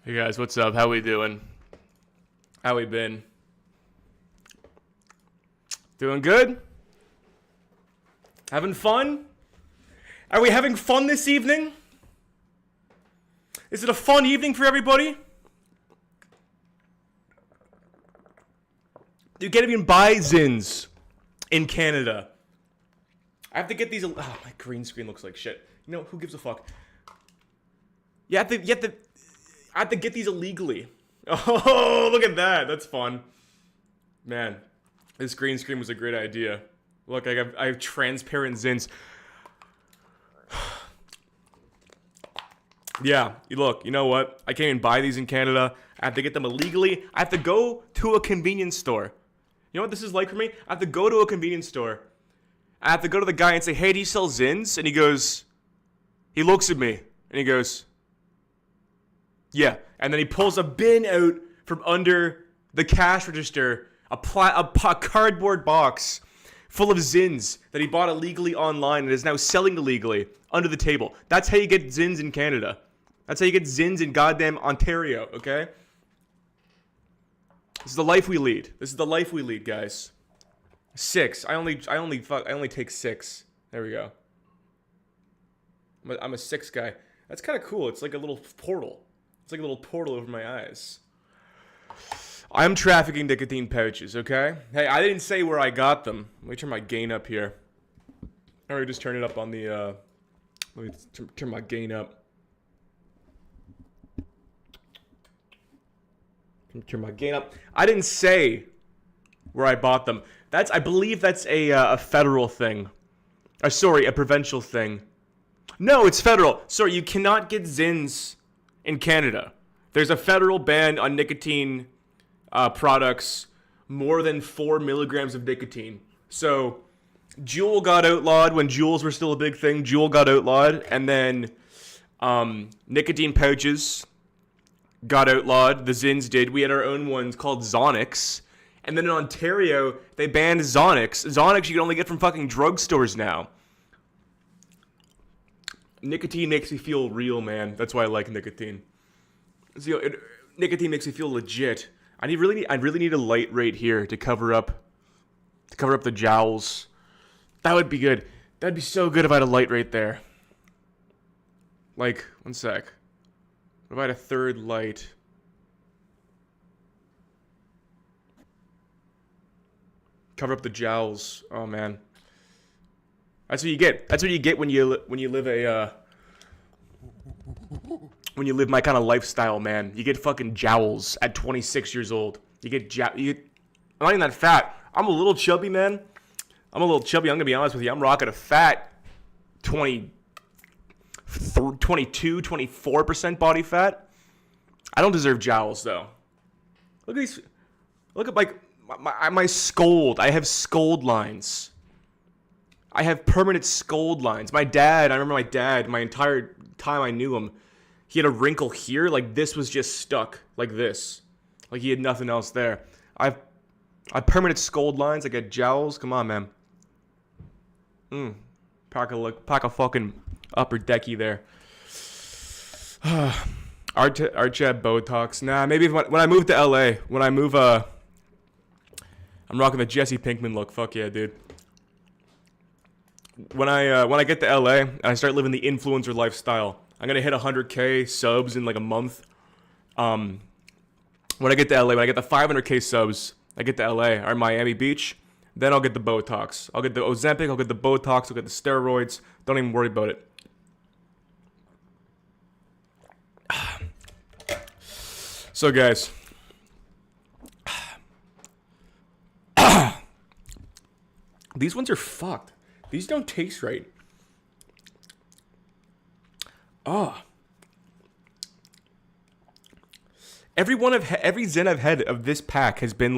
Hey guys, what's up? How we doing? How we been? Doing good? Having fun? Are we having fun this evening? Is it a fun evening for everybody? You can't even buy Zins in Canada. I have to get these. Oh, my green screen looks like shit. You know, who gives a fuck? I have to get these illegally. Oh, look at that. That's fun. Man, this green screen was a great idea. Look, I have transparent Zins. Yeah, look, you know what? I can't even buy these in Canada. I have to get them illegally. I have to go to a convenience store. You know what this is like for me? I have to go to a convenience store. I have to go to the guy and say, hey, do you sell Zins? And he looks at me, and he goes, yeah. And then he pulls a bin out from under the cash register, a cardboard box full of Zins that he bought illegally online and is now selling illegally under the table. That's how you get Zins in Canada. That's how you get Zins in goddamn Ontario, okay? This is the life we lead. This is the life we lead, guys. 6. I only take 6. There we go. I'm a 6 guy. That's kind of cool. It's like a little portal. It's like a little portal over my eyes. I'm trafficking nicotine pouches, okay? Hey, I didn't say where I got them. Let me turn my gain up here. Or just turn it up on the, let me turn my gain up. Turn my gain up. I didn't say where I bought them. I believe that's a federal thing. Sorry, a provincial thing. No, it's federal. Sorry, you cannot get Zins in Canada. There's a federal ban on nicotine products more than 4 milligrams of nicotine. So, Juul got outlawed when Juuls were still a big thing. Juul got outlawed, and then nicotine pouches got outlawed. The Zins did. We had our own ones called Zonix. And then in Ontario, they banned Zonix. Zonix you can only get from fucking drugstores now. Nicotine makes me feel real, man. That's why I like nicotine. Nicotine makes me feel legit. I really need a light right here to cover up the jowls. That would be good. That'd be so good if I had a light right there. Like, one sec. What if I had a third light? Cover up the jowls. Oh man. That's what you get. That's what you get when you live my kind of lifestyle, man. You get fucking jowls at 26 years old. I'm not even that fat. I'm a little chubby, man. I'm a little chubby. I'm gonna be honest with you. I'm rocking a fat 22, 24% body fat. I don't deserve jowls though. Look at these. Look at my scold. I have scold lines. I have permanent scold lines. I remember my dad, my entire time I knew him, he had a wrinkle here, like this was just stuck, like this. Like he had nothing else there. I have permanent scold lines, I get jowls, come on, man. Pack a fucking upper decky there. Arch had Botox. Nah, maybe when I move to LA, I'm rocking the Jesse Pinkman look. Fuck yeah, dude. When I get to LA and I start living the influencer lifestyle, I'm gonna hit 100K subs in like a month. When I get to LA, when I get the 500K subs, I get to LA or Miami Beach, then I'll get the Botox. I'll get the Ozempic, I'll get the Botox, I'll get the steroids. Don't even worry about it. So guys, these ones are fucked. These don't taste right. Oh. Every Zin I've had of this pack has been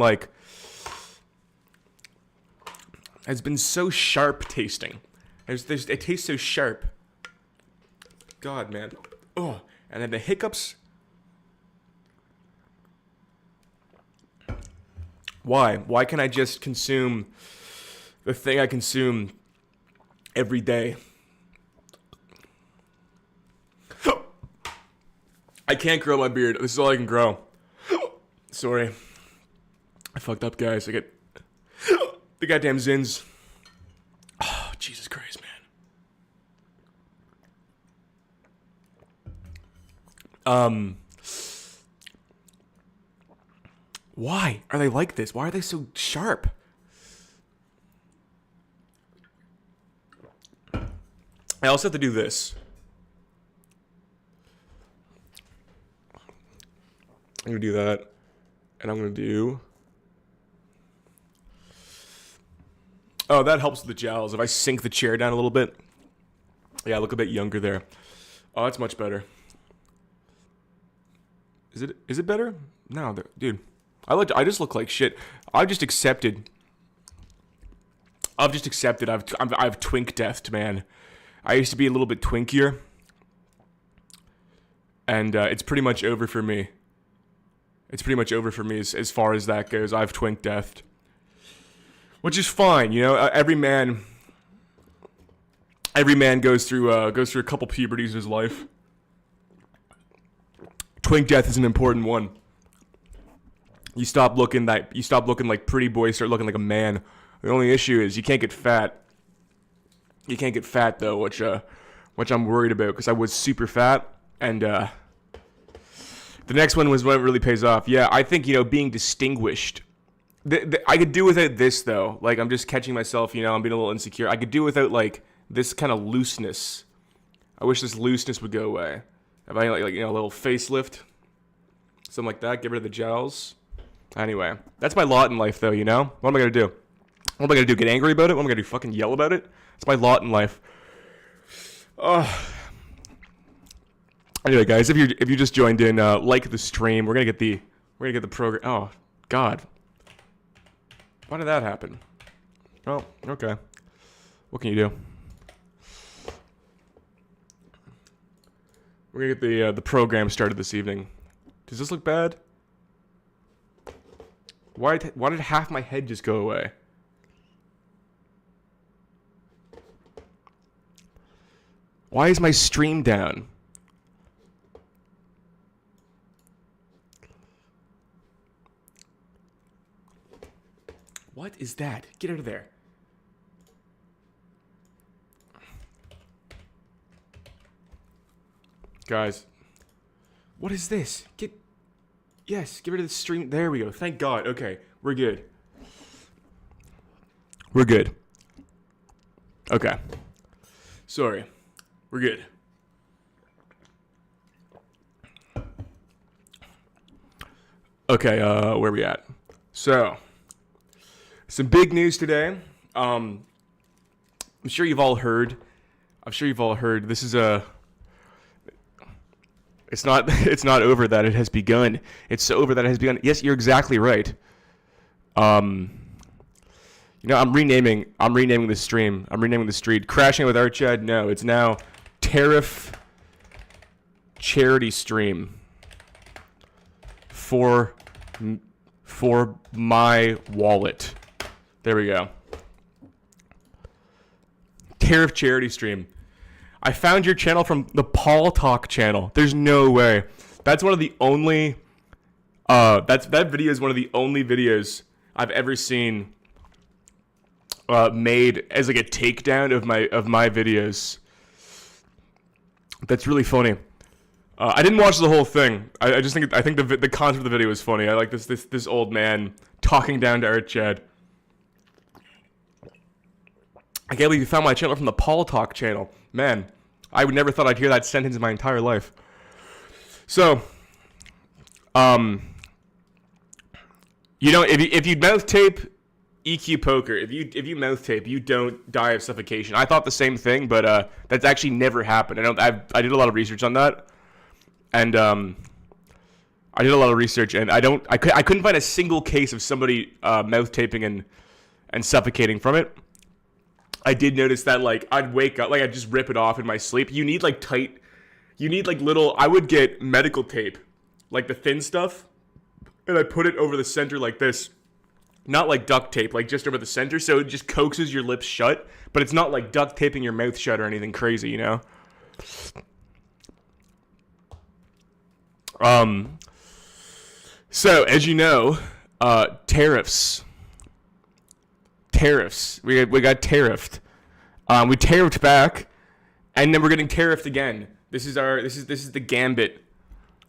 so sharp tasting. It tastes so sharp. God, man. Oh, and then the hiccups. Why? Why can't I just consume the thing I consume every day? I can't grow my beard. This is all I can grow. Sorry. I fucked up, guys. I get the goddamn zins. Oh, Jesus Christ, man. Why are they like this? Why are they so sharp? I also have to do this. I'm gonna do that, and I'm gonna do. Oh, that helps with the jowls. If I sink the chair down a little bit, yeah, I look a bit younger there. Oh, that's much better. Is it better? No, dude. I just look like shit. I've just accepted. I've twink deathed, man. I used to be a little bit twinkier, and it's pretty much over for me. It's pretty much over for me as far as that goes. I've twink deathed, which is fine, you know. Every man goes through a couple puberties in his life. Twink death is an important one. You stop looking like pretty boy, start looking like a man. The only issue is you can't get fat. You can't get fat though, which I'm worried about because I was super fat, and the next one was when it really pays off. Yeah, I think, you know, being distinguished. I could do without this though. Like, I'm just catching myself, you know, I'm being a little insecure. I could do without like this kind of looseness. I wish this looseness would go away. If I like you know, a little facelift, something like that, get rid of the jowls. Anyway, that's my lot in life though, you know? What am I gonna do? What am I gonna do? Get angry about it? What am I gonna do? Fucking yell about it? It's my lot in life. Anyway, guys, if you just joined in, like the stream. We're gonna get the program. Oh God, why did that happen? Oh, okay. What can you do? We're gonna get the program started this evening. Does this look bad? Why did half my head just go away? Why is my stream down? What is that? Get out of there. Guys, what is this? Yes, get rid of the stream. There we go. Thank God. Okay, we're good. We're good. Okay. Sorry. We're good. Okay, where are we at? So, some big news today. I'm sure you've all heard. This is It's not over that it has begun. It's so over that it has begun. Yes, you're exactly right. You know, I'm renaming the stream. I'm renaming the street. Crashing with Archad? No, it's now Tariff Charity Stream for my wallet. There we go. Tariff Charity Stream. I found your channel from the Paul Talk channel. There's no way. That's one of the only that video is one of the only videos I've ever seen made as like a takedown of my videos. That's really funny. I didn't watch the whole thing. I think the concept of the video is funny. I like this old man talking down to Archad. I can't believe you found my channel from the Paul Talk channel. Man, I would never thought I'd hear that sentence in my entire life. So, you know, if you mouth tape EQ Poker, if you mouth tape, you don't die of suffocation. I thought the same thing, but that's actually never happened. I did a lot of research on that, and I did a lot of research, and I couldn't find a single case of somebody mouth taping and suffocating from it. I did notice that, like, I'd wake up, like, I'd just rip it off in my sleep. You need, like, little, I would get medical tape, like the thin stuff, and I put it over the center like this. Not like duct tape, like just over the center, so it just coaxes your lips shut, but it's not like duct taping your mouth shut or anything crazy, you know? So as you know, tariffs. We got tariffed. We tariffed back, and then we're getting tariffed again. This is the gambit.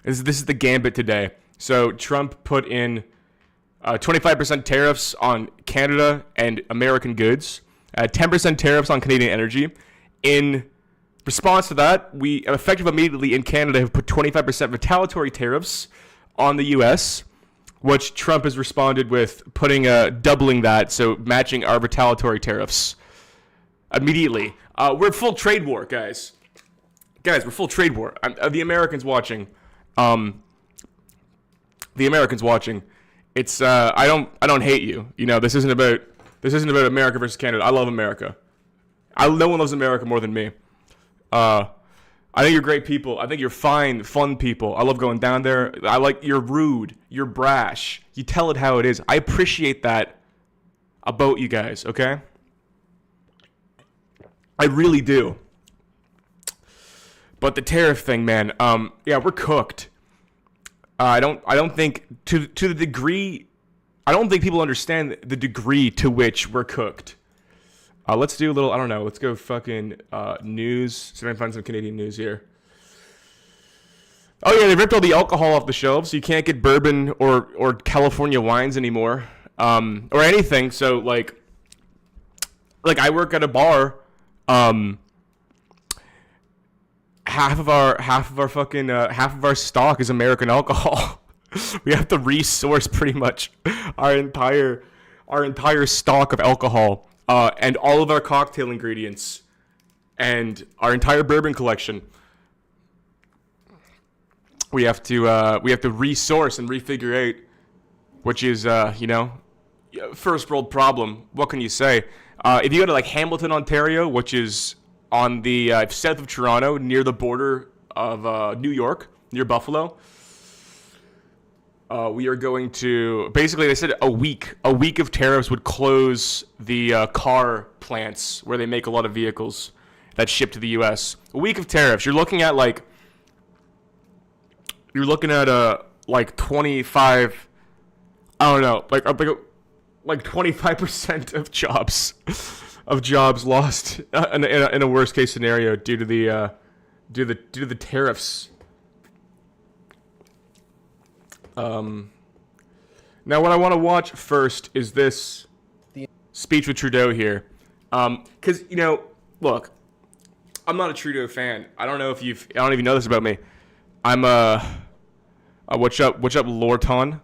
This is the gambit today. So Trump put in 25% tariffs on Canada and American goods, 10% tariffs on Canadian energy. In response to that, we effective immediately in Canada have put 25% retaliatory tariffs on the U.S., which Trump has responded with putting doubling that, so matching our retaliatory tariffs immediately. We're full trade war, guys. Guys, we're full trade war. The Americans watching. The Americans watching. It's I don't hate you. You know, this isn't about America versus Canada. I love America. No one loves America more than me. I think you're great people. I think you're fine, fun people. I love going down there. You're rude. You're brash. You tell it how it is. I appreciate that about you guys, okay? I really do. But the tariff thing, man, yeah, we're cooked. I don't think to the degree, I don't think people understand the degree to which we're cooked. Let's do a little, I don't know, let's go fucking news. See if I can find some Canadian news here. Oh yeah, they ripped all the alcohol off the shelves, so you can't get bourbon or California wines anymore, or anything. So like I work at a bar. Half of our stock is American alcohol. We have to resource pretty much our entire stock of alcohol. And all of our cocktail ingredients, and our entire bourbon collection, we have to resource and refigure out, which is first world problem. What can you say? If you go to like Hamilton, Ontario, which is on the south of Toronto, near the border of New York, near Buffalo. We are going to, basically they said a week of tariffs would close the car plants where they make a lot of vehicles that ship to the U.S. A week of tariffs. You're looking at like 25, I don't know, like 25% of jobs lost in a worst case scenario due to the tariffs. Now what I want to watch first is this speech with Trudeau here. Cause look, I'm not a Trudeau fan. I don't even know this about me. I'm what's up, Lorton?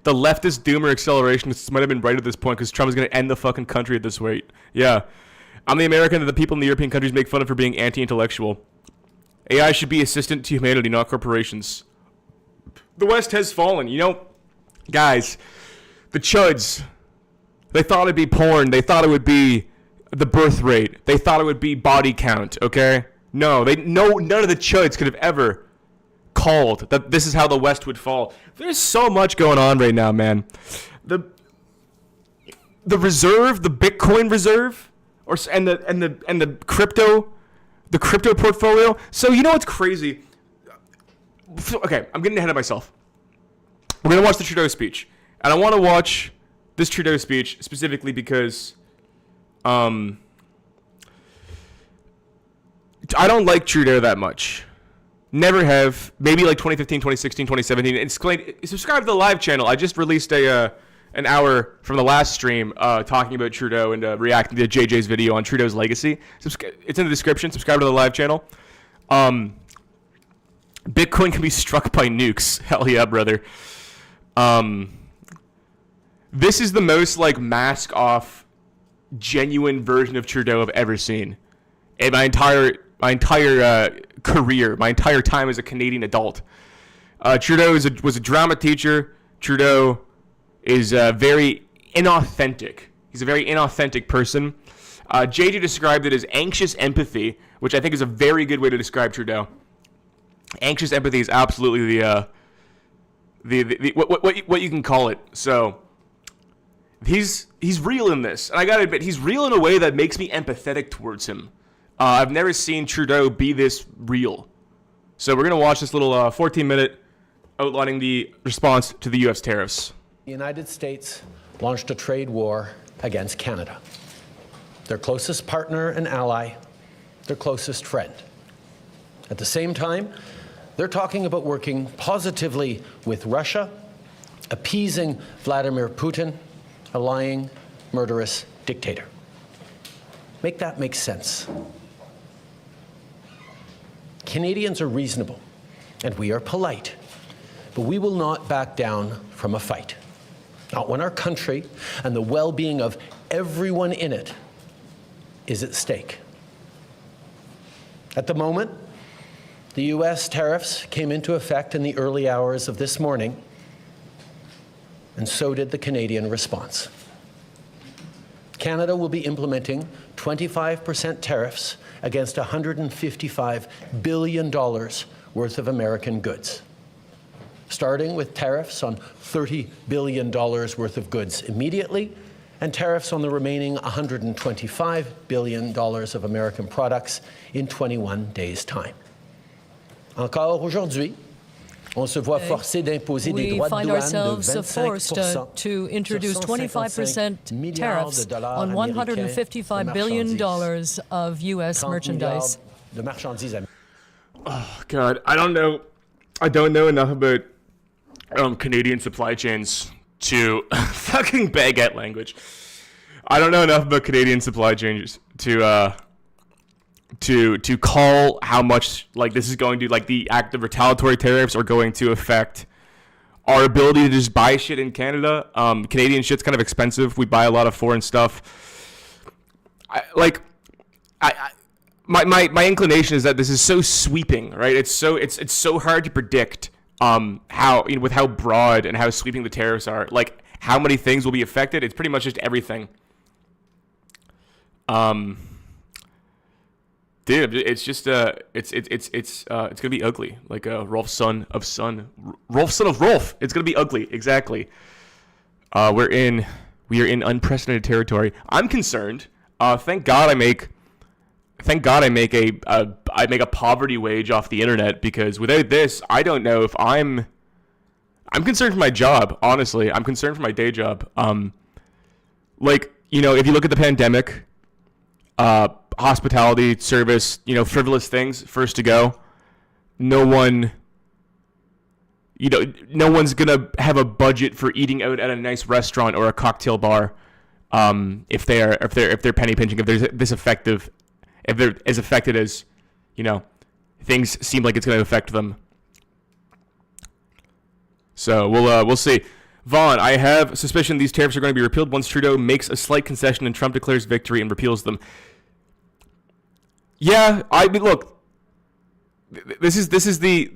The leftist doomer accelerationists might have been right at this point because Trump is going to end the fucking country at this rate. Yeah. I'm the American that the people in the European countries make fun of for being anti-intellectual. AI should be assistant to humanity, not corporations. The West has fallen. Guys, the chuds, they thought it'd be porn. They thought it would be the birth rate. They thought it would be body count, okay? No, none of the chuds could have ever called that this is how the West would fall. There's so much going on right now, man. The reserve, the Bitcoin reserve, and the crypto portfolio. So what's crazy? Okay, I'm getting ahead of myself. We're gonna watch the Trudeau speech, and I want to watch this Trudeau speech specifically because, I don't like Trudeau that much. Never have. Maybe like 2015, 2016, 2017. And subscribe to the live channel. I just released an hour from the last stream talking about Trudeau and reacting to JJ's video on Trudeau's legacy. It's in the description. Subscribe to the live channel. Bitcoin can be struck by nukes. Hell yeah, brother. This is the most like mask off, genuine version of Trudeau I've ever seen in my entire career, my entire time as a Canadian adult. Trudeau was a drama teacher. Trudeau is very inauthentic. He's a very inauthentic person. JJ described it as anxious empathy, which I think is a very good way to describe Trudeau. Anxious empathy is absolutely what you can call it. So he's real in this, and I gotta admit, he's real in a way that makes me empathetic towards him. I've never seen Trudeau be this real. So we're going to watch this little 14-minute outlining the response to the U.S. tariffs. The United States launched a trade war against Canada, their closest partner and ally, their closest friend. At the same time, they're talking about working positively with Russia, appeasing Vladimir Putin, a lying, murderous dictator. Make that make sense. Canadians are reasonable, and we are polite, but we will not back down from a fight. Not when our country and the well-being of everyone in it is at stake. At the moment, the U.S. tariffs came into effect in the early hours of this morning, and so did the Canadian response. Canada will be implementing 25% tariffs against $155 billion worth of American goods, starting with tariffs on $30 billion worth of goods immediately, and tariffs on the remaining $125 billion of American products in 21 days' time. Encore aujourd'hui, on se voit forcé d'imposer des droits de douane de 25% to introduce 25% tariffs on $155 billion of U.S. merchandise. Oh, God, I don't know enough about Canadian supply chains to fucking baguette language. I don't know enough about Canadian supply chains to call how much like this is going to like the active retaliatory tariffs are going to affect our ability to just buy shit in Canada. Canadian shit's kind of expensive. We buy a lot of foreign stuff. My inclination is that this is so sweeping, right? It's so hard to predict how, you know, with how broad and how sweeping the tariffs are, like how many things will be affected. It's pretty much just everything. Dude, it's just it's gonna be ugly, like Rolf son of Rolf. It's gonna be ugly, exactly. We are in unprecedented territory. I'm concerned. Thank God I make a poverty wage off the internet, because without this, I don't know if I'm concerned for my job. Honestly, I'm concerned for my day job. Like, you know, if you look at the pandemic, hospitality, service, you know, frivolous things first to go. No one's gonna have a budget for eating out at a nice restaurant or a cocktail bar, if they're penny pinching, if they're this effective, if they're as affected as, you know, things seem like it's gonna affect them. So we'll see. Vaughn, I have suspicion these tariffs are going to be repealed once Trudeau makes a slight concession and Trump declares victory and repeals them. Yeah, I mean, look, this is the.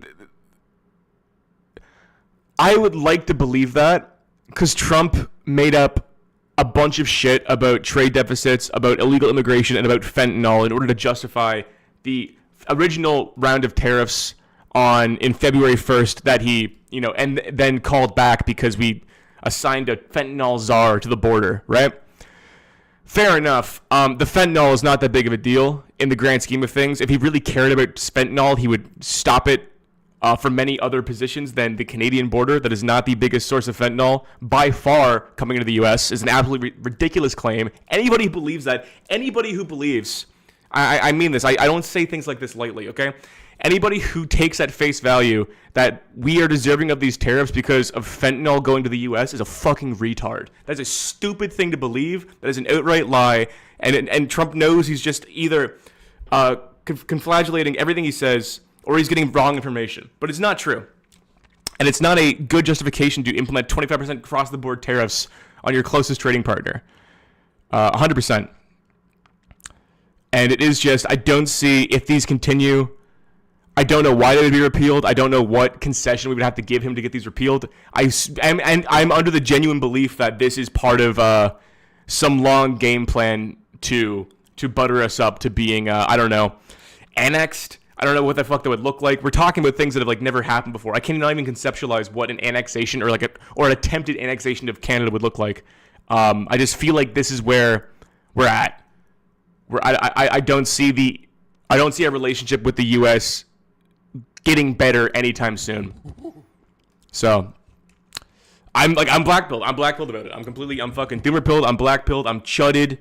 I would like to believe that, because Trump made up a bunch of shit about trade deficits, about illegal immigration, and about fentanyl in order to justify the original round of tariffs in February 1st that he, you know, and then called back because we assigned a fentanyl czar to the border, right? Fair enough. The fentanyl is not that big of a deal in the grand scheme of things. If he really cared about fentanyl, he would stop it from many other positions than the Canadian border. That is not the biggest source of fentanyl by far coming into the U.S. is an absolutely ridiculous claim. Anybody who believes that, I mean this, I don't say things like this lightly, okay? Anybody who takes at face value that we are deserving of these tariffs because of fentanyl going to the U.S. is a fucking retard. That is a stupid thing to believe. That is an outright lie. And Trump knows he's just either conflagellating everything he says or he's getting wrong information. But it's not true. And it's not a good justification to implement 25% across-the-board tariffs on your closest trading partner. 100%. And it is just, I don't see, if these continue, I don't know why they would be repealed. I don't know what concession we would have to give him to get these repealed. I'm under the genuine belief that this is part of some long game plan to butter us up to being, I don't know, annexed. I don't know what the fuck that would look like. We're talking about things that have like never happened before. I cannot even conceptualize what an annexation or an attempted annexation of Canada would look like. I just feel like this is where we're at. I don't see I don't see a relationship with the U.S. getting better anytime soon. So I'm blackpilled. I'm blackpilled about it. I'm fucking doomer-pilled. I'm blackpilled. I'm chudded.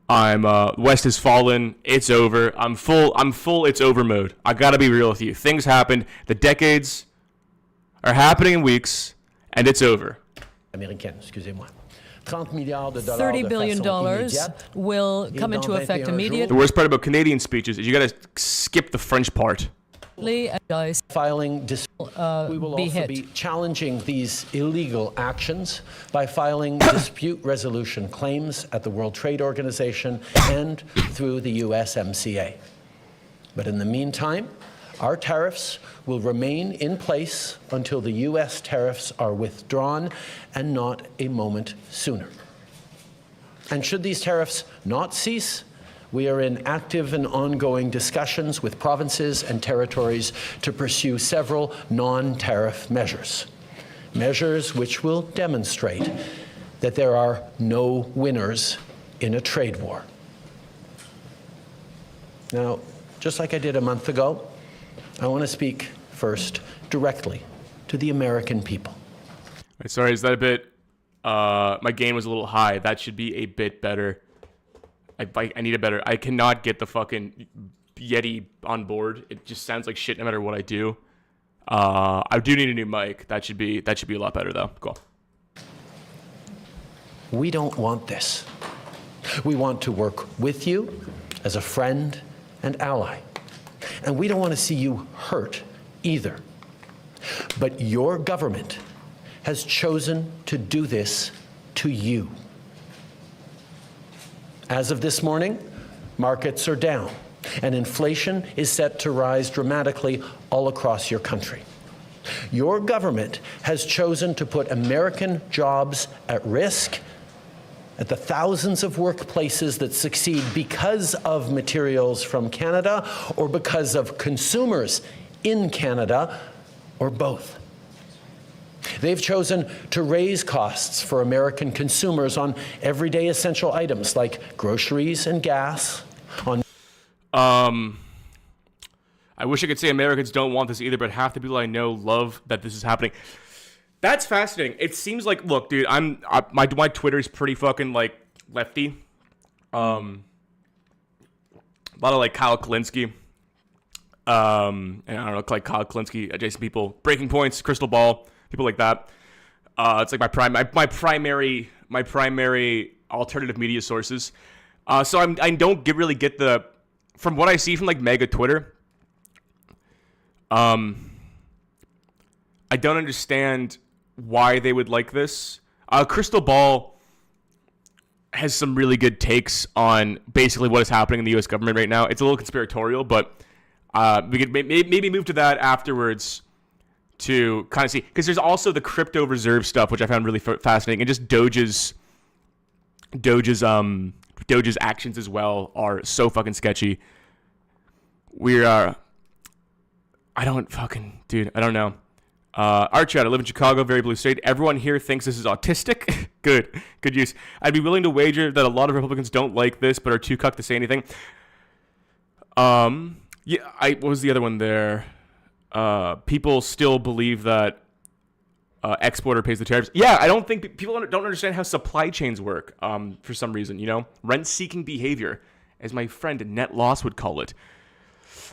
I'm West has fallen. It's over. I'm full it's over mode. I gotta be real with you. Things happened. The decades are happening in weeks, and it's over. Américaine, excusez-moi. $30 $30 billion will come into effect immediately. The worst part about Canadian speeches is you gotta skip the French part. Filing we will also be challenging these illegal actions by filing dispute resolution claims at the World Trade Organization and through the USMCA. But in the meantime, our tariffs will remain in place until the U.S. tariffs are withdrawn, and not a moment sooner. And should these tariffs not cease, we are in active and ongoing discussions with provinces and territories to pursue several non-tariff measures. Measures which will demonstrate that there are no winners in a trade war. Now, just like I did a month ago, I want to speak first directly to the American people. Sorry, is that a bit, my gain was a little high. That should be a bit better. I need a better, I cannot get the fucking Yeti on board. It just sounds like shit no matter what I do. I do need a new mic. That should be a lot better though. Cool. We don't want this. We want to work with you as a friend and ally. And we don't want to see you hurt either. But your government has chosen to do this to you. As of this morning, markets are down, and inflation is set to rise dramatically all across your country. Your government has chosen to put American jobs at risk, at the thousands of workplaces that succeed because of materials from Canada or because of consumers in Canada, or both. They've chosen to raise costs for American consumers on everyday essential items like groceries and gas. I wish I could say Americans don't want this either, but half the people I know love that this is happening. That's fascinating. It seems like, look, dude, my Twitter is pretty fucking like lefty. A lot of like Kyle Kalinske. And I don't know, like Kyle Kalinske adjacent people, Breaking Points, Crystal Ball, people like that. It's like my primary alternative media sources. So I don't really get the, from what I see from like mega Twitter. I don't understand why they would like this. Crystal Ball has some really good takes on basically what is happening in the U.S. government right now. It's a little conspiratorial, but we could maybe move to that afterwards to kind of see, because there's also the crypto reserve stuff, which I found really fascinating, and just Doge's actions as well are so fucking sketchy. I don't know. Archat, I live in Chicago, very blue state. Everyone here thinks this is autistic. Good use. I'd be willing to wager that a lot of Republicans don't like this, but are too cucked to say anything. What was the other one there? People still believe that exporter pays the tariffs. Yeah, I don't think people don't understand how supply chains work. For some reason, rent-seeking behavior, as my friend Net Loss would call it.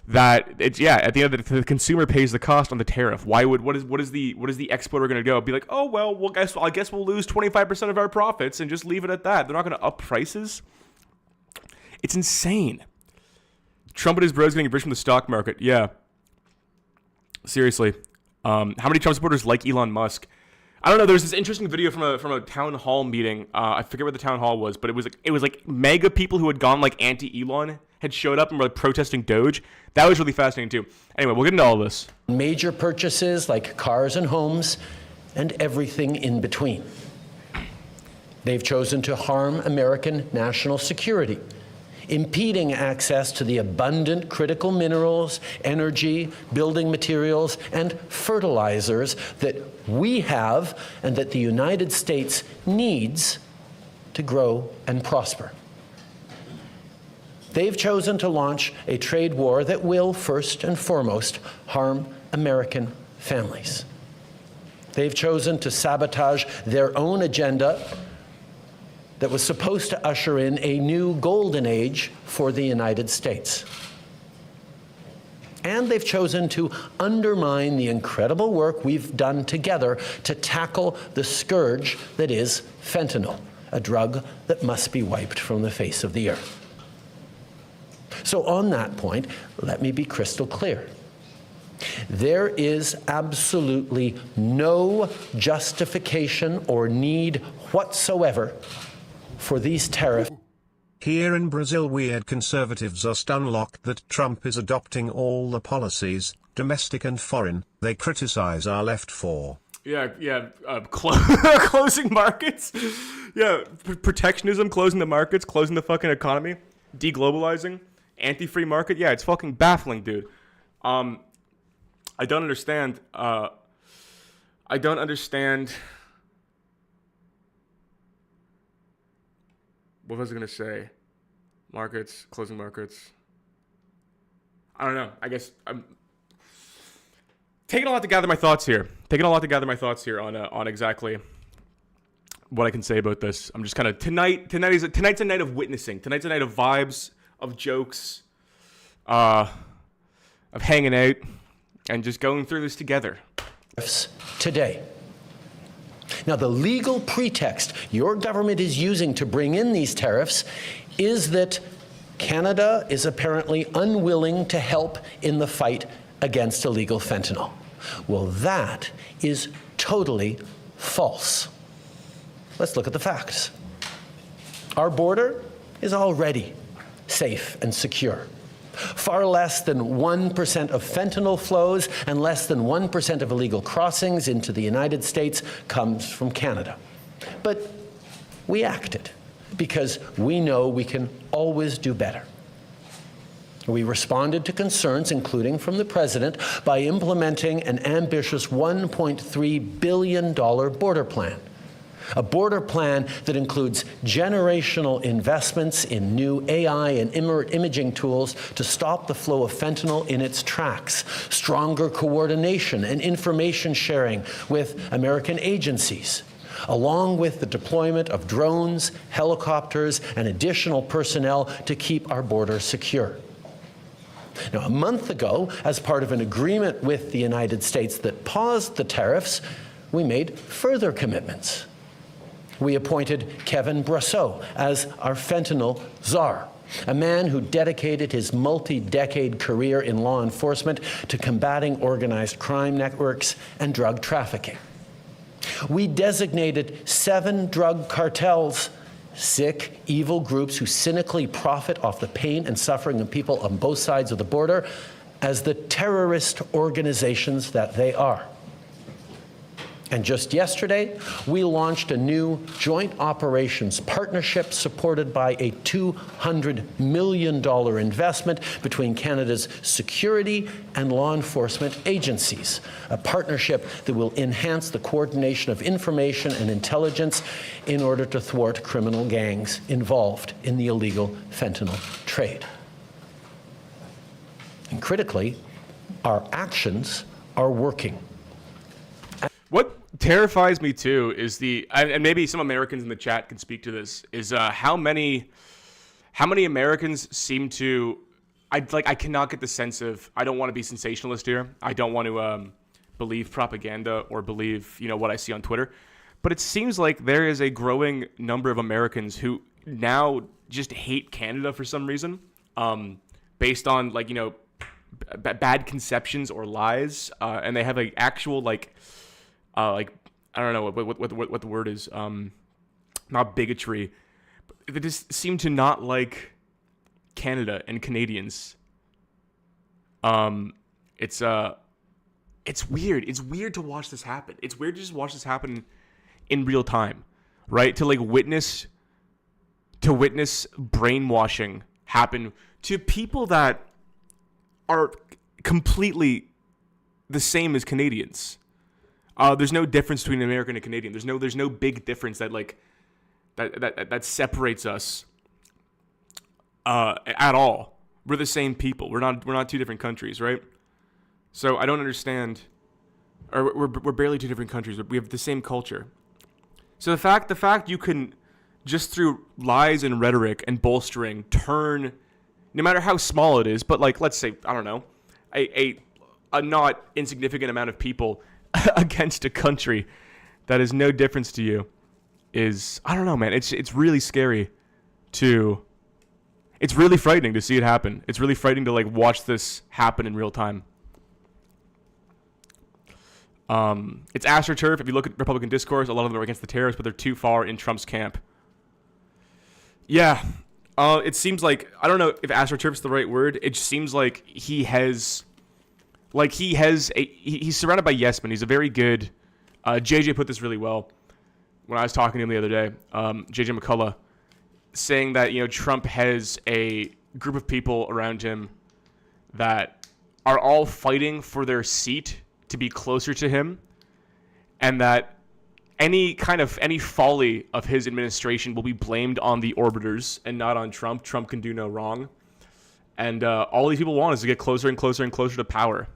That it's at the end of the consumer pays the cost on the tariff. Why would what is the exporter going to go be like? Oh well, I guess we'll lose 25% of our profits and just leave it at that. They're not going to up prices. It's insane. Trump and his bros getting rich from the stock market. Yeah. Seriously. How many Trump supporters like Elon Musk? I don't know. There's this interesting video from a town hall meeting. I forget what the town hall was, but it was like mega people who had gone like anti-Elon had showed up and were like protesting Doge. That was really fascinating too. Anyway, we'll get into all this. Major purchases like cars and homes and everything in between. They've chosen to harm American national security, impeding access to the abundant critical minerals, energy, building materials, and fertilizers that we have and that the United States needs to grow and prosper. They've chosen to launch a trade war that will, first and foremost, harm American families. They've chosen to sabotage their own agenda that was supposed to usher in a new golden age for the United States. And they've chosen to undermine the incredible work we've done together to tackle the scourge that is fentanyl, a drug that must be wiped from the face of the earth. So on that point, let me be crystal clear. There is absolutely no justification or need whatsoever for these tariffs. Here in Brazil, weird conservatives are stunlocked that Trump is adopting all the policies, domestic and foreign, they criticize our left for. Closing markets. Yeah, protectionism, closing the markets, closing the fucking economy, deglobalizing, anti-free market. Yeah, it's fucking baffling, dude. I don't understand. What was I going to say? Markets, closing markets. I don't know. I guess I'm taking a lot to gather my thoughts here. On exactly what I can say about this. I'm just kind of tonight's a night of witnessing. Tonight's a night of vibes, of jokes, of hanging out, and just going through this together. Today. Now, the legal pretext your government is using to bring in these tariffs is that Canada is apparently unwilling to help in the fight against illegal fentanyl. Well, that is totally false. Let's look at the facts. Our border is already safe and secure. Far less than 1% of fentanyl flows and less than 1% of illegal crossings into the United States comes from Canada. But we acted because we know we can always do better. We responded to concerns, including from the President, by implementing an ambitious $1.3 billion border plan. A border plan that includes generational investments in new AI and imaging tools to stop the flow of fentanyl in its tracks, stronger coordination and information sharing with American agencies, along with the deployment of drones, helicopters, and additional personnel to keep our border secure. Now, a month ago, as part of an agreement with the United States that paused the tariffs, we made further commitments. We appointed Kevin Brosseau as our fentanyl czar, a man who dedicated his multi-decade career in law enforcement to combating organized crime networks and drug trafficking. We designated 7 drug cartels, sick, evil groups who cynically profit off the pain and suffering of people on both sides of the border, as the terrorist organizations that they are. And just yesterday, we launched a new joint operations partnership supported by a $200 million investment between Canada's security and law enforcement agencies, a partnership that will enhance the coordination of information and intelligence in order to thwart criminal gangs involved in the illegal fentanyl trade. And critically, our actions are working. What terrifies me too is and maybe some Americans in the chat can speak to this, is how many Americans seem to, I cannot get the sense of, I don't want to be sensationalist here. I don't want to believe propaganda or believe, what I see on Twitter. But it seems like there is a growing number of Americans who now just hate Canada for some reason, based on bad conceptions or lies, and they have actual I don't know what the word is, not bigotry, but they just seem to not like Canada and Canadians. It's weird. It's weird to watch this happen. It's weird to just watch this happen in real time, right? To witness brainwashing happen to people that are completely the same as Canadians. There's no difference between American and Canadian. There's no big difference that that separates us at all. We're the same people. We're not two different countries, right? So I don't understand. Or we're barely two different countries. We have the same culture. So the fact you can just through lies and rhetoric and bolstering turn, no matter how small it is, but like let's say, I don't know, a not insignificant amount of people against a country that is no difference to you is, I don't know, man. It's really scary to. It's really frightening to see it happen. It's really frightening to like watch this happen in real time. It's AstroTurf. If you look at Republican discourse, a lot of them are against the tariffs, but they're too far in Trump's camp. Yeah, it seems like, I don't know if AstroTurf's the right word. It just seems like he's surrounded by yes men. He's a very good, JJ put this really well when I was talking to him the other day, JJ McCullough, saying that, Trump has a group of people around him that are all fighting for their seat to be closer to him, and that any folly of his administration will be blamed on the orbiters and not on Trump. Trump can do no wrong. And all these people want is to get closer and closer and closer to power.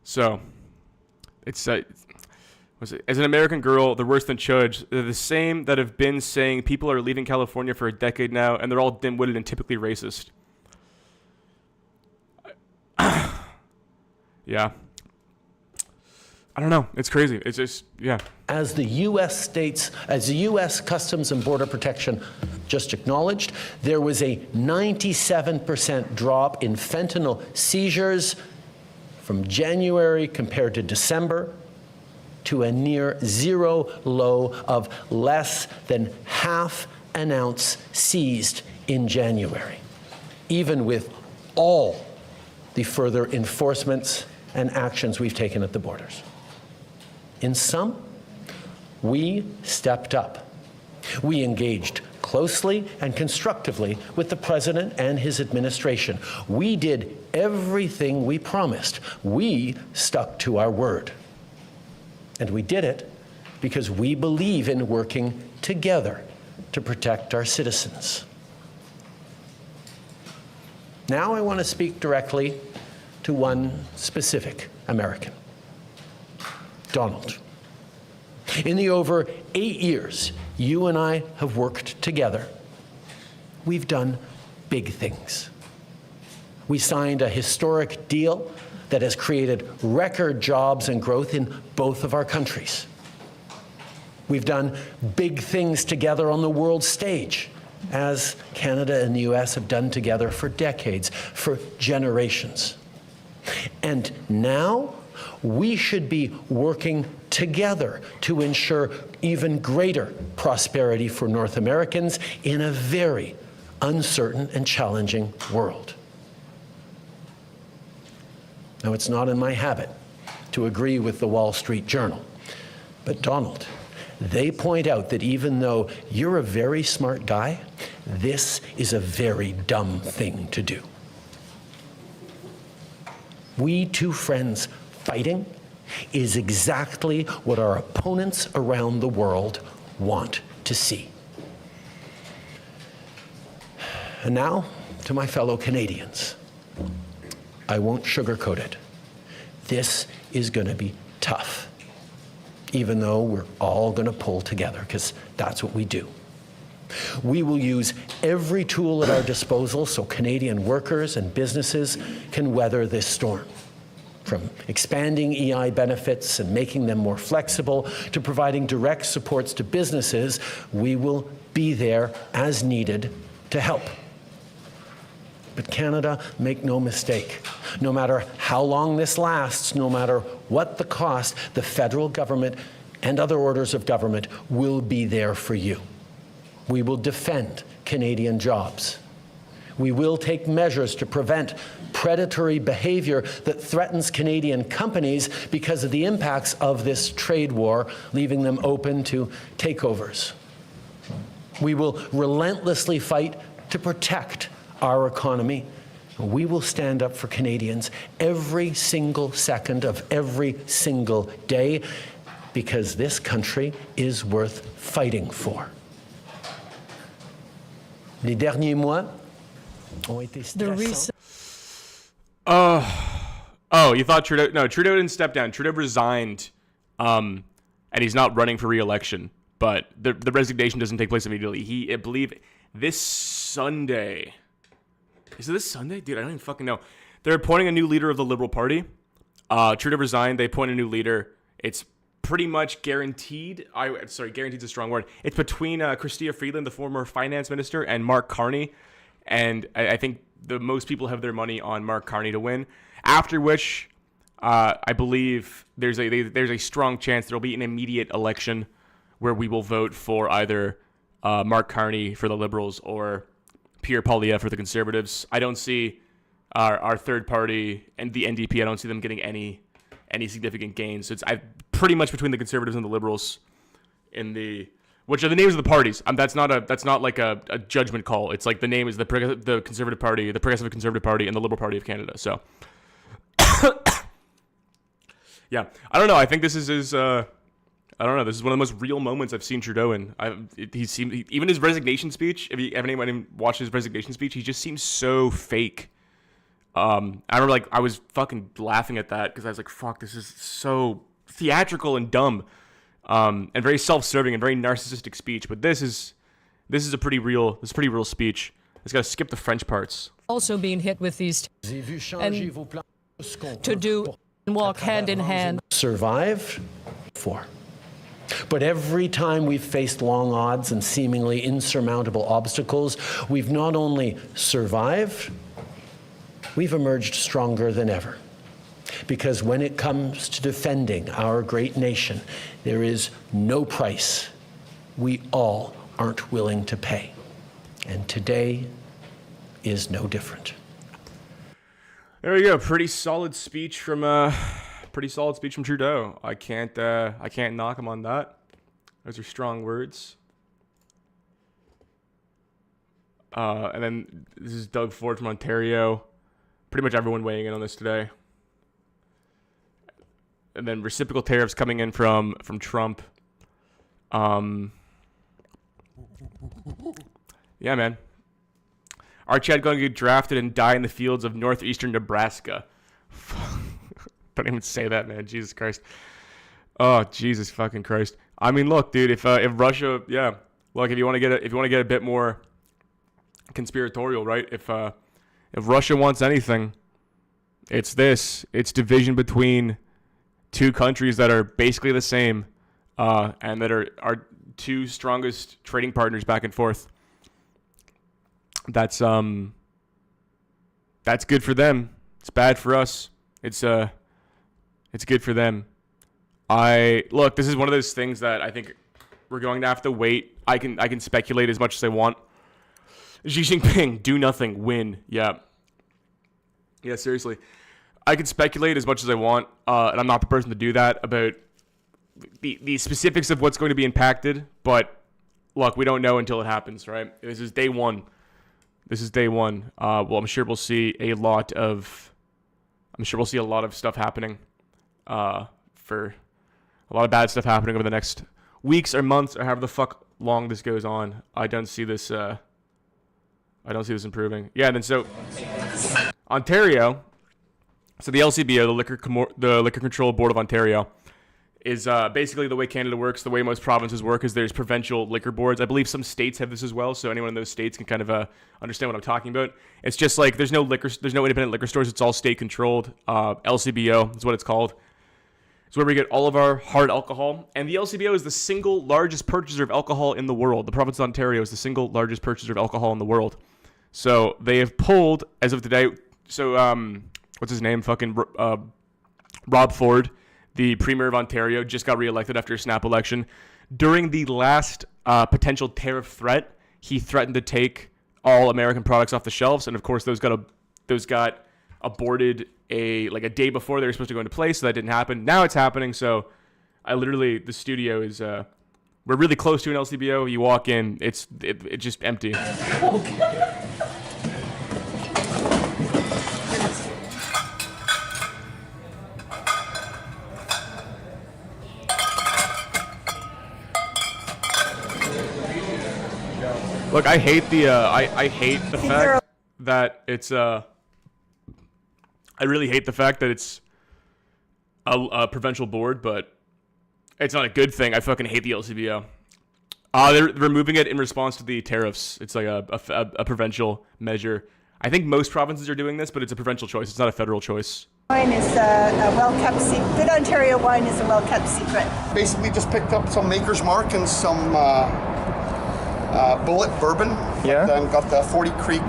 So, it's as an American girl, they're worse than Chudge. They're the same that have been saying people are leaving California for a decade now, and they're all dim-witted and typically racist. Yeah. I don't know. It's crazy. It's just, yeah. As the U.S. Customs and Border Protection just acknowledged, there was a 97% drop in fentanyl seizures from January compared to December, to a near zero low of less than half an ounce seized in January, even with all the further enforcements and actions we've taken at the borders. In sum, we stepped up. We engaged closely and constructively with the president and his administration. We did everything we promised. We stuck to our word. And we did it because we believe in working together to protect our citizens. Now I want to speak directly to one specific American, Donald. In the over 8 years you and I have worked together, we've done big things. We signed a historic deal that has created record jobs and growth in both of our countries. We've done big things together on the world stage, as Canada and the US have done together for decades, for generations. And now we should be working together to ensure even greater prosperity for North Americans in a very uncertain and challenging world. Now, it's not in my habit to agree with the Wall Street Journal, but Donald, they point out that even though you're a very smart guy, this is a very dumb thing to do. We two friends fighting is exactly what our opponents around the world want to see. And now, to my fellow Canadians, I won't sugarcoat it. This is going to be tough, even though we're all going to pull together, because that's what we do. We will use every tool at our disposal so Canadian workers and businesses can weather this storm. From expanding EI benefits and making them more flexible to providing direct supports to businesses, we will be there as needed to help. But Canada, make no mistake, no matter how long this lasts, no matter what the cost, the federal government and other orders of government will be there for you. We will defend Canadian jobs. We will take measures to prevent predatory behavior that threatens Canadian companies because of the impacts of this trade war, leaving them open to takeovers. We will relentlessly fight to protect our economy. We will stand up for Canadians every single second of every single day because this country is worth fighting for. Les derniers mois ont été The stressants. recent Oh, you thought Trudeau? No, Trudeau didn't step down. Trudeau resigned, and he's not running for re-election. But the resignation doesn't take place immediately. I believe this Sunday. Is it this Sunday? Dude, I don't even fucking know. They're appointing a new leader of the Liberal Party. Trudeau resigned. They appoint a new leader. It's pretty much guaranteed. Guaranteed's a strong word. It's between Chrystia Freeland, the former finance minister, and Mark Carney. And I think the most people have their money on Mark Carney to win. After which, I believe there's a strong chance there'll be an immediate election where we will vote for either Mark Carney for the Liberals or Pierre Poilievre for the Conservatives. I don't see our third party and the NDP. I don't see them getting any significant gains. So it's pretty much between the Conservatives and the Liberals which are the names of the parties. That's not like a judgment call. It's like the name is the Conservative Party, the Progressive Conservative Party, and the Liberal Party of Canada. So yeah, I don't know. I think this is his. I don't know. This is one of the most real moments I've seen Trudeau in. Even his resignation speech. If anyone watched his resignation speech, he just seems so fake. I remember I was fucking laughing at that because I was like, "Fuck, this is so theatrical and dumb, and very self-serving and very narcissistic speech." But this is a pretty real speech. I just gotta skip the French parts. also being hit with these and to do and walk hand in hand. Survived for. But every time we've faced long odds and seemingly insurmountable obstacles, we've not only survived, we've emerged stronger than ever. Because when it comes to defending our great nation, there is no price we all aren't willing to pay. And today is no different. There we go. Pretty solid speech from Trudeau. I can't knock him on that. Those are strong words. And then this is Doug Ford from Ontario. Pretty much everyone weighing in on this today. And then reciprocal tariffs coming in from Trump. Yeah, man. Are Chad going to get drafted and die in the fields of northeastern Nebraska? Don't even say that, man. Jesus Christ. Oh, Jesus fucking Christ. I mean, look, dude. If Russia, yeah, look, if you want to get a bit more conspiratorial, right? If Russia wants anything, it's this. It's division between two countries that are basically the same, and that are our two strongest trading partners back and forth. That's good for them. It's bad for us. It's good for them. This is one of those things that I think we're going to have to wait. I can speculate as much as I want. Xi Jinping, do nothing, win. Yeah, seriously. I can speculate as much as I want, and I'm not the person to do that about the specifics of what's going to be impacted. But look, we don't know until it happens, right? This is day one. Well, I'm sure we'll see a lot of stuff happening, for a lot of bad stuff happening over the next weeks or months or however the fuck long this goes on. I don't see this improving. Yeah, and then so Ontario, so the LCBO, the Liquor Control Board of Ontario, is basically the way Canada works. The way most provinces work is there's provincial liquor boards. I believe some states have this as well, so anyone in those states can kind of understand what I'm talking about. It's just like there's no independent liquor stores. It's all state controlled. LCBO is what it's called. It's where we get all of our hard alcohol, and the LCBO is the single largest purchaser of alcohol in the world. The province of Ontario is the single largest purchaser of alcohol in the world. So they have pulled, as of today. So what's his name? Fucking Rob Ford, the Premier of Ontario, just got reelected after a snap election. During the last potential tariff threat, he threatened to take all American products off the shelves, and of course those got aborted a day before they were supposed to go into place, so that didn't happen. Now it's happening. So the studio is we're really close to an LCBO. You walk in, it's just empty. Look, I hate the I hate the fact that it's I really hate the fact that it's a provincial board, but it's not a good thing. I fucking hate the LCBO. They're removing it in response to the tariffs. It's like a provincial measure. I think most provinces are doing this, but it's a provincial choice. It's not a federal choice. Wine is a well-kept secret. Good Ontario wine is a well-kept secret. Basically just picked up some Maker's Mark and some Bullet bourbon. Yeah. And got the 40 Creek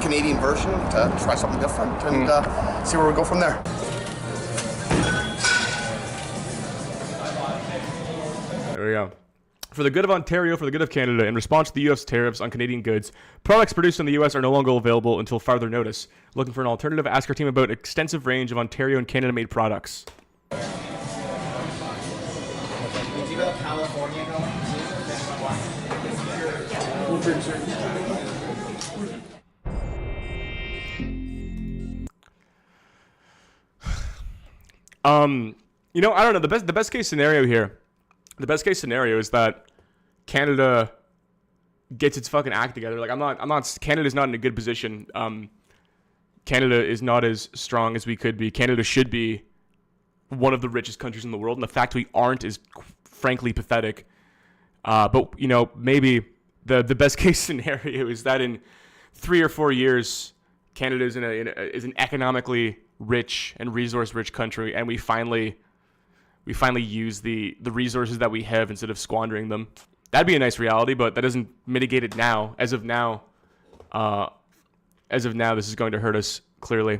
Canadian version to try something different and see where we go from there. There we go. For the good of Ontario, for the good of Canada, in response to the U.S. tariffs on Canadian goods, products produced in the U.S. are no longer available until further notice. Looking for an alternative? Ask our team about extensive range of Ontario and Canada-made products. You know, I don't know. The best case scenario here. The best case scenario is that Canada gets its fucking act together. Like Canada's not in a good position. Canada is not as strong as we could be. Canada should be one of the richest countries in the world, and the fact we aren't is frankly pathetic. But you know, maybe the best case scenario is that in 3 or 4 years, Canada is is an economically rich and resource-rich country, and we finally use the resources that we have instead of squandering them. That'd be a nice reality, but that doesn't mitigate it now. As of now, this is going to hurt us clearly.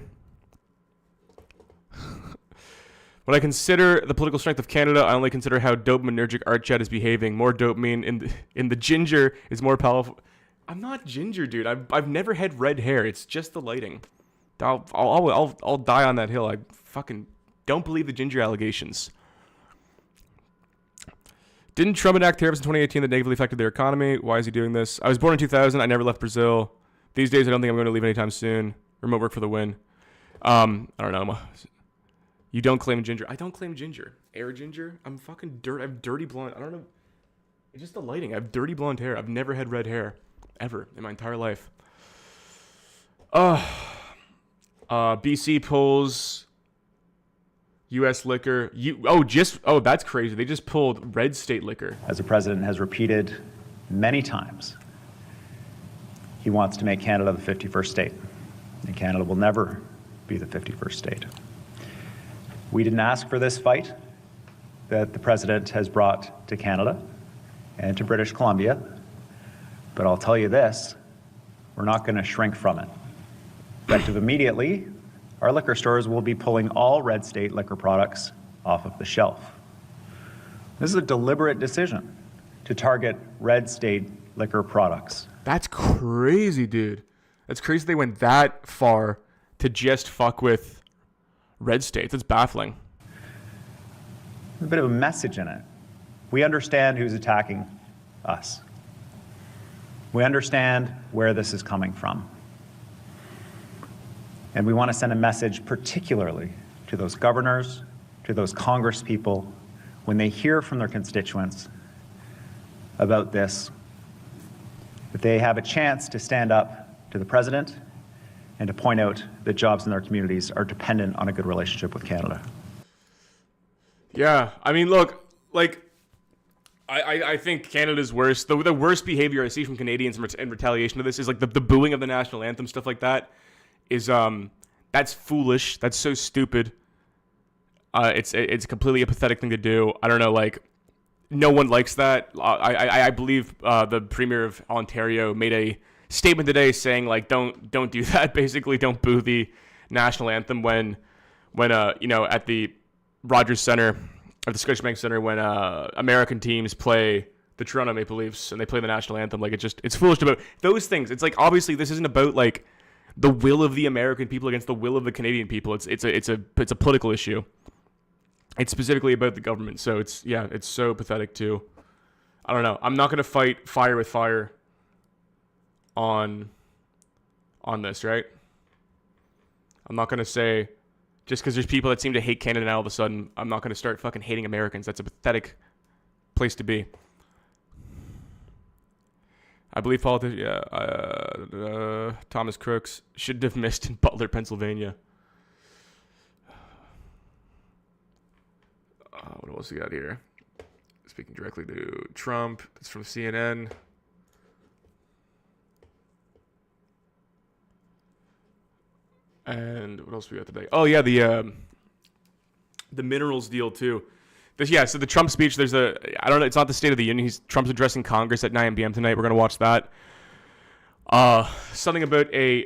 When I consider the political strength of Canada, I only consider how dopaminergic Artchat is behaving. More dopamine in the ginger is more powerful. I'm not ginger, dude. I've never had red hair. It's just the lighting. I'll die on that hill. I fucking don't believe the ginger allegations. Didn't Trump enact tariffs in 2018 that negatively affected their economy? Why is he doing this? I was born in 2000. I never left Brazil. These days, I don't think I'm going to leave anytime soon. Remote work for the win. I don't know. You don't claim ginger. I don't claim ginger. Air ginger? I'm fucking dirt. I have dirty blonde. I don't know. It's just the lighting. I have dirty blonde hair. I've never had red hair. Ever. In my entire life. BC pulls U.S. liquor. That's crazy. They just pulled red state liquor. As the president has repeated many times, he wants to make Canada the 51st state, and Canada will never be the 51st state. We didn't ask for this fight that the president has brought to Canada and to British Columbia, but I'll tell you this, we're not going to shrink from it. Effective immediately, our liquor stores will be pulling all red state liquor products off of the shelf. This is a deliberate decision to target red state liquor products. That's crazy, dude. That's crazy they went that far to just fuck with red states. It's baffling. There's a bit of a message in it. We understand who's attacking us. We understand where this is coming from. And we want to send a message particularly to those governors, to those Congress people, when they hear from their constituents about this, that they have a chance to stand up to the president and to point out that jobs in their communities are dependent on a good relationship with Canada. Yeah, I mean, look, like, I think Canada's worst. The worst behavior I see from Canadians in retaliation to this is like the booing of the national anthem, stuff like that. Is that's foolish. That's so stupid. It's completely a pathetic thing to do. I don't know, like, no one likes that. I believe the Premier of Ontario made a statement today saying, like, don't do that. Basically, don't boo the national anthem when at the Rogers Centre, at the Scotiabank Centre, when American teams play the Toronto Maple Leafs and they play the national anthem. Like, it's foolish about those things. It's like, obviously this isn't about like the will of the American people against the will of the Canadian people. It's a political issue. It's specifically about the government. So it's so pathetic too. I don't know. I'm not gonna fight fire with fire on this, right? I'm not gonna say just because there's people that seem to hate Canada now all of a sudden, I'm not gonna start fucking hating Americans. That's a pathetic place to be. I believe politician, Thomas Crooks should have missed in Butler, Pennsylvania. What else we got here? Speaking directly to Trump. It's from CNN. And what else we got today? Oh yeah, the minerals deal too. So the Trump speech. I don't know. It's not the State of the Union. Trump's addressing Congress at 9 p.m. tonight. We're gonna watch that. Something about I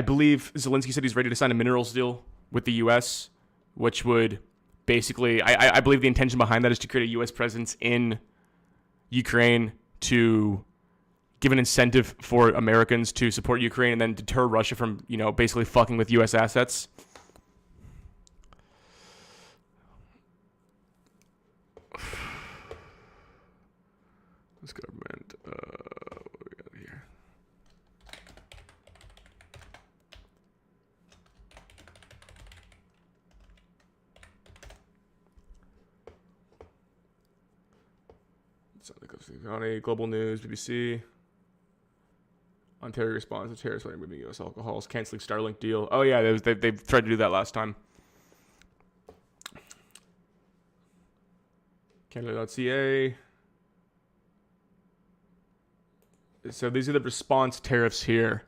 believe Zelensky said he's ready to sign a minerals deal with the U.S., which would basically, I believe the intention behind that is to create a U.S. presence in Ukraine to give an incentive for Americans to support Ukraine and then deter Russia from, basically fucking with U.S. assets. This government, what do we got here? County, Global News, BBC. Ontario responds to tariffs by removing U.S. alcohols, canceling Starlink deal. Oh yeah, they've tried to do that last time. Canada.ca. So these are the response tariffs here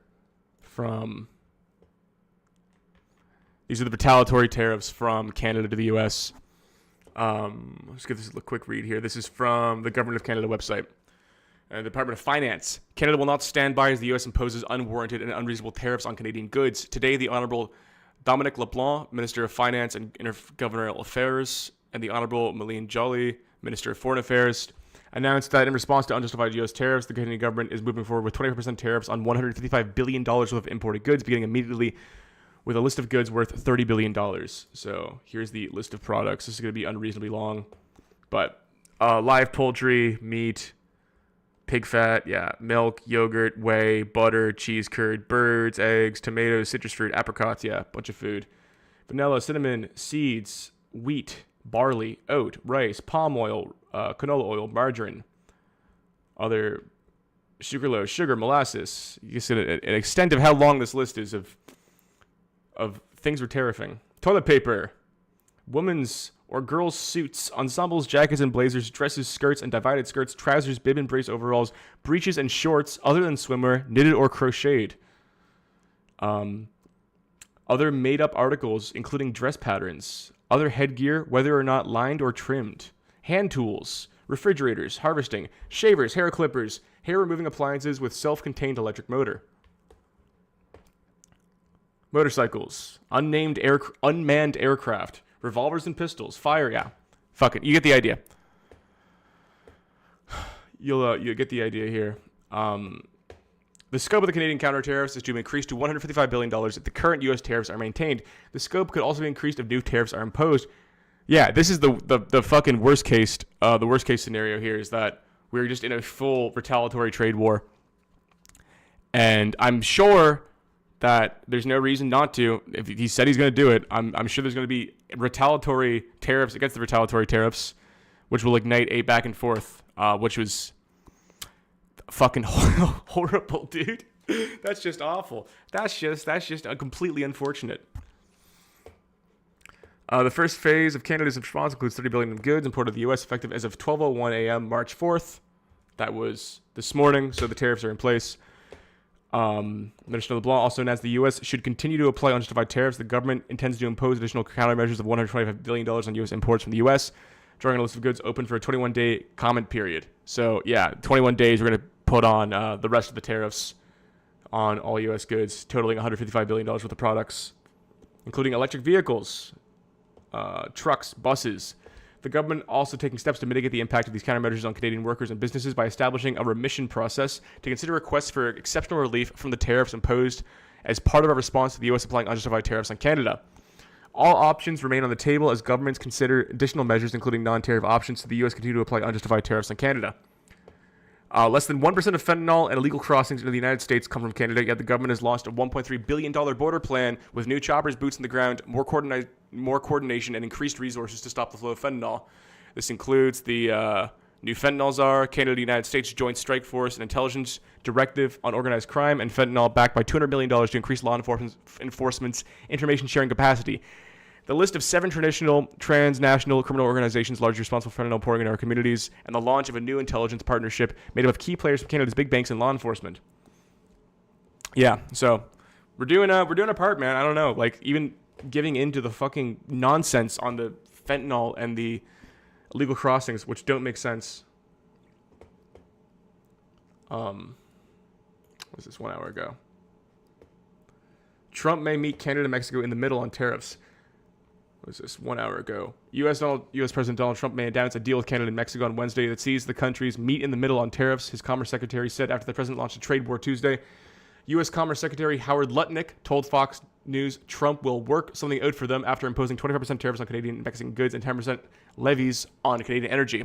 these are the retaliatory tariffs from Canada to the U.S. Let's give this a quick read here. This is from the Government of Canada website. The Department of Finance. Canada will not stand by as the U.S. imposes unwarranted and unreasonable tariffs on Canadian goods. Today, the Honourable Dominic LeBlanc, Minister of Finance and Intergovernmental Affairs, and the Honourable Mylene Joly, Minister of Foreign Affairs, announced that in response to unjustified U.S. tariffs, the Canadian government is moving forward with 25% tariffs on $155 billion worth of imported goods, beginning immediately with a list of goods worth $30 billion. So here's the list of products. This is going to be unreasonably long. But live poultry, meat, pig fat, milk, yogurt, whey, butter, cheese curd, birds, eggs, tomatoes, citrus fruit, apricots, bunch of food. Vanilla, cinnamon, seeds, wheat, barley, oat, rice, palm oil, canola oil, margarine, other sucralose, sugar, molasses. You can see an extent of how long this list is of things we're tariffing. Toilet paper, women's or girls' suits, ensembles, jackets and blazers, dresses, skirts and divided skirts, trousers, bib and brace overalls, breeches and shorts other than swimwear, knitted or crocheted. Other made-up articles, including dress patterns, other headgear, whether or not lined or trimmed, hand tools, refrigerators, harvesting, shavers, hair clippers, hair-removing appliances with self-contained electric motor. Motorcycles, unmanned aircraft, revolvers and pistols, fire, fuck it, you get the idea. You'll get the idea here. The scope of the Canadian counter tariffs is to be increased to $155 billion if the current U.S. tariffs are maintained. The scope could also be increased if new tariffs are imposed. Yeah, this is the fucking worst case. The worst case scenario here is that we're just in a full retaliatory trade war, and I'm sure that there's no reason not to. If he said he's going to do it, I'm sure there's going to be retaliatory tariffs against the retaliatory tariffs, which will ignite a back and forth, which was fucking horrible, dude. That's just awful. That's just completely unfortunate. The first phase of Canada's response includes $30 billion in goods imported to the U.S. effective as of 12:01 a.m. March 4th. That was this morning, so the tariffs are in place. Minister LeBlanc also announced the U.S. should continue to apply unjustified tariffs. The government intends to impose additional countermeasures of $125 billion on U.S. imports from the U.S., drawing a list of goods open for a 21-day comment period. So, 21 days, we're going to put on the rest of the tariffs on all U.S. goods, totaling $155 billion worth of products, including electric vehicles, trucks, buses. The government also taking steps to mitigate the impact of these countermeasures on Canadian workers and businesses by establishing a remission process to consider requests for exceptional relief from the tariffs imposed as part of a response to the U.S. applying unjustified tariffs on Canada. All options remain on the table as governments consider additional measures, including non-tariff options, to the U.S. continue to apply unjustified tariffs on Canada. Less than 1% of fentanyl and illegal crossings into the United States come from Canada, yet the government has launched a $1.3 billion border plan with new choppers, boots on the ground, more coordination, and increased resources to stop the flow of fentanyl. This includes the New fentanyl czar, Canada-United States Joint Strike Force and Intelligence Directive on Organized Crime, and fentanyl backed by $200 million to increase law enforcement's information sharing capacity. The list of 7 traditional transnational criminal organizations largely responsible for fentanyl pouring in our communities, and the launch of a new intelligence partnership made up of key players from Canada's big banks and law enforcement. Yeah, so we're doing our part, man. I don't know, like even giving into the fucking nonsense on the fentanyl and the illegal crossings, which don't make sense. What was this 1 hour ago? Trump may meet Canada and Mexico in the middle on tariffs. What was this 1 hour ago? U.S. President Donald Trump may announce a deal with Canada and Mexico on Wednesday that sees the countries meet in the middle on tariffs, his Commerce Secretary said after the president launched a trade war Tuesday. U.S. Commerce Secretary Howard Lutnick told Fox News Trump will work something out for them after imposing 25% tariffs on Canadian and Mexican goods and 10% levies on Canadian energy.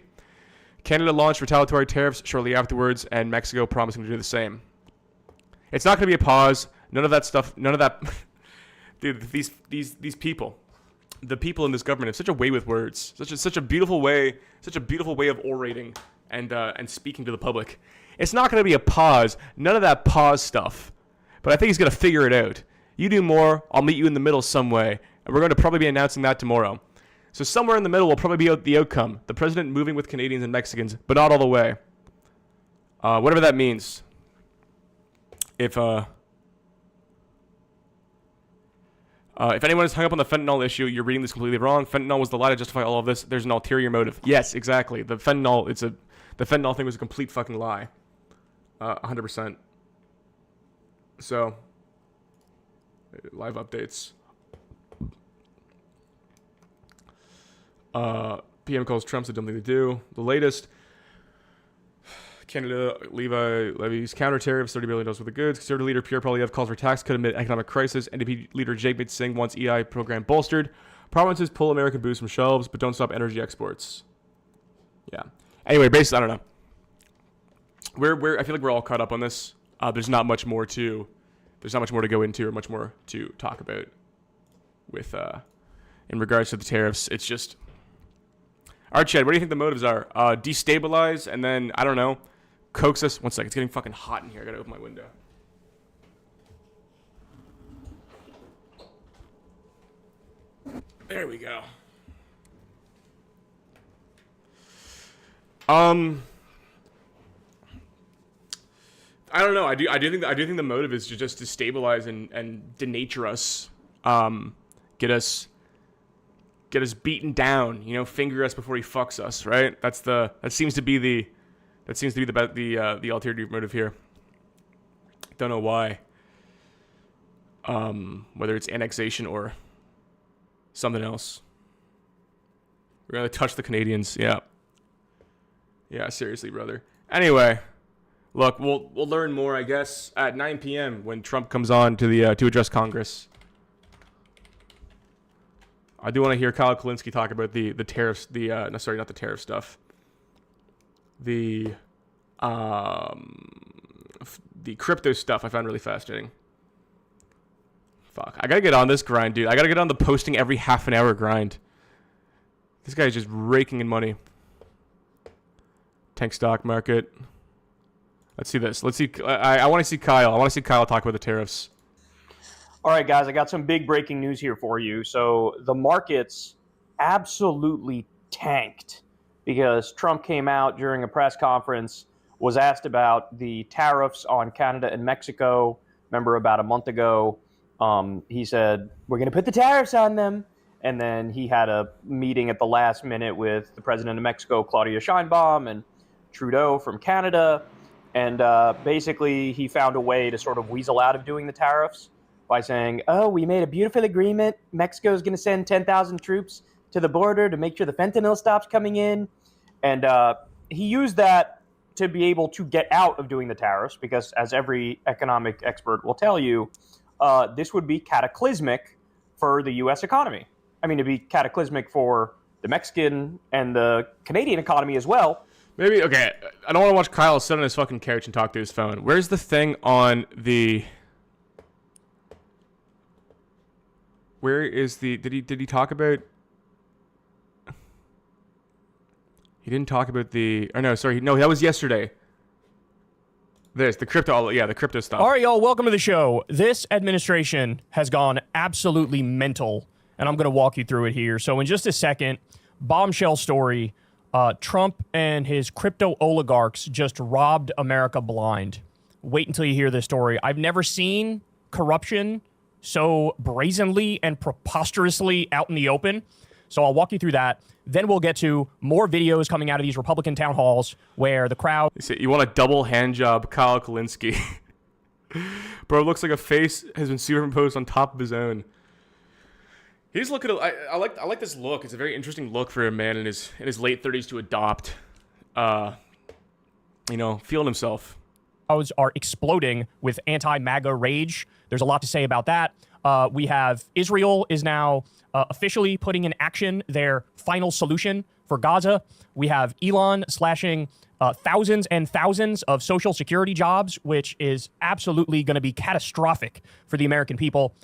Canada launched retaliatory tariffs shortly afterwards, and Mexico promising to do the same. It's not going to be a pause. None of that stuff. None of that. Dude, these people, the people in this government have such a way with words. Such a beautiful way. Such a beautiful way of orating and speaking to the public. It's not going to be a pause. None of that pause stuff. But I think he's going to figure it out. You do more, I'll meet you in the middle some way. And we're going to probably be announcing that tomorrow. So somewhere in the middle will probably be the outcome. The president moving with Canadians and Mexicans, but not all the way. Whatever that means. If anyone is hung up on the fentanyl issue, you're reading this completely wrong. Fentanyl was the lie to justify all of this. There's an ulterior motive. Yes, exactly. The fentanyl thing was a complete fucking lie. 100%. So, live updates. PM calls Trump's a dumb thing to do. The latest. Canada levies counter tariffs, $30 billion worth of goods. Conservative leader Pierre Poilievre calls for tax cut amid economic crisis. NDP leader Jagmeet Singh wants EI program bolstered. Provinces pull American booze from shelves, but don't stop energy exports. Yeah. Anyway, basically, I don't know. I feel like we're all caught up on this. There's not much more to go into or much more to talk about with in regards to the tariffs. It's just, all right, Chad, what do you think the motives are? Destabilize and then, I don't know, coax us. 1 second, it's getting fucking hot in here. I gotta open my window. There we go. I don't know. I do think the motive is to just destabilize and denature us, get us beaten down. You know, finger us before he fucks us. Right? That seems to be the ulterior motive here. Don't know why. Whether it's annexation or something else. We're gonna touch the Canadians. Yeah. Yeah. Seriously, brother. Anyway. Look, we'll learn more, I guess, at 9 p.m. when Trump comes on to address Congress. I do want to hear Kyle Kulinski talk about the tariffs, not the tariff stuff. The crypto stuff I found really fascinating. Fuck, I gotta get on this grind, dude. I gotta get on the posting every half an hour grind. This guy's just raking in money. Tank stock market. Let's see this. Let's see. I want to see Kyle. I want to see Kyle talk about the tariffs. All right, guys, I got some big breaking news here for you. So the markets absolutely tanked because Trump came out during a press conference, was asked about the tariffs on Canada and Mexico. Remember about a month ago, he said, we're going to put the tariffs on them. And then he had a meeting at the last minute with the president of Mexico, Claudia Sheinbaum, and Trudeau from Canada. And basically, he found a way to sort of weasel out of doing the tariffs by saying, oh, we made a beautiful agreement. Mexico is going to send 10,000 troops to the border to make sure the fentanyl stops coming in. And he used that to be able to get out of doing the tariffs because, as every economic expert will tell you, this would be cataclysmic for the U.S. economy. I mean, it'd be cataclysmic for the Mexican and the Canadian economy as well. Maybe, okay, I don't want to watch Kyle sit on his fucking couch and talk to his phone. Where's the thing on the... Where is the... Did he talk about... He didn't talk about the... Or no, sorry. No, that was yesterday. The crypto... Yeah, the crypto stuff. All right, y'all, welcome to the show. This administration has gone absolutely mental, and I'm going to walk you through it here. So in just a second, bombshell story, Trump and his crypto oligarchs just robbed America blind. Wait until you hear this story. I've never seen corruption so brazenly and preposterously out in the open. So I'll walk you through that. Then we'll get to more videos coming out of these Republican town halls where the crowd... You want a double hand job, Kyle Kulinski. Bro, it looks like a face has been superimposed on top of his own. He's looking... I like this look. It's a very interesting look for a man in his late 30s to adopt. Feeling himself. Are exploding with anti-MAGA rage. There's a lot to say about that. We have Israel is now officially putting in action their final solution for Gaza. We have Elon slashing thousands and thousands of Social Security jobs, which is absolutely going to be catastrophic for the American people.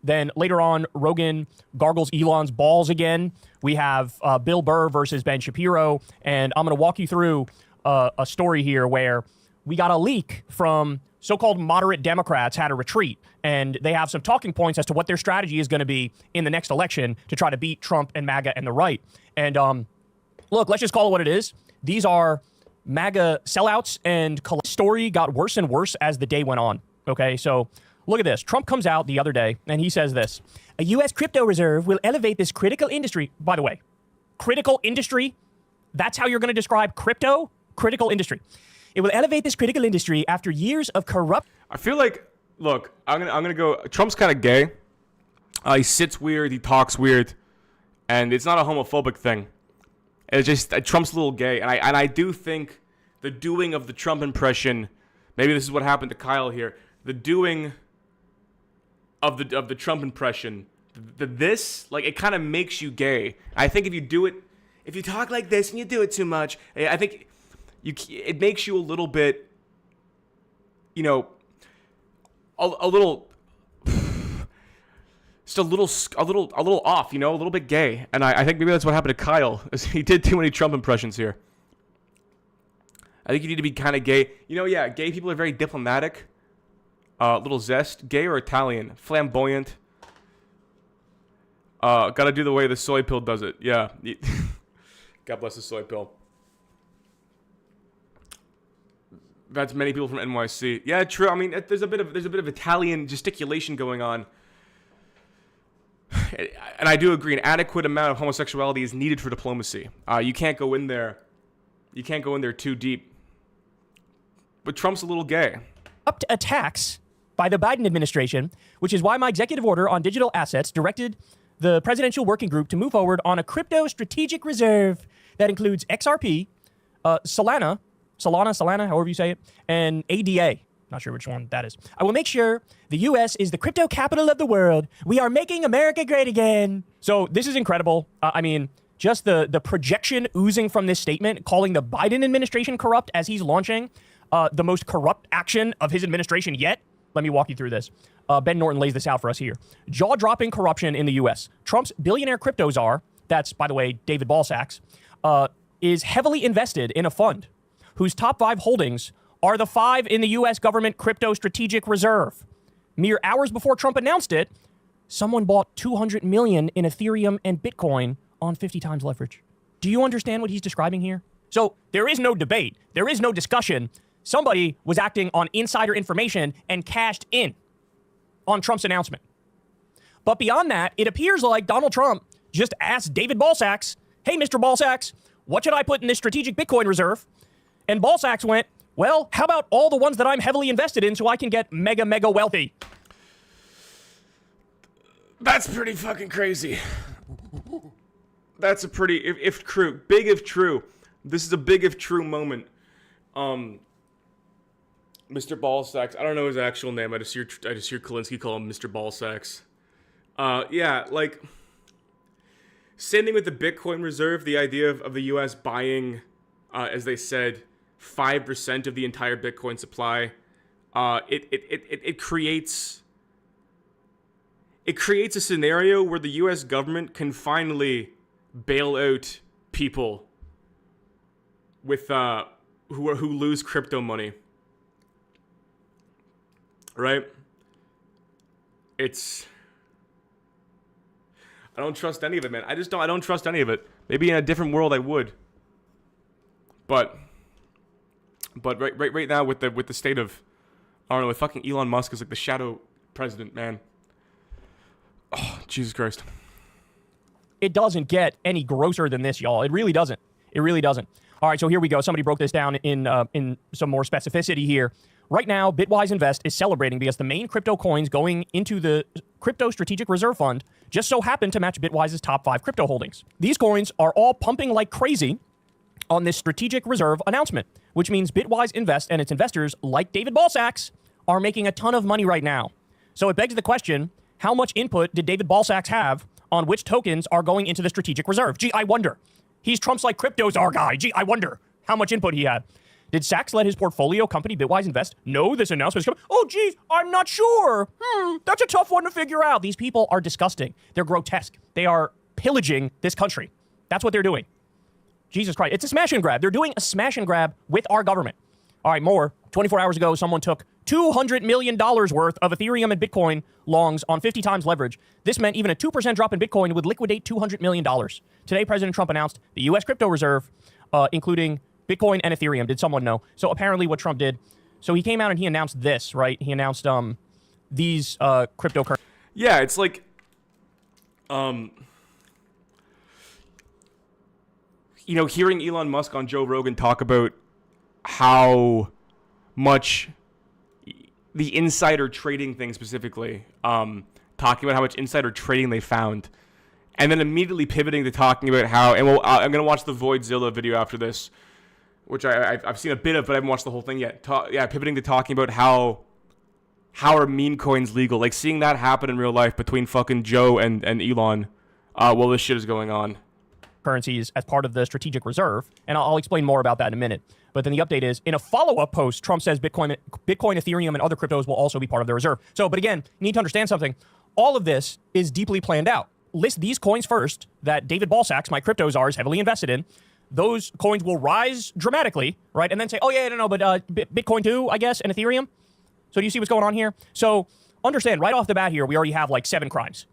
Then later on, Rogan gargles Elon's balls again. We have Bill Burr versus Ben Shapiro. And I'm going to walk you through a story here where we got a leak from so-called moderate Democrats had a retreat, and they have some talking points as to what their strategy is going to be in the next election to try to beat Trump and MAGA and the right. And look, let's just call it what it is. These are MAGA sellouts, and the story got worse and worse as the day went on. Okay, so look at this. Trump comes out the other day, and he says this. A U.S. crypto reserve will elevate this critical industry. By the way, critical industry? That's how you're going to describe crypto? Critical industry. It will elevate this critical industry after years of corrupt... I feel like, look, I'm gonna go... Trump's kind of gay. He sits weird, he talks weird, and it's not a homophobic thing. It's just Trump's a little gay, and I do think the doing of the Trump impression, maybe this is what happened to Kyle here, the doing of the Trump impression, it kind of makes you gay. I think if you talk like this and you do it too much, I think... it makes you a little bit, a little, just a little off, a little bit gay. And I think maybe that's what happened to Kyle. Is he did too many Trump impressions here. I think you need to be kind of gay. Gay people are very diplomatic, little zest, gay or Italian, flamboyant. Gotta do the way the soy pill does it. Yeah. God bless the soy pill. That's many people from NYC. Yeah, true. I mean, there's a bit of Italian gesticulation going on, and I do agree. An adequate amount of homosexuality is needed for diplomacy. You can't go in there. You can't go in there too deep. But Trump's a little gay. Up to attacks by the Biden administration, which is why my executive order on digital assets directed the presidential working group to move forward on a crypto strategic reserve that includes XRP, Solana, however you say it, and ADA. Not sure which one that is. I will make sure the U.S. is the crypto capital of the world. We are making America great again. So this is incredible. Just the projection oozing from this statement, calling the Biden administration corrupt as he's launching the most corrupt action of his administration yet. Let me walk you through this. Ben Norton lays this out for us here. Jaw-dropping corruption in the U.S. Trump's billionaire crypto czar, that's, by the way, David Balsacks, is heavily invested in a fund whose top 5 holdings are the 5 in the U.S. government crypto strategic reserve. Mere hours before Trump announced it, someone bought $200 million in Ethereum and Bitcoin on 50 times leverage. Do you understand what he's describing here? So there is no debate. There is no discussion. Somebody was acting on insider information and cashed in on Trump's announcement. But beyond that, it appears like Donald Trump just asked David Balsacks, hey, Mr. Balsacks, what should I put in this strategic Bitcoin reserve? And Balsacks went, well, how about all the ones that I'm heavily invested in so I can get mega wealthy? That's pretty fucking crazy. That's a pretty, if true, big if true. This is a big if true moment. Mr. Balsacks, I don't know his actual name. I just hear Kulinski call him Mr. Balsacks. Standing with the Bitcoin reserve, the idea of the U.S. buying, as they said, 5% of the entire Bitcoin supply, it creates a scenario where the U.S. government can finally bail out people with who lose crypto money. Right? I don't trust any of it, man. I don't trust any of it. Maybe in a different world I would. But right now with the state of, I don't know, with fucking Elon Musk is like the shadow president, man. Oh, Jesus Christ. It doesn't get any grosser than this, y'all. It really doesn't. It really doesn't. All right, so here we go. Somebody broke this down in some more specificity here. Right now, Bitwise Invest is celebrating because the main crypto coins going into the Crypto Strategic Reserve Fund just so happen to match Bitwise's top 5 crypto holdings. These coins are all pumping like crazy on this strategic reserve announcement, which means Bitwise Invest and its investors, like David Balsax, are making a ton of money right now. So it begs the question, how much input did David Balsax have on which tokens are going into the strategic reserve? Gee, I wonder. He's Trump's like cryptos are guy. Gee, I wonder how much input he had. Did Sachs let his portfolio company, Bitwise Invest, know this announcement is coming? Oh, geez, I'm not sure. That's a tough one to figure out. These people are disgusting. They're grotesque. They are pillaging this country. That's what they're doing. Jesus Christ. It's a smash and grab. They're doing a smash and grab with our government. All right, more. 24 hours ago, someone took $200 million worth of Ethereum and Bitcoin longs on 50 times leverage. This meant even a 2% drop in Bitcoin would liquidate $200 million. Today, President Trump announced the U.S. crypto reserve, including Bitcoin and Ethereum. Did someone know? So apparently what Trump did, so he came out and he announced this, right? He announced these cryptocurrencies. Yeah, it's like, hearing Elon Musk on Joe Rogan talk about how much the insider trading thing specifically, talking about how much insider trading they found, and then immediately pivoting to talking about how, and I'm going to watch the Voidzilla video after this, which I've seen a bit of, but I haven't watched the whole thing yet. Pivoting to talking about how are meme coins legal, like seeing that happen in real life between fucking Joe and Elon while this shit is going on. Currencies as part of the strategic reserve, and I'll explain more about that in a minute. But then the update is, in a follow-up post, Trump says Bitcoin, Ethereum, and other cryptos will also be part of the reserve. So, but again, you need to understand something. All of this is deeply planned out. List these coins first that David Balsax, my crypto czar, is heavily invested in. Those coins will rise dramatically, right? And then say, oh yeah, no, but Bitcoin too, I guess, and Ethereum. So do you see what's going on here? So understand, right off the bat here, we already have like 7 crimes.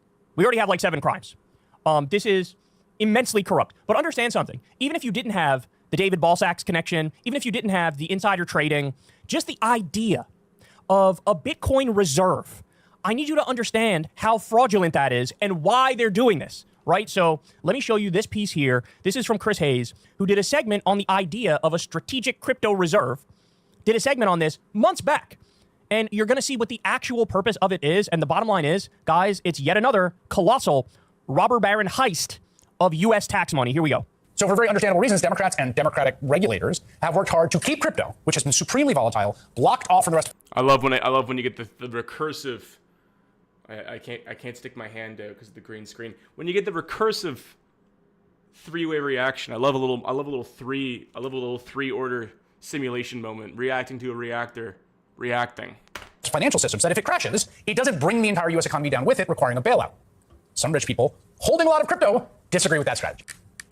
This is immensely corrupt. But understand something. Even if you didn't have the David Balsax connection, even if you didn't have the insider trading, just the idea of a Bitcoin reserve, I need you to understand how fraudulent that is and why they're doing this. Right? So let me show you this piece here. This is from Chris Hayes, who did a segment on the idea of a strategic crypto reserve, did a segment on this months back. And you're going to see what the actual purpose of it is. And the bottom line is, guys, it's yet another colossal robber baron heist of U.S. tax money. Here we go. So for very understandable reasons, Democrats and Democratic regulators have worked hard to keep crypto, which has been supremely volatile, blocked off from the rest. I love when you get the recursive. I can't stick my hand out because of the green screen. When you get the recursive 3-way reaction, I love a little 3 order simulation moment, reacting to a reactor reacting. Financial systems that if it crashes, it doesn't bring the entire U.S. economy down with it, requiring a bailout. Some rich people holding a lot of crypto disagree with that strategy.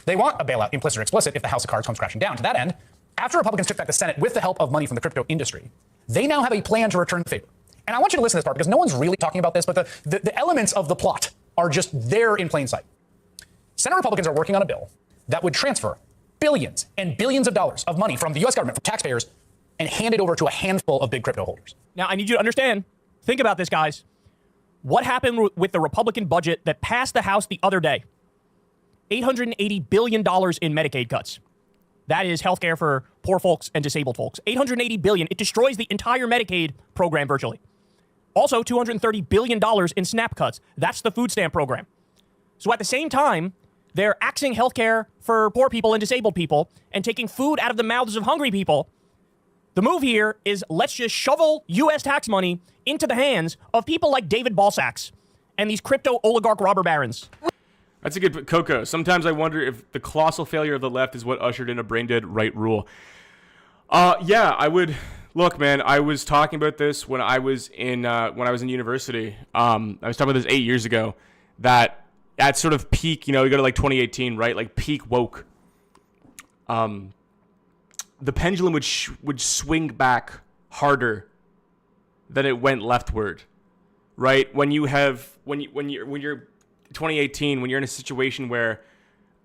They want a bailout, implicit or explicit, if the house of cards comes crashing down. To that end, after Republicans took back the Senate with the help of money from the crypto industry, they now have a plan to return the favor. And I want you to listen to this part because no one's really talking about this, but the elements of the plot are just there in plain sight. Senate Republicans are working on a bill that would transfer billions and billions of dollars of money from the U.S. government, from taxpayers, and hand it over to a handful of big crypto holders. Now, I need you to understand, think about this, guys. What happened with the Republican budget that passed the House the other day? $880 billion in Medicaid cuts. That is healthcare for poor folks and disabled folks. $880 billion. It destroys the entire Medicaid program virtually. Also, $230 billion in SNAP cuts. That's the food stamp program. So at the same time, they're axing healthcare for poor people and disabled people and taking food out of the mouths of hungry people. The move here is let's just shovel U.S. tax money into the hands of people like David Balsax and these crypto oligarch robber barons. That's a good Coco. Sometimes I wonder if the colossal failure of the left is what ushered in a brain-dead right rule. Yeah, I would. Look, man, I was talking about this when I was in university. I was talking about this 8 years ago. That at sort of peak, you go to like 2018, right? Like peak woke. the pendulum would swing back harder than it went leftward, right? When you're 2018, when you're in a situation where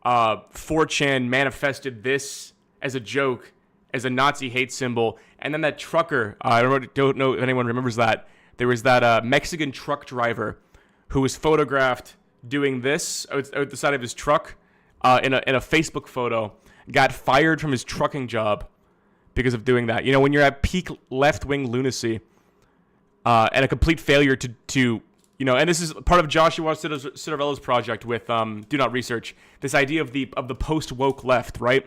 4chan manifested this as a joke, as a Nazi hate symbol, and then that trucker, I don't know if anyone remembers that. There was that Mexican truck driver who was photographed doing this out the side of his truck in a Facebook photo, got fired from his trucking job because of doing that. You know, when you're at peak left-wing lunacy and a complete failure to you know, and this is part of Joshua Citarello's project with Do Not Research, this idea of the post-woke left, right?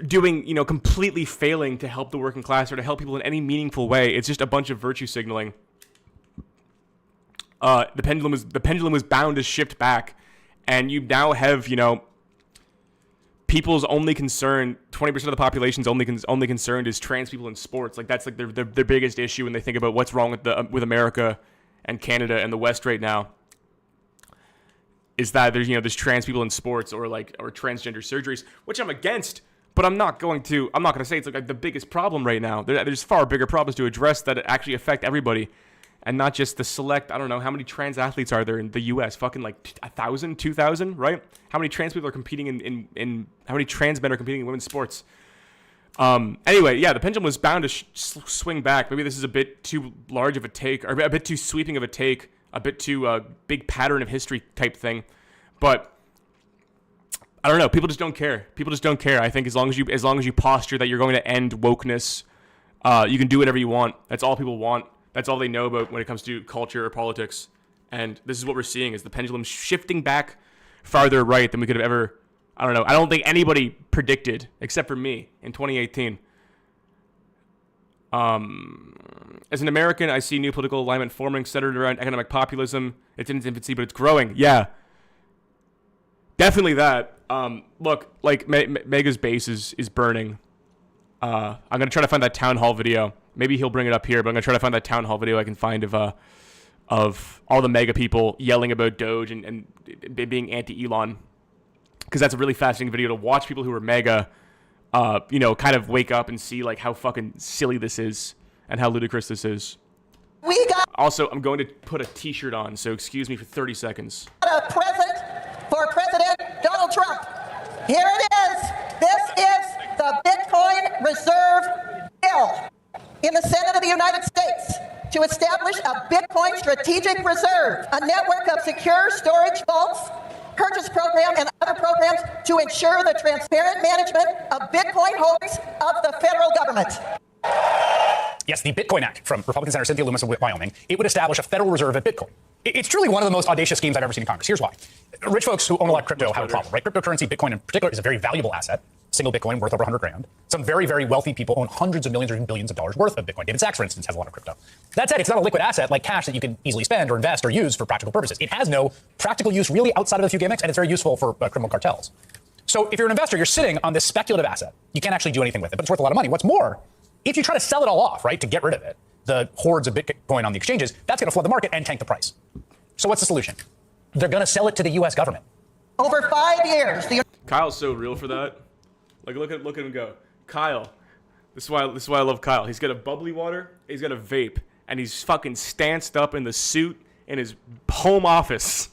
Doing, you know, completely failing to help the working class or to help people in any meaningful way. It's just a bunch of virtue signaling. The pendulum was bound to shift back, and you now have, you know, people's only concern, 20% of the population's only concerned is trans people in sports. Like, that's like their biggest issue when they think about what's wrong with America and Canada and the West right now. Is that there's trans people in sports or transgender surgeries, which I'm against, but I'm not going to say it's like the biggest problem right now. There's far bigger problems to address that actually affect everybody, and not just the select. I don't know how many trans athletes are there in the U.S. Fucking like 1,000, 2,000, right? How many trans people are competing in how many trans men are competing in women's sports? Anyway, yeah, the pendulum was bound to swing back. Maybe this is a bit too large of a take, or a bit too sweeping of a take. A bit too big pattern of history type thing, but I don't know. People just don't care. People just don't care. I think as long as you posture that you're going to end wokeness, you can do whatever you want. That's all people want. That's all they know about when it comes to culture or politics. And this is what we're seeing: is the pendulum shifting back farther right than we could have ever. I don't know. I don't think anybody predicted, except for me, in 2018. As an American, I see new political alignment forming centered around economic populism. It's in its infancy, but it's growing. Yeah, definitely that. Look, like Mega's base is burning. I'm gonna try to find that town hall video. Maybe he'll bring it up here, but I'm gonna try to find that town hall video I can find of all the Mega people yelling about Doge and being anti-Elon, because that's a really fascinating video to watch. People who are Mega, kind of wake up and see like how fucking silly this is and how ludicrous this is. Also, I'm going to put a t-shirt on, so excuse me for 30 seconds. A present for President Donald Trump. Here it is. This is the Bitcoin Reserve Bill in the Senate of the United States to establish a Bitcoin Strategic Reserve, a network of secure storage vaults, purchase program, and other programs to ensure the transparent management of Bitcoin holdings of the federal government. Yes, the Bitcoin Act from Republican Senator Cynthia Lummis of Wyoming. It would establish a Federal Reserve of Bitcoin. It's truly one of the most audacious schemes I've ever seen in Congress. Here's why. Rich folks who own a lot of crypto have a problem, right? Cryptocurrency, Bitcoin in particular, is a very valuable asset. Single Bitcoin worth over 100 grand. Some very, very wealthy people own hundreds of millions or even billions of dollars worth of Bitcoin. David Sachs, for instance, has a lot of crypto. That said, it's not a liquid asset like cash that you can easily spend or invest or use for practical purposes. It has no practical use really outside of a few gimmicks, and it's very useful for criminal cartels. So if you're an investor, you're sitting on this speculative asset. You can't actually do anything with it, but it's worth a lot of money. What's more, if you try to sell it all off, right, to get rid of it, the hordes of Bitcoin on the exchanges, that's going to flood the market and tank the price. So what's the solution? They're going to sell it to the U.S. government. Over 5 years, Kyle's so real for that. Like, look at him go. Kyle. This is why I love Kyle. He's got a bubbly water, he's got a vape, and he's fucking stanced up in the suit in his home office,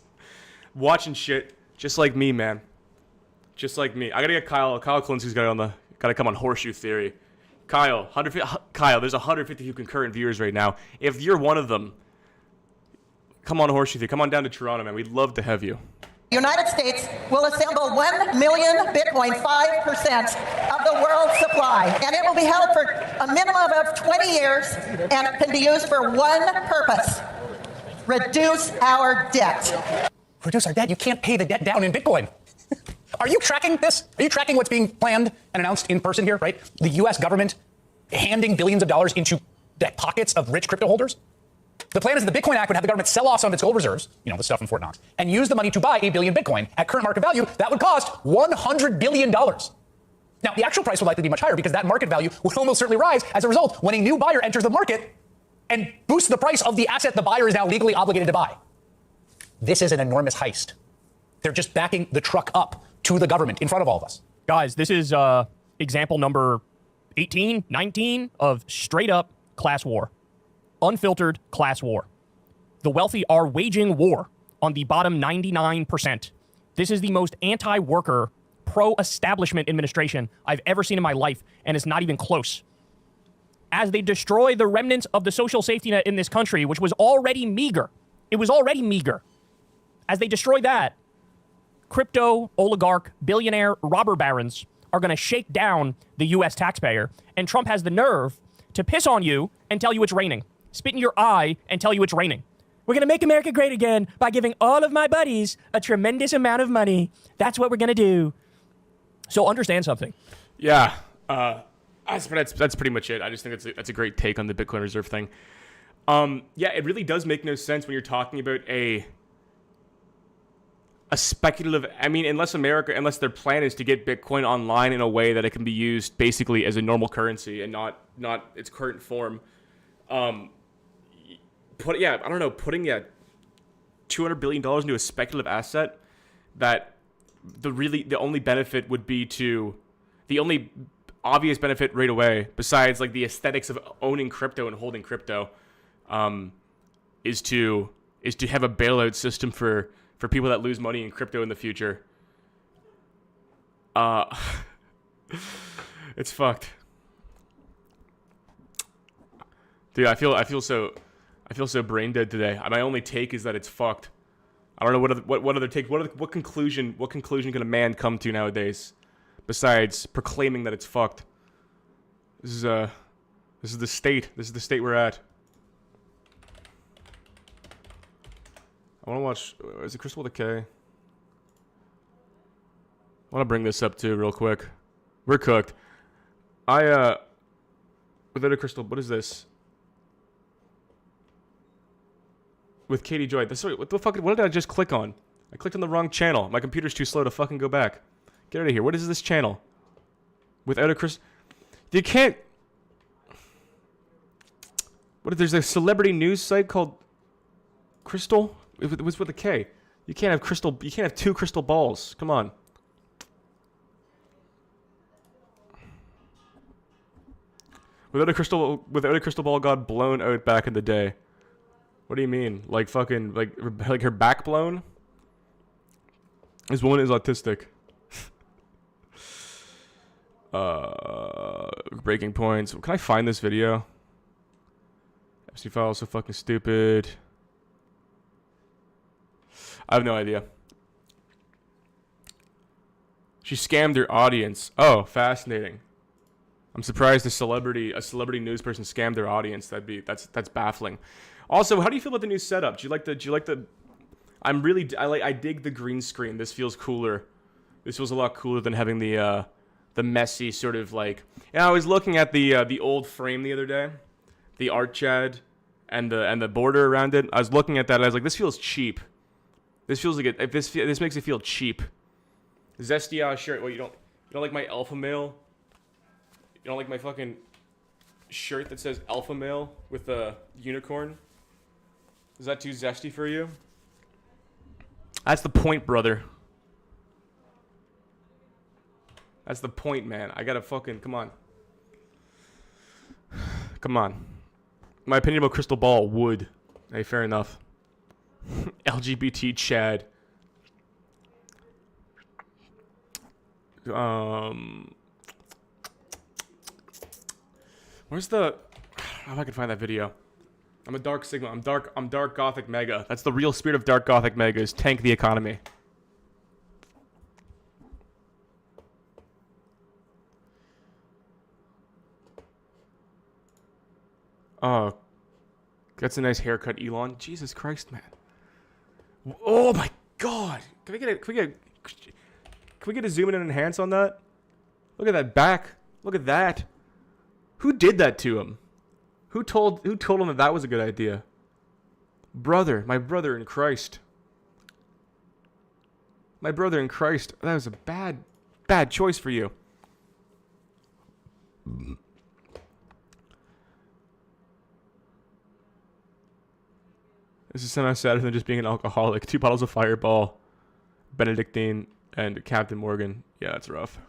watching shit just like me, man. Just like me. I gotta get Kyle Clinton's gotta come on Horseshoe Theory. Kyle, there's 150 concurrent viewers right now. If you're one of them, come on Horseshoe Theory. Come on down to Toronto, man. We'd love to have you. the United States will assemble 1 million Bitcoin, 5% of the world's supply, and it will be held for a minimum of 20 years and it can be used for one purpose: reduce our debt. Reduce our debt? You can't pay the debt down in Bitcoin. Are you tracking this? Are you tracking what's being planned and announced in person here, right? The U.S. government handing billions of dollars into the pockets of rich crypto holders? The plan is that the Bitcoin Act would have the government sell off some of its gold reserves, the stuff in Fort Knox, and use the money to buy 8 billion Bitcoin. At current market value, that would cost $100 billion. Now, the actual price would likely be much higher because that market value would almost certainly rise as a result when a new buyer enters the market and boosts the price of the asset the buyer is now legally obligated to buy. This is an enormous heist. They're just backing the truck up to the government in front of all of us. Guys, this is example number 18, 19 of straight up class war. Unfiltered class war. The wealthy are waging war on the bottom 99%. This is the most anti-worker, pro-establishment administration I've ever seen in my life, and it's not even close. As they destroy the remnants of the social safety net in this country, which was already meager. It was already meager. As they destroy that, crypto, oligarch, billionaire, robber barons are going to shake down the U.S. taxpayer, and Trump has the nerve to piss on you and tell you it's raining. Spit in your eye and tell you it's raining. We're going to make America great again by giving all of my buddies a tremendous amount of money. That's what we're going to do. So understand something. Yeah. That's pretty much it. I just think that's a great take on the Bitcoin reserve thing. Yeah, it really does make no sense when you're talking about a speculative, I mean, unless their plan is to get Bitcoin online in a way that it can be used basically as a normal currency and not its current form. Putting $200 billion into a speculative asset that the only benefit would be to the only obvious benefit right away, besides like the aesthetics of owning crypto and holding crypto, is to have a bailout system for people that lose money in crypto in the future. It's fucked. Dude, I feel so brain dead today. My only take is that it's fucked. I don't know what other take. What conclusion can a man come to nowadays, besides proclaiming that it's fucked? This is the state. This is the state we're at. I want to watch. Is it Crystal Decay? I want to bring this up too, real quick. We're cooked. Without a crystal. What is this? With Katie Joy. What the fuck? What did I just click on? I clicked on the wrong channel. My computer's too slow to fucking go back. Get out of here. What is this channel? Without a crystal. You can't. What if there's a celebrity news site called Crystal? It was with a K. You can't have crystal. You can't have two crystal balls. Come on. Without a crystal ball got blown out back in the day. What do you mean? Like fucking like her back blown? This woman is autistic. Breaking points. Can I find this video? FC file so fucking stupid. I have no idea. She scammed her audience. Oh, fascinating. I'm surprised a celebrity news person scammed their audience. That's baffling. Also, how do you feel about the new setup? Do you like the I dig the green screen. This feels cooler. This feels a lot cooler than having the messy sort of like. Yeah, I was looking at the old frame the other day, the art chad, and the border around it. I was looking at that. And I was like, this feels cheap. This feels like this makes it feel cheap. Zesty shirt. What, you don't like my alpha male? You don't like my fucking shirt that says alpha male with a unicorn? Is that too zesty for you? That's the point, brother. That's the point, man. I gotta fucking come on. Come on. My opinion about Crystal Ball would. Hey, fair enough. LGBT Chad. Where's the? I don't know if I can find that video. I'm a Dark Sigma. I'm Dark Gothic Mega. That's the real spirit of Dark Gothic Mega, is tank the economy. Oh, that's a nice haircut, Elon. Jesus Christ, man. Oh my God. Can we get a zoom in and enhance on that? Look at that back. Look at that. Who did that to him? Who told him that was a good idea? Brother, my brother in Christ. My brother in Christ. That was a bad choice for you. This is somehow sadder than just being an alcoholic. 2 bottles of Fireball, Benedictine, and Captain Morgan. Yeah, that's rough.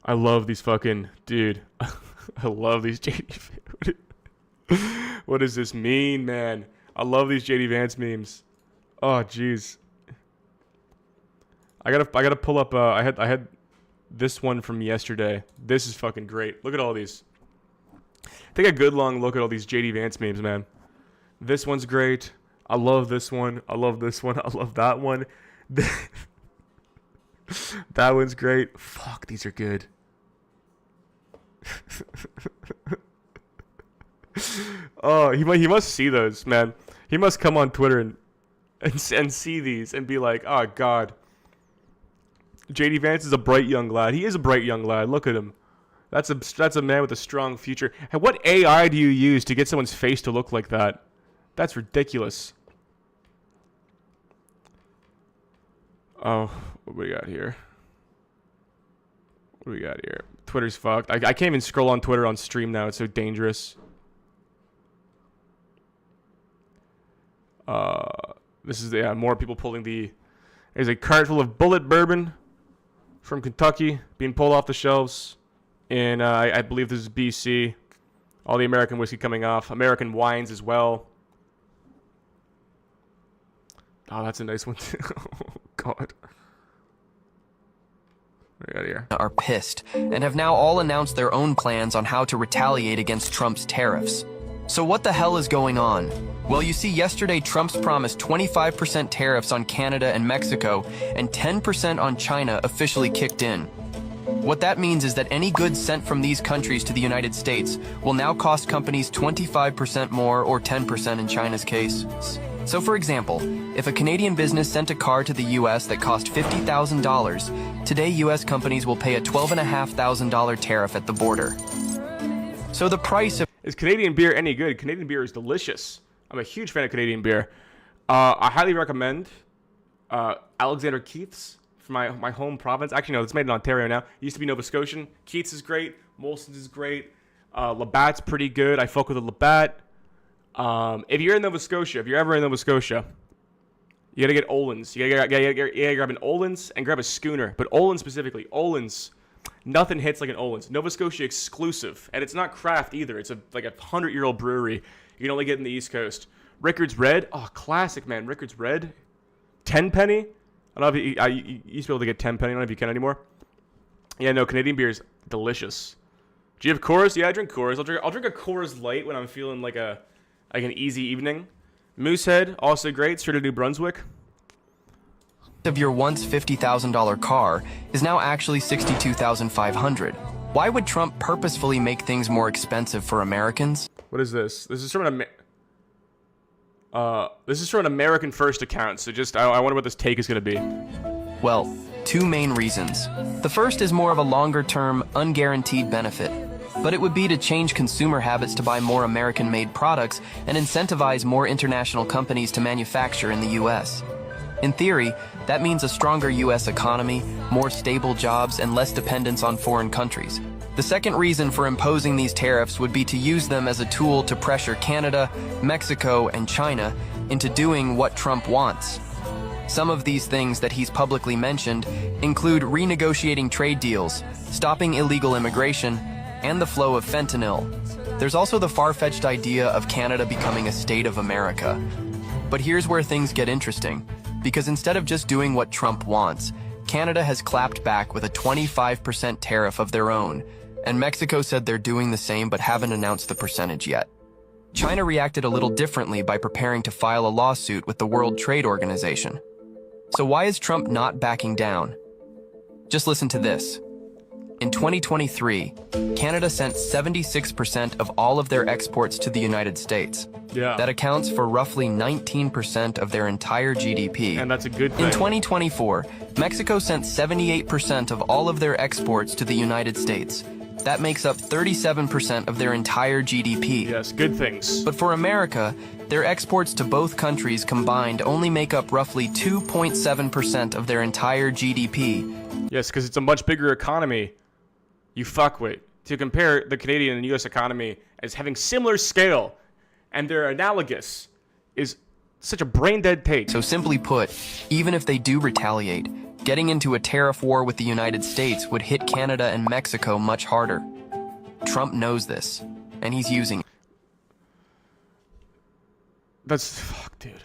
I love these fucking... Dude. I love these JD... What does this mean, man? I love these JD Vance memes. Oh, jeez. I gotta pull up... I had this one from yesterday. This is fucking great. Look at all these. Take a good long look at all these JD Vance memes, man. This one's great. I love this one. I love this one. I love that one. That one's great. Fuck, these are good. Oh, he must see those, man. He must come on Twitter and see these and be like, oh god. JD Vance is a bright young lad. He is a bright young lad. Look at him. That's a man with a strong future. And what AI do you use to get someone's face to look like that? That's ridiculous. Oh, what do we got here? What do we got here? Twitter's fucked. I can't even scroll on Twitter on stream now. It's so dangerous. This is more people pulling the... There's a cart full of Bullet bourbon from Kentucky being pulled off the shelves. And I believe this is BC. All the American whiskey coming off. American wines as well. Oh, that's a nice one too. Oh, God. What do we got here? Are pissed and have now all announced their own plans on how to retaliate against Trump's tariffs. So what the hell is going on? Well, you see, yesterday Trump's promised 25% tariffs on Canada and Mexico and 10% on China officially kicked in. What that means is that any goods sent from these countries to the United States will now cost companies 25% more, or 10% in China's case. So for example, if a Canadian business sent a car to the US that cost $50,000, today US companies will pay a $12,500 tariff at the border. So the price of... Is Canadian beer any good? Canadian beer is delicious. I'm a huge fan of Canadian beer. I highly recommend Alexander Keith's from my home province. Actually, no, it's made in Ontario now. It used to be Nova Scotian. Keith's is great. Molson's is great. Labatt's pretty good. I fuck with a Labatt. If you're in Nova Scotia, if you're ever in Nova Scotia, you gotta get Olin's. You gotta grab an Olin's and grab a schooner. But Olin's specifically, Olin's, nothing hits like an Olin's. Nova Scotia exclusive, and it's not craft either. It's like a 100-year-old brewery. You can only get in the East Coast. Rickard's Red, oh, classic, man. Rickard's Red, 10 penny. I don't know if you used to be able to get 10 penny. I don't know if you can anymore. Yeah, no, Canadian beer is delicious. Do you have Coors? Yeah, I drink Coors. I'll drink a Coors Light when I'm feeling like an easy evening. Moosehead, also great, straight to New Brunswick. of your once $50,000 car is now actually $62,500. Why would Trump purposefully make things more expensive for Americans? What is this? This is from an American First account, so just I wonder what this take is going to be. Well, two main reasons. The first is more of a longer-term, unguaranteed benefit, but it would be to change consumer habits to buy more American-made products and incentivize more international companies to manufacture in the U.S. In theory, that means a stronger U.S. economy, more stable jobs, and less dependence on foreign countries. The second reason for imposing these tariffs would be to use them as a tool to pressure Canada, Mexico, and China into doing what Trump wants. Some of these things that he's publicly mentioned include renegotiating trade deals, stopping illegal immigration, and the flow of fentanyl. There's also the far-fetched idea of Canada becoming a state of America. But here's where things get interesting, because instead of just doing what Trump wants, Canada has clapped back with a 25% tariff of their own, and Mexico said they're doing the same but haven't announced the percentage yet. China reacted a little differently by preparing to file a lawsuit with the World Trade Organization. So why is Trump not backing down? Just listen to this. In 2023, Canada sent 76% of all of their exports to the United States. Yeah. That accounts for roughly 19% of their entire GDP. And that's a good thing. In 2024, Mexico sent 78% of all of their exports to the United States. That makes up 37% of their entire GDP. Yes, good things. But for America, their exports to both countries combined only make up roughly 2.7% of their entire GDP. Yes, because it's a much bigger economy. You fuckwit. To compare the Canadian and U.S. economy as having similar scale and they're analogous is such a brain-dead take. So simply put, even if they do retaliate, getting into a tariff war with the United States would hit Canada and Mexico much harder. Trump knows this, and he's using it. That's fuck, dude.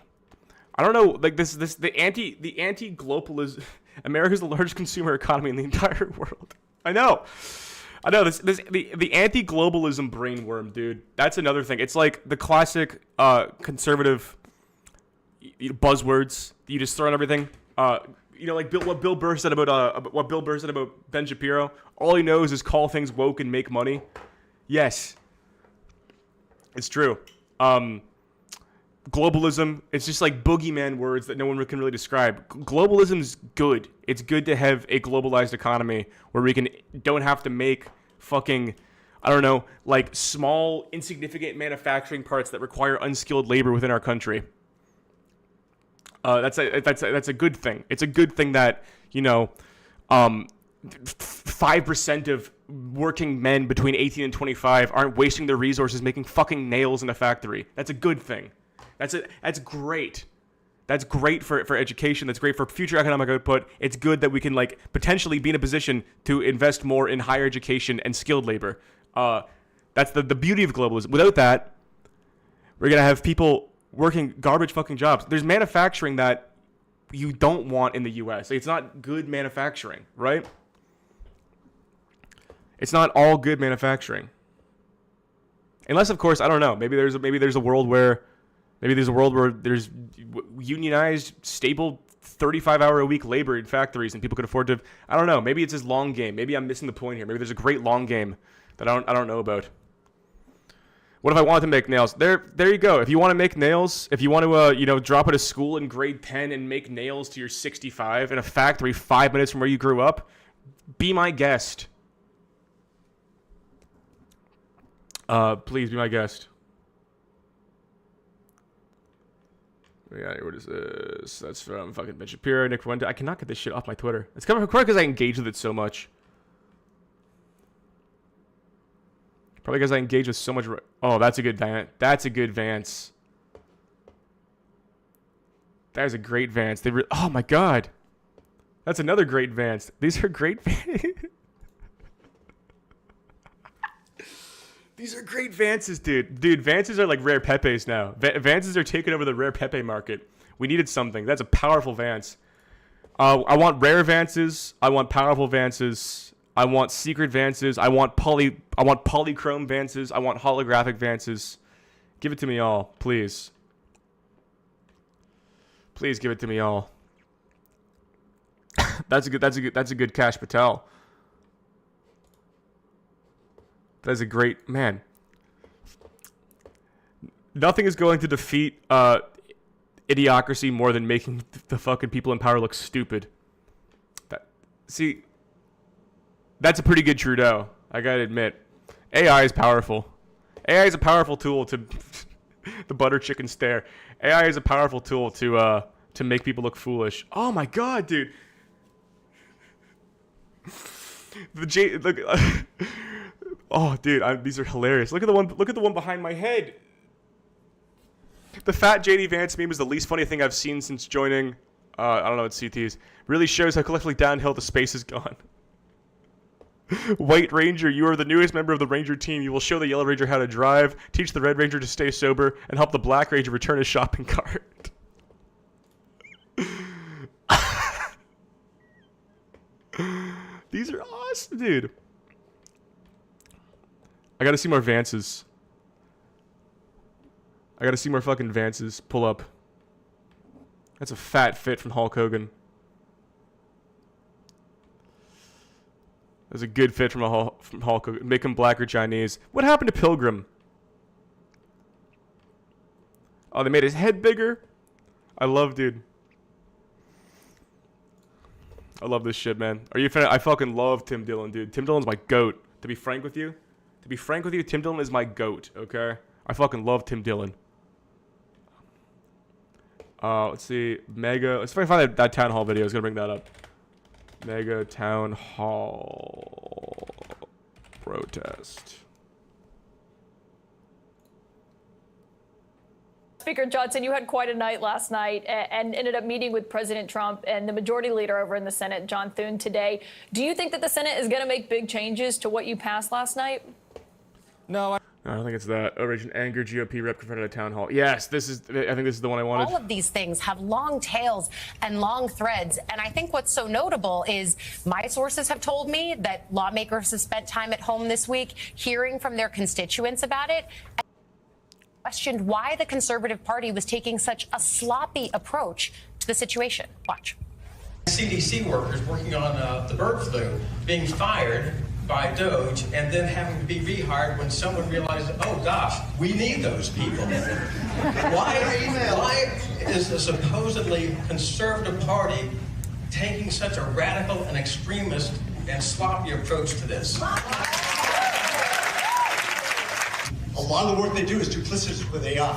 I don't know, like the anti-globalism. America's the largest consumer economy in the entire world. I know. The anti-globalism brainworm, dude. That's another thing. It's like the classic conservative buzzwords that you just throw on everything. Like what Bill Burr said about Ben Shapiro. All he knows is call things woke and make money. Yes, it's true. Globalism, it's just like boogeyman words that no one can really describe. Globalism's good. It's good to have a globalized economy where we don't have to make fucking, I don't know, like small, insignificant manufacturing parts that require unskilled labor within our country. That's a good thing. It's a good thing that, 5% of working men between 18 and 25 aren't wasting their resources making fucking nails in a factory. That's a good thing. That's great. That's great for education. That's great for future economic output. It's good that we can potentially be in a position to invest more in higher education and skilled labor. That's the beauty of globalism. Without that, we're gonna have people working garbage fucking jobs. There's manufacturing that you don't want in the U.S. It's not good manufacturing, right? It's not all good manufacturing, unless, of course, I don't know. Maybe there's a world where there's unionized, stable, 35-hour-a-week labor in factories, and people can afford to. I don't know. Maybe it's this long game. Maybe I'm missing the point here. Maybe there's a great long game that I don't know about. What if I wanted to make nails? There you go. If you want to make nails, if you want to, drop out of school in grade 10 and make nails till you're 65 in a factory 5 minutes from where you grew up, be my guest. Please be my guest. Yeah, what is this? That's from fucking Ben Shapiro, Nick Fuente. I cannot get this shit off my Twitter. It's coming from because I engage with it so much. Probably because I engage with so much. Oh, that's a good Vance. That's a good Vance. That is a great Vance. Oh my god. That's another great Vance. These are great These are great Vances, dude. Dude, Vances are like rare Pepes now. Vances are taking over the rare Pepe market. We needed something. That's a powerful Vance. I want rare Vances. I want powerful Vances. I want secret Vances. I want polychrome Vances. I want holographic Vances. Give it to me all, please. Please give it to me all. That's a good Cash Patel. That's a great man. Nothing is going to defeat idiocracy more than making the fucking people in power look stupid. That's a pretty good Trudeau, I gotta admit. AI is powerful. AI is a powerful tool to the butter chicken stare. AI is a powerful tool to make people look foolish. Oh my god, dude. Oh, dude, these are hilarious. Look at the one behind my head. The fat JD Vance meme is the least funny thing I've seen since joining. I don't know, it's CTs. Really shows how collectively downhill the space has gone. White Ranger, you are the newest member of the Ranger team. You will show the Yellow Ranger how to drive, teach the Red Ranger to stay sober, and help the Black Ranger return his shopping cart. These are awesome, dude. I gotta see more Vances. I gotta see more fucking Vances. Pull up. That's a fat fit from Hulk Hogan. That's a good fit from Hulk Hogan. Make him black or Chinese. What happened to Pilgrim? Oh, they made his head bigger? I love, dude. I love this shit, man. Are you a fan? I fucking love Tim Dillon, dude. Tim Dillon's my goat. To be frank with you, Tim Dillon is my goat, okay? I fucking love Tim Dillon. Let's see. Mega. Let's find that town hall video. I was going to bring that up. Mega town hall protest. Speaker Johnson, you had quite a night last night and ended up meeting with President Trump and the majority leader over in the Senate, John Thune, today. Do you think that the Senate is going to make big changes to what you passed last night? No, I don't think it's that. Outrage and anger, GOP rep confronted at town hall. Yes, I think this is the one I wanted. All of these things have long tails and long threads. And I think what's so notable is my sources have told me that lawmakers have spent time at home this week hearing from their constituents about it. Questioned why the Conservative Party was taking such a sloppy approach to the situation. Watch. CDC workers working on the bird flu being fired by DOJ and then having to be rehired when someone realized, oh gosh, we need those people. Why is the supposedly conservative party taking such a radical and extremist and sloppy approach to this? A lot of the work they do is duplicitous with AI.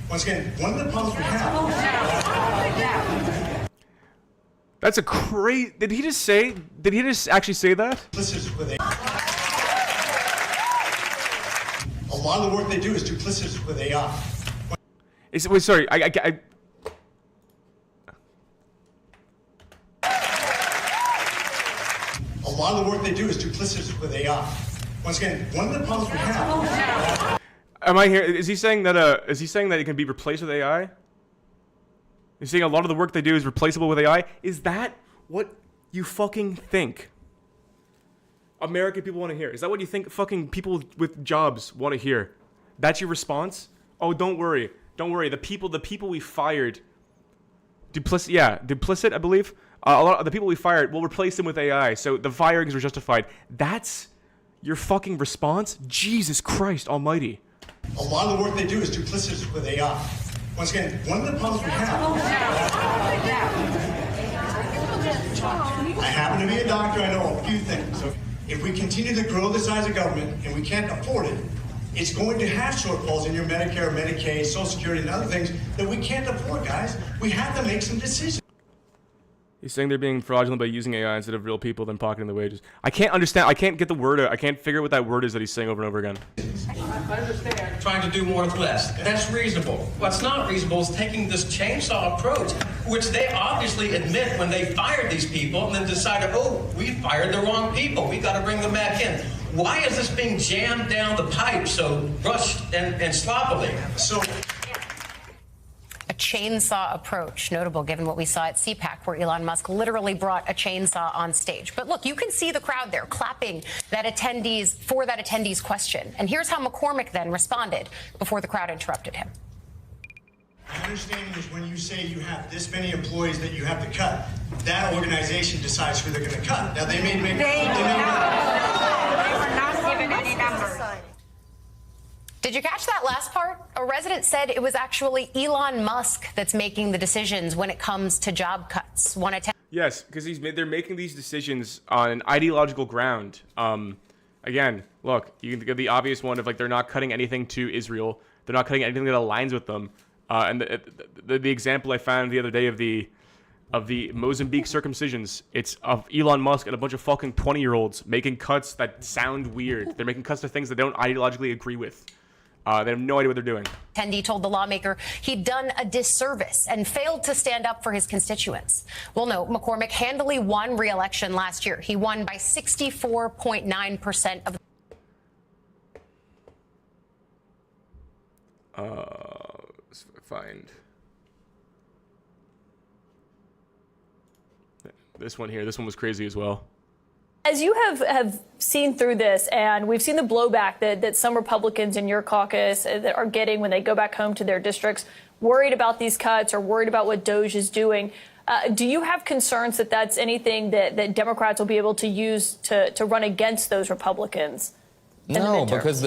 Once again, one of the problems we have. That's a great. Did he just actually say that? Duplicitous with AI. A lot of the work they do is duplicitous with AI. Wait, sorry. A lot of the work they do is duplicitous with AI. Once again, one of the problems we have. Am I here? Is he saying that? Is he saying that it can be replaced with AI? He's saying a lot of the work they do is replaceable with AI. Is that what you fucking think American people want to hear? Is that what you think fucking people with jobs want to hear? That's your response? Oh, don't worry. Don't worry. The people we fired, duplicit, I believe. A lot of the people we fired, we'll replace them with AI. So the firings were justified. That's your fucking response? Jesus Christ almighty. A lot of the work they do is duplicitous with AI. Once again, one of the problems we have. I happen to be a doctor, I know a few things. So if we continue to grow the size of government and we can't afford it, it's going to have shortfalls in your Medicare, Medicaid, Social Security, and other things that we can't afford, guys. We have to make some decisions. He's saying they're being fraudulent by using AI instead of real people, then pocketing the wages. I can't understand. I can't get the word out. I can't figure out what that word is that he's saying over and over again. I understand trying to do more with less. That's reasonable. What's not reasonable is taking this chainsaw approach, which they obviously admit when they fired these people and then decided, oh, we fired the wrong people. We got to bring them back in. Why is this being jammed down the pipe so rushed and sloppily? So. A chainsaw approach, notable given what we saw at CPAC, where Elon Musk literally brought a chainsaw on stage. But look, you can see the crowd there clapping that attendee's question. And here's how McCormick then responded before the crowd interrupted him. My understanding is when you say you have this many employees that you have to cut, that organization decides who they're going to cut. Now they may make. They were not given any numbers. Did you catch that last part? A resident said it was actually Elon Musk that's making the decisions when it comes to job cuts. Yes, because they're making these decisions on an ideological ground. Again, look, you can get the obvious one of like they're not cutting anything to Israel. They're not cutting anything that aligns with them. And the example I found the other day of the Mozambique circumcisions, it's of Elon Musk and a bunch of fucking 20-year-olds making cuts that sound weird. They're making cuts to things that they don't ideologically agree with. They have no idea what they're doing. Attendee told the lawmaker he'd done a disservice and failed to stand up for his constituents. Well, no, McCormick handily won re-election last year. He won by 64.9% of. Let's find this one here. This one was crazy as well. As you have seen through this, and we've seen the blowback that some Republicans in your caucus that are getting when they go back home to their districts, worried about these cuts or worried about what DOJ is doing, do you have concerns that that's anything that Democrats will be able to use to run against those Republicans? No, because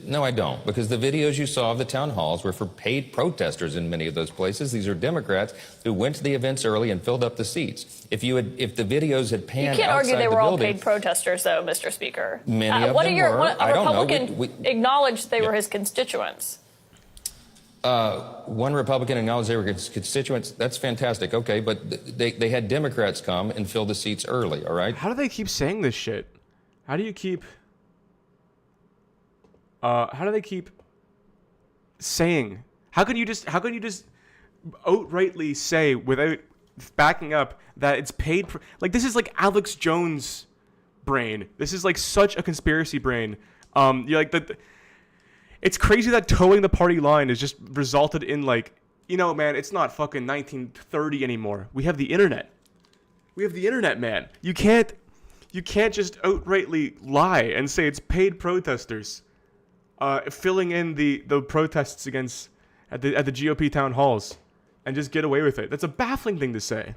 no, I don't. Because the videos you saw of the town halls were for paid protesters in many of those places. These are Democrats who went to the events early and filled up the seats. If the videos had panned outside the building, you can't argue they were all paid protesters, though, Mr. Speaker. Many of them were. A Republican acknowledged they were his constituents. One Republican acknowledged they were his constituents. That's fantastic. Okay, but they had Democrats come and fill the seats early. All right. How do they keep saying this shit? How do you keep? How do they keep saying How can you just outrightly say without backing up that it's paid? Like, this is like Alex Jones' brain. This is like such a conspiracy brain. You're like that. It's crazy that towing the party line has just resulted in like, you know, man, it's not fucking 1930 anymore. We have the internet. We have the internet, man. You can't just outrightly lie and say it's paid protesters filling in the protests against at the GOP town halls and just get away with it. That's a baffling thing to say.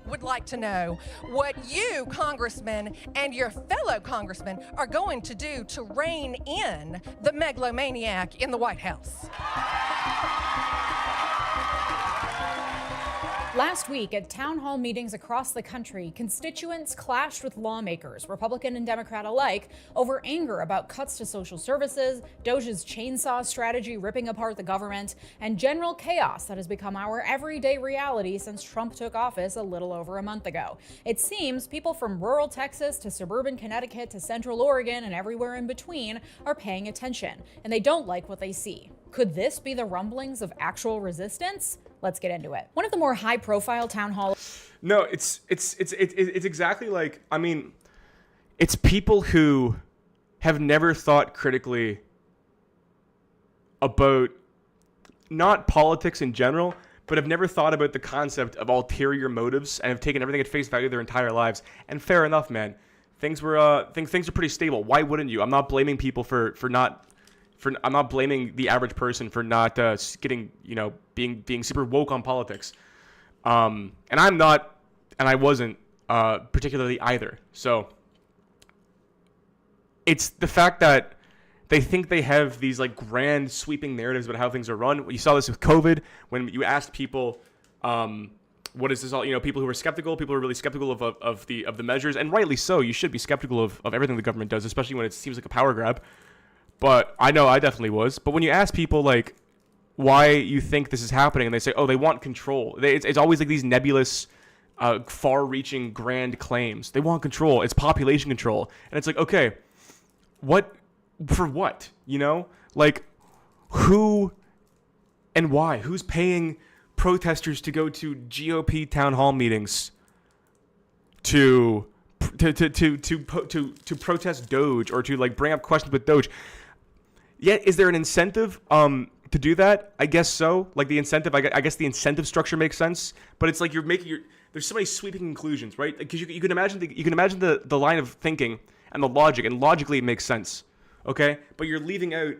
Would like to know what you, congressmen, and your fellow congressmen are going to do to rein in the megalomaniac in the White House. Last week, at town hall meetings across the country, constituents clashed with lawmakers, Republican and Democrat alike, over anger about cuts to social services, DOJ's chainsaw strategy ripping apart the government, and general chaos that has become our everyday reality since Trump took office a little over a month ago. It seems people from rural Texas to suburban Connecticut to central Oregon and everywhere in between are paying attention, and they don't like what they see. Could this be the rumblings of actual resistance? Let's get into it. One of the more high-profile town hall. No, it's exactly like, I mean, it's people who have never thought critically about not politics in general, but have never thought about the concept of ulterior motives and have taken everything at face value their entire lives. And fair enough, man. Things are pretty stable. Why wouldn't you? I'm not blaming people I'm not blaming the average person for not getting, being super woke on politics. And I'm not, and I wasn't particularly either. So it's the fact that they think they have these like grand sweeping narratives about how things are run. You saw this with COVID when you asked people, what is this all? People who were skeptical, people who are really skeptical of the measures, and rightly so. You should be skeptical of everything the government does, especially when it seems like a power grab. But I know I definitely was. But when you ask people, like, why you think this is happening, and they say, oh, they want control. It's always like these nebulous, far-reaching, grand claims. They want control. It's population control. And it's like, okay, for what? Like, who and why? Who's paying protesters to go to GOP town hall meetings to protest Doge or to like bring up questions with Doge? Yeah, is there an incentive to do that? I guess so. Like the incentive, I guess the incentive structure makes sense, but it's like there's so many sweeping conclusions, right? Because you can imagine the line of thinking and the logic, and logically it makes sense, okay? But you're leaving out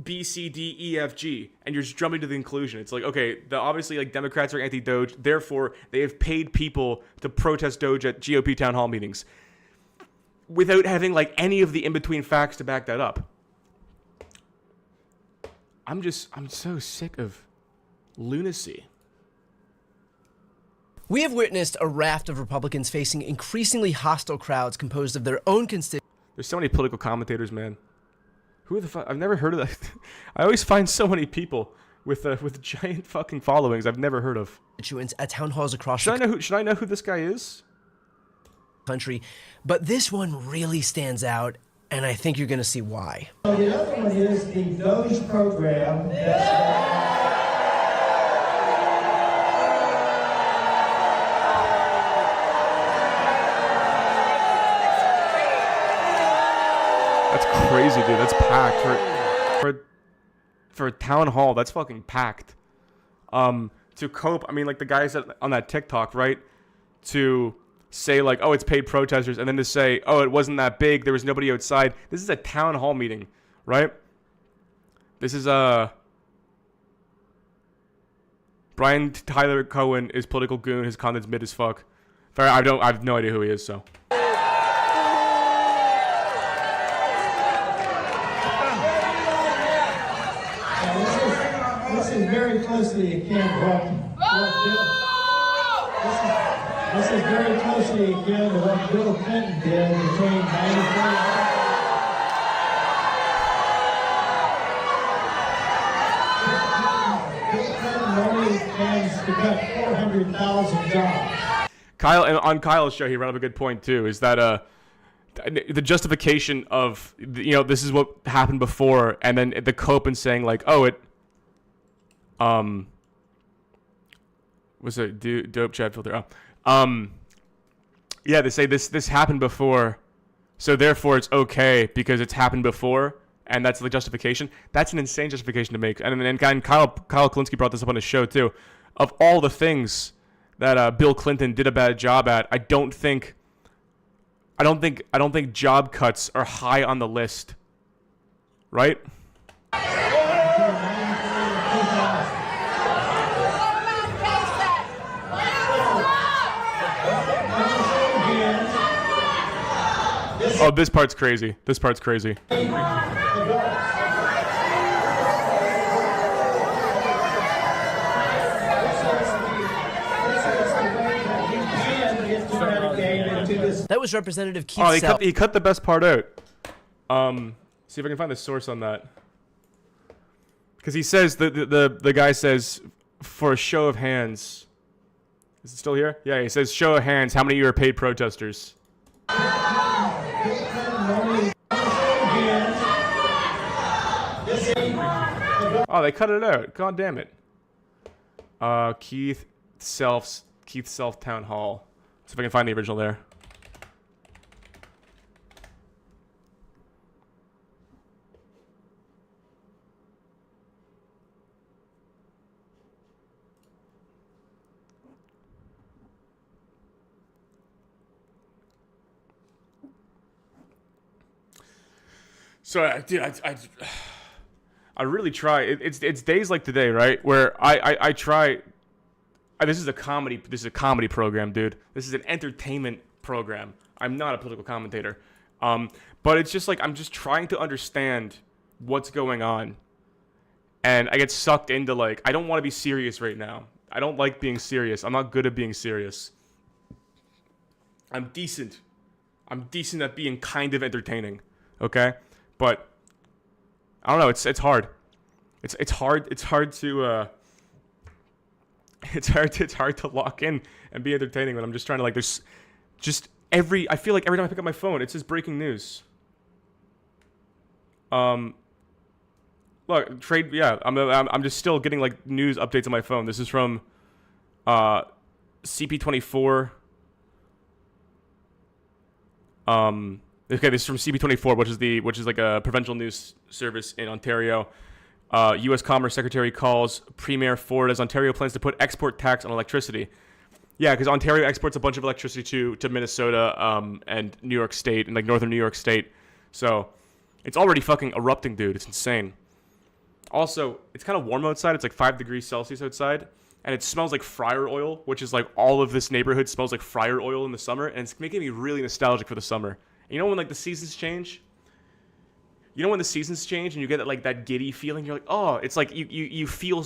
B, C, D, E, F, G, and you're just jumping to the conclusion. It's like, okay, obviously like Democrats are anti-Doge, therefore they have paid people to protest Doge at GOP town hall meetings without having like any of the in-between facts to back that up. I'm so sick of lunacy. We have witnessed a raft of Republicans facing increasingly hostile crowds composed of their own constituents. There's so many political commentators, man. Who the fuck? I've never heard of that. I always find so many people with giant fucking followings I've never heard of. At town halls across should I know who this guy is? Country, but this one really stands out, and I think you're going to see why. So the other one is the Doge program. That's crazy, dude. That's packed for a town hall. That's fucking packed. To cope, I mean, like the guys on that TikTok, right? To say like, oh, it's paid protesters, and then to say, oh, it wasn't that big. There was nobody outside. This is a town hall meeting, right? This is Brian Tyler Cohen is political goon. His content's mid as fuck. I have no idea who he is, so. This is very closely akin to what Bill Clinton did between 94 and to cut 400,000 jobs. Kyle, and on Kyle's show, he brought up a good point too. Is that the justification of this is what happened before, and then the cope and saying like, oh, it was a dope chat filter. Yeah, they say this happened before, so therefore it's okay because it's happened before, and that's the justification. That's an insane justification to make. And Kyle Kulinski brought this up on his show too. Of all the things that Bill Clinton did a bad job at, I don't think job cuts are high on the list, right? Oh, this part's crazy. This part's crazy. That was Representative Keith. Oh, he cut the best part out. See if I can find the source on that. Because he says the guy says, for a show of hands. Is it still here? Yeah, he says, show of hands. How many of you are paid protesters? Oh, they cut it out. God damn it. Keith Self Town Hall. See if I can find the original there. So, dude, I really try. It's days like today, right, where I try. This is a comedy program, dude. This is an entertainment program. I'm not a political commentator, but it's just like I'm just trying to understand what's going on, and I get sucked into like I don't want to be serious right now. I don't like being serious. I'm not good at being serious. I'm decent at being kind of entertaining, okay? But I don't know. It's hard. It's hard to lock in and be entertaining when I'm just trying to like. There's just I feel like every time I pick up my phone, it says breaking news. Look, trade. Yeah, I'm just still getting like news updates on my phone. This is from CP24. Okay, this is from CP24, which is like a provincial news service in Ontario. U.S. Commerce Secretary calls Premier Ford as Ontario plans to put export tax on electricity. Yeah, because Ontario exports a bunch of electricity to Minnesota and New York State and like northern New York State. So it's already fucking erupting, dude. It's insane. Also, it's kind of warm outside. It's like 5 degrees Celsius outside. And it smells like fryer oil, which is like all of this neighborhood smells like fryer oil in the summer. And it's making me really nostalgic for the summer. You know when like the seasons change? You know when the seasons change and you get like that giddy feeling? You're like, oh, it's like you feel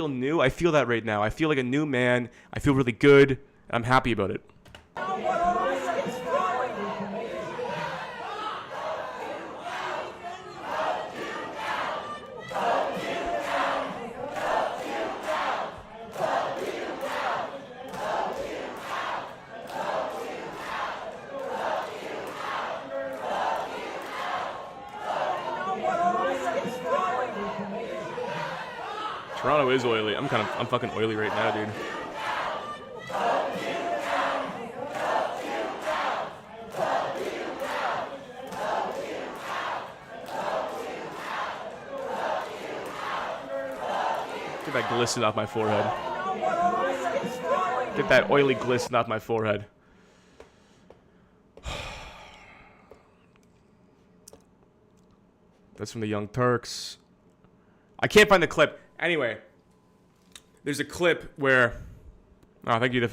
new. I feel that right now. I feel like a new man. I feel really good. And I'm happy about it. Toronto is oily. I'm fucking oily right now, dude. Get that glisten off my forehead. Get that oily glisten off my forehead. That's from the Young Turks. I can't find the clip. Anyway, there's a clip where... Oh, thank you.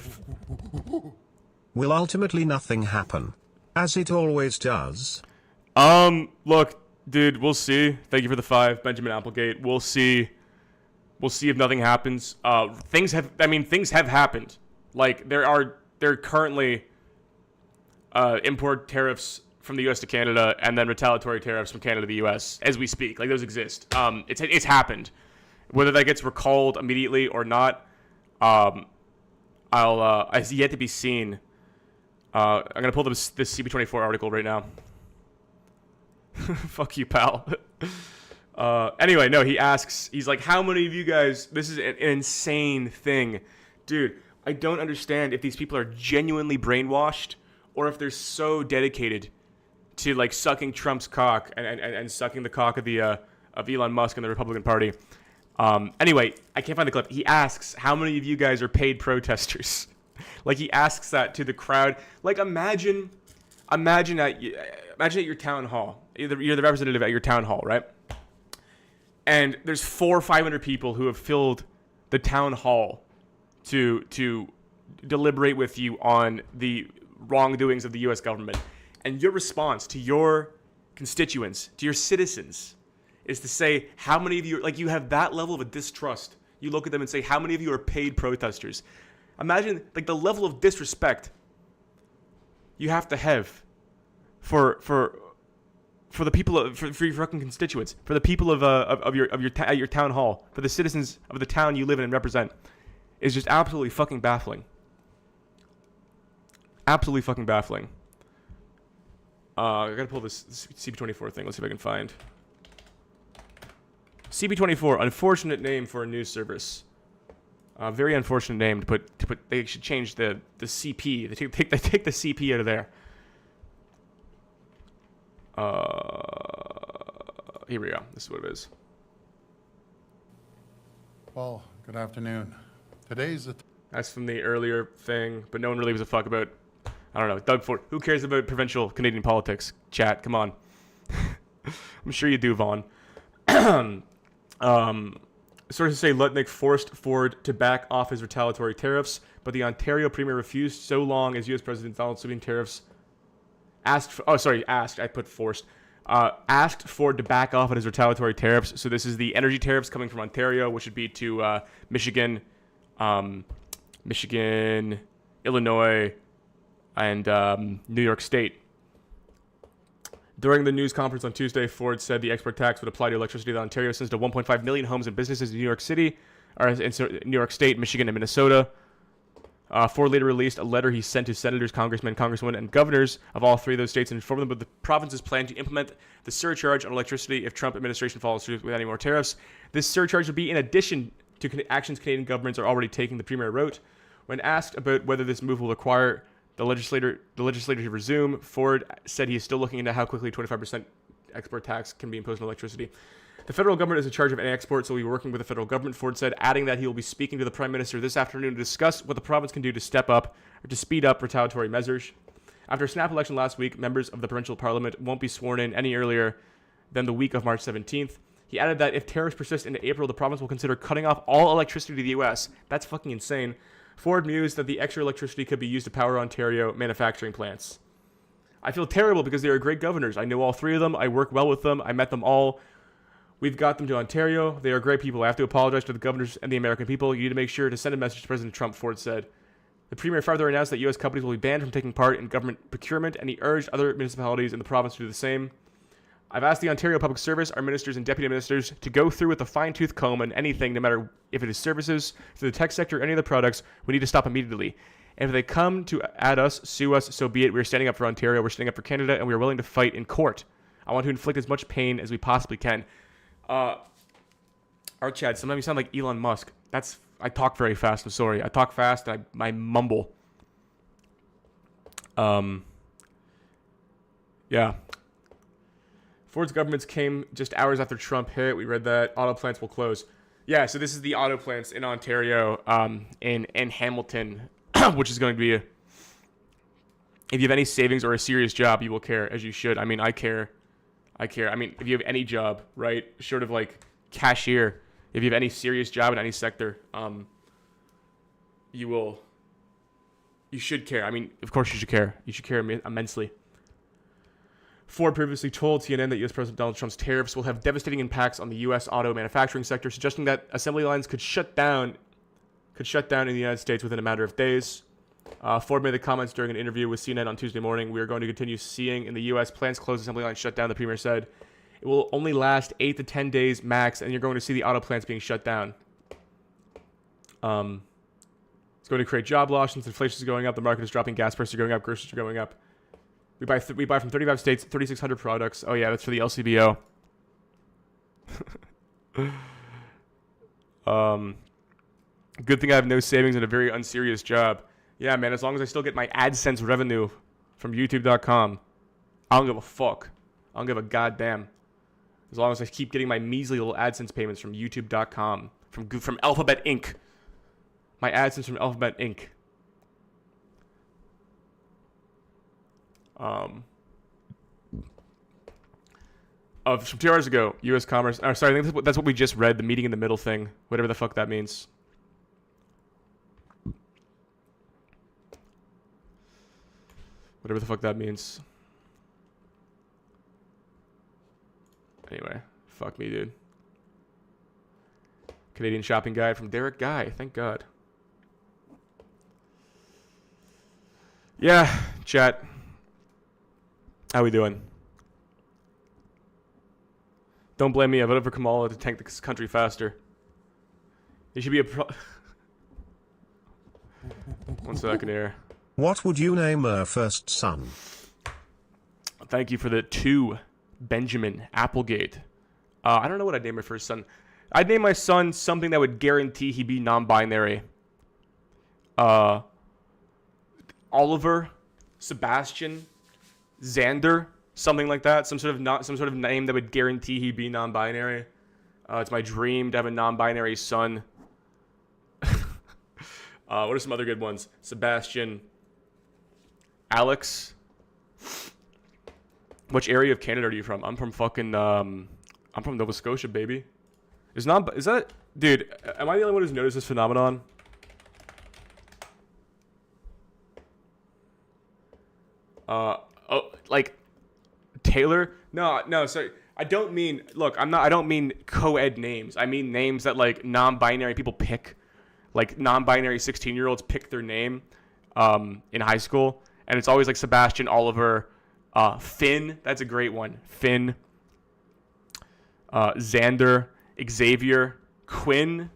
Will ultimately nothing happen, as it always does? Look, dude, we'll see. Thank you for the 5, Benjamin Applegate. We'll see. We'll see if nothing happens. Things have happened. Like, there are currently import tariffs from the U.S. to Canada, and then retaliatory tariffs from Canada to the U.S. as we speak. Like, those exist. It's happened. Whether that gets recalled immediately or not, Has yet to be seen. I'm gonna pull this CP24 article right now. Fuck you, pal. Anyway, no, he's like, how many of you guys, this is an insane thing. Dude, I don't understand if these people are genuinely brainwashed or if they're so dedicated to like sucking Trump's cock and sucking the cock of of Elon Musk and the Republican Party. Anyway, I can't find the clip. He asks, how many of you guys are paid protesters? Like, he asks that to the crowd. Like, imagine at your town hall. You're the representative at your town hall, right? And there's 400 or 500 people who have filled the town hall to deliberate with you on the wrongdoings of the U.S. government. And your response to your constituents, to your citizens, is to say, how many of you, like, you have that level of a distrust. You look at them and say, how many of you are paid protesters? Imagine, like, the level of disrespect you have to have for the people for your fucking constituents, for the people at your town hall, for the citizens of the town you live in and represent, is just absolutely fucking baffling. Absolutely fucking baffling. I gotta pull this CP24 thing. Let's see if I can find. CP24, unfortunate name for a news service. Very unfortunate name to put. They should change the CP. They take the CP out of there. Here we go. This is what it is. Well, good afternoon. That's from the earlier thing, but no one really gives a fuck about. I don't know. Doug Ford. Who cares about provincial Canadian politics? Chat. Come on. I'm sure you do, Vaughn. Sources say Lutnick forced Ford to back off his retaliatory tariffs, but the Ontario Premier refused so long as U.S. President Donald Trump tariffs asked Ford to back off on his retaliatory tariffs. So this is the energy tariffs coming from Ontario, which would be to Michigan, Illinois, and New York State. During the news conference on Tuesday, Ford said the export tax would apply to electricity that Ontario sends to 1.5 million homes and businesses in New York City, or in New York State, Michigan, and Minnesota. Ford later released a letter he sent to senators, congressmen, congresswomen, and governors of all three of those states and informed them of the province's plan to implement the surcharge on electricity if Trump administration follows through with any more tariffs. This surcharge would be in addition to actions Canadian governments are already taking, the Premier wrote. When asked about whether this move will require the legislature to resume, Ford said he is still looking into how quickly 25% export tax can be imposed on electricity. The federal government is in charge of any export, so we'll be working with the federal government, Ford said, adding that he will be speaking to the Prime Minister this afternoon to discuss what the province can do to step up or to speed up retaliatory measures. After a snap election last week, members of the provincial parliament won't be sworn in any earlier than the week of March 17th. He added that if tariffs persist into April, the province will consider cutting off all electricity to the U.S. That's fucking insane. Ford mused that the extra electricity could be used to power Ontario manufacturing plants. I feel terrible because they are great governors. I know all three of them. I work well with them. I met them all. We've got them to Ontario. They are great people. I have to apologize to the governors and the American people. You need to make sure to send a message to President Trump, Ford said. The Premier further announced that U.S. companies will be banned from taking part in government procurement, and he urged other municipalities in the province to do the same. I've asked the Ontario Public Service, our ministers and deputy ministers, to go through with a fine-tooth comb on anything, no matter if it is services, to the tech sector, or any of the products. We need to stop immediately. And if they come to at us, sue us, so be it. We're standing up for Ontario, we're standing up for Canada, and we are willing to fight in court. I want to inflict as much pain as we possibly can. Our Chad, sometimes you sound like Elon Musk. I talk very fast, I'm sorry. I talk fast and I mumble. Yeah. Ford's governments came just hours after Trump hit. We read that auto plants will close. Yeah, so this is the auto plants in Ontario, in Hamilton, which is going to be if you have any savings or a serious job, you will care, as you should. I mean, I care. I mean, if you have any job, right, short of like cashier, if you have any serious job in any sector, you should care. I mean, of course you should care. You should care immensely. Ford previously told CNN that U.S. President Donald Trump's tariffs will have devastating impacts on the U.S. auto manufacturing sector, suggesting that assembly lines could shut down in the United States within a matter of days. Ford made the comments during an interview with CNN on Tuesday morning. We are going to continue seeing in the U.S. plants close, assembly lines shut down, the Premier said. It will only last 8 to 10 days max, and you're going to see the auto plants being shut down. going to create job losses. Inflation is going up. The market is dropping. Gas prices are going up. Groceries are going up. We buy from 35 states, 3,600 products. Oh yeah, that's for the LCBO. Good thing I have no savings and a very unserious job. Yeah, man. As long as I still get my AdSense revenue from YouTube.com, I don't give a fuck. I don't give a goddamn. As long as I keep getting my measly little AdSense payments from YouTube.com, from Alphabet Inc. My AdSense from Alphabet Inc. From 2 hours ago, U.S. Commerce. Sorry, I think that's what we just read. The meeting in the middle thing, whatever the fuck that means. Whatever the fuck that means. Anyway, fuck me, dude. Canadian shopping guide from Derek Guy. Thank God. Yeah, chat. How we doing? Don't blame me. I voted for Kamala to tank this country faster. It should be a One second here. What would you name her first son? Thank you for the 2, Benjamin Applegate. I don't know what I'd name my first son. I'd name my son something that would guarantee he'd be non-binary. Oliver, Sebastian, Xander, something like that. Some sort of name that would guarantee he'd be non-binary. It's my dream to have a non-binary son. What are some other good ones? Sebastian, Alex. Which area of Canada are you from? I'm from fucking I'm from Nova Scotia, baby. Is that, dude, am I the only one who's noticed this phenomenon? Like Taylor? No, sorry. I don't mean, look, I don't mean co-ed names. I mean names that like non-binary people pick. Like non-binary 16-year-olds pick their name in high school. And it's always like Sebastian, Oliver, Finn. That's a great one. Finn. Xander, Xavier, Quinn.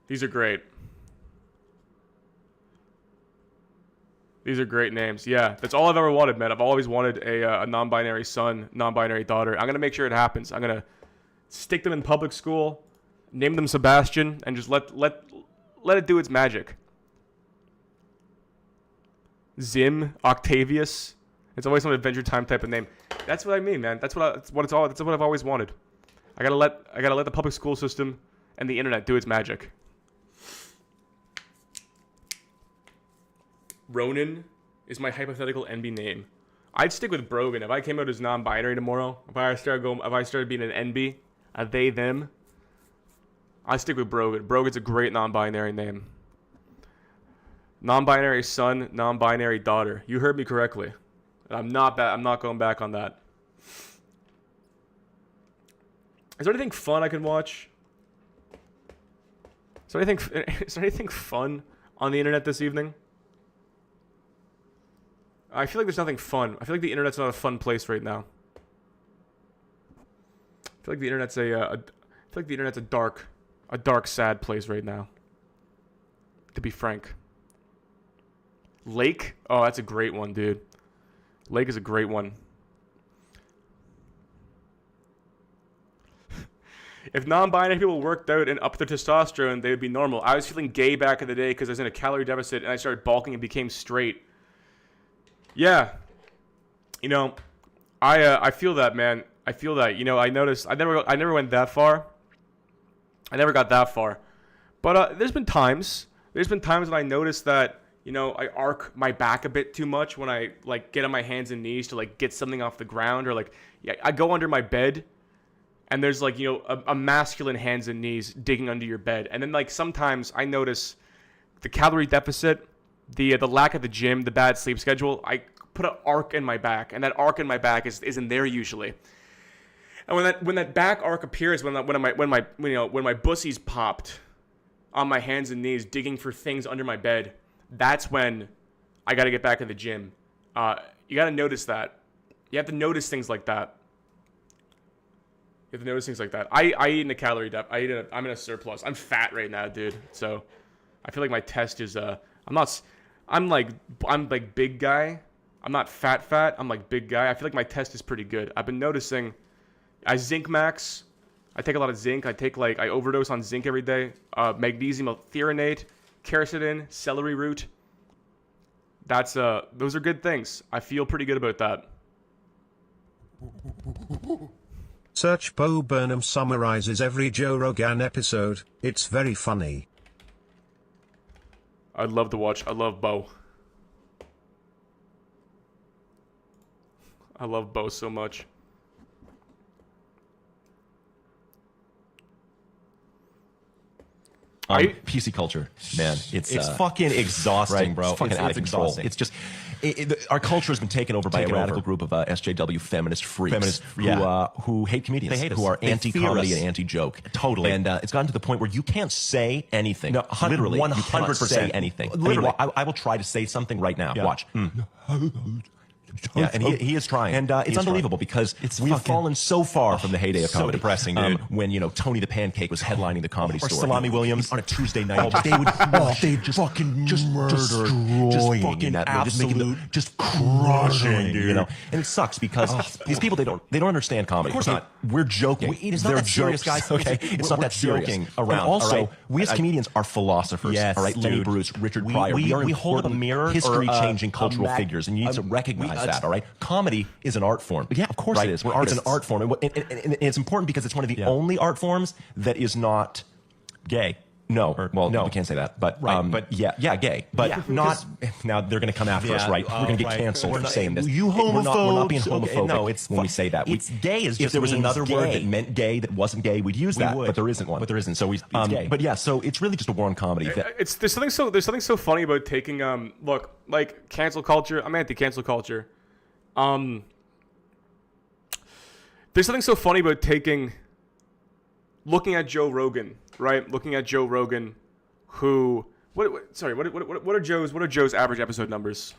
These are great. These are great names. Yeah, that's all I've ever wanted, man. I've always wanted a non-binary son, non-binary daughter. I'm going to make sure it happens. I'm going to stick them in public school, name them Sebastian, and just let it do its magic. Zim, Octavius. It's always some Adventure Time type of name. That's what I mean, man. That's what I've always wanted. I gotta let the public school system and the internet do its magic. Ronan is my hypothetical NB name. I'd stick with Brogan if I came out as non-binary tomorrow. If I started being an NB, a they them, I'd stick with Brogan. Brogan's a great non-binary name. Non-binary son, non-binary daughter. You heard me correctly. I'm not going back on that. Is there anything fun I can watch? Is there anything fun on the internet this evening? I feel like there's nothing fun. I feel like the internet's not a fun place right now. I feel like the internet's a dark, sad place right now. To be frank. Lake? Oh, that's a great one, dude. Lake is a great one. If non-binary people worked out and upped their testosterone, they would be normal. I was feeling gay back in the day because I was in a calorie deficit and I started bulking and became straight. Yeah. You know, I feel that, man. I feel that. You know, I noticed I never went that far. I never got that far. But there's been times when I noticed that, you know, I arc my back a bit too much when I like get on my hands and knees to like get something off the ground, or like I go under my bed and there's like, you know, a masculine hands and knees digging under your bed. And then like sometimes I notice the calorie deficit, the lack of the gym, the bad sleep schedule. I put an arc in my back, and that arc in my back isn't there usually. And when that back arc appears, when my bussies popped on my hands and knees digging for things under my bed, that's when I got to get back in the gym. You got to notice that. You have to notice things like that. I eat in a calorie deficit. I'm in a surplus. I'm fat right now, dude. So I feel like my test is I'm like big guy. I'm not fat. I'm like big guy. I feel like my test is pretty good. I've been noticing I zinc max. I take a lot of zinc. I overdose on zinc every day. Magnesium threonate, quercetin, celery root. Those are good things. I feel pretty good about that. Search Bo Burnham summarizes every Joe Rogan episode. It's very funny. I'd love to watch. I love Bo. I love Bo so much. PC culture, man, it's fucking exhausting, right? bro. It's fucking out of control. Exhausting. It's just our culture has been taken over by a radical group of SJW feminist freaks who hate comedians, They hate us. who are They anti-comedy fear us. and anti-joke. Totally. And it's gotten to the point where you can't say anything. No, literally, 100% say anything. Literally. I mean, I will try to say something right now. Yeah. Watch. Yeah, and he is trying, and it's unbelievable because we've fallen so far from the heyday of comedy. So depressing, dude. When Tony the Pancake was headlining the Comedy Or Store, Salami Williams on a Tuesday night, they just fucking murder, just fucking absolute, just crushing, dude. And it sucks because these people they don't understand comedy. Of course not. We're joking. It's not that serious, guys. Okay, it's not that serious. Joking around. And also, all right? We as comedians are philosophers. Yes, all right, Lenny dude. Bruce, Richard Pryor. We are hold up a mirror, history-changing or cultural figures, and you need to recognize that. All right, comedy is an art form. Yeah, of course it is. We're artists. It's an art form, and it's important because it's one of the only art forms that is not gay. No, we can't say that. But gay. But not. Now they're going to come after us, right? We're going to get canceled for saying this. You We're not being homophobes. homophobic. No, it's when we say that. It's gay. If there was another word gay that meant gay that wasn't gay, we'd use that. But there isn't one. So it's gay. But yeah, so it's really just a war on comedy. There's something so funny about taking look, like cancel culture. I'm anti-cancel culture. There's something so funny about looking at Joe Rogan, right? Looking at Joe Rogan, who what are Joe's average episode numbers?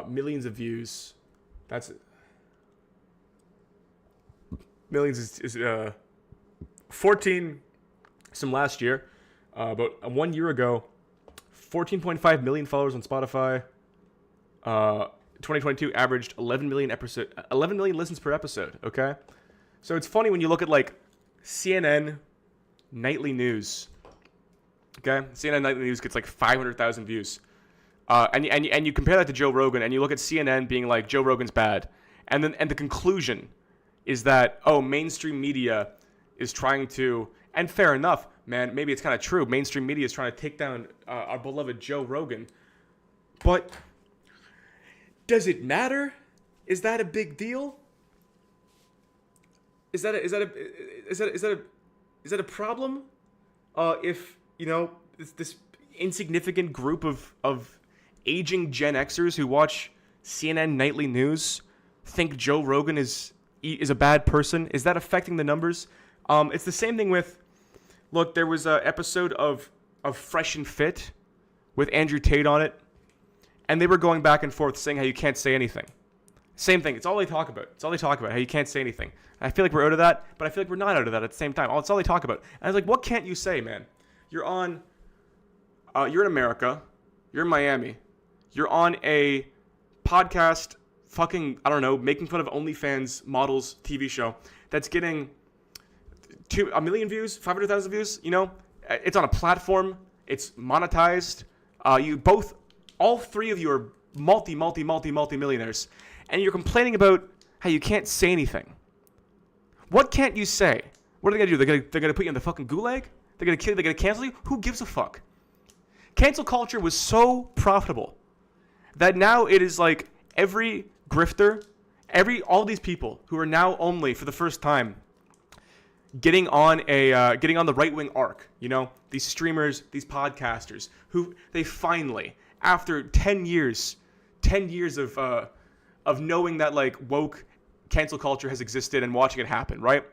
Millions of views. That's it. Millions is 14. Some last year, about 1 year ago. 14.5 million followers on Spotify. 2022 averaged 11 million listens per episode. Okay, so it's funny when you look at like CNN nightly news. Okay, CNN nightly news gets like 500,000 views, and you compare that to Joe Rogan, and you look at CNN being like Joe Rogan's bad, and the conclusion is that mainstream media is trying to, and fair enough. Man, maybe it's kind of true. Mainstream media is trying to take down our beloved Joe Rogan. But does it matter? Is that a big deal? Is that a problem? If this insignificant group of aging Gen Xers who watch CNN nightly news think Joe Rogan is a bad person, is that affecting the numbers? It's the same thing with. Look, there was an episode of Fresh and Fit with Andrew Tate on it, and they were going back and forth saying how you can't say anything. Same thing. It's all they talk about. How you can't say anything. And I feel like we're out of that, but I feel like we're not out of that at the same time. It's all they talk about. And I was like, what can't you say, man? You're in America. You're in Miami. You're on a podcast, fucking, I don't know, making fun of OnlyFans models TV show that's getting 1 million views, 500,000 views, it's on a platform, it's monetized. All three of you are multi-millionaires, and you're complaining about how you can't say anything. What can't you say? What are they gonna do? They're gonna put you in the fucking gulag? They're gonna kill you? They're gonna cancel you? Who gives a fuck? Cancel culture was so profitable that now it is like every grifter, all these people who are now only for the first time getting on the right-wing arc, these streamers, these podcasters, who they finally, after 10 years of knowing that like woke cancel culture has existed and watching it happen, right?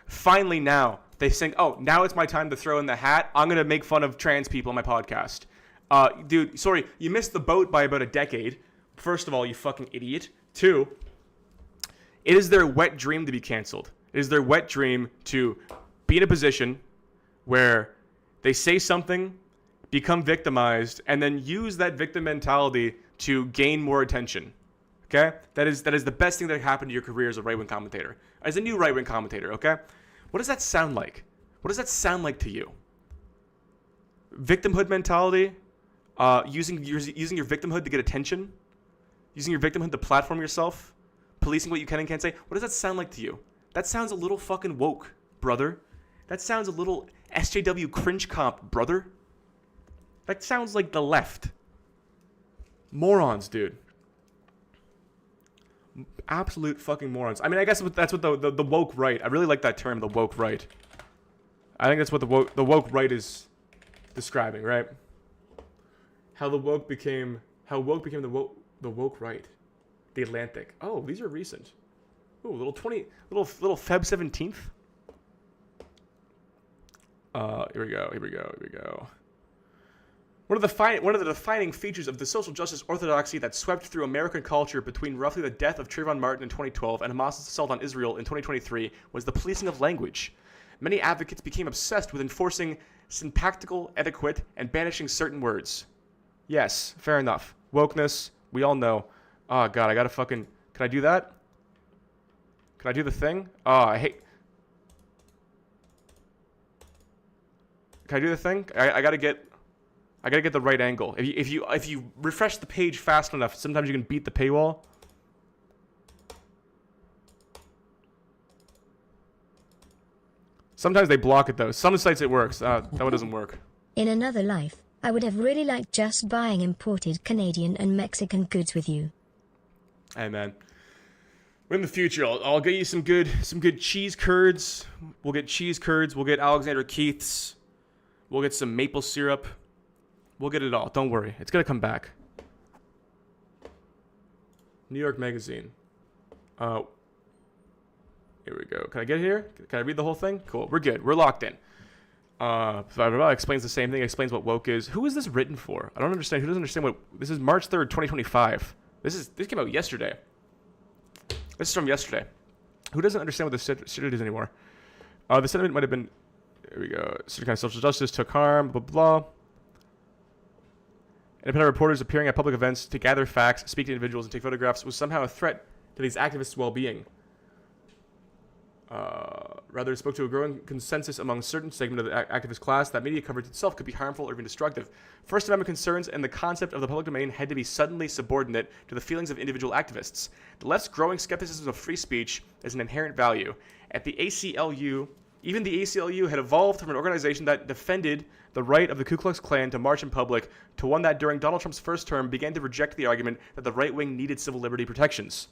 Finally now they think, now it's my time to throw in the hat. I'm gonna make fun of trans people on my podcast. Dude, sorry, you missed the boat by about a decade. First of all, you fucking idiot. 2, It is their wet dream to be canceled. It is their wet dream to be in a position where they say something, become victimized, and then use that victim mentality to gain more attention. Okay? That is the best thing that happened to your career as a right-wing commentator. As a new right-wing commentator, okay? What does that sound like? What does that sound like to you? Victimhood mentality? Using your victimhood to get attention? Using your victimhood to platform yourself? Policing what you can and can't say? What does that sound like to you? That sounds a little fucking woke, brother. That sounds a little SJW cringe comp, brother. That sounds like the left. Morons, dude. Absolute fucking morons. I mean, I guess that's what the woke right. I really like that term, the woke right. I think that's what the woke right is describing, right? How woke became the woke right. The Atlantic. Oh, these are recent. Ooh, little Feb 17th. Here we go. One of the defining features of the social justice orthodoxy that swept through American culture between roughly the death of Trayvon Martin in 2012 and Hamas's assault on Israel in 2023 was the policing of language. Many advocates became obsessed with enforcing syntactical etiquette and banishing certain words. Yes, fair enough. Wokeness, we all know. Oh, God, I gotta fucking... Can I do that? Can I do the thing? Oh, I hate... Can I do the thing? I gotta get the right angle. If you refresh the page fast enough, sometimes you can beat the paywall. Sometimes they block it though. Some sites it works. That one doesn't work. In another life, I would have really liked just buying imported Canadian and Mexican goods with you. Hey man, in the future I'll get you some good cheese curds. We'll get cheese curds. We'll get Alexander Keith's. We'll get some maple syrup. We'll get it all. Don't worry, it's gonna come back. New York Magazine. Here we go. Can I get here? Can I read the whole thing? Cool. We're good. We're locked in. Explains the same thing. Explains what woke is. Who is this written for? I don't understand. Who doesn't understand what... This is March 3rd, 2025. This came out yesterday. This is from yesterday. Who doesn't understand what this shit is anymore? The sentiment might have been... Here we go. Certain kind of social justice took harm, blah, blah. Independent reporters appearing at public events to gather facts, speak to individuals, and take photographs was somehow a threat to these activists' well-being. Rather, it spoke to a growing consensus among a certain segment of the activist class that media coverage itself could be harmful or even destructive. First Amendment concerns and the concept of the public domain had to be suddenly subordinate to the feelings of individual activists. The left's growing skepticism of free speech is an inherent value. At the ACLU, even the ACLU had evolved from an organization that defended the right of the Ku Klux Klan to march in public to one that during Donald Trump's first term began to reject the argument that the right wing needed civil liberty protections.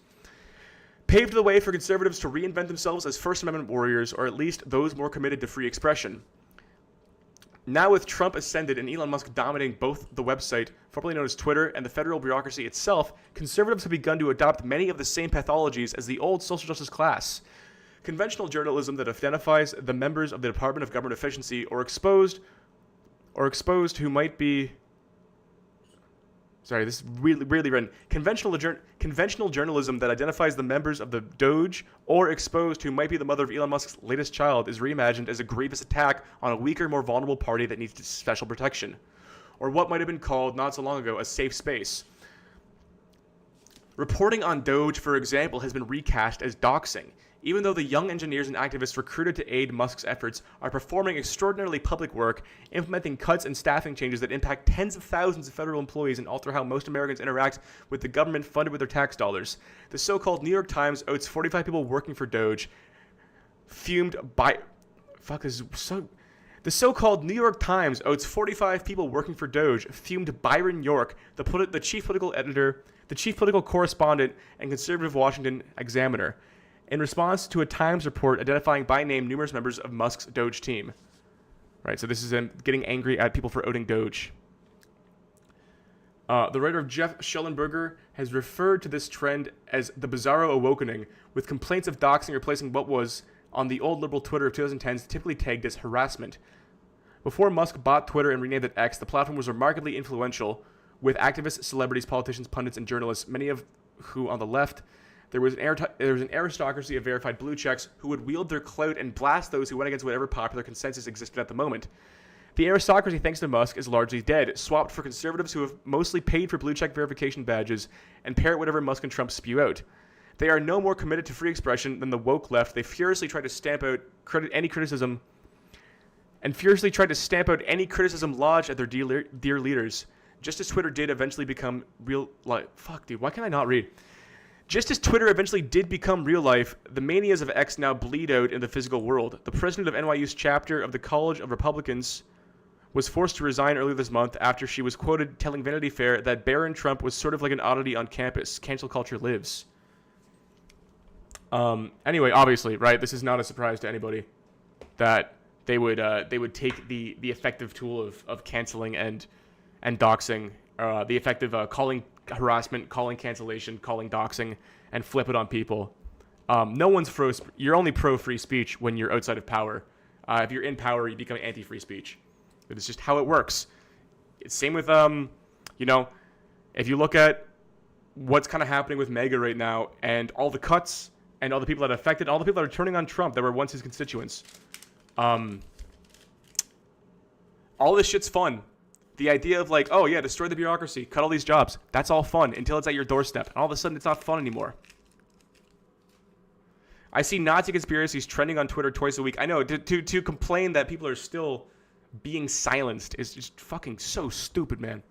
Paved the way for conservatives to reinvent themselves as First Amendment warriors, or at least those more committed to free expression. Now with Trump ascended and Elon Musk dominating both the website, formerly known as Twitter, and the federal bureaucracy itself, conservatives have begun to adopt many of the same pathologies as the old social justice class. Conventional journalism that identifies the members of the Department of Government Efficiency or exposed who might be... Sorry, this is really written. Conventional journalism that identifies the members of the Doge or exposed who might be the mother of Elon Musk's latest child is reimagined as a grievous attack on a weaker, more vulnerable party that needs special protection. Or what might have been called, not so long ago, a safe space. Reporting on Doge, for example, has been recast as doxing, even though the young engineers and activists recruited to aid Musk's efforts are performing extraordinarily public work, implementing cuts and staffing changes that impact tens of thousands of federal employees and alter how most Americans interact with the government funded with their tax dollars. The so-called New York Times outs 45 people working for Doge, The so-called New York Times outs 45 people working for Doge, fumed Byron York, the chief political editor, the chief political correspondent, and conservative Washington Examiner, in response to a Times report identifying by name numerous members of Musk's Doge team. Right, so this is him getting angry at people for outing Doge. The writer Jeff Schellenberger has referred to this trend as the bizarro awakening, with complaints of doxing replacing what was, on the old liberal Twitter of 2010s, typically tagged as harassment. Before Musk bought Twitter and renamed it X, the platform was remarkably influential, with activists, celebrities, politicians, pundits, and journalists, many of who on the left there was an aristocracy of verified blue checks who would wield their clout and blast those who went against whatever popular consensus existed at the moment. The aristocracy, thanks to Musk, is largely dead, swapped for conservatives who have mostly paid for blue check verification badges and parrot whatever Musk and Trump spew out. They are no more committed to free expression than the woke left. They furiously try to stamp out any criticism lodged at their dear leaders. Just as Twitter did eventually become real life. Fuck, dude, why can I not read? Just as Twitter eventually did become real life, the manias of X now bleed out in the physical world. The president of NYU's chapter of the College of Republicans was forced to resign earlier this month after she was quoted telling Vanity Fair that Barron Trump was sort of like an oddity on campus. Cancel culture lives. Anyway, obviously, right, this is not a surprise to anybody that they would take the effective tool of canceling and doxing, the effective calling harassment, calling cancellation, calling doxing, and flip it on people. No one's you're only pro free speech when you're outside of power. If you're in power, you become anti-free speech. It's just how it works. It's same with if you look at what's kind of happening with MAGA right now and all the cuts and all the people that are affected, all the people that are turning on Trump that were once his constituents. All this shit's fun. The idea of like, oh yeah, destroy the bureaucracy, cut all these jobs. That's all fun until it's at your doorstep. And all of a sudden it's not fun anymore. I see Nazi conspiracies trending on Twitter twice a week. I know, to complain that people are still being silenced is just fucking so stupid, man.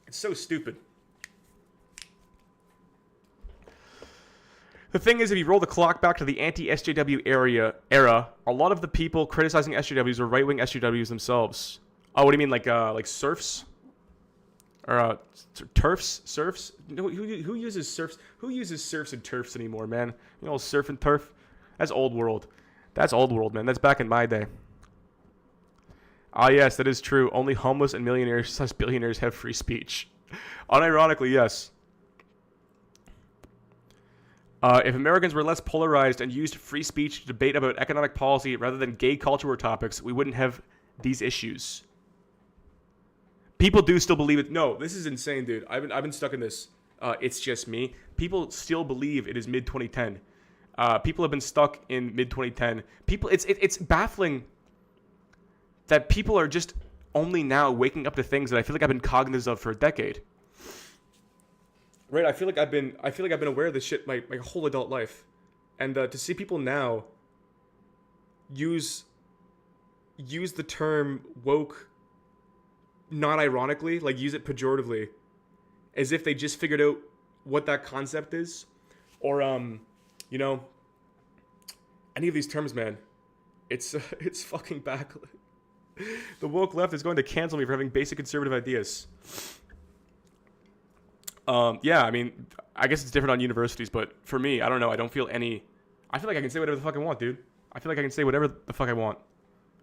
It's so stupid. The thing is, if you roll the clock back to the anti-SJW era, a lot of the people criticizing SJWs were right-wing SJWs themselves. Oh, what do you mean, like serfs? Or turfs? Serfs? Who uses serfs? Who uses serfs and turfs anymore, man? You know, surf and turf? That's old world. That's old world, man. That's back in my day. Ah, yes, that is true. Only homeless and millionaires / billionaires have free speech. Unironically, yes. If Americans were less polarized and used free speech to debate about economic policy rather than gay culture or topics, we wouldn't have these issues. People do still believe it. No, this is insane, dude. I've been stuck in this. It's just me. People still believe it is mid 2010. People have been stuck in mid 2010. It's baffling that people are just only now waking up to things that I feel like I've been cognizant of for a decade. Right, I feel like I've been aware of this shit my whole adult life, and to see people now use the term woke, not ironically, like use it pejoratively, as if they just figured out what that concept is, or any of these terms, man, it's fucking back. The woke left is going to cancel me for having basic conservative ideas. Yeah, I mean, I guess it's different on universities, but for me, I don't know. I don't feel any. I feel like I can say whatever the fuck I want, dude. I feel like I can say whatever the fuck I want.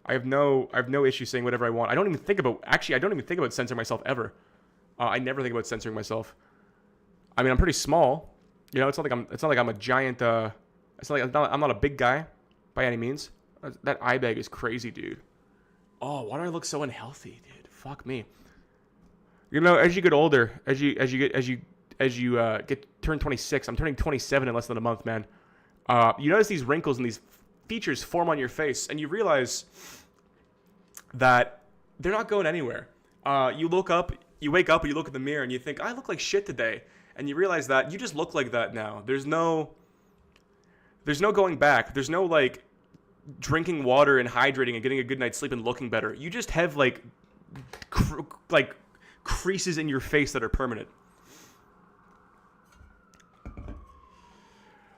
I have no issue saying whatever I want. I don't even think about censoring myself ever. I never think about censoring myself. I mean, I'm pretty small. You know, it's not like I'm a giant. It's not like I'm not a big guy by any means. That eye bag is crazy, dude. Oh, why do I look so unhealthy, dude? Fuck me. You know, as you get older, as you turn 26, I'm turning 27 in less than a month, man. You notice these wrinkles and these features form on your face, and you realize that they're not going anywhere. You wake up, and you look in the mirror, and you think, I look like shit today, and you realize that you just look like that now. There's no going back. There's no like drinking water and hydrating and getting a good night's sleep and looking better. You just have like creases in your face that are permanent.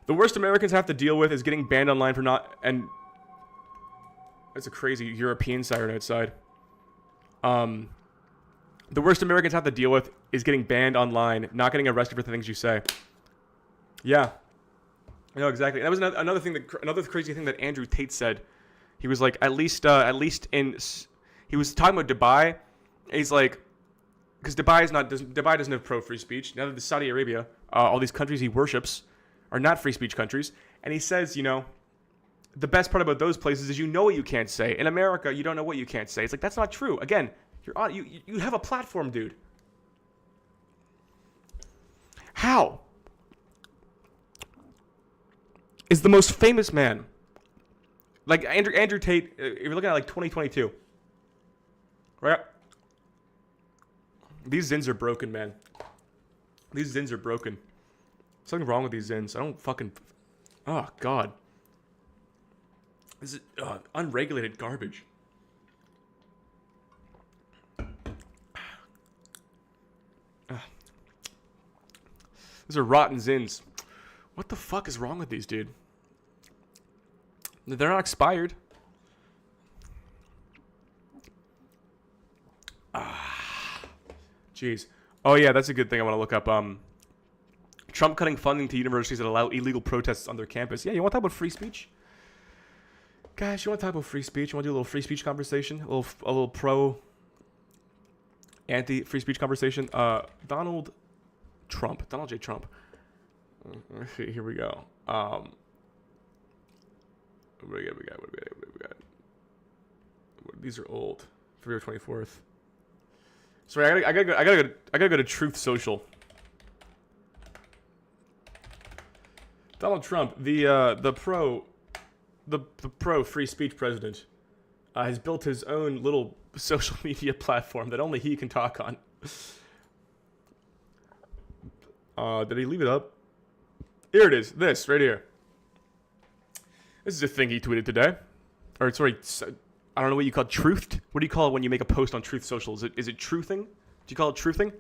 The worst Americans have to deal with is getting banned online for not, and that's a crazy European siren outside. The worst Americans have to deal with is getting banned online, not getting arrested for the things you say. Yeah. I know exactly. That was another crazy thing that Andrew Tate said. He was like, he was talking about Dubai. And he's like, because Dubai doesn't have pro free speech. Now that Saudi Arabia, all these countries he worships are not free speech countries. And he says, you know, the best part about those places is you know what you can't say. In America, you don't know what you can't say. It's like, that's not true. Again, you have a platform, dude. How? is the most famous man. Like Andrew Tate, if you're looking at like 2022, right? These Zins are broken, man. These Zins are broken. Something wrong with these Zins. I don't fucking... Oh, God. This is unregulated garbage. These are rotten Zins. What the fuck is wrong with these, dude? They're not expired. Jeez. Oh, yeah, that's a good thing I want to look up. Trump cutting funding to universities that allow illegal protests on their campus. Yeah, you want to talk about free speech? Guys, you want to talk about free speech? You want to do a little free speech conversation? A little pro anti-free speech conversation? Donald J. Trump. Here we go. What do we got? These are old. February 24th. Sorry, I gotta go to Truth Social. Donald Trump, the pro free speech president, has built his own little social media platform that only he can talk on. Did he leave it up? Here it is. This right here. This is a thing he tweeted today. Or sorry, I don't know what you call it. Truthed? What do you call it when you make a post on Truth Social? Is it truthing? Do you call it truthing?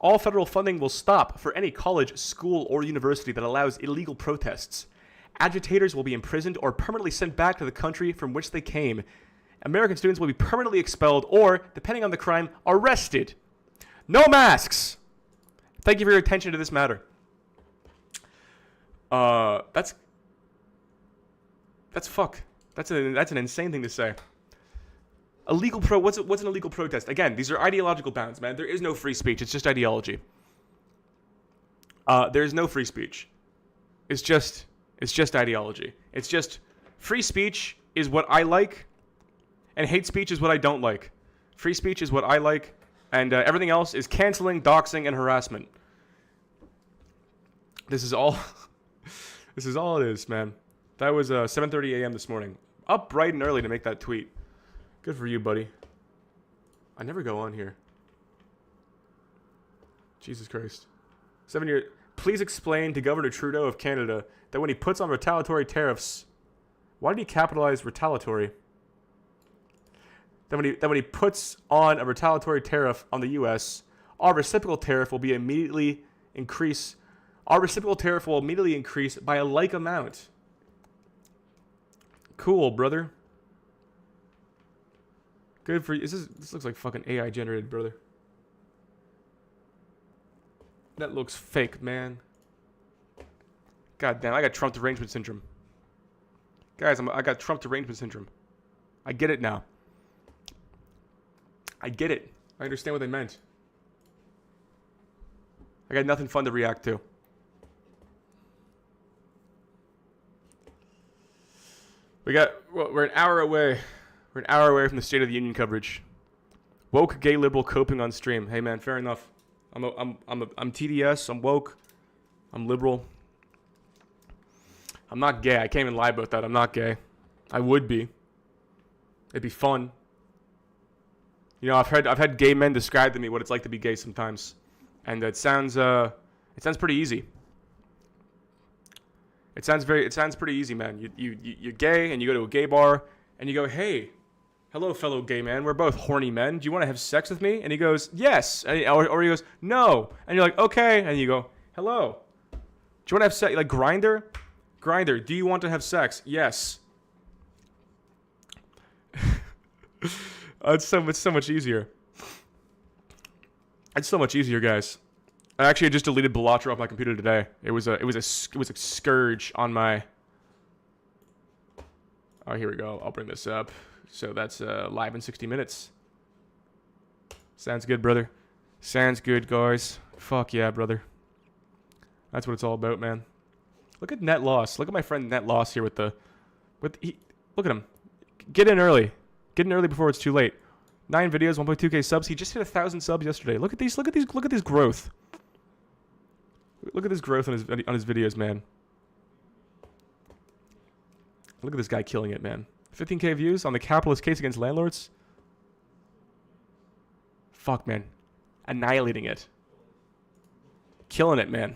All federal funding will stop for any college, school, or university that allows illegal protests. Agitators will be imprisoned or permanently sent back to the country from which they came. American students will be permanently expelled or, depending on the crime, arrested. No masks! Thank you for your attention to this matter. That's fuck. That's an insane thing to say. What's an illegal protest? Again, these are ideological bounds, man. There is no free speech. It's just ideology. There is no free speech. It's just ideology. It's just free speech is what I like, and hate speech is what I don't like. Free speech is what I like, and everything else is canceling, doxing, and harassment. This is all. This is all it is, man. That was 7:30 a.m. this morning. Up bright and early to make that tweet. Good for you, buddy. I never go on here. Jesus Christ. 7 years. Please explain to Governor Trudeau of Canada that when he puts on retaliatory tariffs, why did he capitalize retaliatory? That when he puts on a retaliatory tariff on the U.S., our reciprocal tariff will immediately increase by a like amount. Cool, brother. Good for you. This looks like fucking AI generated, brother. That looks fake, man. God damn, I got Trump derangement syndrome. Guys, I got Trump derangement syndrome. I get it now. I get it. I understand what they meant. I got nothing fun to react to. We're an hour away. We're an hour away from the State of the Union coverage. Woke gay liberal coping on stream. Hey man, fair enough. I'm TDS. I'm woke. I'm liberal. I'm not gay. I can't even lie about that. I'm not gay. I would be. It'd be fun. You know, I've had gay men describe to me what it's like to be gay sometimes, and it sounds pretty easy. It sounds pretty easy, man. You're gay and you go to a gay bar and you go, hey, hello, fellow gay man. We're both horny men. Do you want to have sex with me? And he goes, yes. Or he goes, no. And you're like, okay. And you go, hello. Do you want to have sex? Like Grindr? Grindr, do you want to have sex? Yes. It's so much easier. It's so much easier, guys. I just deleted Bellatra off my computer today. It was a scourge on my. Oh, here we go. I'll bring this up. So that's live in 60 minutes. Sounds good, brother. Sounds good, guys. Fuck yeah, brother. That's what it's all about, man. Look at Net Loss. Look at my friend Net Loss here look at him. Get in early. Get in early before it's too late. 9 videos, 1.2k subs. He just hit 1,000 subs yesterday. Look at this growth. Look at this growth on his videos, man. Look at this guy killing it, man. 15K views on the capitalist case against landlords. Fuck, man. Annihilating it. Killing it, man.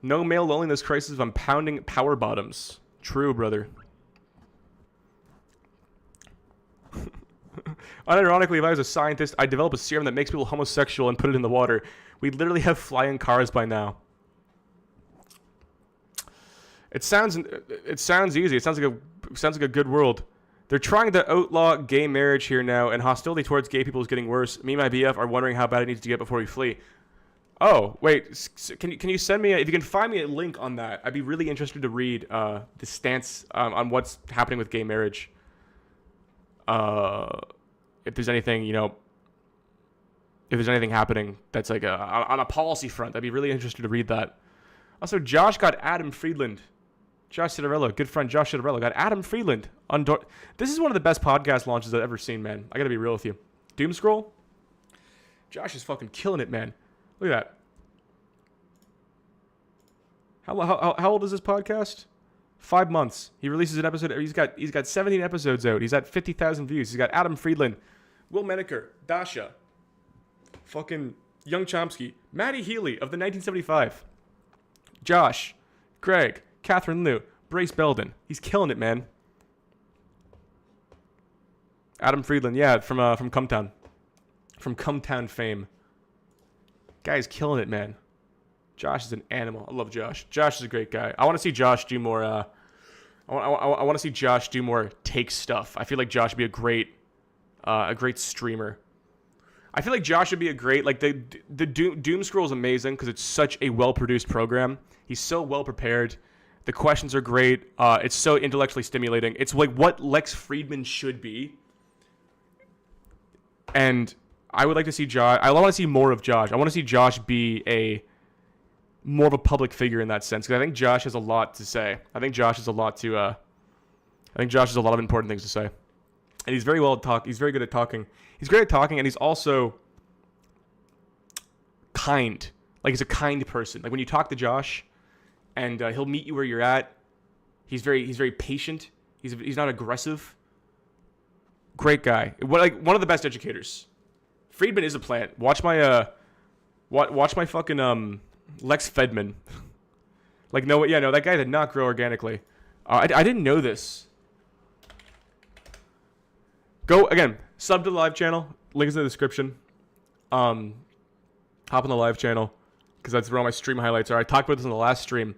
No male loneliness crisis of pounding power bottoms. True, brother. Unironically, if I was a scientist, I'd develop a serum that makes people homosexual and put it in the water. We'd literally have flying cars by now. It sounds easy. It sounds like a good world. They're trying to outlaw gay marriage here now, and hostility towards gay people is getting worse. Me and my BF are wondering how bad it needs to get before we flee. Oh, wait. Can you send me if you can find me a link on that? I'd be really interested to read the stance on what's happening with gay marriage. If there's anything, if there's anything happening that's like on a policy front, I'd be really interested to read that. Also, Josh got Adam Friedland. Josh Citarello, good friend Josh Citarello, got Adam Friedland on door. This is one of the best podcast launches I've ever seen, man. I gotta be real with you. Doom Scroll? Josh is fucking killing it, man. Look at that. How old is this podcast? 5 months. He releases an episode. He's got 17 episodes out. He's at 50,000 views. He's got Adam Friedland, Will Menaker, Dasha, fucking Young Chomsky, Maddie Healy of the 1975, Josh, Greg, Catherine Liu, Brace Belden. He's killing it, man. Adam Friedland, yeah, from Cumtown. From Cumtown fame. Guy's killing it, man. Josh is an animal. I love Josh. Josh is a great guy. I want to see Josh do more. I want to see Josh do more take stuff. I feel like Josh would be a great streamer. I feel like Josh would be a great the Doom Scroll is amazing because it's such a well produced program. He's so well prepared. The questions are great. It's so intellectually stimulating. It's like what Lex Friedman should be. And I would like to see Josh. I want to see more of Josh. I want to see Josh be more of a public figure in that sense because I think Josh has a lot to say. I think Josh has a lot of important things to say, and he's very well at talk. He's very good at talking. He's great at talking, and he's also kind. Like he's a kind person. Like when you talk to Josh, and he'll meet you where you're at. He's very patient. He's not aggressive. Great guy. One of the best educators. Friedman is a plant. Watch my fucking Lex Fedman. No, that guy did not grow organically. I didn't know this. Go again. Sub to the live channel. Link is in the description. Hop on the live channel because that's where all my stream highlights are. I talked about this in the last stream.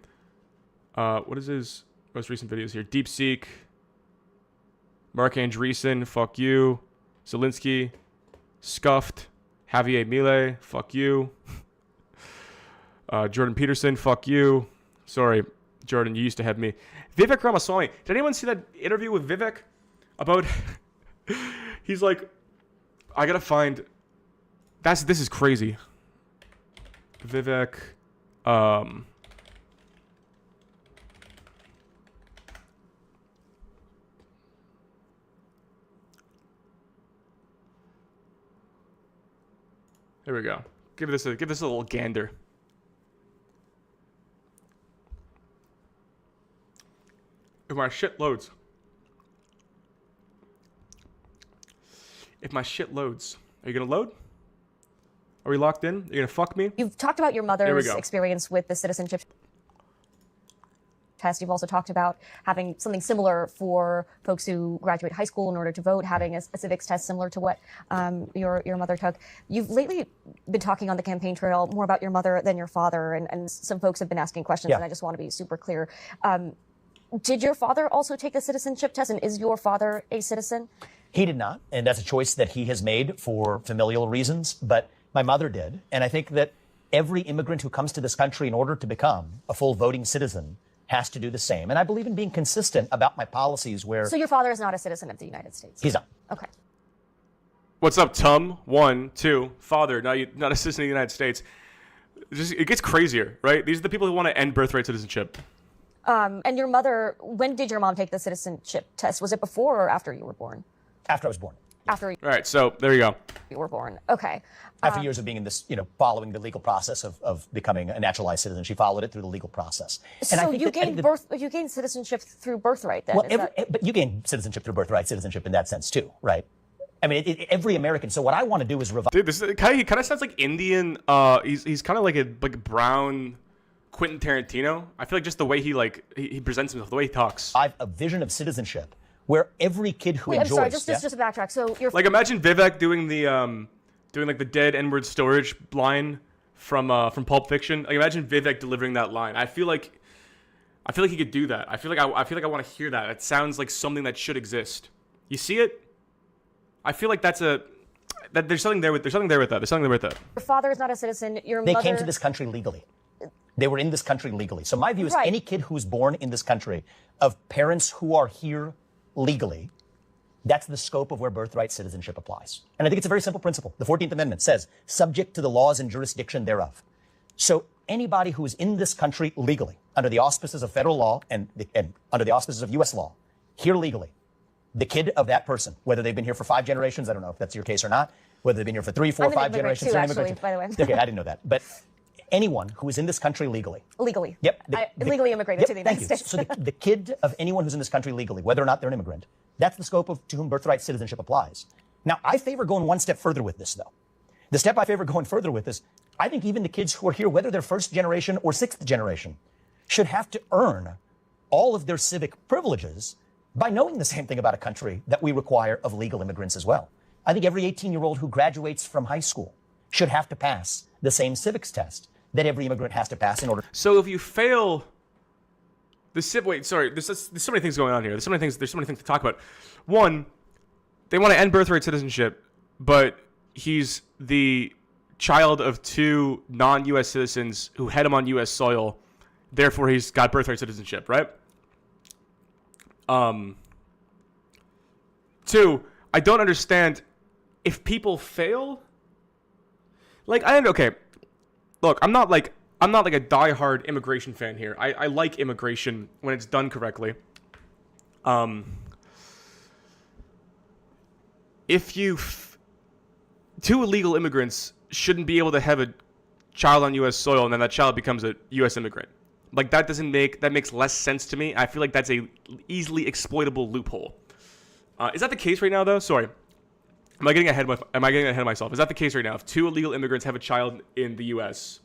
What is his most recent videos here? DeepSeek. Mark Andreessen. Fuck you. Zelensky. Scuffed. Javier Milei. Fuck you. Jordan Peterson. Fuck you. Sorry, Jordan, you used to have me. Vivek Ramaswamy. Did anyone see that interview with Vivek about... He's like, I gotta find... This is crazy. Vivek... Here we go. Give this a little gander. If my shit loads. Are you gonna load? Are we locked in? Are you gonna fuck me? You've talked about your mother's experience with the citizenship test. You've also talked about having something similar for folks who graduate high school in order to vote, having a civics test similar to what your mother took. You've lately been talking on the campaign trail more about your mother than your father, and some folks have been asking questions, and I just want to be super clear. Did your father also take the citizenship test, and is your father a citizen? He did not, and that's a choice that he has made for familial reasons, but my mother did, and I think that every immigrant who comes to this country in order to become a full voting citizen has to do the same. And I believe in being consistent about my policies where... So your father is not a citizen of the United States? He's not. Okay. What's up, Tum? 1, 2, father, not a citizen of the United States. It gets crazier, right? These are the people who want to end birthright citizenship. And your mother, when did your mom take the citizenship test? Was it before or after you were born? After I was born. after All right, so there you go. you were born. Okay. After years of being in this, following the legal process of becoming a naturalized citizen, she followed it through the legal process. And So you gained citizenship through birthright then? Well, is that... but you gain citizenship through birthright citizenship in that sense too, right? I mean, every American. So what I want to do is revive. Dude, this is, he kind of sounds like Indian. He's kind of like a brown Quentin Tarantino. I feel like just the way he presents himself, the way he talks. I have a vision of citizenship where every kid who Wait, enjoys. I'm sorry, just to backtrack. So you're Like imagine Vivek doing like the dead N-word storage line from Pulp Fiction. Like imagine Vivek delivering that line. I feel like he could do that. I feel like I want to hear that. It sounds like something that should exist. You see it? I feel like there's something there with that. Your father is not a citizen. Your They mother... came to this country legally. They were in this country legally. So my view is any kid who's born in this country of parents who are here legally, that's the scope of where birthright citizenship applies. And I think it's a very simple principle. The 14th Amendment says, subject to the laws and jurisdiction thereof. So anybody who is in this country legally, under the auspices of federal law and under the auspices of U.S. law, here legally, the kid of that person, whether they've been here for 5 generations, I don't know if that's your case or not, whether they've been here for 3, 4, 5 generations. Too, actually, by the way. Okay, I didn't know that. But anyone who is in this country legally. Legally. Yep. Legally immigrated to the United States. So the kid of anyone who's in this country legally, whether or not they're an immigrant, that's the scope of to whom birthright citizenship applies. Now, I favor going one step further with this, though. The step I favor going further with is, I think even the kids who are here, whether they're first generation or sixth generation, should have to earn all of their civic privileges by knowing the same thing about a country that we require of legal immigrants as well. I think every 18-year-old who graduates from high school should have to pass the same civics test that every immigrant has to pass in order. So if you fail there's so many things going on here. There's so many things to talk about. One, they want to end birthright citizenship, but he's the child of 2 non-U.S. citizens who had him on U.S. soil. Therefore, he's got birthright citizenship, right? 2, I don't understand if people fail. Okay, look, I'm not like a diehard immigration fan here. I like immigration when it's done correctly. Two illegal immigrants shouldn't be able to have a child on U.S. soil and then that child becomes a U.S. immigrant. Like that makes less sense to me. I feel like that's a easily exploitable loophole. Is that the case right now, though? Sorry. Am I getting ahead of myself? Is that the case right now? If 2 illegal immigrants have a child in the U.S.,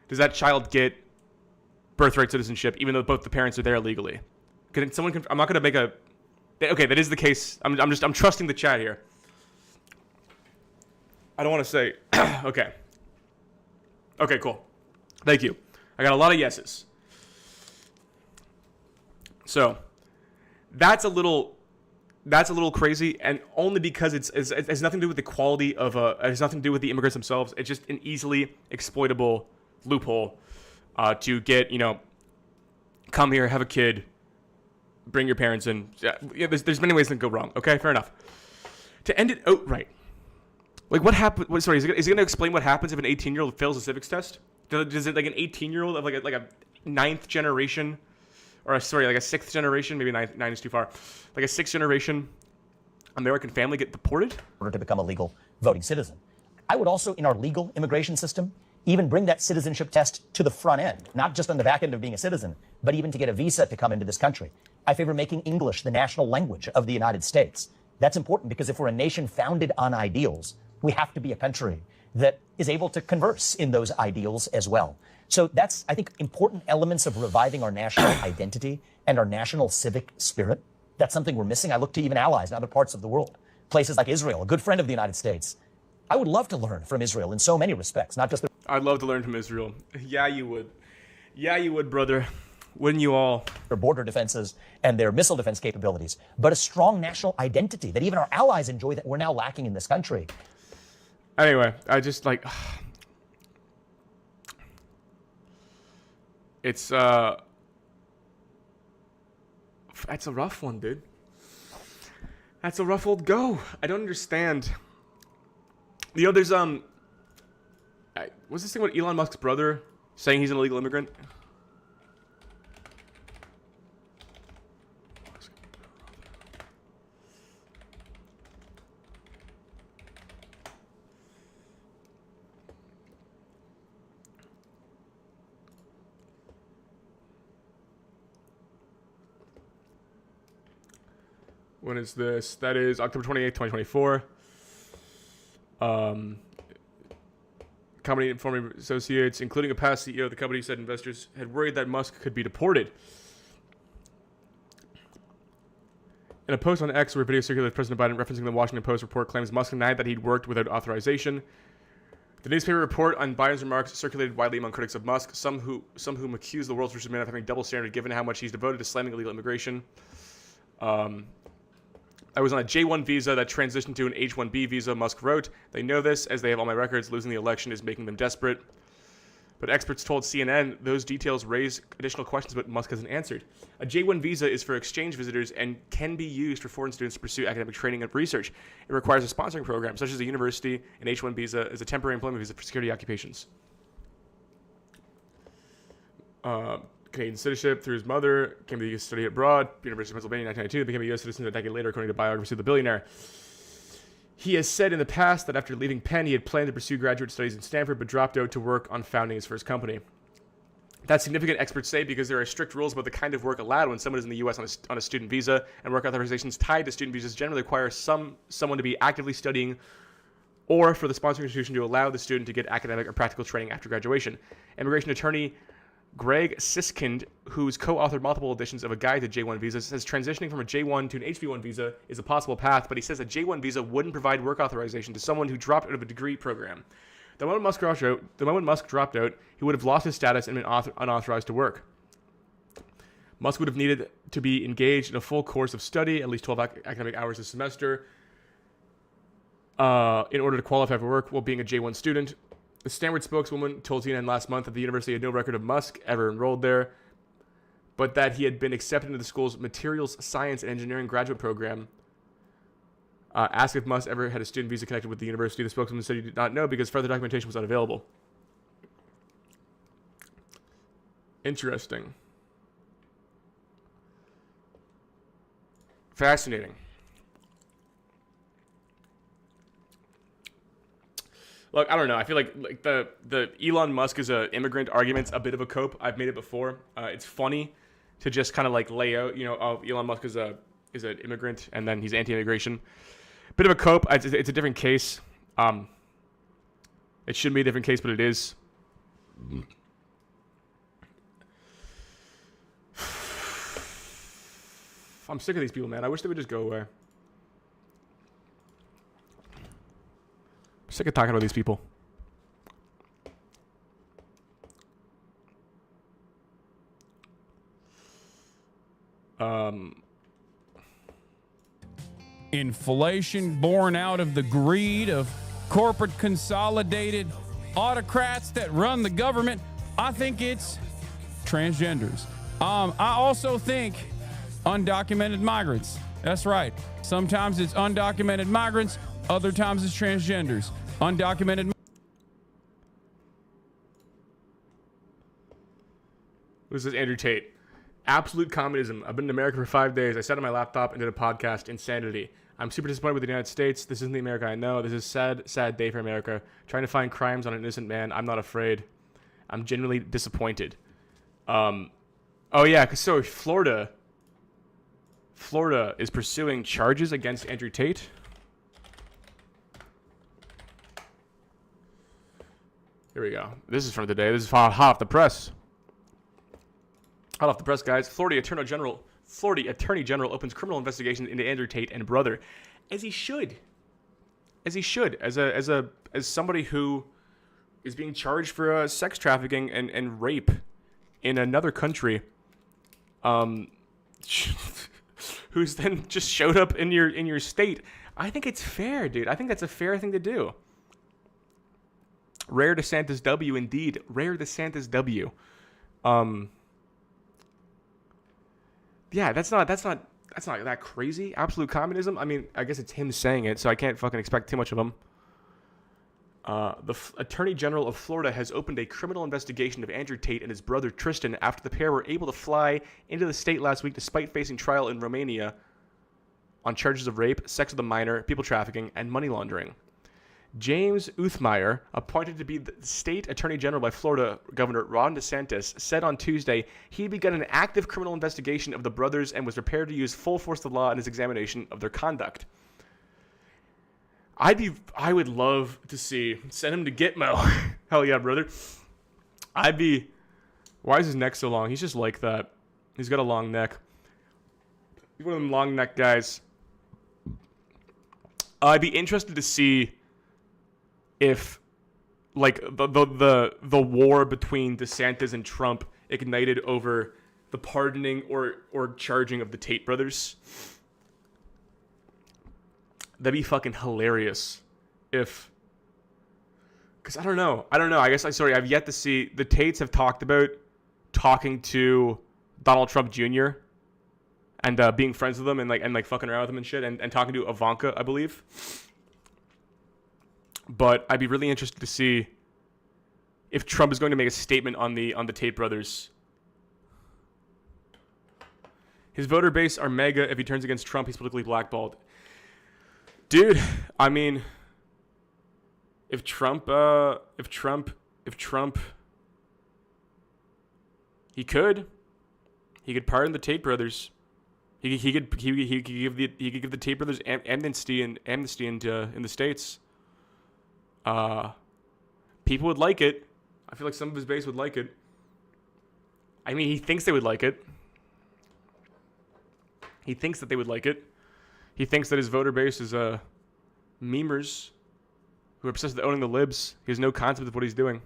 does that child get birthright citizenship even though both the parents are there legally? I'm not going to make a... Okay, that is the case. I'm trusting the chat here. I don't want to say... Okay. Okay, cool. Thank you. I got a lot of yeses. So, that's a little crazy, and only because it has nothing to do with the quality of it has nothing to do with the immigrants themselves. It's just an easily exploitable loophole to get, come here, have a kid, bring your parents in. Yeah, there's many ways that can go wrong. Okay, fair enough. To end it outright, like what happened? Sorry, is he going to explain what happens if an 18-year-old fails a civics test? Does it like an 18-year-old of like a 9th generation? Or sorry, like a 6th generation, maybe 9 is too far. Like a 6th generation American family get deported? In order to become a legal voting citizen. I would also, in our legal immigration system, even bring that citizenship test to the front end, not just on the back end of being a citizen, but even to get a visa to come into this country. I favor making English the national language of the United States. That's important because if we're a nation founded on ideals, we have to be a country that is able to converse in those ideals as well. So that's, I think, important elements of reviving our national identity and our national civic spirit. That's something we're missing. I look to even allies in other parts of the world, places like Israel, a good friend of the United States. I would love to learn from Israel in so many respects, not just the... I'd love to learn from Israel. Yeah, you would. Yeah, you would, brother. Wouldn't you all? Their border defenses and their missile defense capabilities, but a strong national identity that even our allies enjoy that we're now lacking in this country. Anyway, I just like... It's a rough one, dude. That's a rough old go. I don't understand. There's what's this thing with Elon Musk's brother saying he's an illegal immigrant? When is this? That is October 28th, 2024. Company informing associates, including a past CEO of the company, said investors had worried that Musk could be deported. In a post on X where video circulated, President Biden referencing the Washington Post report claims Musk denied that he'd worked without authorization. The newspaper report on Biden's remarks circulated widely among critics of Musk, some whom accuse the world's richest man of having double standard given how much he's devoted to slamming illegal immigration. I was on a J-1 visa that transitioned to an H-1B visa, Musk wrote. They know this, as they have all my records. Losing the election is making them desperate. But experts told CNN those details raise additional questions but Musk hasn't answered. A J-1 visa is for exchange visitors and can be used for foreign students to pursue academic training and research. It requires a sponsoring program, such as a university. An H-1 visa is a temporary employment visa for security occupations. Canadian citizenship through his mother, came to the U.S. to study abroad, University of Pennsylvania in 1992, became a U.S. citizen a decade later, according to biography of the billionaire. He has said in the past that after leaving Penn, he had planned to pursue graduate studies in Stanford, but dropped out to work on founding his first company. That's significant, experts say, because there are strict rules about the kind of work allowed when someone is in the U.S. on a student visa, and work authorizations tied to student visas generally require someone to be actively studying or for the sponsoring institution to allow the student to get academic or practical training after graduation. Immigration attorney Greg Siskind, who's co-authored multiple editions of a guide to J-1 visas, says transitioning from a J-1 to an HB-1 visa is a possible path, but he says a J-1 visa wouldn't provide work authorization to someone who dropped out of a degree program. The moment Musk dropped out, he would have lost his status and been unauthorized to work. Musk would have needed to be engaged in a full course of study, at least 12 academic hours a semester, in order to qualify for work while being a J-1 student. The Stanford spokeswoman told CNN last month that the university had no record of Musk ever enrolled there, but that he had been accepted into the school's materials science and engineering graduate program. Asked if Musk ever had a student visa connected with the university, the spokeswoman said he did not know because further documentation was unavailable. Interesting. Fascinating. Look, I don't know. I feel like the Elon Musk is an immigrant argument's a bit of a cope. I've made it before. It's funny to just kind of like lay out, oh, Elon Musk is an immigrant and then he's anti-immigration. Bit of a cope. It's a different case. It shouldn't be a different case, but it is. I'm sick of these people, man. I wish they would just go away. Sick of talking about these people. Inflation born out of the greed of corporate consolidated autocrats that run the government. I think it's transgenders. I also think undocumented migrants. That's right. Sometimes it's undocumented migrants. Other times it's transgenders. Undocumented. This is Andrew Tate. Absolute communism. I've been in America for 5 days. I sat on my laptop and did a podcast. Insanity. I'm super disappointed with the United States. This isn't the America I know. This is a sad day for America. Trying to find crimes on an innocent man. I'm not afraid. I'm genuinely disappointed. Oh yeah, so Florida is pursuing charges against Andrew Tate. Here we go. This is from the day. This is hot off the press. Hot off the press, guys. Florida Attorney General opens criminal investigation into Andrew Tate and brother, as he should. As somebody who is being charged for sex trafficking and rape in another country, who's then just showed up in your state. I think it's fair, dude. I think that's a fair thing to do. Rare DeSantis W, indeed. Rare DeSantis W. Yeah, that's not that crazy. Absolute communism. I mean, I guess it's him saying it, so I can't fucking expect too much of him. The Attorney General of Florida has opened a criminal investigation of Andrew Tate and his brother Tristan after the pair were able to fly into the state last week despite facing trial in Romania on charges of rape, sex with a minor, people trafficking, and money laundering. James Uthmeier, appointed to be the state attorney general by Florida Governor Ron DeSantis, said on Tuesday he'd begun an active criminal investigation of the brothers and was prepared to use full force of the law in his examination of their conduct. I would love to send him to Gitmo. Hell yeah, brother. Why is his neck so long? He's just like that. He's got a long neck. He's one of them long neck guys. I'd be interested to see if, like, the war between DeSantis and Trump ignited over the pardoning or charging of the Tate brothers. That'd be fucking hilarious if... Because I don't know. I guess I've yet to see... The Tates have talked about talking to Donald Trump Jr. and being friends with him and fucking around with him and shit and talking to Ivanka, I believe. But I'd be really interested to see if Trump is going to make a statement on the Tate brothers. His voter base are mega. If he turns against Trump, he's politically blackballed. Dude, I mean, if Trump, he could pardon the Tate brothers. He could give the Tate brothers amnesty in the States. People would like it. I feel like some of his base would like it. I mean, he thinks they would like it. He thinks that they would like it. He thinks that his voter base is memers who are obsessed with owning the libs. He has no concept of what he's doing.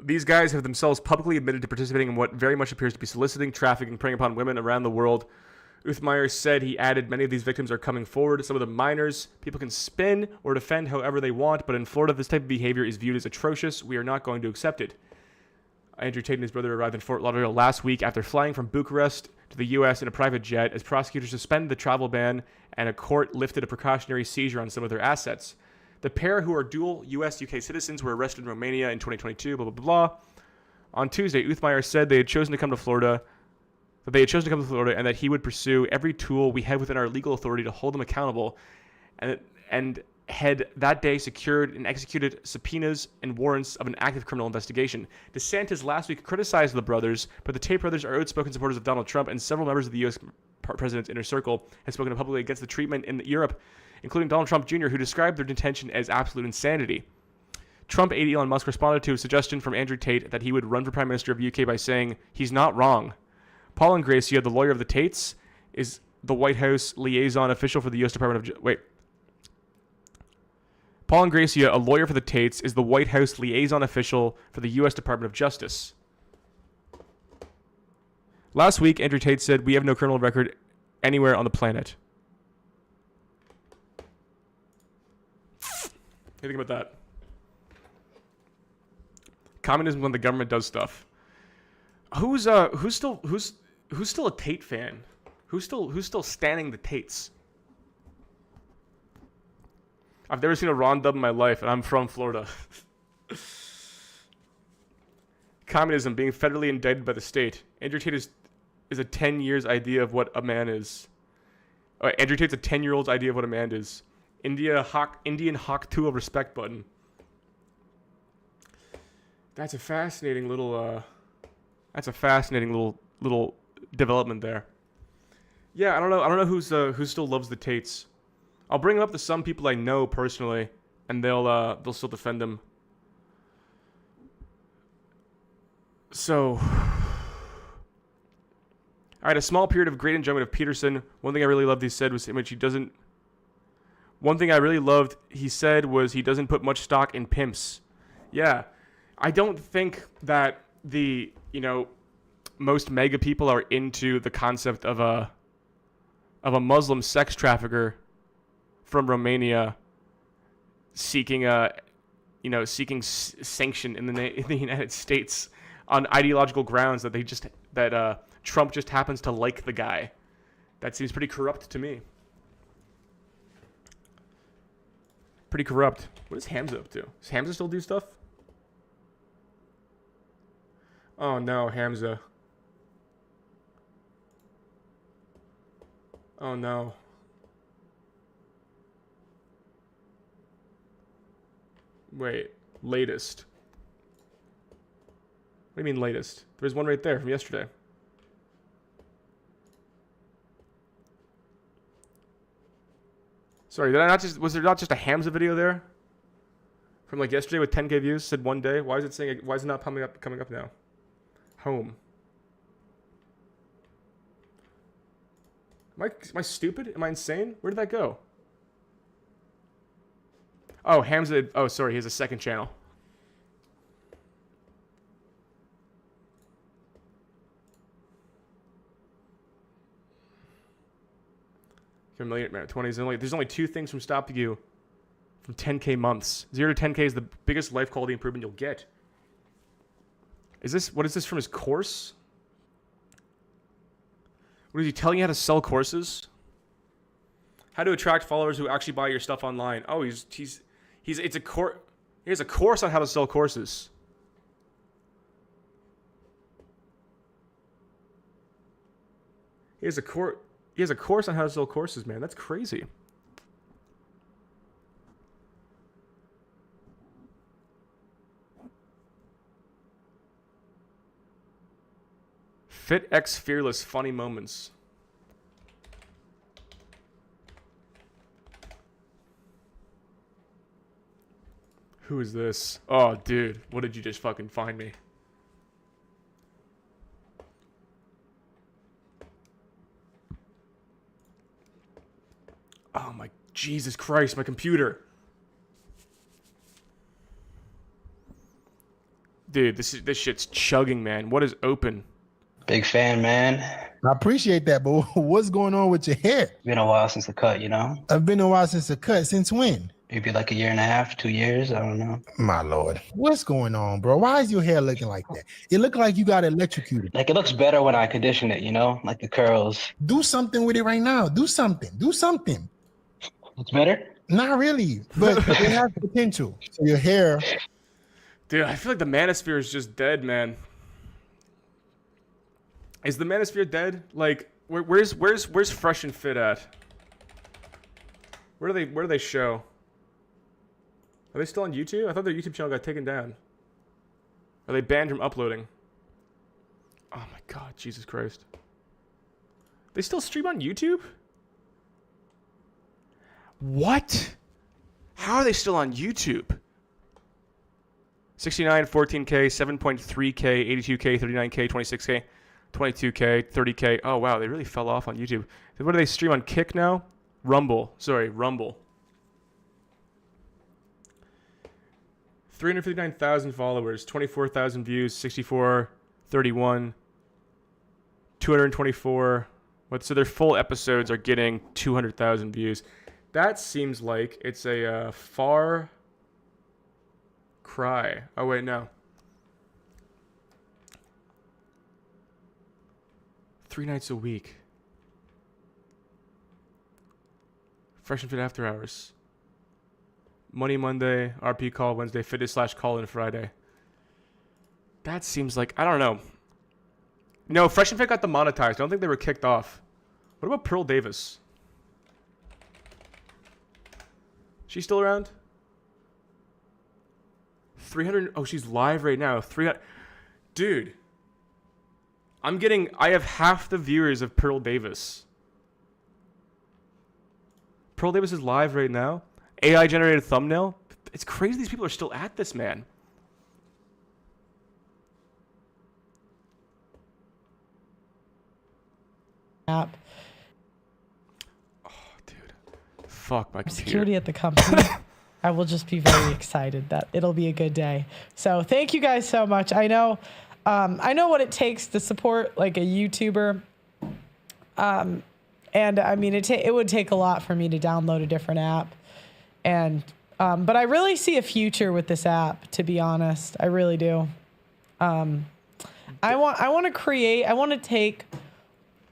These guys have themselves publicly admitted to participating in what very much appears to be soliciting, trafficking, preying upon women around the world. Uthmeier said, he added, many of these victims are coming forward. Some of them minors. People can spin or defend however they want, but in Florida, this type of behavior is viewed as atrocious. We are not going to accept it. Andrew Tate and his brother arrived in Fort Lauderdale last week after flying from Bucharest to the U.S. in a private jet as prosecutors suspended the travel ban and a court lifted a precautionary seizure on some of their assets. The pair, who are dual U.S.-UK citizens, were arrested in Romania in 2022, blah, blah, blah, blah. On Tuesday, Uthmeier said they had chosen to come to Florida, and that he would pursue every tool we have within our legal authority to hold them accountable, and had that day secured and executed subpoenas and warrants of an active criminal investigation. DeSantis last week criticized the brothers, but the Tate brothers are outspoken supporters of Donald Trump, and several members of the U.S. president's inner circle have spoken publicly against the treatment in Europe, including Donald Trump Jr., who described their detention as absolute insanity. Trump aide Elon Musk responded to a suggestion from Andrew Tate that he would run for Prime Minister of the UK by saying, he's not wrong. Paul Ingrassia, the lawyer of the Tates, is the White House liaison official for the U.S. Department of... Paul Ingrassia, a lawyer for the Tates, is the White House liaison official for the U.S. Department of Justice. Last week, Andrew Tate said, we have no criminal record anywhere on the planet. What do you think about that? Communism when the government does stuff. Who's still a Tate fan? Who's still standing the Tates? I've never seen a Ron Dub in my life, and I'm from Florida. Communism being federally indicted by the state. Andrew Tate is a 10 years idea of what a man is. Andrew Tate's a 10-year-old's idea of what a man is. Indian Hawk Tool respect button. That's a fascinating little. That's a fascinating little development there. Yeah, I don't know who still loves the Tates. I'll bring it up to some people I know personally, and they'll still defend them. So, all right, a small period of great enjoyment of Peterson. One thing I really loved he said was in which he doesn't. One thing I really loved he said was he doesn't put much stock in pimps. Yeah, I don't think that most mega people are into the concept of a Muslim sex trafficker from Romania seeking sanction in the United States on ideological grounds that Trump just happens to like the guy. That seems pretty corrupt to me. Pretty corrupt. What is Hamza up to? Does Hamza still do stuff? Oh no, Hamza. Oh no. Wait, latest. What do you mean latest? There's one right there from yesterday. Sorry, was there not just a Hamza video there? From like yesterday with 10K views, said one day. Why is it not coming up now? Home. Am I stupid? Am I insane? Where did that go? Oh, Hamza. Oh, sorry. He has a second channel. A million, 20s. There's only 2 things from stopping you from 10K months. 0 to 10K is the biggest life quality improvement you'll get. What is this from his course? What is he telling you how to sell courses? How to attract followers who actually buy your stuff online. Oh, he has a course on how to sell courses. He has a course on how to sell courses, man. That's crazy. Fit X Fearless funny moments. Who is this? Oh, dude. What did you just fucking find me? Oh my Jesus Christ, my computer. Dude, this shit's chugging, man. What is open? Big fan, man. I appreciate that, but what's going on with your hair? Been a while since the cut, you know? I've been a while since the cut. Since when? Maybe like a year and a half, 2 years. I don't know. My Lord. What's going on, bro? Why is your hair looking like that? It looked like you got electrocuted. Like it looks better when I condition it, you know? Like the curls. Do something with it right now. Do something. Do something. It's better? Not really, but it has potential. So your hair. Dude, I feel like the manosphere is just dead, man. Is the manosphere dead? Like, where's Fresh and Fit at? Where do they show? Are they still on YouTube? I thought their YouTube channel got taken down. Are they banned from uploading? Oh my God, Jesus Christ. They still stream on YouTube? What? How are they still on YouTube? 69, 14K, 7.3K, 82K, 39K, 26K, 22K, 30K. Oh, wow. They really fell off on YouTube. What do they stream on Kick now? Rumble. Sorry, Rumble. 359,000 followers, 24,000 views, 64, 31, 224. So their full episodes are getting 200,000 views. That seems like it's a far cry. Oh, wait, no. 3 nights a week. Fresh and Fit After Hours. Money Monday, RP Call Wednesday, Fitness/Call-In Friday. That seems like, I don't know. No, Fresh and Fit got demonetized. I don't think they were kicked off. What about Pearl Davis? She's still around? 300. Oh, she's live right now. 300. Dude. I have half the viewers of Pearl Davis. Pearl Davis is live right now. AI generated thumbnail. It's crazy these people are still at this, man. App. Fuck my computer. Security at the company. I will just be very excited that it'll be a good day. So thank you guys so much. I know what it takes to support like a YouTuber. And I mean, it would take a lot for me to download a different app. And but I really see a future with this app, to be honest. I really do. I want to take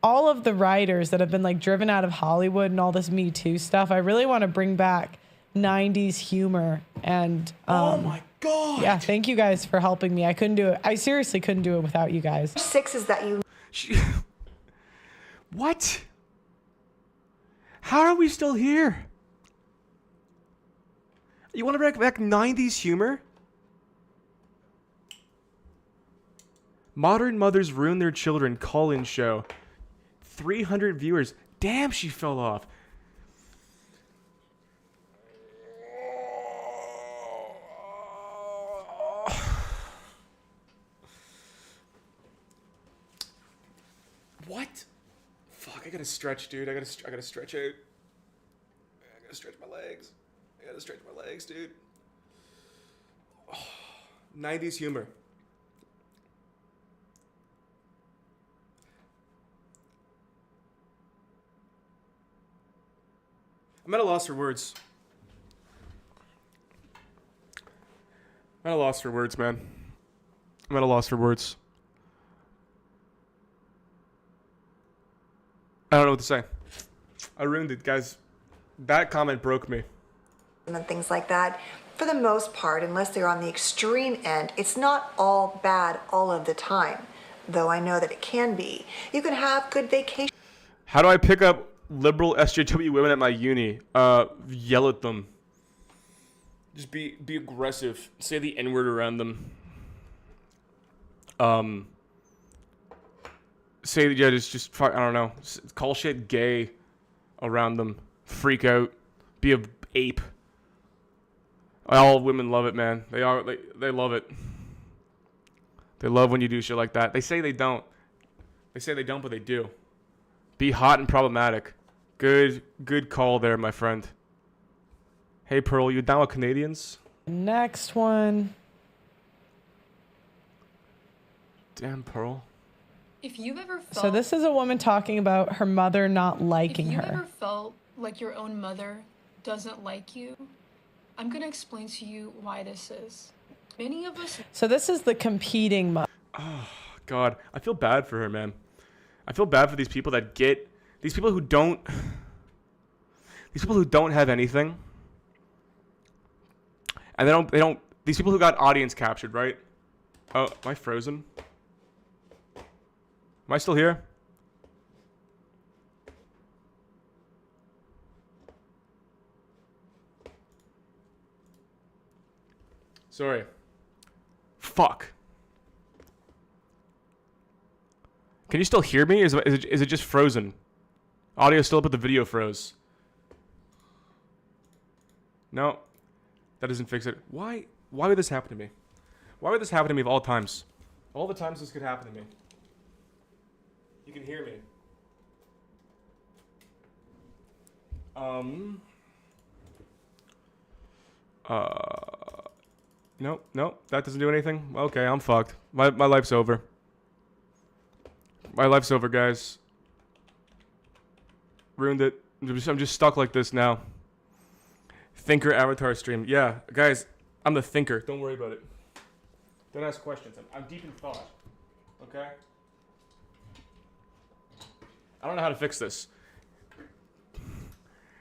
all of the writers that have been like driven out of Hollywood and all this Me Too stuff. I really want to bring back 90s humor and oh my God. Yeah, thank you guys for helping me. I couldn't do it. I seriously couldn't do it without you guys. 6 is that you What? How are we still here? You want to bring back 90s humor? Modern mothers ruin their children call-in show. 300 viewers. Damn, she fell off. What? Fuck, I gotta stretch, dude. I gotta stretch out. I gotta stretch my legs. I gotta stretch my legs, dude. Oh, 90s humor. I'm at a loss for words. I'm at a loss for words, man. I'm at a loss for words. I don't know what to say. I ruined it, guys. That comment broke me. And things like that, for the most part, unless they're on the extreme end, it's not all bad all of the time, though I know that it can be. You can have good vacation. How do I pick up liberal SJW women at my uni? Yell at them. Just be aggressive. Say the N-word around them. Say, yeah, just I don't know. Call shit gay around them. Freak out. Be a ape. All women love it, man. They love it. They love when you do shit like that. They say they don't. They say they don't, but they do. Be hot and problematic. Good call there, my friend. Hey, Pearl, you down with Canadians? Next one. Damn, Pearl. If you've ever felt, So this is a woman talking about her mother not liking if you've her. ever felt like your own mother doesn't like you, I'm going to explain to you why this is. Many of us. So this is the competing mother. Oh, God. I feel bad for her, man. I feel bad for these people that get... These people who don't have anything. And they don't... These people who got audience captured, right? Oh, am I frozen? Am I still here? Sorry. Fuck. Can you still hear me? Is it just frozen? Audio still up, but the video froze. No. That doesn't fix it. Why would this happen to me? Why would this happen to me of all times? All the times this could happen to me. You can hear me. Nope, that doesn't do anything. Okay, I'm fucked. My life's over. My life's over, guys. Ruined it. I'm just stuck like this now. Thinker avatar stream. Yeah, guys, I'm the thinker. Don't worry about it. Don't ask questions. I'm deep in thought. Okay? I don't know how to fix this.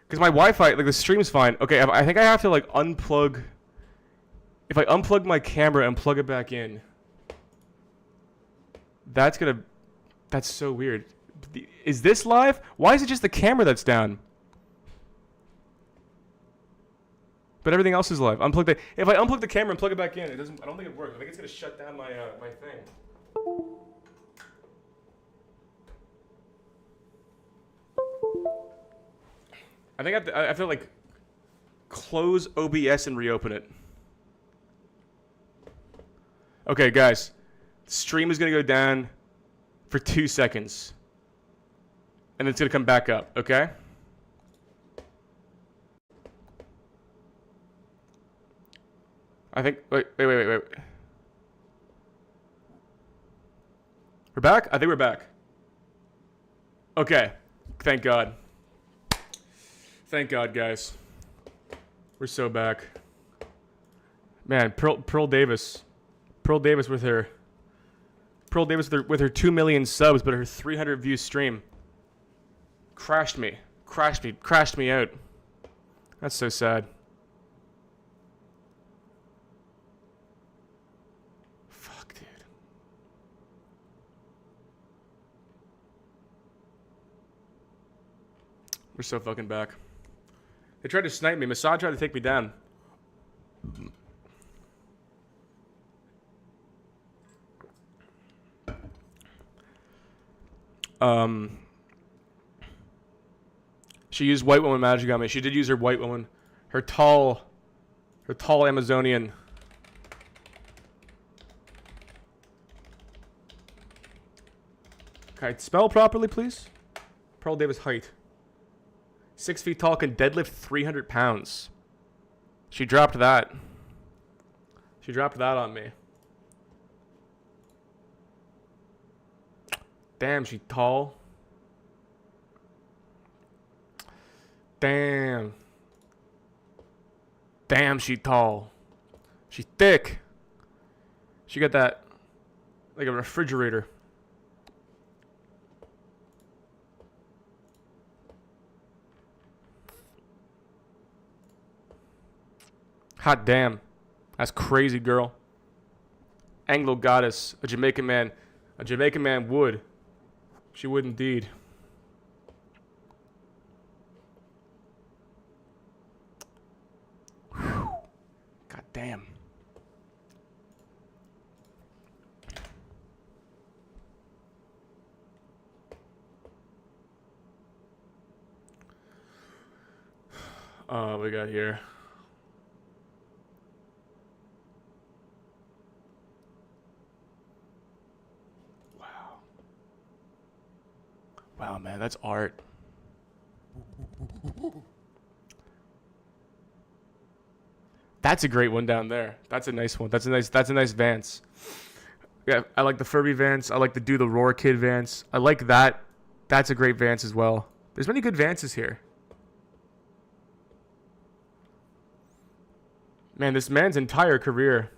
Because my Wi-Fi, like the stream's fine. Okay, I think I have to like unplug. If I unplug my camera and plug it back in, that's so weird. Is this live? Why is it just the camera that's down? But everything else is live. If I unplug the camera and plug it back in, I don't think it works. I think it's gonna shut down my my thing. I think I have to like close OBS and reopen it. Okay, guys. The stream is gonna go down for 2 seconds. And it's gonna come back up, okay? I think, wait. We're back? I think we're back. Okay. Thank God. Thank God, guys. We're so back. Man, Pearl Davis. Pearl Davis with her 2 million subs, but her 300 view stream crashed me out. That's so sad. Fuck, dude. We're so fucking back. They tried to snipe me. Mossad tried to take me down. She used white woman magic on me. She did use her white woman. Her tall Amazonian. Okay, spell properly, please. Pearl Davis height. 6 feet tall, can deadlift 300 pounds. She dropped that. She dropped that on me. Damn, she tall. Damn. Damn, she tall. She thick. She got that like a refrigerator. Hot damn. That's crazy, girl. Anglo goddess. A Jamaican man. A Jamaican man would. She would indeed. Whew. God damn. We got here. Wow, man, that's art. That's a great one down there. That's a nice one. That's a nice Vance. Yeah, I like the Furby Vance. I like the Do the Roar Kid Vance. I like that. That's a great Vance as well. There's many good Vances here. Man, this man's entire career.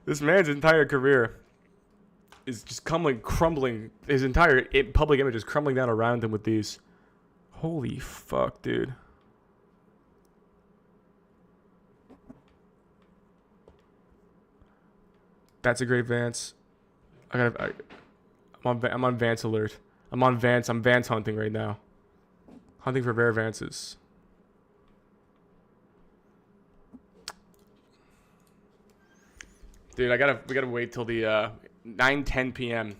This man's entire career is just crumbling. His entire public image is crumbling down around him with these. Holy fuck, dude. That's a great Vance. I'm on Vance alert. I'm Vance hunting right now. Hunting for rare Vances. Dude, we gotta wait till the 9:10 p.m.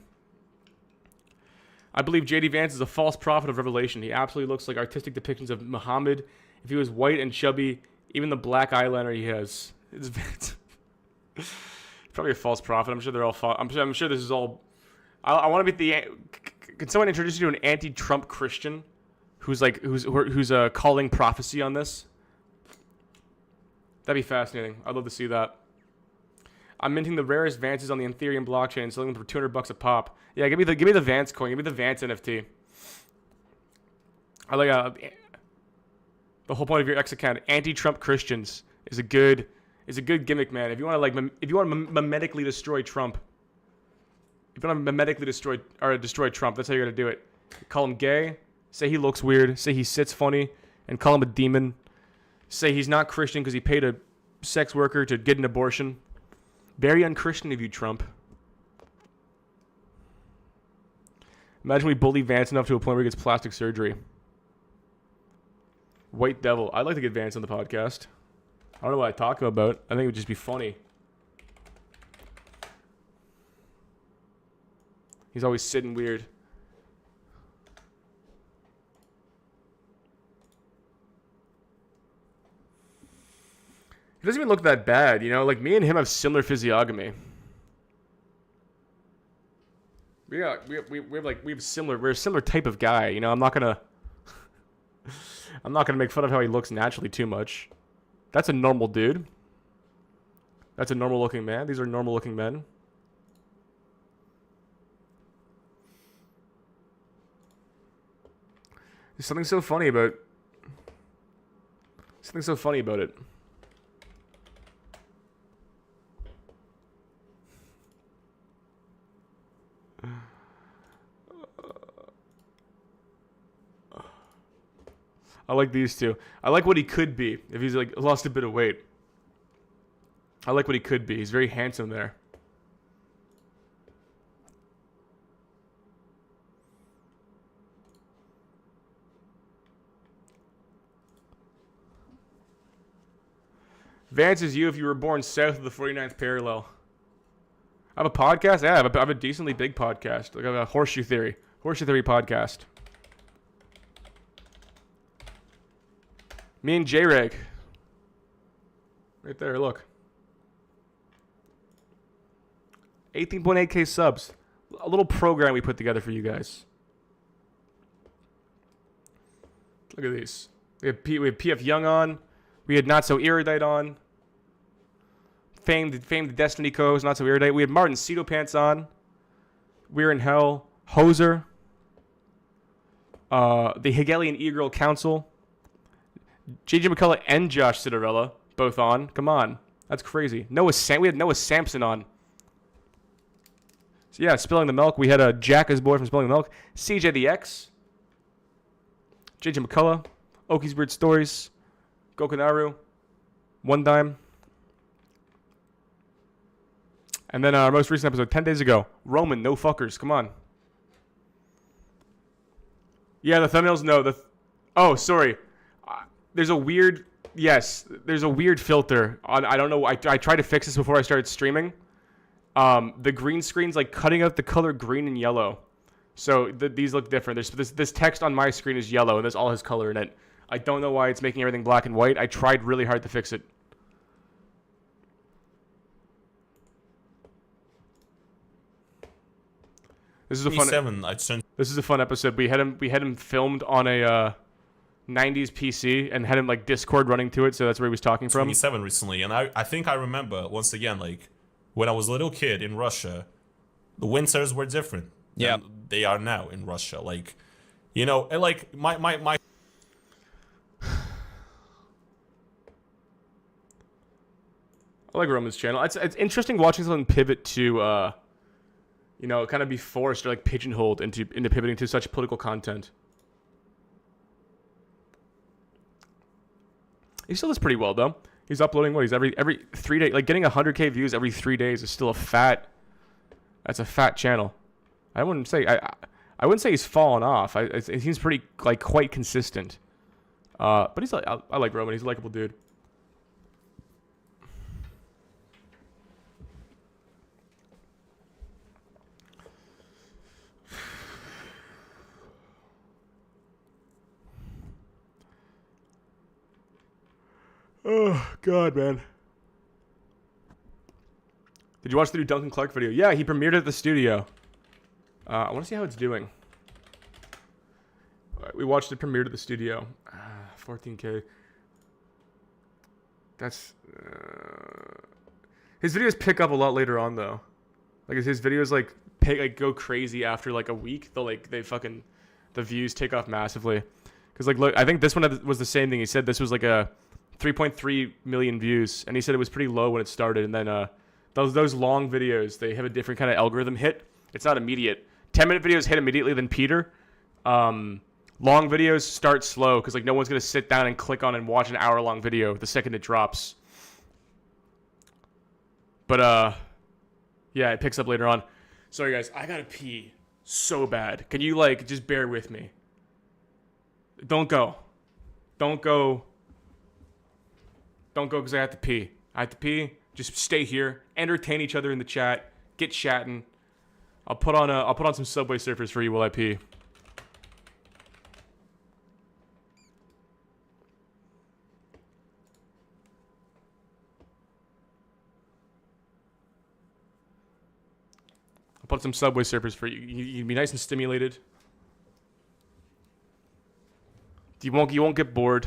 I believe J.D. Vance is a false prophet of revelation. He absolutely looks like artistic depictions of Muhammad. If he was white and chubby, even the black eyeliner he has, it's Vance. Probably a false prophet. I'm sure they're all. I'm sure this is all. I want to be the. Can someone introduce you to an anti-Trump Christian, who's calling prophecy on this? That'd be fascinating. I'd love to see that. I'm minting the rarest Vances on the Ethereum blockchain and selling them for $200 a pop. Yeah, give me the Vance coin. Give me the Vance NFT. I like the whole point of your X account. Anti-Trump Christians is a good gimmick, man. If you want to memetically destroy Trump, if you want to memetically destroy Trump, that's how you're gonna do it. Call him gay. Say he looks weird. Say he sits funny, and call him a demon. Say he's not Christian because he paid a sex worker to get an abortion. Very unchristian of you, Trump. Imagine we bully Vance enough to a point where he gets plastic surgery. White Devil. I'd like to get Vance on the podcast. I don't know what I talk about. I think it would just be funny. He's always sitting weird. He doesn't even look that bad, you know? Like, me and him have similar physiognomy. We're a similar type of guy, you know? I'm not gonna make fun of how he looks naturally too much. That's a normal dude. That's a normal looking man. These are normal looking men. There's something so funny about it. I like these two. I like what he could be if he's like lost a bit of weight. I like what he could be. He's very handsome there. Vance is you if you were born south of the 49th parallel. I have a podcast? Yeah, I have a decently big podcast. Like a Horseshoe Theory podcast. Me and J-Reg. Right there, look. 18.8k subs. A little program we put together for you guys. Look at these. We have PF Young on. We had Not So Erudite on. Famed Destiny co-host, Not So Erudite. We had Martin Cedo Pants on. We're in Hell. Hoser. The Hegelian E-Girl Council. JJ McCullough and Josh Citarella both on. Come on. That's crazy. We had Noah Sampson on. So yeah, Spilling the Milk. We had Jack, his boy from Spilling the Milk. CJ the X. JJ McCullough. Oki's Weird Stories. Gokanaru. One Dime. And then our most recent episode, 10 days ago. Roman, no fuckers. Come on. Yeah, the thumbnails, no. Oh, sorry. There's a weird... Yes, there's a weird filter. I don't know. I tried to fix this before I started streaming. The green screen's like cutting out the color green and yellow. So these look different. This text on my screen is yellow, and there's all his color in it. I don't know why it's making everything black and white. I tried really hard to fix it. This is a fun episode. We had him filmed on a 90s PC and had him like Discord running to it, so that's where he was talking from. 27 recently, and I think I remember once again, like when I was a little kid in Russia, the winters were different. Yeah, they are now in Russia. Like, you know, and like my. I like Roman's channel. It's interesting watching someone pivot to, you know, kind of be forced or like pigeonholed into pivoting to such political content. He still does pretty well though. He's uploading he's every 3 days. Like getting 100k views every 3 days is still that's a fat channel. I wouldn't say he's fallen off. It seems pretty like quite consistent. But he's like I like Roman. He's a likable dude. Oh, God, man. Did you watch the new Duncan Clark video? Yeah, he premiered at the studio. I want to see how it's doing. All right, we watched it premiered at the studio. 14K. That's... His videos pick up a lot later on, though. Like, his videos, like go crazy after, like, a week. The views take off massively. Because, like, look, I think this one was the same thing. He said this was, like, a 3.3 million views, and he said it was pretty low when it started, and then those long videos, they have a different kind of algorithm hit. It's not immediate. 10-minute videos hit immediately, then Peter. Long videos start slow because like no one's gonna sit down and click on and watch an hour-long video the second it drops. But yeah, it picks up later on. Sorry guys, I gotta pee so bad. Can you like just bear with me? Don't go because I have to pee. Just stay here. Entertain each other in the chat. Get chatting. I'll put on some Subway Surfers for you while I pee. I'll put some Subway Surfers for you. You'd be nice and stimulated. You won't get bored.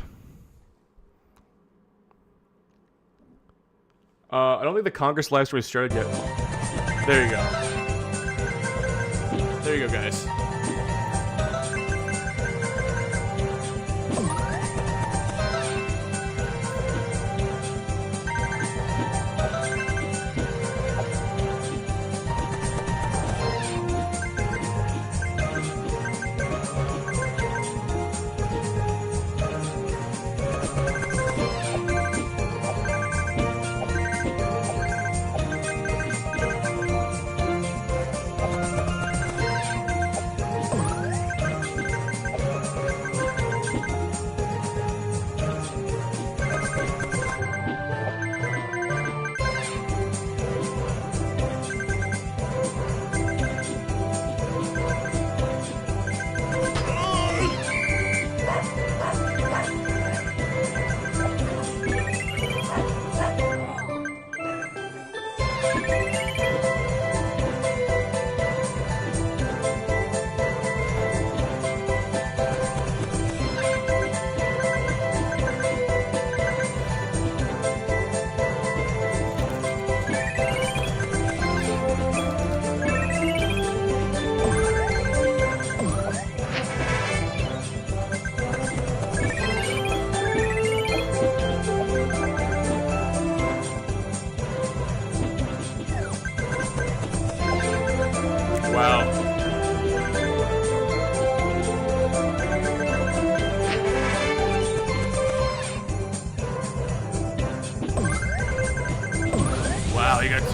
I don't think the Congress live stream has started yet. There you go. There you go, guys.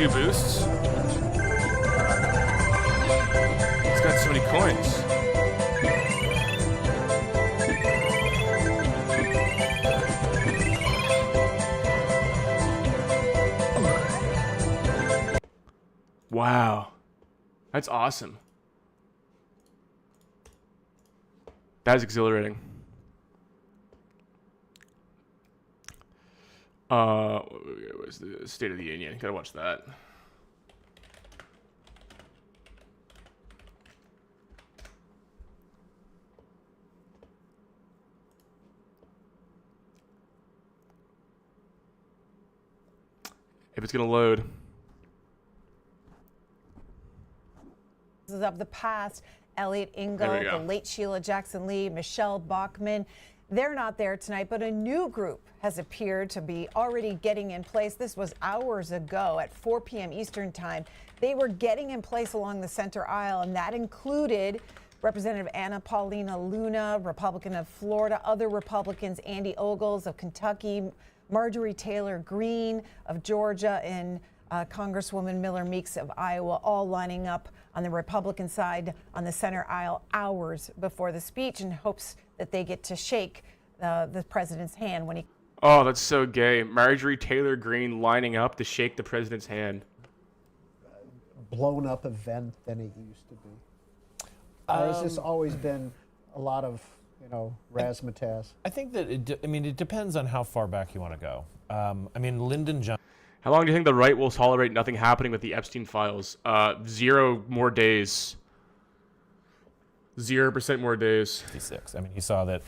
2 boosts. It's got so many coins. Wow. That's awesome. That is exhilarating. Where's the State of the Union? Gotta watch that. If it's gonna load. Of the past, Elliot Engel, the late Sheila Jackson Lee, Michelle Bachmann. They're not there tonight, but a new group has appeared to be already getting in place. This was hours ago at 4 p.m. Eastern time. They were getting in place along the center aisle, and that included Representative Anna Paulina Luna, Republican of Florida, other Republicans, Andy Ogles of Kentucky, Marjorie Taylor Greene of Georgia, and Congresswoman Miller Meeks of Iowa, all lining up on the Republican side on the center aisle hours before the speech in hopes that they get to shake the president's hand when he... Oh, that's so gay. Marjorie Taylor Greene lining up to shake the president's hand. Blown up event than it used to be. Or has this always been a lot of, razzmatazz? I think that it depends on how far back you want to go. Lyndon Johnson. How long do you think the right will tolerate nothing happening with the Epstein files? 0 more days. 0% more days. 56. You saw that,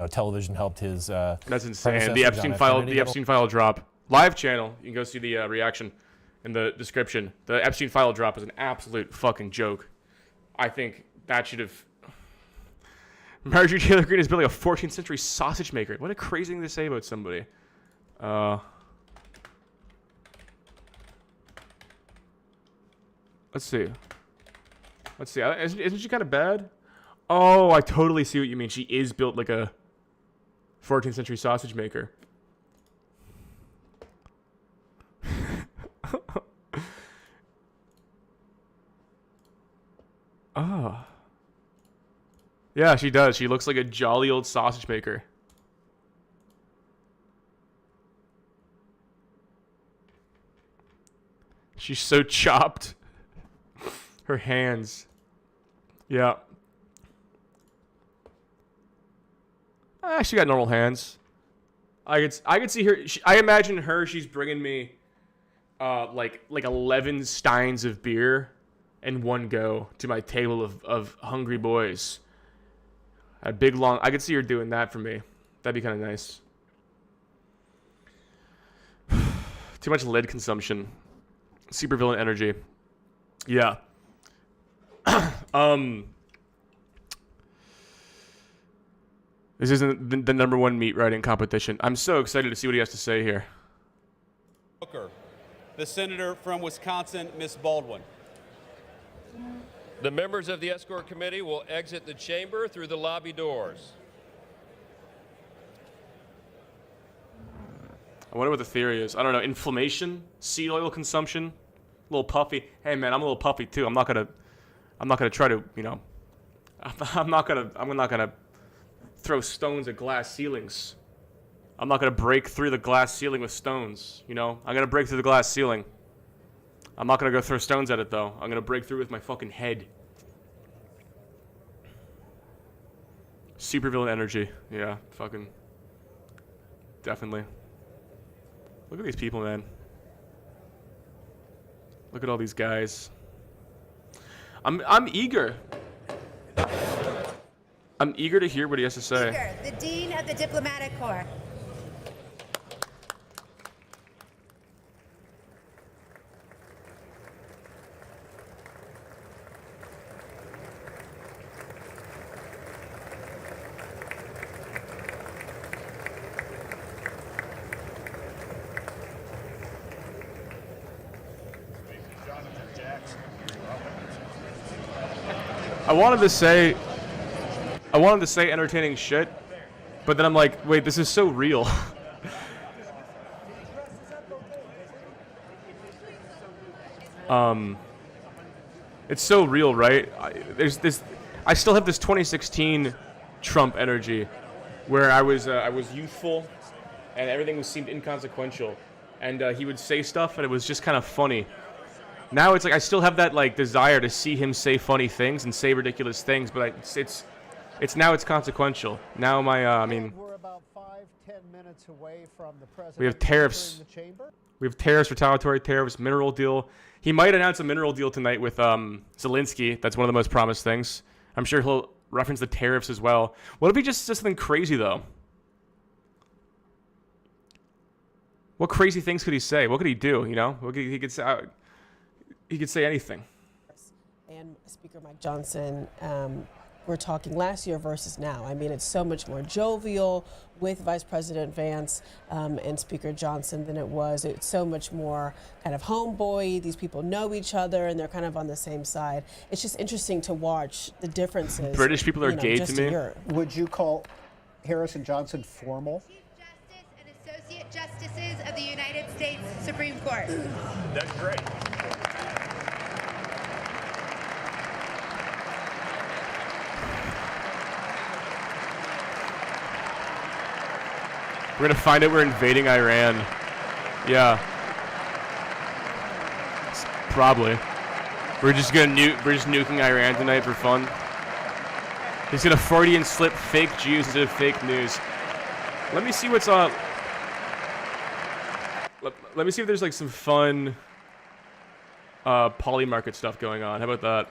television helped his. That's insane. The Epstein file drop. Live channel. You can go see the reaction in the description. The Epstein file drop is an absolute fucking joke. I think that should have. Marjorie Taylor Greene is building a 14th century sausage maker. What a crazy thing to say about somebody. Let's see. Isn't she kind of bad? Oh, I totally see what you mean. She is built like a 14th century sausage maker. Oh. Yeah, she does. She looks like a jolly old sausage maker. She's so chopped. Her hands. Yeah. She got normal hands. I could see her. I imagine her. She's bringing me, like 11 steins of beer, in one go to my table of hungry boys. A big long. I could see her doing that for me. That'd be kind of nice. Too much lead consumption. Supervillain energy. Yeah. This isn't the #1 meat writing competition. I'm so excited to see what he has to say here. Booker, the senator from Wisconsin, Ms. Baldwin. The members of the escort committee will exit the chamber through the lobby doors. I wonder what the theory is. I don't know. Inflammation, seed oil consumption, a little puffy. Hey man, I'm a little puffy too. I'm not gonna try to, I'm not gonna throw stones at glass ceilings. I'm not gonna break through the glass ceiling with stones. I'm gonna break through the glass ceiling. I'm not gonna go throw stones at it though. I'm gonna break through with my fucking head. Supervillain energy. Yeah, fucking. Definitely. Look at these people, man. Look at all these guys. I'm eager. I'm eager to hear what he has to say. Speaker, the Dean of the Diplomatic Corps. I wanted to say entertaining shit, but then I'm like, wait, this is so real. It's so real, right? I still have this 2016 Trump energy, where I was youthful, and everything seemed inconsequential, and he would say stuff, and it was just kind of funny. Now it's like I still have that like desire to see him say funny things and say ridiculous things, but it's now it's consequential. Now I mean, We're about 5-10 minutes away from the president. we have tariffs. entering the chamber. We have tariffs, retaliatory tariffs, mineral deal. He might announce a mineral deal tonight with Zelensky. That's one of the most promised things. I'm sure he'll reference the tariffs as well. What if he just says something crazy, though? What crazy things could he say? What could he do, you know? He could say anything. And Speaker Mike Johnson, we're talking last year versus now. I mean, it's so much more jovial with Vice President Vance and Speaker Johnson than it was. It's so much more kind of homeboy. These people know each other and they're kind of on the same side. It's just interesting to watch the differences. British people are gay to me. Would you call Harris and Johnson formal? Associate Justices of the United States Supreme Court. That's great. We're gonna find out we're invading Iran. Yeah. Probably. We're just nuking Iran tonight for fun. He's gonna Freudian slip fake Jews into fake news. Let me see what's on. Let me see if there's like some fun poly market stuff going on. How about that?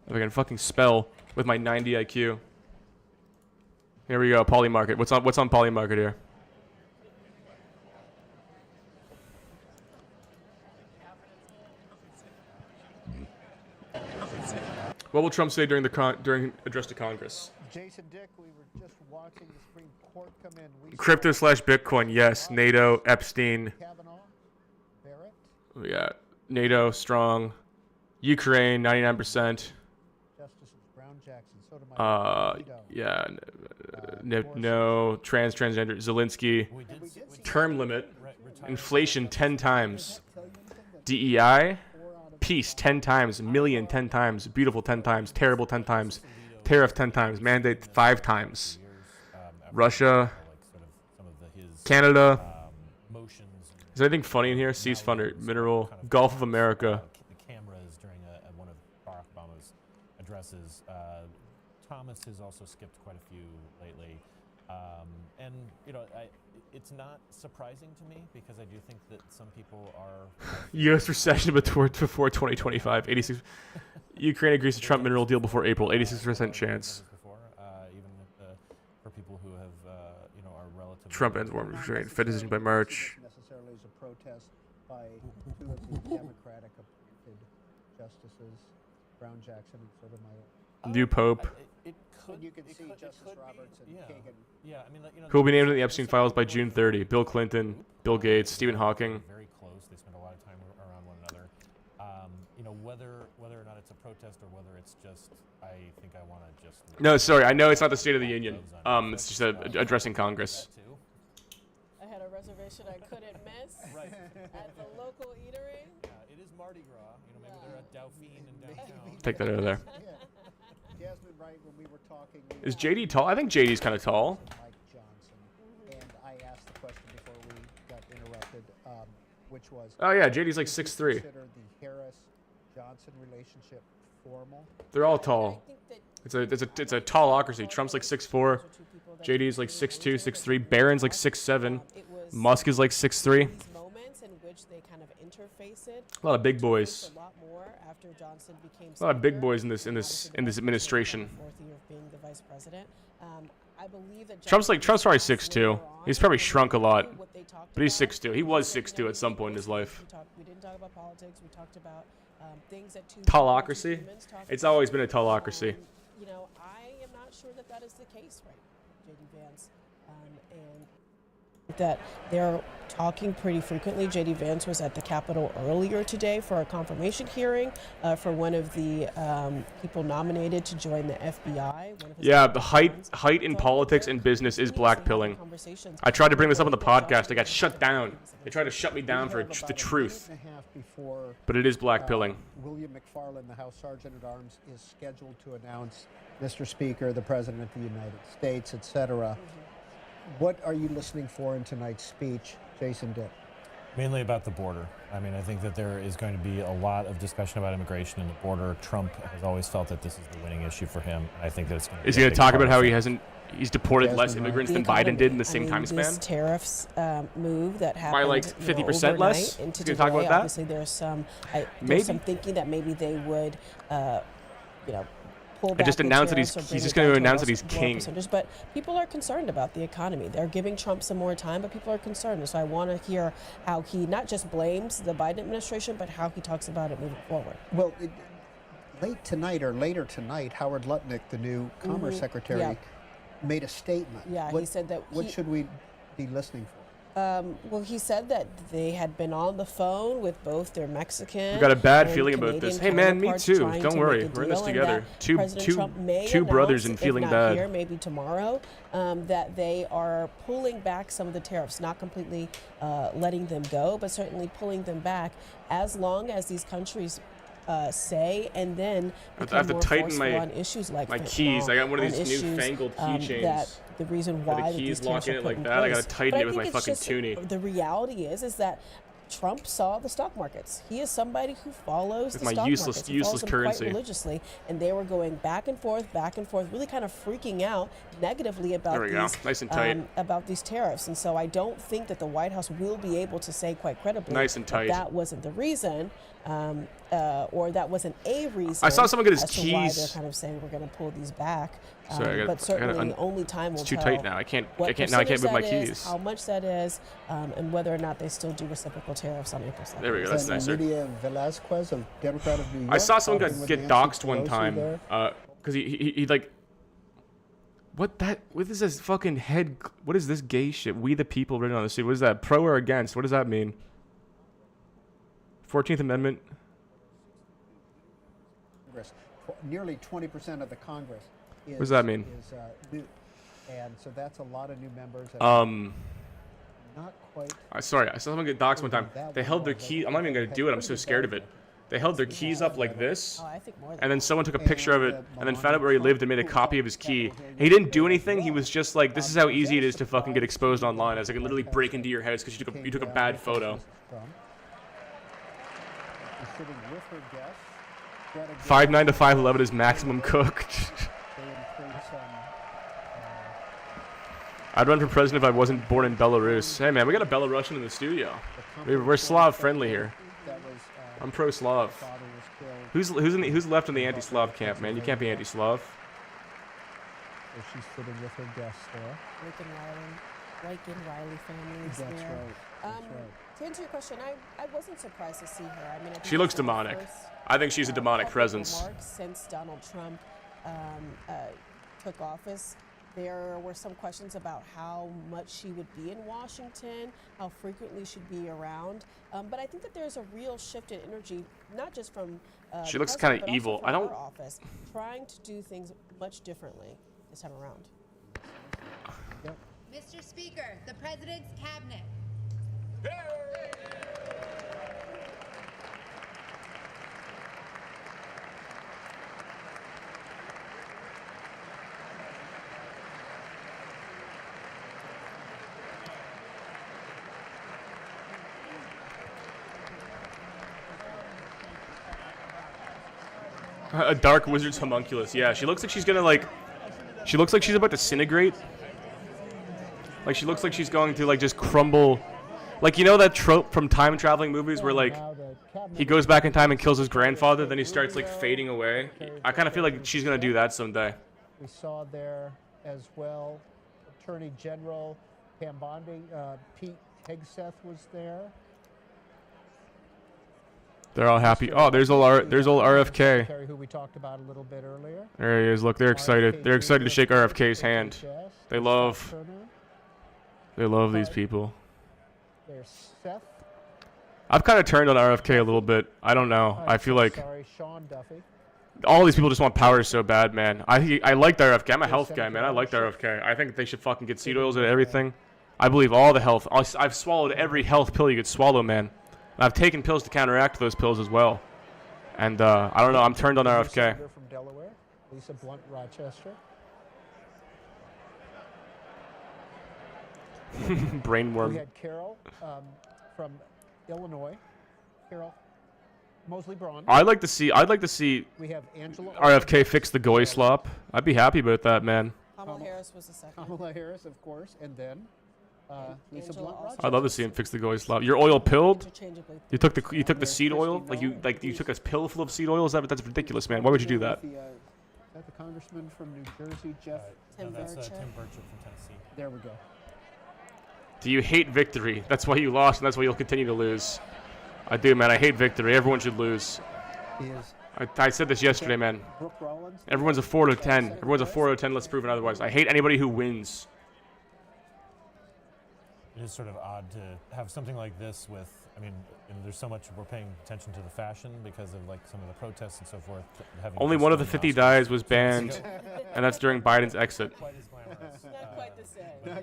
If I can fucking spell with my 90 IQ. Here we go, poly market. What's on poly market here? What will Trump say during address to Congress? Jason Dick, we were just watching the Supreme Court come in. Crypto/Bitcoin, yes. NATO, Epstein. Kavanaugh, Barrett. We got NATO, strong. Ukraine, 99%. Justices Brown, Jackson, Sotomayor. Yeah. No. Transgender. Zelensky. Term limit. Inflation 10 times. DEI. Peace 10 times. Million 10 times. Beautiful 10 times. Terrible 10 times. Tariff 10 times. Mandate 5 times. Russia. Canada. Is there anything funny in here? Ceasefire. Mineral. Gulf of America. The cameras during one of Barack Obama's addresses. Thomas has also skipped quite a few lately. And, you know, it's not surprising to me because I do think that some people are... U.S. recession before 2025. 86. Ukraine agrees to Trump mineral deal before April. 86% chance. Even for people who have, you know, are relatively... Trump ends war with Ukraine. Fed decision by March. Necessarily as a protest by two of the Democratic appointed justices, Brown, Jackson, and Sotomayor. New Pope. You can see Justice Roberts and Kagan. Yeah, I mean, Who will be named in the Epstein files by June 30? Bill Clinton, Bill Gates, Stephen Hawking. Very close. They spend a lot of time around one another. You know, whether or not it's a protest or whether it's just, I think I want to just... No, sorry. I know it's not the State of the Union. It's just addressing Congress. I had a reservation I couldn't miss at the local eatery. It is Mardi Gras. You know, maybe they're at Dauphine in downtown. Take that out of there. Jasmine Wright, when we were talking... Is JD tall? I think JD's kind of tall. Mike Johnson. And I asked the question before we got interrupted, which was... Oh, yeah. JD's like 6'3". Consider the Harris-Johnson relationship formal? They're all tall. It's a tallocracy. Trump's like 6'4". JD's like 6'2", 6'3". Barron's like 6'7". Musk is like 6'3". A lot of big boys. A lot of big boys in this administration. Trump's probably 6'2". He's probably shrunk a lot, but he's 6'2". He was 6'2" at some point in his life. We didn't talk about politics. We talked about things that Tallocracy? It's always been a tallocracy. You know, I am not sure that is the case, right, JD Vance, and that they're talking pretty frequently. J.D. Vance was at the Capitol earlier today for a confirmation hearing for one of the people nominated to join the FBI. Yeah, the height in politics and business is blackpilling. I tried to bring this up on the podcast. I got shut down. They tried to shut me down for the truth. But it is blackpilling. William McFarland, the House Sergeant at Arms, is scheduled to announce, Mr. Speaker, the President of the United States, etc. What are you listening for in tonight's speech, Jason Dick? Mainly about the border. I mean, I think that there is going to be a lot of discussion about immigration and the border. Trump has always felt that this is the winning issue for him. I think that it's going to be Is he going to talk about how he's deported less immigrants than Biden did in the same time span? This tariffs move that happened by like 50% less. Into He's going to talk about that. Obviously, there's some thinking that maybe they would, pull back. Just announced that he's just going to announce that he's king. But people are concerned about the economy. They're giving Trump some more time, but people are concerned. And so I want to hear how he not just blames the Biden administration, but how he talks about it moving forward. Well, later tonight, Howard Lutnick, the new Commerce Secretary, made a statement. Yeah, he said that. What should we be listening for? Well, he said that they had been on the phone with both their Mexican. I've got a bad and feeling about this. Hey, man, me too. Don't worry, we're in this together. Two brothers and feeling bad. Here, maybe tomorrow, that they are pulling back some of the tariffs, not completely letting them go, but certainly pulling them back as long as these countries say and then I have to tighten on issues like my keys. I got one of these newfangled keychains. That the reason why the keys these lock in it like that. I gotta tighten it with my fucking toonie. The reality is that Trump saw the stock markets. He is somebody who follows the stock markets. He follows them currency quite religiously, and they were going back and forth, really kind of freaking out negatively about about these tariffs. And so I don't think that the White House will be able to say quite credibly that wasn't the reason, or that wasn't a reason. I saw someone get his as to keys. why they're kind of saying we're going to pull these back. Sorry, but certainly only time will tell. It's too tight now. I can't move my keys. How much that is, and whether or not they still do reciprocal tariffs on April 2nd. There we go. That's nicer. Lydia Velazquez, a Democrat of New York. I saw someone get doxxed one time because he like. What is this fucking head? What is this gay shit? We the people written on the suit. What is that? Pro or against? What does that mean? 14th Amendment. Nearly 20% of the Congress. What does that mean? Is new, and so that's a lot of new members. Not quite. Sorry, I saw someone get doxxed one time. They held their key. I'm not even gonna do it. I'm so scared of it. They held their keys up like this, and then someone took a picture of it, and then found out where he lived and made a copy of his key. He didn't do anything. He was just like, "This is how easy it is to fucking get exposed online." As I could literally break into your house because you took a bad photo. 5'9" to 5'11" is maximum cooked. I'd run for president if I wasn't born in Belarus. Hey man, we got a Belarusian in the studio. We're Slav friendly here. I'm pro-Slav. Who's left in the anti-Slav camp, man? You can't be anti-Slav. So she's sitting with her guests there. Reagan Riley family is That's there. right. That's right. To answer your question, I wasn't surprised to see her. I mean, She looks demonic. I think she's a demonic presence. Since Donald Trump took office, there were some questions about how much she would be in Washington, how frequently she'd be around. But I think that there's a real shift in energy, not just from she looks kind of evil. I don't office, trying to do things much differently this time around. Yep. Mr. Speaker, the President's Cabinet. A dark wizard's homunculus. Yeah, she looks like she's gonna she looks like she's about to disintegrate. Like she looks like she's going to just crumble. Like, you know that trope from time traveling movies where he goes back in time and kills his grandfather, then he starts fading away. I kind of feel like she's gonna do that someday. We saw there as well, Attorney General Pam Bondi, Pete Hegseth was there. They're all happy. Oh, there's old RFK. Who we talked about a little bit earlier. There he is. Look, they're excited. They're excited to shake RFK's hand. They love. They love these people. There's Seth. I've kind of turned on RFK a little bit. I don't know. I feel like Sorry, Sean Duffy. all these people just want power so bad, man. I liked RFK. I'm a health guy, man. I liked RFK. I think they should fucking get seed oils and everything. I believe all the health. I've swallowed every health pill you could swallow, man. And I've taken pills to counteract those pills as well. And I don't know. I'm turned on RFK. Senator from Delaware, Lisa Blunt, Rochester. Brainworm. We had Carol from Illinois. Carol Mosley Braun. I'd like to see We have Angela RFK fix the goy slop. I'd be happy about that, man. Kamala Harris was the second. Kamala Harris, of course, and then Lisa Blunt. I'd love to see him fix the goy slop. You're oil pilled? You took the seed oil? Like you took a pill full of seed oil? That's ridiculous, man. Why would you do that? Is that the congressman from New Jersey, Jeff? Tim Burchett from Tennessee. There we go. Do you hate victory? That's why you lost, and that's why you'll continue to lose. I do, man. I hate victory. Everyone should lose. I said this yesterday, man. Everyone's a 4 out of 10. Everyone's a 4 out of 10. Let's prove it otherwise. I hate anybody who wins. It is sort of odd to have something like this with, I mean, there's so much we're paying attention to the fashion because of like some of the protests and so forth. Only one of the 50 dyes was banned, and that's during Biden's exit. Not quite the same. Not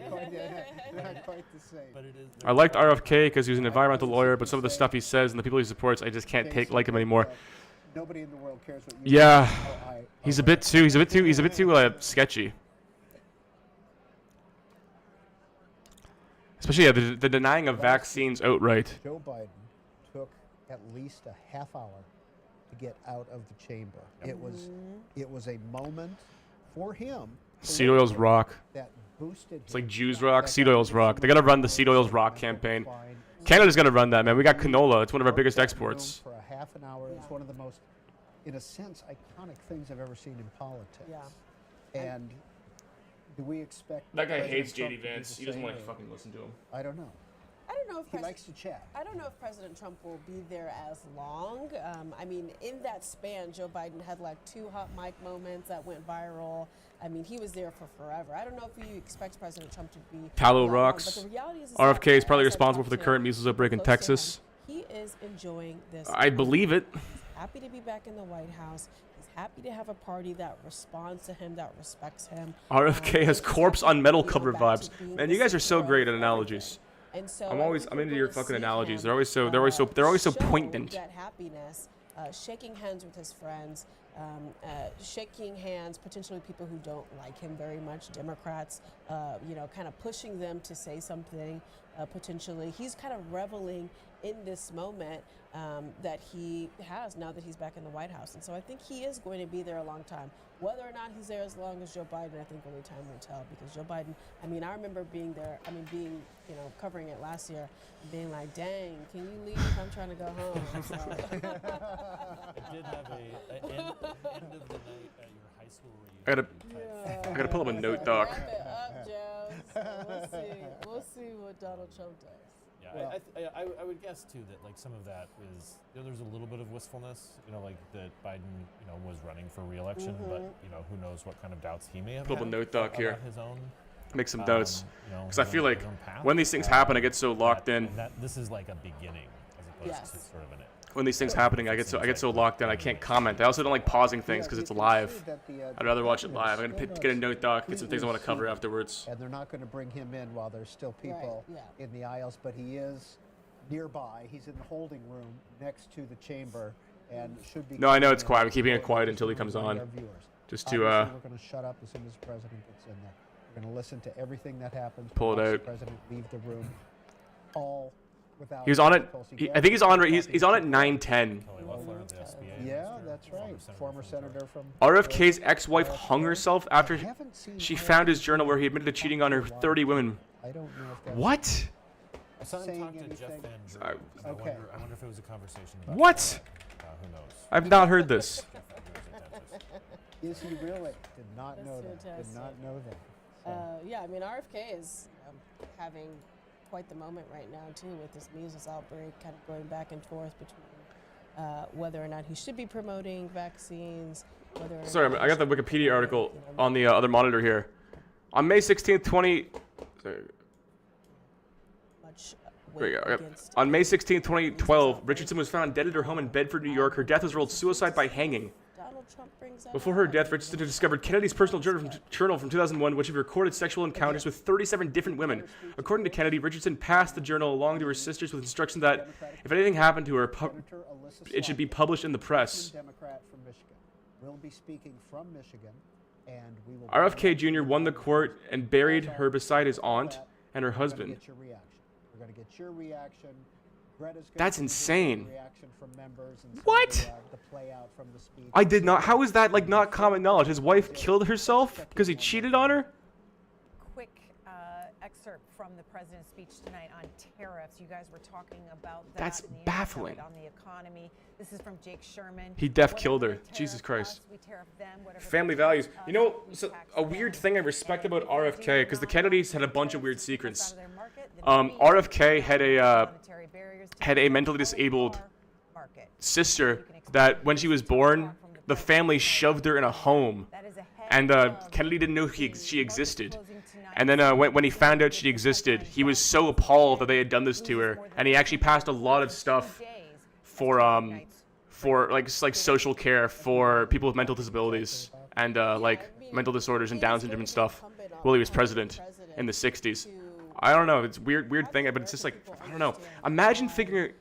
quite the same. But it is. I liked RFK because he was an environmental lawyer, but some of the stuff he says and the people he supports, I just can't like him anymore. Nobody in the world cares what you Yeah, think. he's a bit too sketchy. Especially the denying of vaccines outright. Joe Biden took at least a half hour to get out of the chamber. It was a moment for him. Seed oils rock. That boosted. It's like Jews rock, seed oils rock. They gotta run the seed oils rock campaign. Canada's gonna run that, man. We got canola. It's one of our biggest exports. For a half an hour, it's one of the most, in a sense, iconic things I've ever seen in politics. Yeah. And do we expect That guy President hates Trump JD to do Vance. the He doesn't same? want to fucking listen to him. I don't know. I don't know if He likes to chat. I don't know if President Trump will be there as long. I mean, in that span, Joe Biden had like 2 hot mic moments that went viral. I mean, he was there for forever. I don't know if you expect President Trump to be. Palo that long, rocks. but the reality is RFK is probably as I responsible talked for the to current him, measles outbreak in close to him, Texas. He is enjoying this. I believe it. He's happy to be back in the White House. He's happy to have a party that responds to him, that respects him. RFK has corpse on metal cover back to vibes. being Man, the you guys are so center great of at analogies. And so I'm into your fucking analogies. They're always so show poignant. that happiness, shaking hands with his friends, shaking hands potentially people who don't like him very much, Democrats, kind of pushing them to say something potentially. He's kind of reveling in this moment that he has now that he's back in the White House. And so I think he is going to be there a long time. Whether or not he's there as long as Joe Biden, I think only time will tell, because Joe Biden, I mean, I remember being there, covering it last year, being like, dang, can you leave? I'm trying to go home. So. I did have a end of the night at your high school reunion. I gotta pull up a note doc. Wrap it up, Joe. So we'll see what Donald Trump does. Yeah, I would guess too that like some of that is there's a little bit of wistfulness, like that Biden was running for re-election, but who knows what kind of doubts he may have. Pull up a had note doc here. about his own. Make some notes, because I his feel own- like his own path. when these things happen, I get so locked in. This is like a beginning as opposed to sort of an. When these things happening, I get so locked in. I can't comment. I also don't like pausing things because it's live. I'd rather watch it live. I'm gonna get a note doc, get some things I want to cover afterwards. And they're not going to bring him in while there's still people in the aisles, but he is nearby. He's in the holding room next to the chamber and should be. No, I know it's quiet. I'm keeping it quiet until he comes on. Just to Obviously, we're going to shut up as soon as the president gets in there. We're going to listen to everything that happens. Pull it watch out. The president leave the room. All without. He was on it. difficulty. I think he's on. He's on at 9:10. Yeah, that's right. Former senator from. RFK's ex-wife hung herself after she found his journal where he admitted to cheating on her 30 women. I don't know if that's What? I saw him saying talk to Jeff anything. Van Drew. I wonder if it was a conversation about What? who knows? I've not heard this. Is he really? Did not That's know that. Did fantastic. not know that. So. Yeah, I mean, RFK is having quite the moment right now, too, with this measles outbreak, kind of going back and forth between whether or not he should be promoting vaccines, whether or Sorry, not I got the Wikipedia article on the other monitor here. On May 16th, much There you weight go. against On May 16, 2012, Richardson was found dead at her home in Bedford, New York. Her death was ruled suicide by hanging. Donald Trump brings up. Before her death, Richardson had discovered Kennedy's personal journal from 2001, which had recorded sexual encounters with 37 different women. According to Kennedy, Richardson passed the journal along to her sisters with instruction that if anything happened to her, it should be published in the press. Democrat from Michigan. We'll be speaking from Michigan, and we will. RFK Jr. won the court and buried her beside his aunt and her husband. We're going to get your reaction. That's insane. Reaction from members and What? the play out from the speech. I did not. How is that like not common knowledge? His wife killed herself because he cheated on her? Quick excerpt from the president's speech tonight on tariffs. You guys were talking about that. That's and the impact of baffling. it on the economy. This is from Jake Sherman. He killed her. Jesus Christ. Family values. You know, so a weird thing I respect about RFK, because the Kennedys had a bunch of weird secrets. RFK had a mentally disabled sister that when she was born, the family shoved her in a home, and Kennedy didn't know she existed. And then when he found out she existed, he was so appalled that they had done this to her, and he actually passed a lot of stuff for like social care for people with mental disabilities and like mental disorders and Down syndrome and stuff while he was president in the 60s. I don't know. It's a weird thing, but it's just like, I don't know. Imagine figuring.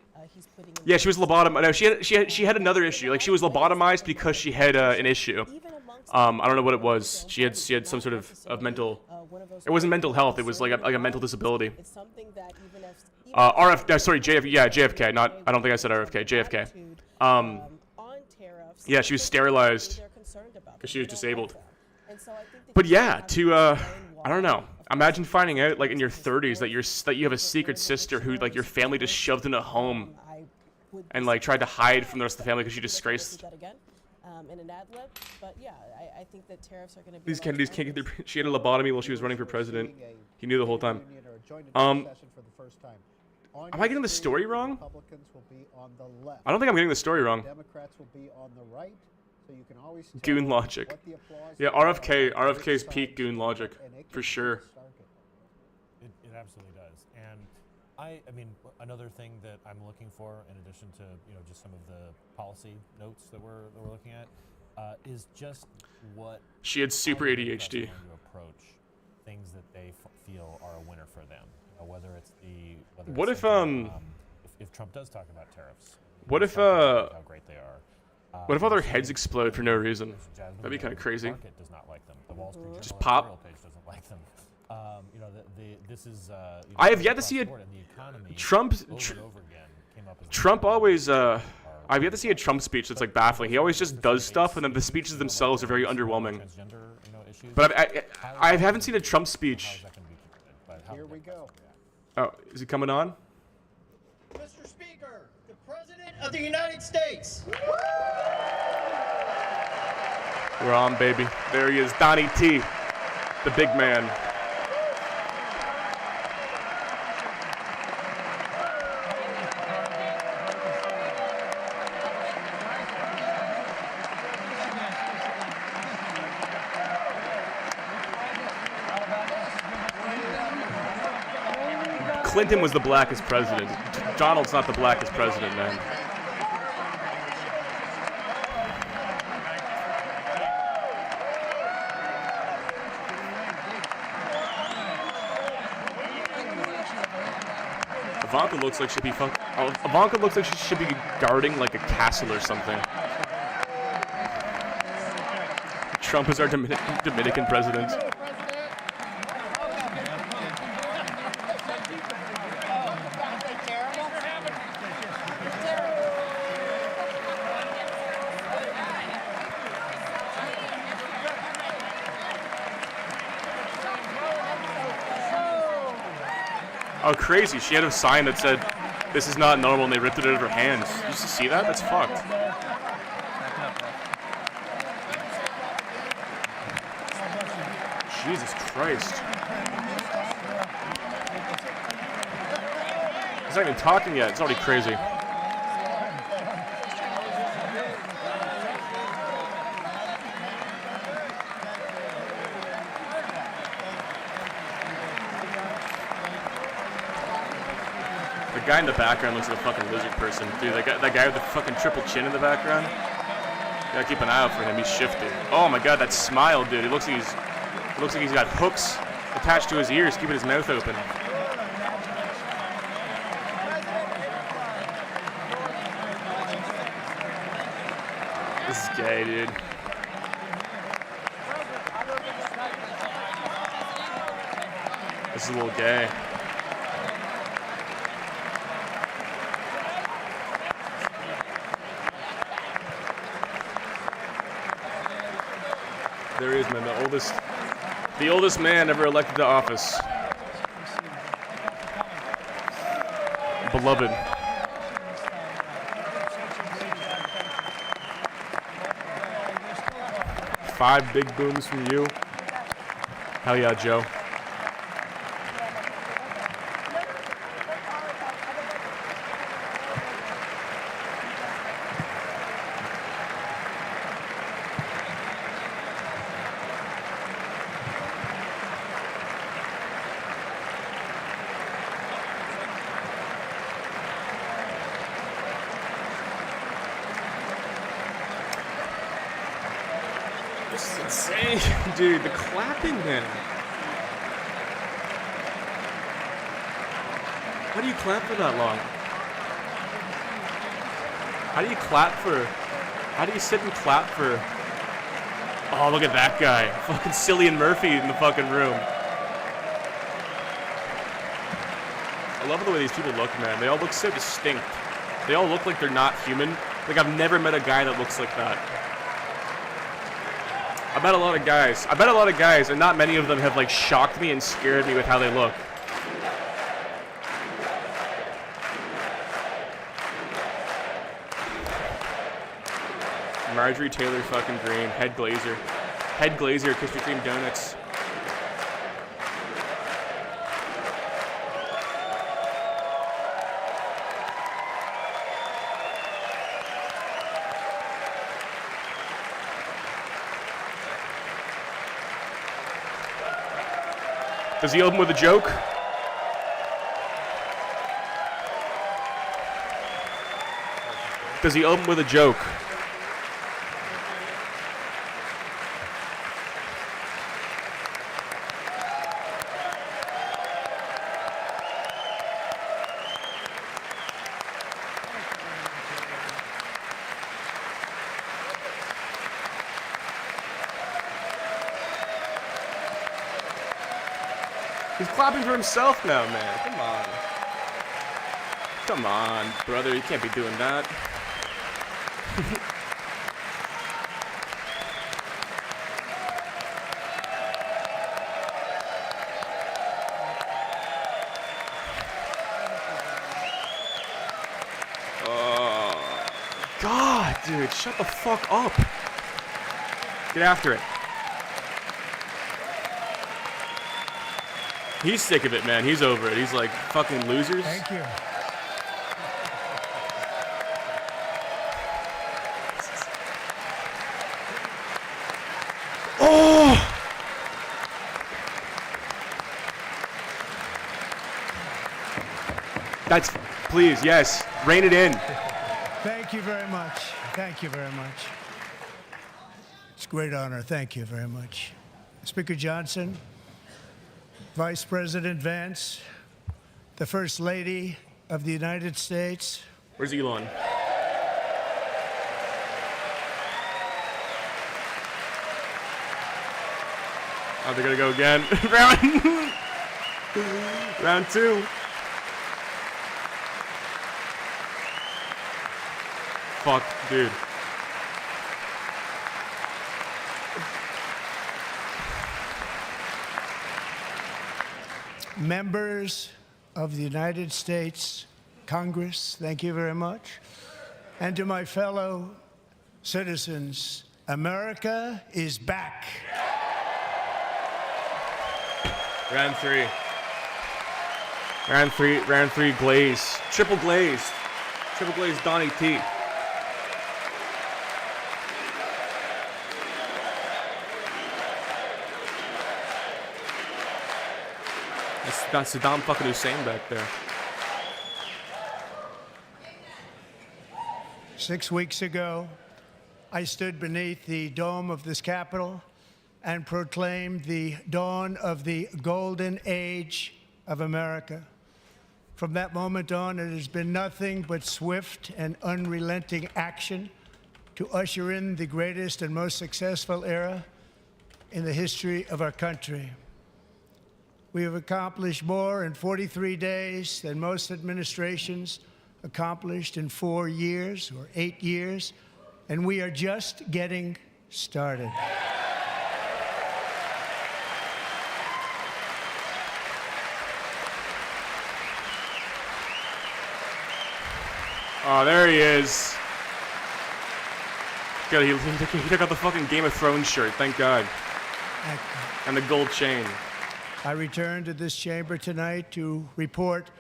Yeah, she was lobotomized. No, she had another issue. Like she was lobotomized because she had an issue. I don't know what it was. She had some sort of mental. It wasn't mental health. It was like a mental disability. JFK. Not. I don't think I said RFK. JFK. Yeah, she was sterilized because she was disabled. But yeah, I don't know. Imagine finding out like in your 30s that you have a secret sister who like your family just shoved in a home and like tried to hide from the rest of the family because she disgraced. In an ad lib, but yeah, I think that tariffs are going to be. These Kennedys can't get their. She had a lobotomy while she was running for president. He knew the whole time. Am I getting the story wrong? I don't think I'm getting the story wrong. Democrats will be on the right, so you can always tell Goon logic. what the applause Yeah, RFK's peak goon logic for sure. It absolutely does. And I mean, another thing that I'm looking for, in addition to just some of the policy notes that we're looking at, is just what she had super ADHD. To approach things that they feel are a winner for them. Whether it's what if Trump does talk about tariffs? What if how great they are? What if all their heads explode for no reason? That'd be kind of crazy. The market does not like them. The Wall Street Just Journal pop. page doesn't like them. This is. I have yet to see a Trump. Trump always. I've yet to see a Trump speech that's like baffling. He always just does stuff, and then the speeches themselves are very underwhelming. But I haven't seen a Trump speech. Here we go. Oh, is it coming on? Mr. Speaker, the President of the United States. We're on, baby. There he is, Donnie T, the big man. Clinton was the blackest president. Donald's not the blackest president, man. Ivanka looks like Ivanka looks like she should be guarding like a castle or something. Trump is our Dominican president. Oh, crazy. She had a sign that said, "This is not normal," and they ripped it out of her hands. You used to see that? That's fucked. Jesus Christ. He's not even talking yet. It's already crazy. Guy in the background looks like a fucking lizard person. Dude, that guy with the fucking triple chin in the background. Gotta keep an eye out for him. He's shifty. Oh my god, that smile, dude. It looks like he's got hooks attached to his ears, keeping his mouth open. This is gay, dude. This is a little gay. There he is, man. The oldest man ever elected to office. Beloved. Five big booms from you. Hell yeah, Joe. This is insane, dude. The clapping, man. How do you clap for that long? How do you clap for? How do you sit and clap for? Oh, look at that guy. Fucking Cillian Murphy in the fucking room. I love the way these people look, man. They all look so distinct. They all look like they're not human. Like, I've never met a guy that looks like that. I bet a lot of guys, and not many of them have, like, shocked me and scared me with how they look. Marjorie Taylor fucking Greene, Head Glazer. Head Glazer, Krispy Kreme Donuts. Does he open with a joke? Does he open with a joke? He's clapping for himself now, man. Come on. Come on, brother. You can't be doing that. Oh, God, dude. Shut the fuck up. Get after it. He's sick of it, man. He's over it. He's like, fucking losers. Thank you. Oh! That's, please, yes. Rein it in. Thank you very much. Thank you very much. It's a great honor. Thank you very much. Speaker Johnson, Vice President Vance, the First Lady of the United States. Where's Elon? Oh, they're gonna go again. Round two. Fuck, dude. Members of the United States Congress, thank you very much. And to my fellow citizens, America is back. Round three. Round three, glaze. Triple glazed. Triple glazed Donnie T. That's Saddam fucking Hussein back there. 6 weeks ago, I stood beneath the dome of this Capitol and proclaimed the dawn of the golden age of America. From that moment on, it has been nothing but swift and unrelenting action to usher in the greatest and most successful era in the history of our country. We have accomplished more in 43 days than most administrations accomplished in 4 years or 8 years, and we are just getting started. Oh, there he is. God, he took out the fucking Game of Thrones shirt, thank God. And the gold chain. I return to this chamber tonight to report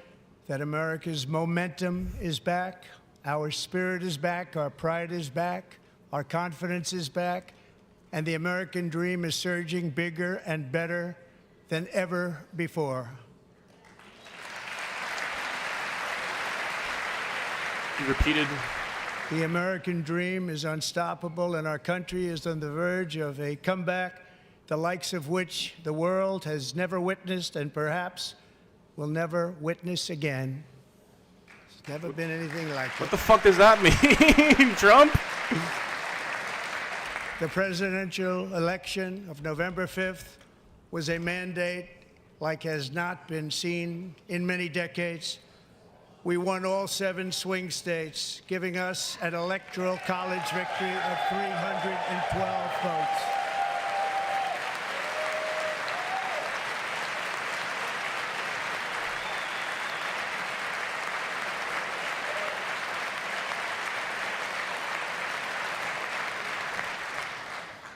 that America's momentum is back, our spirit is back, our pride is back, our confidence is back, and the American dream is surging bigger and better than ever before. He repeated. The American dream is unstoppable, and our country is on the verge of a comeback, the likes of which the world has never witnessed and perhaps will never witness again. There's never been anything like it. What the fuck does that mean, Trump? The presidential election of November 5th was a mandate like has not been seen in many decades. We won all 7 swing states, giving us an electoral college victory of 312 votes.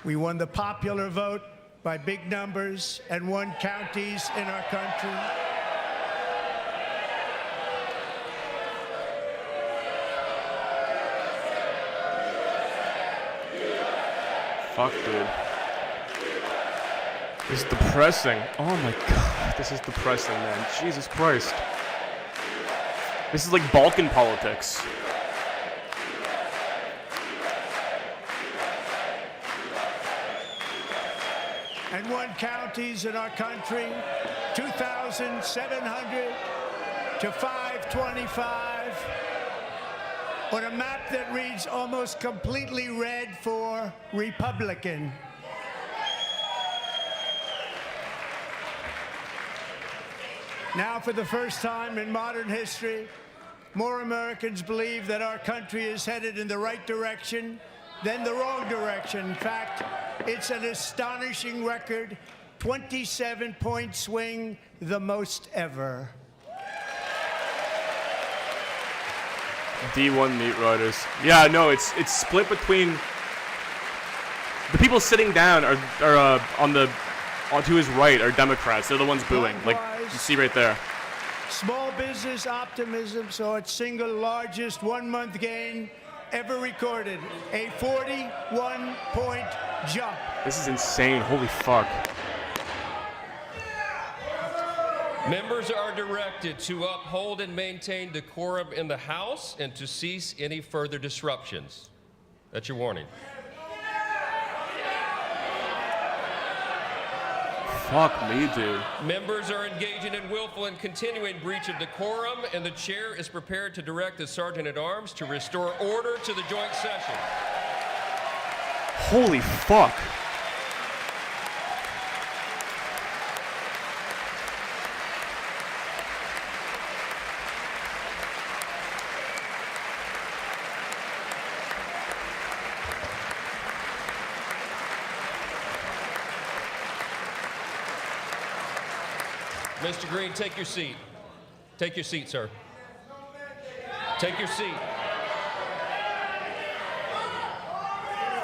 We won the popular vote by big numbers and won counties in our country. Fuck, dude. This is depressing. Oh my God, this is depressing, man. Jesus Christ. This is like Balkan politics. And won counties in our country, 2,700 to 525, on a map that reads almost completely red for Republican. Now, for the first time in modern history, more Americans believe that our country is headed in the right direction than the wrong direction. In fact, it's an astonishing record, 27-point swing, the most ever. D1 meat riders. Yeah, no, it's split between the people sitting down are to his right are Democrats. They're the ones booing. Like you see right there. Small business optimism saw its single largest 1-month gain ever recorded, a 41-point jump. This is insane. Holy fuck. Members are directed to uphold and maintain decorum in the House and to cease any further disruptions. That's your warning. Fuck me, dude. Members are engaging in willful and continuing breach of decorum, and the chair is prepared to direct the Sergeant-at-Arms to restore order to the joint session. Holy fuck. Mr. Green, take your seat. Take your seat, sir. Take your seat.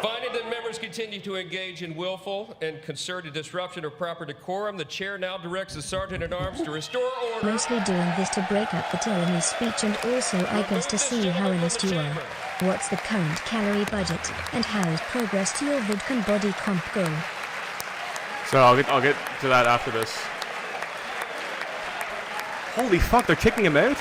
Finding that members continue to engage in willful and concerted disruption of proper decorum, the chair now directs the Sergeant-at-Arms to restore order. Mostly doing this to break up the tyranny speech and also I guess to see how honest you are. What's the current calorie budget and how is progress to your Vodkan body comp goal? So I'll get to that after this. Holy fuck, they're kicking him out?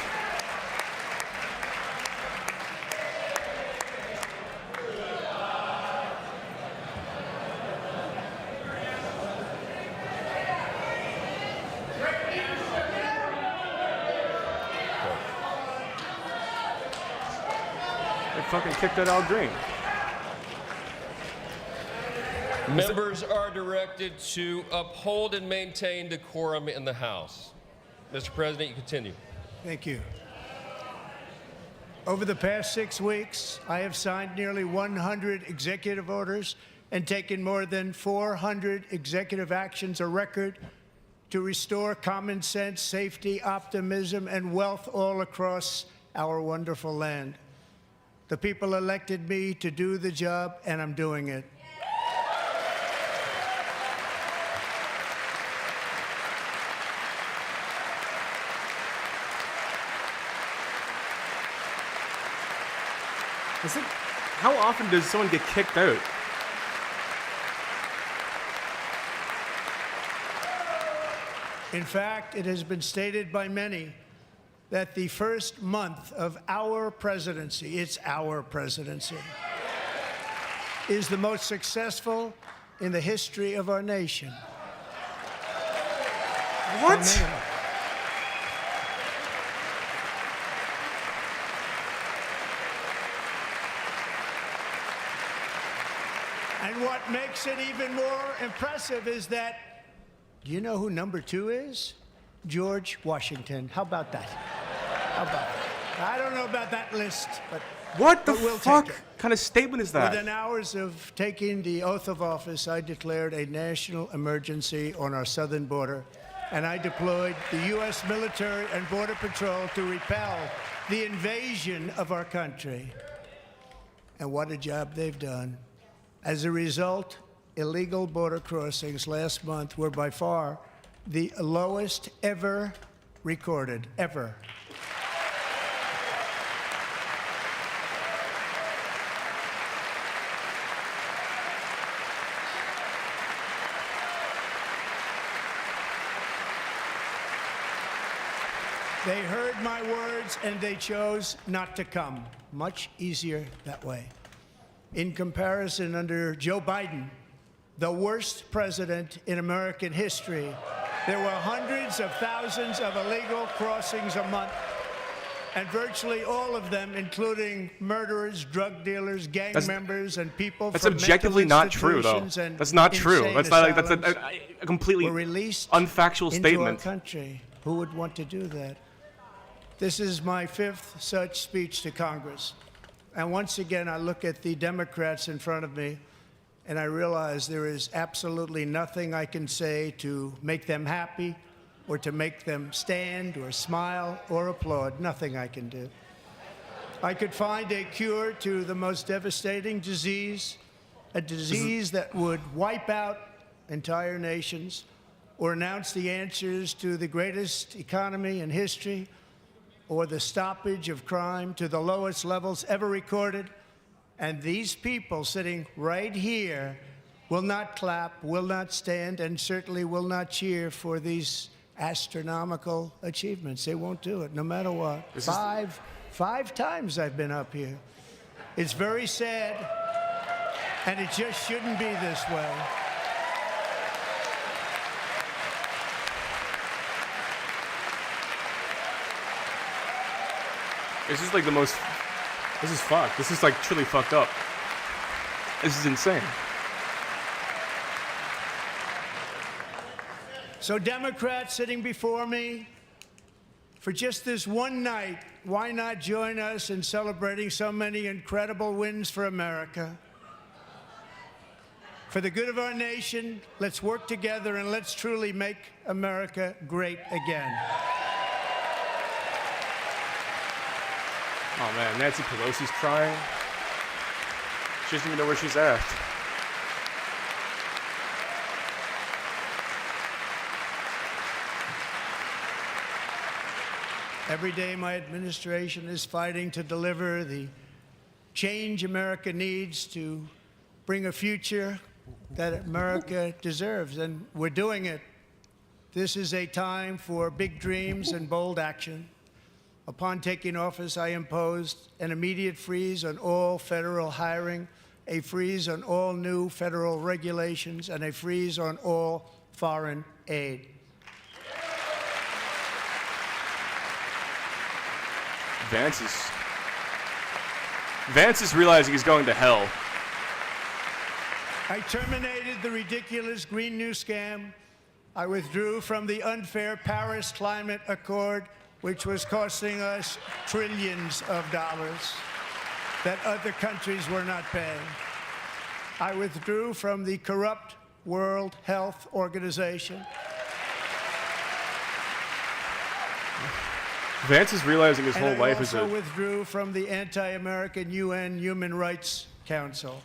They fucking kicked out Al Green. Members are directed to uphold and maintain decorum in the House. Mr. President, you continue. Thank you. Over the past 6 weeks, I have signed nearly 100 executive orders and taken more than 400 executive actions, a record to restore common sense, safety, optimism, and wealth all across our wonderful land. The people elected me to do the job, and I'm doing it. How often does someone get kicked out? In fact, it has been stated by many that the first month of our presidency, it's our presidency, is the most successful in the history of our nation. What? And what makes it even more impressive is that, do you know who number 2 is? George Washington. How about that? How about that? I don't know about that list, but what the we'll fuck take it. kind of statement is that? Within hours of taking the oath of office, I declared a national emergency on our southern border, and I deployed the U.S. military and Border Patrol to repel the invasion of our country. And what a job they've done. As a result, illegal border crossings last month were by far the lowest ever recorded, ever. They heard my words and they chose not to come. Much easier that way. In comparison, under Joe Biden, the worst president in American history, there were hundreds of thousands of illegal crossings a month, and virtually all of them, including murderers, drug dealers, gang members, and people That's from objectively mental not true, though. institutions and That's not true. insane That's not. That's asylums a completely were released unfactual into statement. our country. Who would want to do that? This is my 5th such speech to Congress. And once again, I look at the Democrats in front of me, and I realize there is absolutely nothing I can say to make them happy or to make them stand or smile or applaud. Nothing I can do. I could find a cure to the most devastating disease, a disease that would wipe out entire nations, or announce the answers to the greatest economy in history, or the stoppage of crime to the lowest levels ever recorded. And these people sitting right here will not clap, will not stand, and certainly will not cheer for these astronomical achievements. They won't do it, no matter what. Five times I've been up here. It's very sad, and it just shouldn't be this way. This is like the most. This is fucked. This is like truly fucked up. This is insane. So, Democrats sitting before me, for just this one night, why not join us in celebrating so many incredible wins for America? For the good of our nation, let's work together and let's truly make America great again. Oh man, Nancy Pelosi's crying. She doesn't even know where she's at. Every day, my administration is fighting to deliver the change America needs to bring a future that America deserves, and we're doing it. This is a time for big dreams and bold action. Upon taking office, I imposed an immediate freeze on all federal hiring, a freeze on all new federal regulations, and a freeze on all foreign aid. Vance is realizing he's going to hell. I terminated the ridiculous Green New Scam. I withdrew from the unfair Paris Climate Accord, which was costing us trillions of dollars that other countries were not paying. I withdrew from the corrupt World Health Organization. Vance is realizing his whole life is I also withdrew from the anti-American UN Human Rights Council.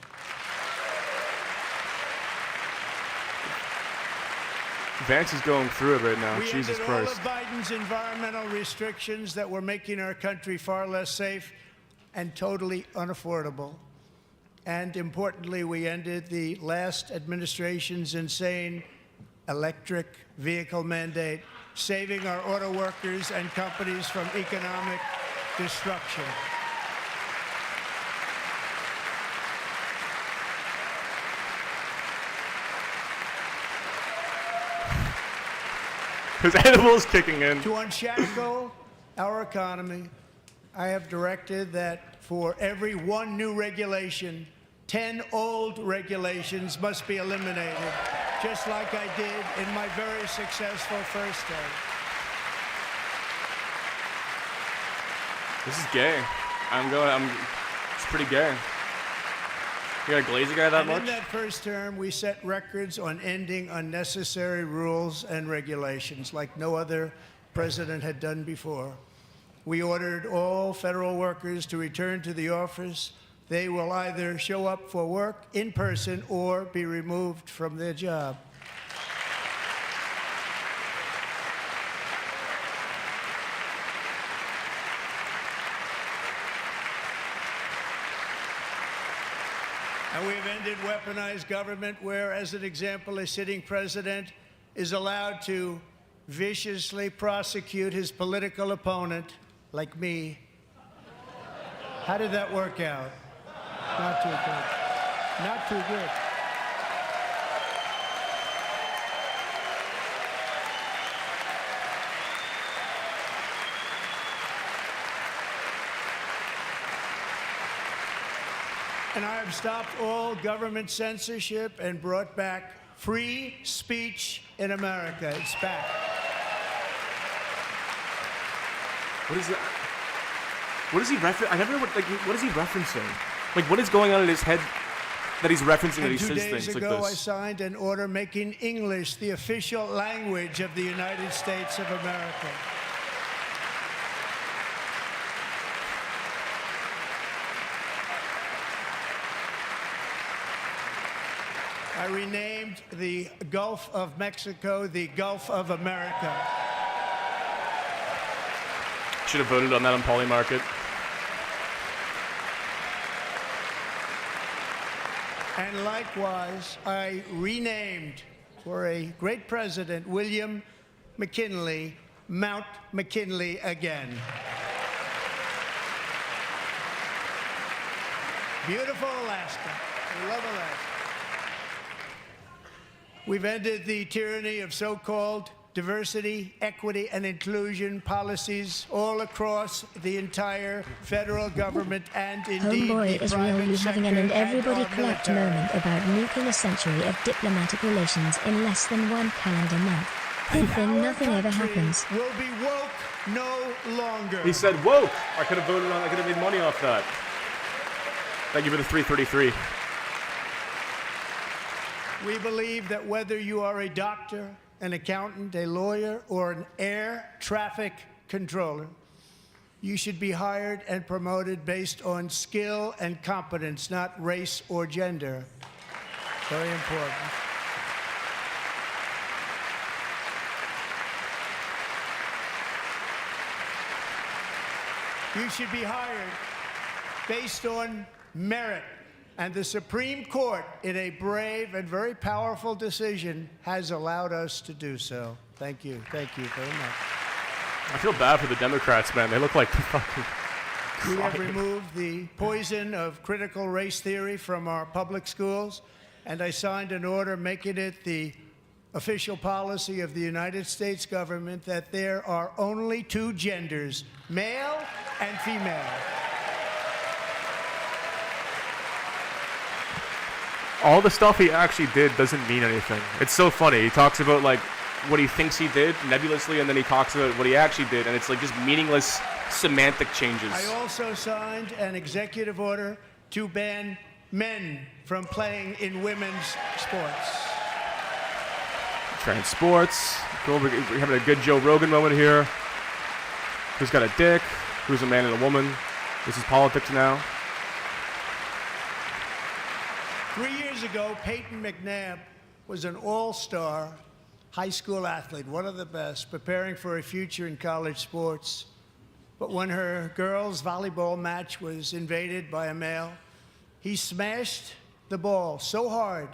Vance is going through it right now. We Jesus ended Christ. all of Biden's environmental restrictions that were making our country far less safe and totally unaffordable. And importantly, we ended the last administration's insane electric vehicle mandate, saving our auto workers and companies from economic destruction. His animal's kicking in. To unshackle our economy, I have directed that for every one new regulation, 10 old regulations must be eliminated, just like I did in my very successful first term. This is gay. It's pretty gay. You got a glaze guy that And much? in that first term, we set records on ending unnecessary rules and regulations like no other president had done before. We ordered all federal workers to return to the office. They will either show up for work in person or be removed from their job. And we have ended weaponized government where, as an example, a sitting president is allowed to viciously prosecute his political opponent, like me. How did that work out? Not too good. Not too good. And I have stopped all government censorship and brought back free speech in America. It's back. What is that? What is he referencing? I never know what is he referencing? Like, what is going on in his head that he's referencing that he And 2 says days things like ago, I this? signed an order making English the official language of the United States of America. I renamed the Gulf of Mexico the Gulf of America. Should have voted on that on Polymarket. And likewise, I renamed, for a great president, William McKinley, Mount McKinley again. Beautiful Alaska. I love Alaska. We've ended the tyranny of so-called diversity, equity, and inclusion policies all across the entire federal government and indeed Homeboy the is private really having an sector everybody and our collect military. moment about nuking a century of diplomatic relations in less than one calendar month. Good thing nothing ever happens. Will be woke no longer. He said, woke! I could have made money off that. Thank you for the 333. We believe that whether you are a doctor, an accountant, a lawyer, or an air traffic controller, you should be hired and promoted based on skill and competence, not race or gender. Very important. You should be hired based on merit. And the Supreme Court, in a brave and very powerful decision, has allowed us to do so. Thank you. Thank you very much. I feel bad for the Democrats, man. They look like fucking We have crying. removed the poison of critical race theory from our public schools, and I signed an order making it the official policy of the United States government that there are only two genders, male and female. all the stuff he actually did doesn't mean anything. It's so funny. He talks about like what he thinks he did nebulously, and then he talks about what he actually did, and it's like just meaningless semantic changes. I also signed an executive order to ban men from playing in women's sports. Trans sports. Cool. We're having a good Joe Rogan moment here. Who's got a dick? Who's a man and a woman? This is politics now. 3 years ago, Peyton McNabb was an all-star high school athlete, one of the best, preparing for a future in college sports. But when her girls' volleyball match was invaded by a male, he smashed the ball so hard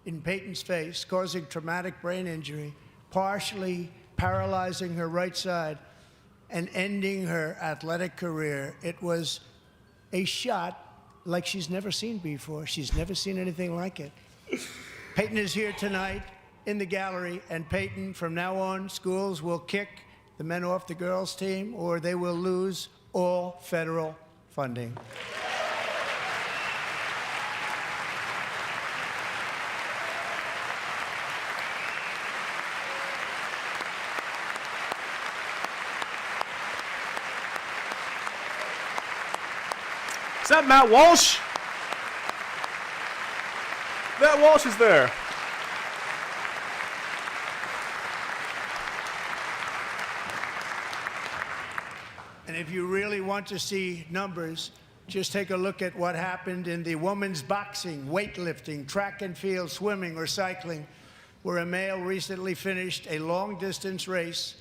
in Peyton's face, causing traumatic brain injury, partially paralyzing her right side and ending her athletic career. It was a shot like she's never seen before. She's never seen anything like it. Peyton is here tonight in the gallery, and Peyton, from now on, schools will kick the men off the girls' team, or they will lose all federal funding. Is that Matt Walsh? Matt Walsh is there. And if you really want to see numbers, just take a look at what happened in the women's boxing, weightlifting, track and field, swimming, or cycling, where a male recently finished a long-distance race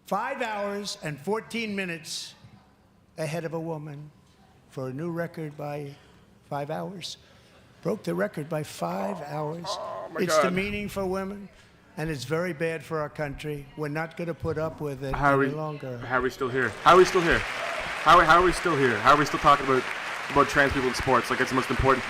5 hours and 14 minutes ahead of a woman for a new record by 5 hours. Broke the record by 5 hours. It's demeaning for women, and it's very bad for our country. We're not going to put up with it any longer. How are we still here? How are we still here? How are we still here? How are we still talking about trans people in sports? Like it's the most important.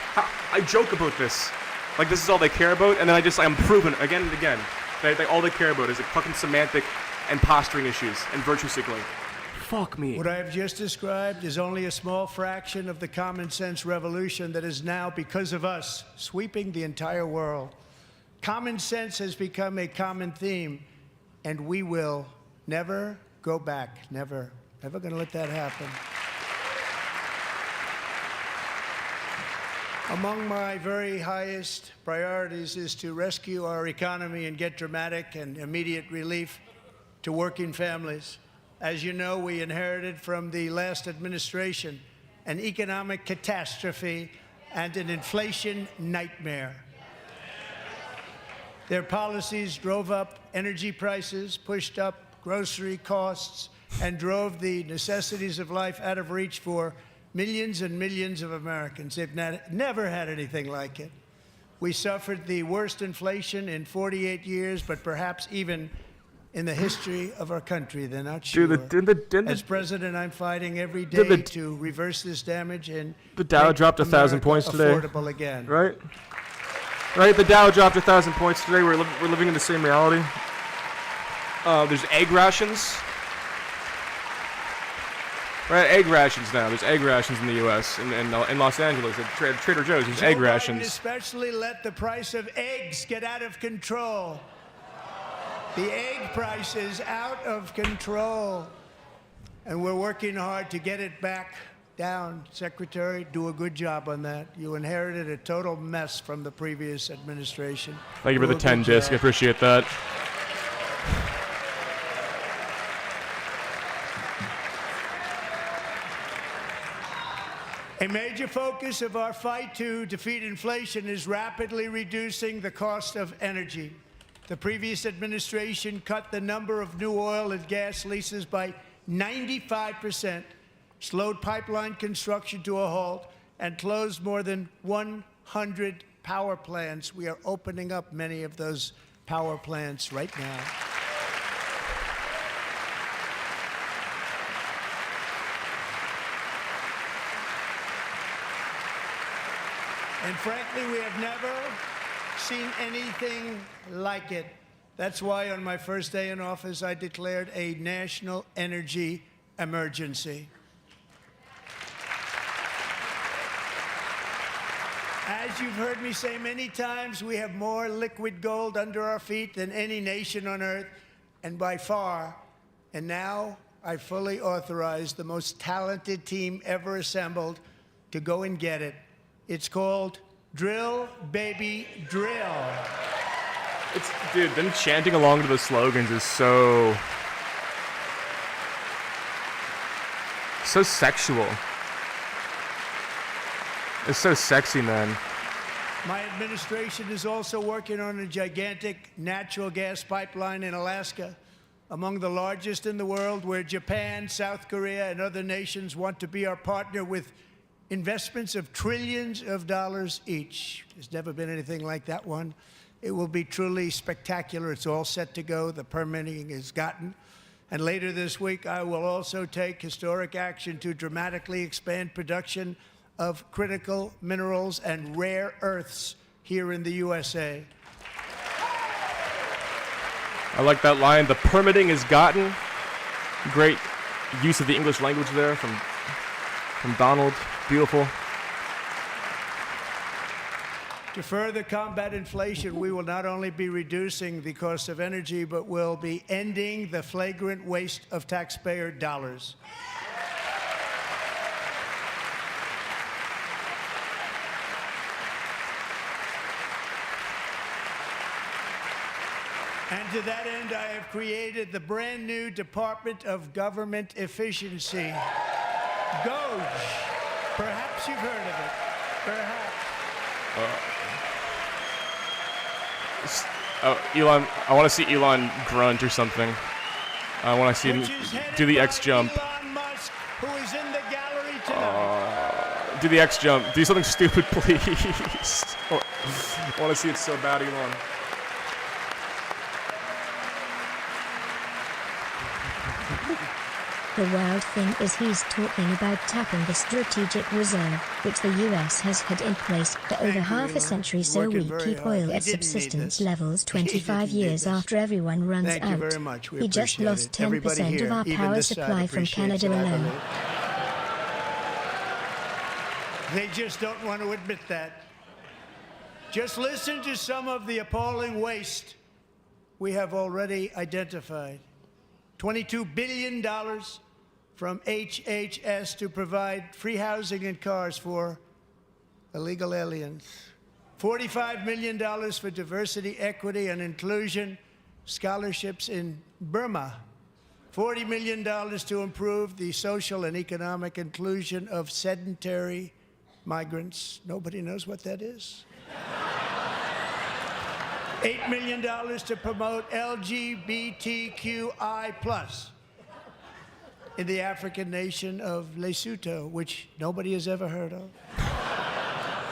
I joke about this. Like this is all they care about, and then I'm proven again and again that all they care about is like fucking semantic and posturing issues and virtue signaling. Fuck me. What I have just described is only a small fraction of the common sense revolution that is now, because of us, sweeping the entire world. Common sense has become a common theme, and we will never go back. Never. Never going to let that happen. Among my very highest priorities is to rescue our economy and get dramatic and immediate relief to working families. As you know, we inherited from the last administration an economic catastrophe and an inflation nightmare. Their policies drove up energy prices, pushed up grocery costs, and drove the necessities of life out of reach for millions and millions of Americans. They've never had anything like it. We suffered the worst inflation in 48 years, but perhaps even in the history of our country. They're not sure. As president, I'm fighting every day to reverse this damage and the Dow dropped 1,000 points today. Affordable again. Right? Right. The Dow dropped 1,000 points today. We're living in the same reality. There's egg rations. Right, egg rations now. There's egg rations in the U.S. in Los Angeles at Trader Joe's. There's egg rations. Biden especially let the price of eggs get out of control. The egg price is out of control, and we're working hard to get it back down. Secretary, do a good job on that. You inherited a total mess from the previous administration. Thank you for the 10 disc. I appreciate that. A major focus of our fight to defeat inflation is rapidly reducing the cost of energy. The previous administration cut the number of new oil and gas leases by 95%, slowed pipeline construction to a halt, and closed more than 100 power plants. We are opening up many of those power plants right now. And frankly, we have never seen anything like it. That's why on my first day in office, I declared a national energy emergency. As you've heard me say many times, we have more liquid gold under our feet than any nation on earth, and by far. And now I fully authorize the most talented team ever assembled to go and get it. It's called Drill, Baby, Drill. Dude, them chanting along to the slogans is so sexual. It's so sexy, man. My administration is also working on a gigantic natural gas pipeline in Alaska, among the largest in the world, where Japan, South Korea, and other nations want to be our partner with investments of trillions of dollars each. There's never been anything like that one. It will be truly spectacular. It's all set to go. The permitting is gotten. And later this week, I will also take historic action to dramatically expand production of critical minerals and rare earths here in the USA. I like that line. The permitting is gotten. Great use of the English language there from Donald. Beautiful. To further combat inflation, we will not only be reducing the cost of energy, but will be ending the flagrant waste of taxpayer dollars. And to that end, I have created the brand new Department of Government Efficiency, GOGE. Perhaps you've heard of it. Perhaps. Elon, I want to see Elon grunt or something. I want to see him do the X jump. Elon Musk, who is in the gallery tonight. Do the X jump. Do something stupid, please. I want to see it so bad, Elon. The wild thing is he's talking about tapping the strategic reserve, which the US has had in place for over half a century, so we keep oil at subsistence levels 25 years after everyone runs out. Thank you very much. We He just appreciate lost it. Everybody 10% of here, our even power this side, supply from appreciates Canada it, I alone. believe. They just don't want to admit that. Just listen to some of the appalling waste we have already identified. $22 billion from HHS to provide free housing and cars for illegal aliens. $45 million for diversity, equity, and inclusion scholarships in Burma. $40 million to improve the social and economic inclusion of sedentary migrants. Nobody knows what that is. $8 million to promote LGBTQI+ in the African nation of Lesotho, which nobody has ever heard of.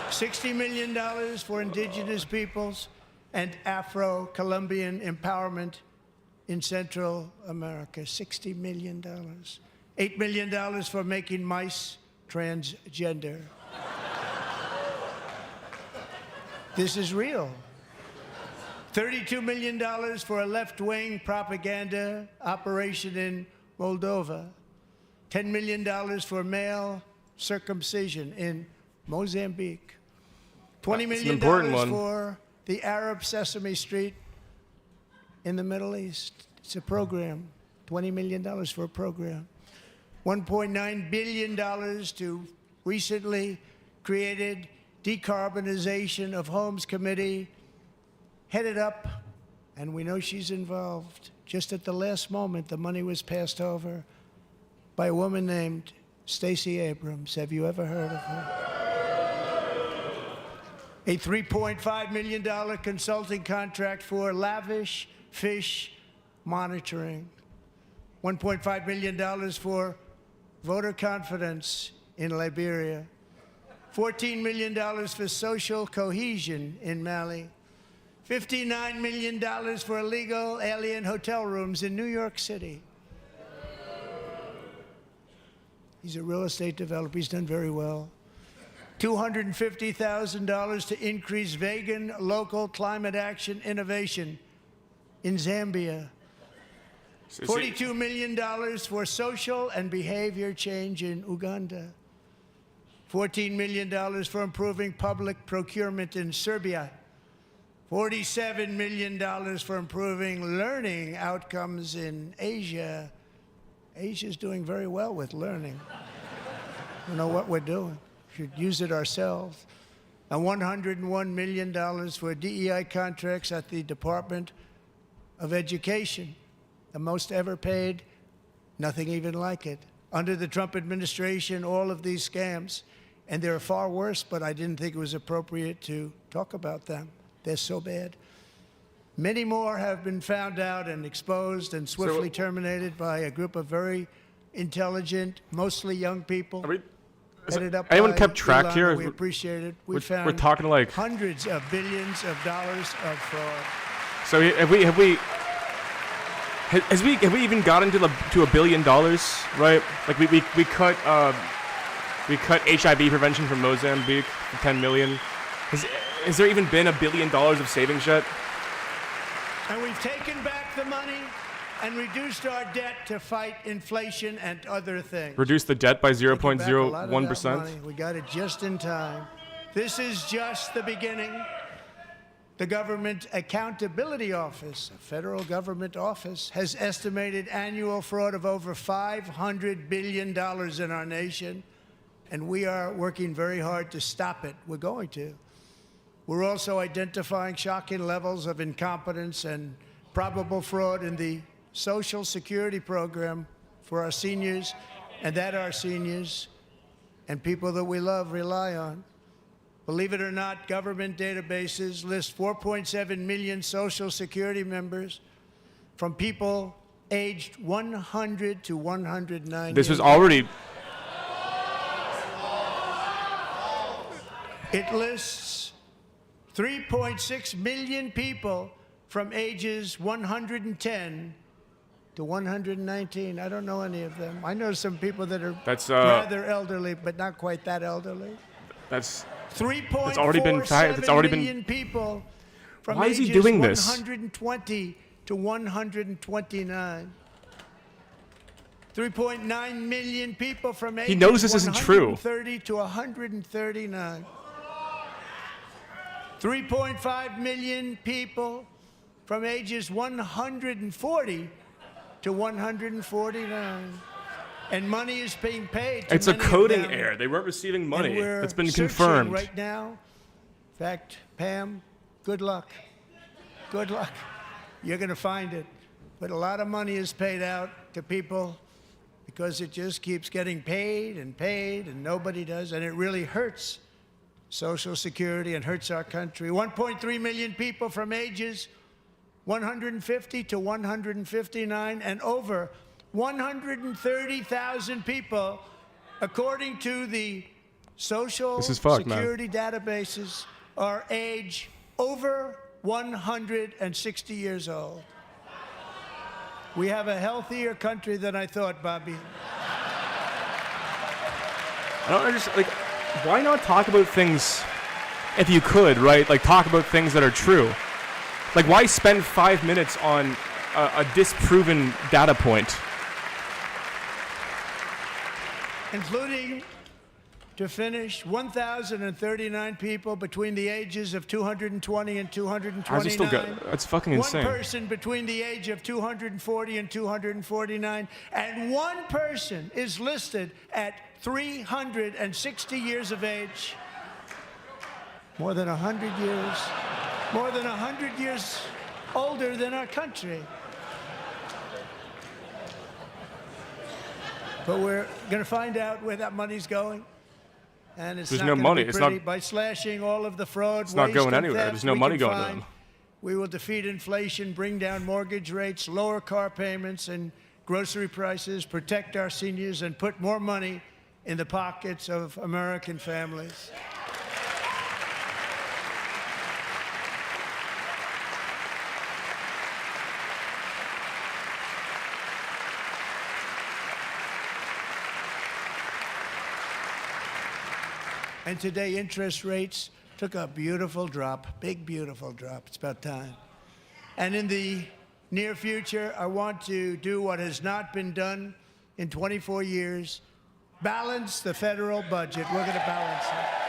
$60 million for indigenous peoples and Afro-Colombian empowerment in Central America. $60 million. $8 million for making mice transgender. This is real. $32 million for a left-wing propaganda operation in Moldova. $10 million for male circumcision in Mozambique. $20 million for the Arab Sesame Street in the Middle East. It's a program. $20 million for a program. $1.9 billion to recently created Decarbonization of Homes Committee, headed up, and we know she's involved. Just at the last moment, the money was passed over by a woman named Stacey Abrams. Have you ever heard of her? A $3.5 million consulting contract for lavish fish monitoring. $1.5 million for voter confidence in Liberia. $14 million for social cohesion in Mali. $59 million for illegal alien hotel rooms in New York City. He's a real estate developer. He's done very well. $250,000 to increase vegan local climate action innovation in Zambia. $42 million for social and behavior change in Uganda. $14 million for improving public procurement in Serbia, $47 million for improving learning outcomes in Asia. Asia's doing very well with learning. I don't know what we're doing. We should use it ourselves. And $101 million for DEI contracts at the Department of Education, the most ever paid, nothing even like it. Under the Trump administration, all of these scams, and they're far worse, but I didn't think it was appropriate to talk about them. They're so bad. Many more have been found out and exposed and swiftly terminated by a group of very intelligent, mostly young people. Headed up anyone by kept track Elon. here? We appreciate it. We We're found talking like hundreds of billions of dollars of fraud. So have we even gotten to $1 billion, right? Like we cut HIV prevention from Mozambique for 10 million. Has there even been $1 billion of savings yet? And we've taken back the money and reduced our debt to fight inflation and other things. Reduce the debt by Taken back a lot of that 0.01%. money. We got it just in time. This is just the beginning. The Government Accountability Office, a federal government office, has estimated annual fraud of over $500 billion in our nation, and we are working very hard to stop it. We're going to. We're also identifying shocking levels of incompetence and probable fraud in the Social Security program for our seniors, and that our seniors and people that we love rely on. Believe it or not, government databases list 4.7 million Social Security members from people aged 100 to 109 This years was already... It lists 3.6 million people from ages 110 to 119. I don't know any of them. I know some people that are rather elderly, but not quite that elderly. That's 3.47 million people from Why is he ages doing this? 120 to 129. 3.9 million people from ages He knows this isn't true. 130 to 139. 3.5 million people from ages 140 to 149. And money is being paid to It's a many of coding them. error. They weren't receiving money. And we're That's been searching confirmed. right now. In fact, Pam, good luck. Good luck. You're going to find it. But a lot of money is paid out to people because it just keeps getting paid and nobody does. And it really hurts Social Security and hurts our country. 1.3 million people from ages 150 to 159 and over 130,000 people, according to the Social Security databases, are age over 160 years old. We have a healthier country than I thought, Bobby. I don't understand. Like, why not talk about things if you could, right? Like, talk about things that are true. Like, why spend 5 minutes on a disproven data point? Including, to finish, 1,039 people between the ages of 220 and 229. How's he still good? That's fucking insane. One person between the age of 240 and 249, and one person is listed at 360 years of age. More than 100 years. More than 100 years older than our country. But we're going to find out where that money's going. And it's There's not no gonna money. be It's pretty. not- By slashing all of the fraud, It's not waste, going and anywhere. theft There's no we money can going to find, them. we will defeat inflation, bring down mortgage rates, lower car payments and grocery prices, protect our seniors, and put more money in the pockets of American families. And today, interest rates took a beautiful drop, big, beautiful drop. It's about time. And in the near future, I want to do what has not been done in 24 years, balance the federal budget. We're going to balance it.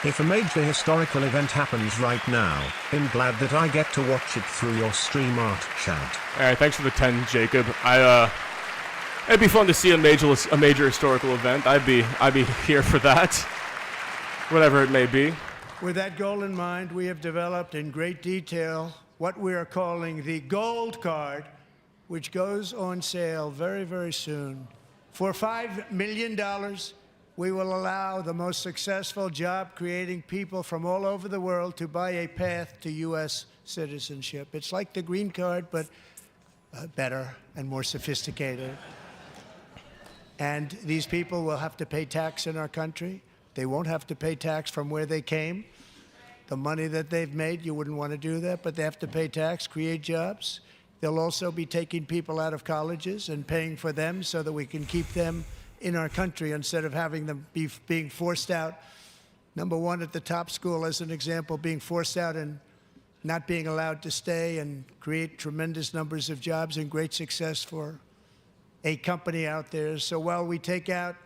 If a major historical event happens right now, I'm glad that I get to watch it through your stream art chat. All right, thanks for the 10, Jacob. It'd be fun to see a major historical event. I'd be here for that, whatever it may be. With that goal in mind, we have developed in great detail what we are calling the Gold Card, which goes on sale very, very soon. For $5 million, we will allow the most successful job-creating people from all over the world to buy a path to U.S. citizenship. It's like the green card, but better and more sophisticated. And these people will have to pay tax in our country. They won't have to pay tax from where they came. The money that they've made, you wouldn't want to do that, but they have to pay tax, create jobs. They'll also be taking people out of colleges and paying for them so that we can keep them in our country instead of having them being forced out. Number one, at the top school, as an example, being forced out and not being allowed to stay and create tremendous numbers of jobs and great success for a company out there. So while we take out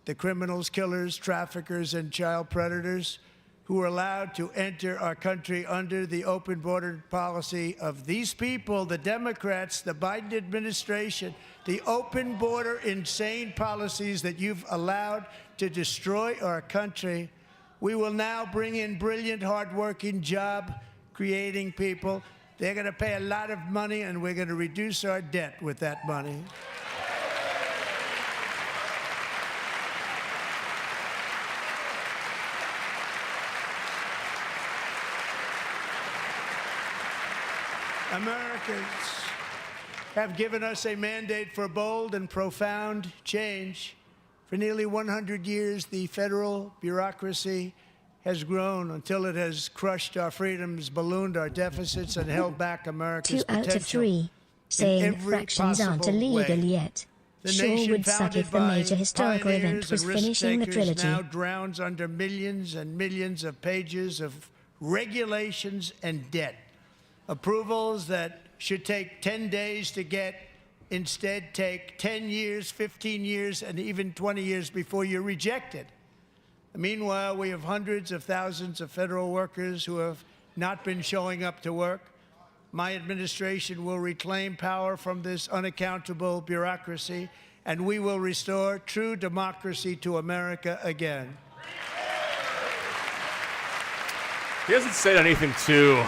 the criminals, killers, traffickers, and child predators who are allowed to enter our country under the open border policy of these people, the Democrats, the Biden administration, the open border insane policies that you've allowed to destroy our country, we will now bring in brilliant, hardworking, job-creating people. They're going to pay a lot of money, and we're going to reduce our debt with that money. Americans have given us a mandate for bold and profound change. For nearly 100 years, the federal bureaucracy has grown until it has crushed our freedoms, ballooned our deficits, and held back America's 2 out of 3 saying fractions aren't illegal yet. Sure would suck if the major historical event was finishing the trilogy. Now drowns under millions and millions of pages of regulations and debt. Approvals that should take 10 days to get instead take 10 years, 15 years, and even 20 years before you're rejected. Meanwhile, we have hundreds of thousands of federal workers who have not been showing up to work. My administration will reclaim power from this unaccountable bureaucracy, and we will restore true democracy to America again. He hasn't said anything too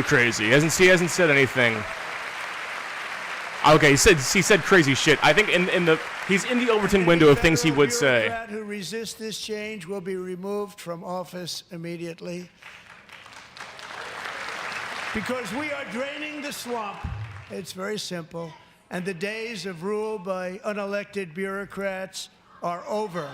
crazy. He hasn't said anything. Okay, he said crazy shit. I think he's in the Overton window of things he would say. Any bureaucrat who resists this change will be removed from office immediately. Because we are draining the swamp. It's very simple. And the days of rule by unelected bureaucrats are over.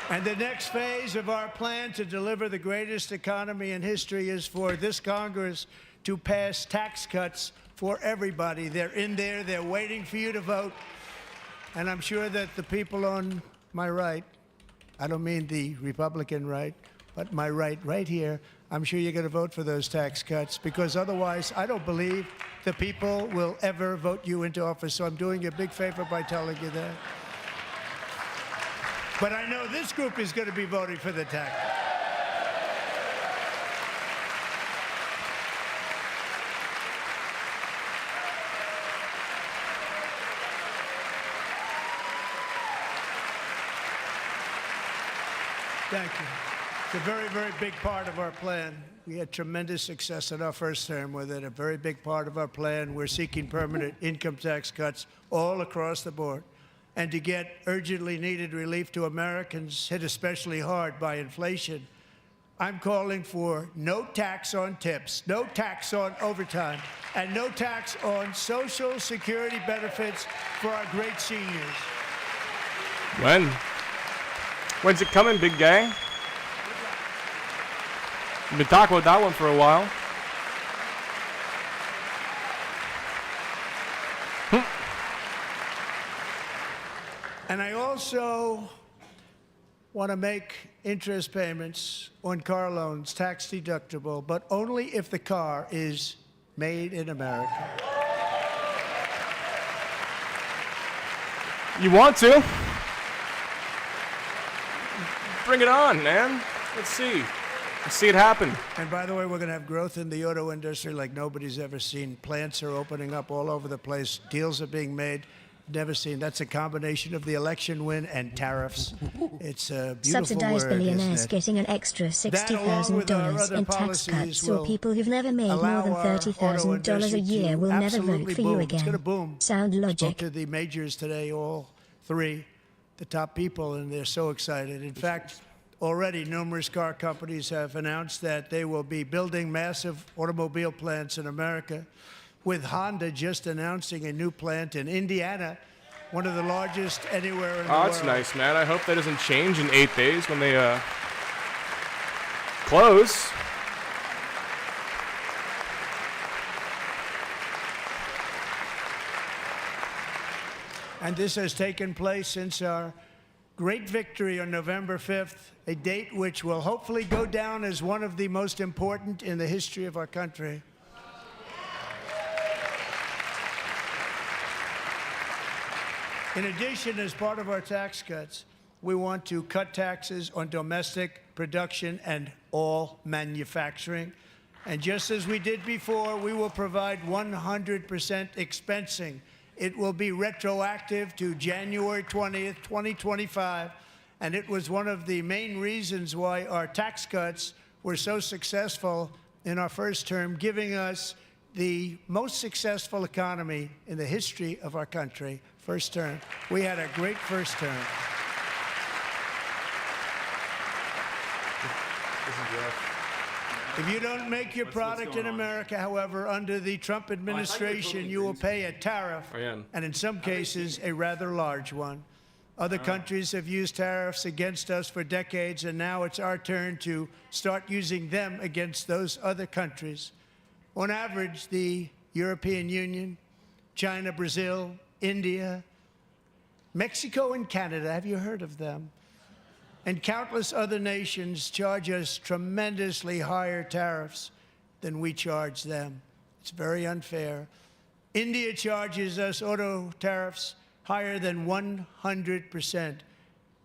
And the next phase of our plan to deliver the greatest economy in history is for this Congress to pass tax cuts for everybody. They're in there. They're waiting for you to vote. And I'm sure that the people on my right, I don't mean the Republican right, but my right here, I'm sure you're going to vote for those tax cuts, because otherwise I don't believe the people will ever vote you into office. So I'm doing you a big favor by telling you that. But I know this group is going to be voting for the tax. Thank you. It's a very, very big part of our plan. We had tremendous success in our first term with it. A very big part of our plan. We're seeking permanent income tax cuts all across the board. And to get urgently needed relief to Americans hit especially hard by inflation, I'm calling for no tax on tips, no tax on overtime, and no tax on Social Security benefits for our great seniors. When's it coming, big gang? We've been talking about that one for a while. And I also want to make interest payments on car loans tax deductible, but only if the car is made in America. You want to? Bring it on, man. Let's see. Let's see it happen. And by the way, we're going to have growth in the auto industry like nobody's ever seen. Plants are opening up all over the place. Deals are being made. Never seen. That's a combination of the election win and tariffs. It's a beautiful Subsidized word, billionaires isn't it? getting an extra That, along with our $60,000 other in tax policies, cuts, or will people who've never made more allow than our auto $30,000 a industry year to will never absolutely vote for boom. you It's going to again. boom. Sound Spoke logic. to the majors today, all three, the top people, and they're so excited. In fact, already numerous car companies have announced that they will be building massive automobile plants in America, with Honda just announcing a new plant in Indiana, one of the largest anywhere in the Oh, world. that's nice, man. I hope that doesn't change in 8 days when they close. And this has taken place since our great victory on November 5th, a date which will hopefully go down as one of the most important in the history of our country. In addition, as part of our tax cuts, we want to cut taxes on domestic production and all manufacturing. And just as we did before, we will provide 100% expensing. It will be retroactive to January 20th, 2025. And it was one of the main reasons why our tax cuts were so successful in our first term, giving us the most successful economy in the history of our country. First term. We had a great first term. If you don't make your product in America, however, under the Trump administration, you will pay a tariff, and in some cases, a rather large one. Other countries have used tariffs against us for decades, and now it's our turn to start using them against those other countries. On average, the European Union, China, Brazil, India, Mexico, and Canada, have you heard of them? And countless other nations charge us tremendously higher tariffs than we charge them. It's very unfair. India charges us auto tariffs higher than 100%.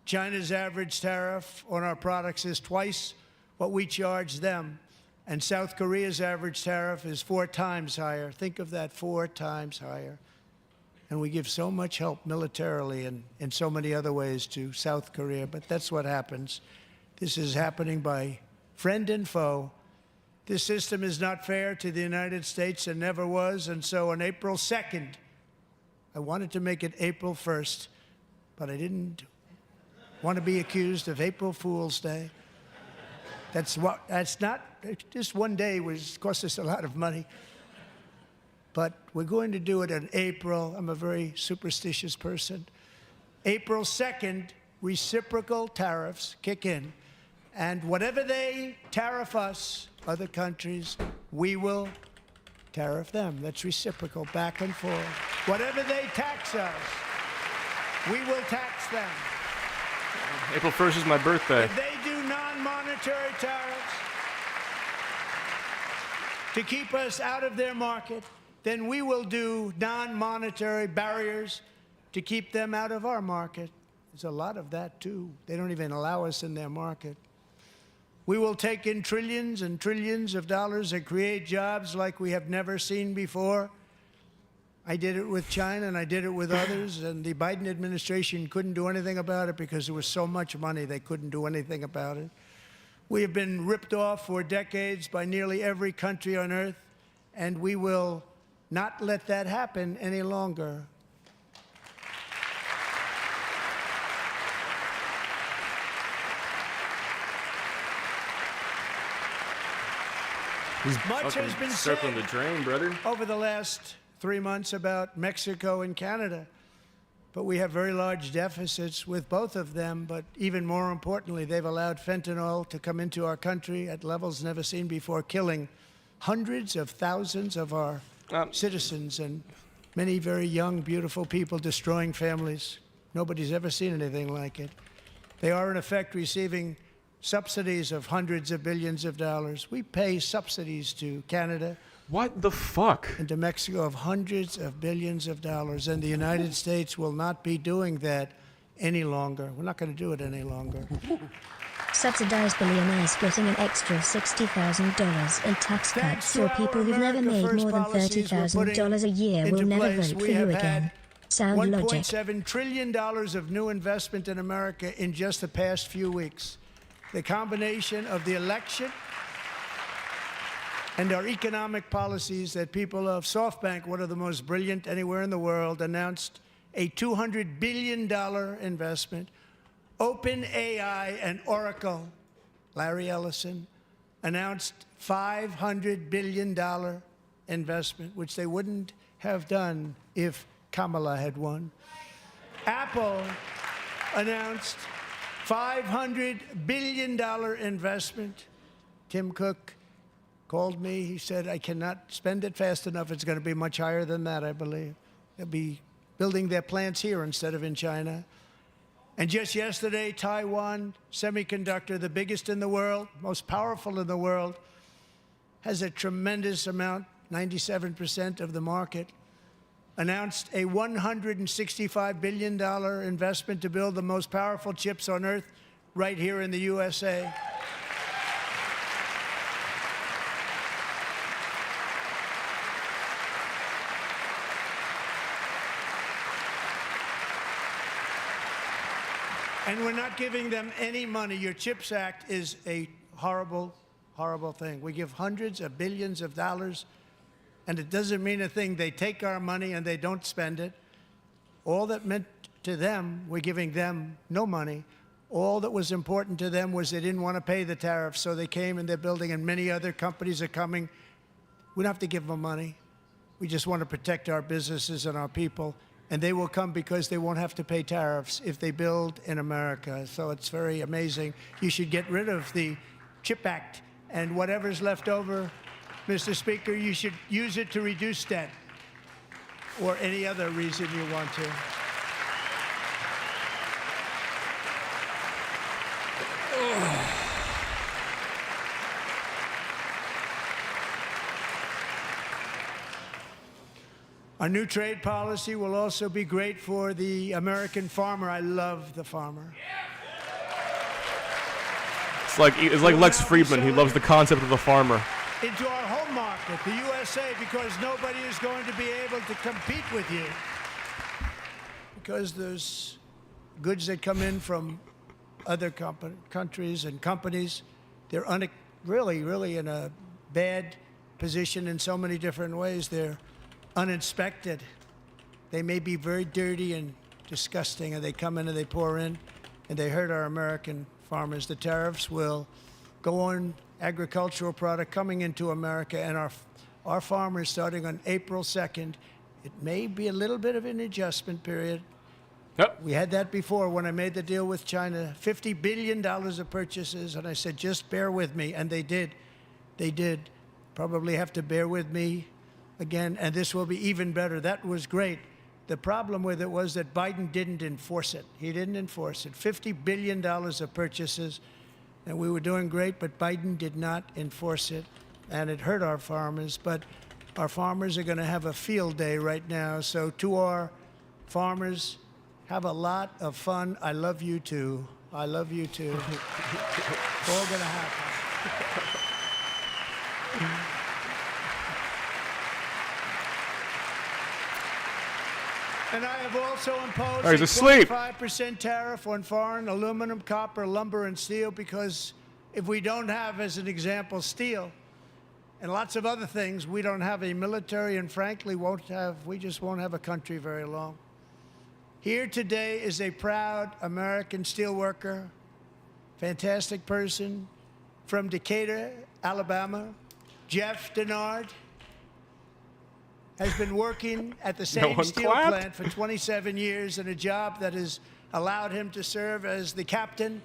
China's average tariff on our products is twice what we charge them. And South Korea's average tariff is 4 times higher. Think of that, 4 times higher. And we give so much help militarily and in so many other ways to South Korea, but that's what happens. This is happening by friend and foe. This system is not fair to the United States and never was, and so on April 2nd, I wanted to make it April 1st, but I didn't want to be accused of April Fool's Day. That's not, just one day cost us a lot of money. But we're going to do it in April. I'm a very superstitious person. April 2nd, reciprocal tariffs kick in. And whatever they tariff us, other countries, we will tariff them. That's reciprocal, back and forth. Whatever they tax us, we will tax them. April 1st is my birthday. If they do non-monetary tariffs to keep us out of their market, then we will do non-monetary barriers to keep them out of our market. There's a lot of that, too. They don't even allow us in their market. We will take in trillions and trillions of dollars and create jobs like we have never seen before. I did it with China, and I did it with others, and the Biden administration couldn't do anything about it because there was so much money they couldn't do anything about it. We have been ripped off for decades by nearly every country on earth, and we will not let that happen any longer. Much has been said circling the drain, brother. over the last 3 months about Mexico and Canada, but we have very large deficits with both of them. But even more importantly, they've allowed fentanyl to come into our country at levels never seen before, killing hundreds of thousands of our citizens and many very young, beautiful people, destroying families. Nobody's ever seen anything like it. They are, in effect, receiving subsidies of hundreds of billions of dollars. We pay subsidies to Canada. What the fuck? And to Mexico of hundreds of billions of dollars. And the United States will not be doing that any longer. We're not going to do it any longer. Subsidized billionaires getting an extra $60,000 in tax cuts, so people who've never made more than $30,000 a year will never vote for you again. Sound logic. $1.7 trillion of new investment in America in just the past few weeks. The combination of the election and our economic policies that people love. SoftBank, one of the most brilliant anywhere in the world, announced a $200 billion investment. OpenAI and Oracle, Larry Ellison, announced $500 billion investment, which they wouldn't have done if Kamala had won. Apple announced $500 billion investment. Tim Cook called me. He said, I cannot spend it fast enough. It's going to be much higher than that, I believe. They'll be building their plants here instead of in China. And just yesterday, Taiwan Semiconductor, the biggest in the world, most powerful in the world, has a tremendous amount, 97% of the market, announced a $165 billion investment to build the most powerful chips on Earth right here in the USA. And we're not giving them any money. Your CHIPS Act is a horrible, horrible thing. We give hundreds of billions of dollars, and it doesn't mean a thing. They take our money and they don't spend it. All that meant to them, we're giving them no money. All that was important to them was they didn't want to pay the tariffs, so they came and they're building, and many other companies are coming. We don't have to give them money. We just want to protect our businesses and our people. And they will come because they won't have to pay tariffs if they build in America. So it's very amazing. You should get rid of the CHIP Act, and whatever's left over, Mr. Speaker, you should use it to reduce debt or any other reason you want to. Our new trade policy will also be great for the American farmer. I love the farmer. It's like Lex Friedman. He loves the concept of the farmer. Into our home market, the USA, because nobody is going to be able to compete with you. Because there's goods that come in from other countries and companies. They're really in a bad position in so many different ways. They're uninspected. They may be very dirty and disgusting, and they come in and they pour in, and they hurt our American farmers. The tariffs will go on agricultural product coming into America, and our farmers, starting on April 2nd, it may be a little bit of an adjustment period. Yep. We had that before when I made the deal with China, $50 billion of purchases, and I said, just bear with me, and they did. They did. Probably have to bear with me again, and this will be even better. That was great. The problem with it was that Biden didn't enforce it. He didn't enforce it. $50 billion of purchases, and we were doing great, but Biden did not enforce it, and it hurt our farmers. But our farmers are going to have a field day right now. So to our farmers, have a lot of fun. I love you too. I love you too. It's all going to happen. And I have also imposed a 25% tariff on foreign aluminum, copper, lumber, and steel, because if we don't have, as an example, steel and lots of other things, we don't have a military, and frankly, we just won't have a country very long. Here today is a proud American steelworker, fantastic person from Decatur, Alabama, Jeff Denard. Has been working at the same steel plant for 27 years in a job that has allowed him to serve as the captain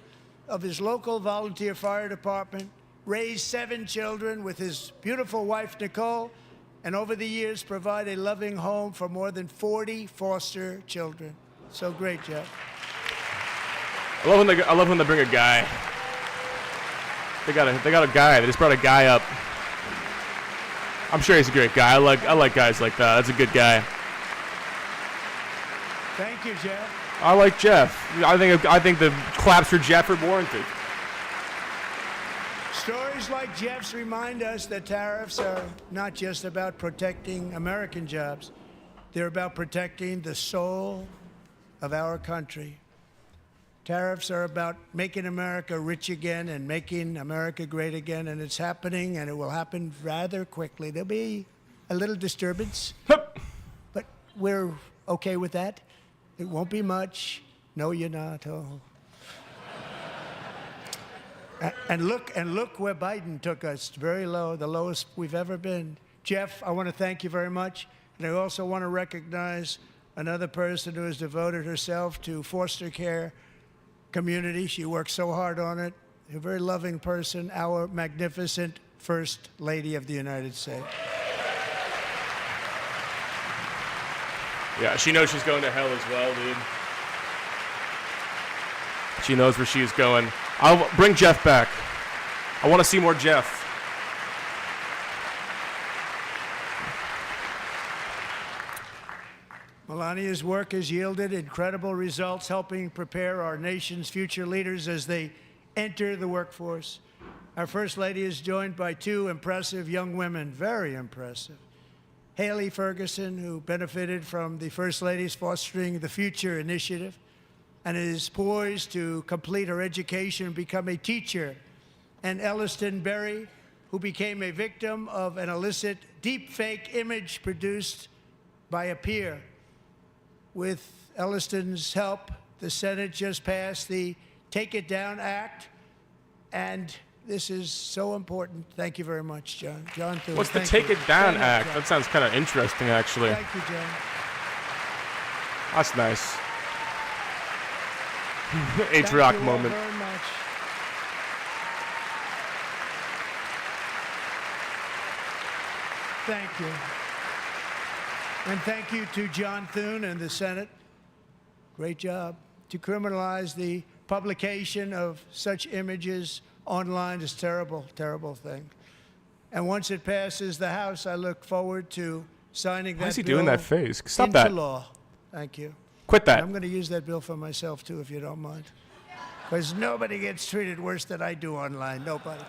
of his local volunteer fire department, raised 7 children with his beautiful wife, Nicole, and over the years provide a loving home for more than 40 foster children. So great, Jeff. I love when they bring a guy. They got a guy. They just brought a guy up. I'm sure he's a great guy. I like guys like that. That's a good guy. Thank you, Jeff. I like Jeff. I think the claps for Jeff are warranted. Stories like Jeff's remind us that tariffs are not just about protecting American jobs. They're about protecting the soul of our country. Tariffs are about making America rich again and making America great again, and it's happening, and it will happen rather quickly. There'll be a little disturbance, but we're okay with that. It won't be much. No, you're not. Oh. And look where Biden took us. Very low, the lowest we've ever been. Jeff, I want to thank you very much. And I also want to recognize another person who has devoted herself to foster care community. She works so hard on it. A very loving person, our magnificent First Lady of the United States. Yeah, she knows she's going to hell as well, dude. She knows where she's going. I'll bring Jeff back. I want to see more Jeff. Melania's work has yielded incredible results, helping prepare our nation's future leaders as they enter the workforce. Our First Lady is joined by two impressive young women, very impressive. Haley Ferguson, who benefited from the First Lady's Fostering the Future initiative and is poised to complete her education and become a teacher. And Elliston Berry, who became a victim of an illicit deepfake image produced by a peer. With Elliston's help, the Senate just passed the Take It Down Act, and this is so important. Thank you very much, John. John Thune. What's the Take It Down Act? That sounds kind of interesting, actually. Thank you, John. That's nice. H-Rock moment. Very much. Thank you. And thank you to John Thune and the Senate. Great job. To criminalize the publication of such images online is terrible, terrible thing. And once it passes the House, I look forward to signing that bill. Why is he doing that face? Stop into that. law. Thank you. Quit that. And I'm going to use that bill for myself, too, if you don't mind. Because nobody gets treated worse than I do online. Nobody.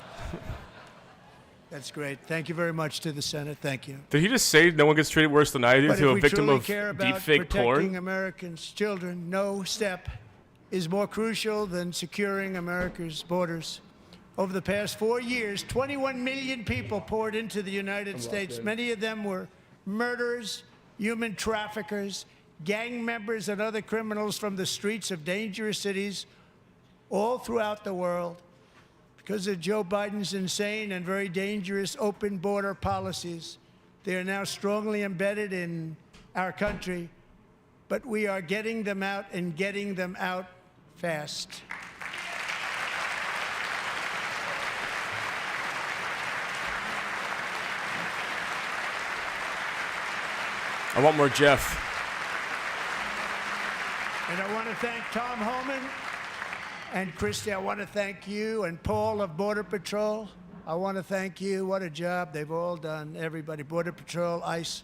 That's great. Thank you very much to the Senate. Thank you. Did he just say no one gets treated worse than I do But to if a we victim truly of care about deepfake protecting porn? Americans' children, no step is more crucial than securing America's borders. Over the past 4 years, 21 million people poured into the United States. Many of them were murderers, human traffickers, gang members, and other criminals from the streets of dangerous cities all throughout the world. Because of Joe Biden's insane and very dangerous open border policies, they are now strongly embedded in our country, but we are getting them out and getting them out fast. I want more Jeff. And I want to thank Tom Homan and Christy. I want to thank you and Paul of Border Patrol. I want to thank you. What a job they've all done. Everybody, Border Patrol, ICE,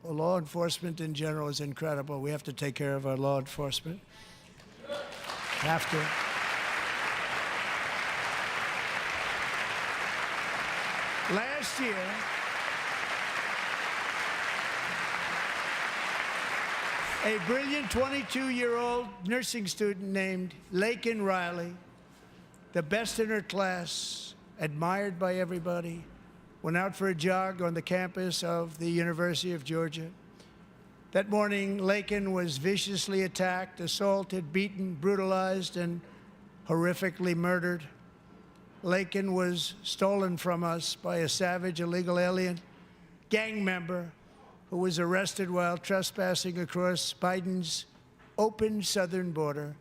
well, law enforcement in general is incredible. We have to take care of our law enforcement. Have to. Last year, a brilliant 22-year-old nursing student named Laken Riley, the best in her class, admired by everybody, went out for a jog on the campus of the University of Georgia. That morning, Laken was viciously attacked, assaulted, beaten, brutalized, and horrifically murdered. Laken was stolen from us by a savage illegal alien gang member who was arrested while trespassing across Biden's open southern border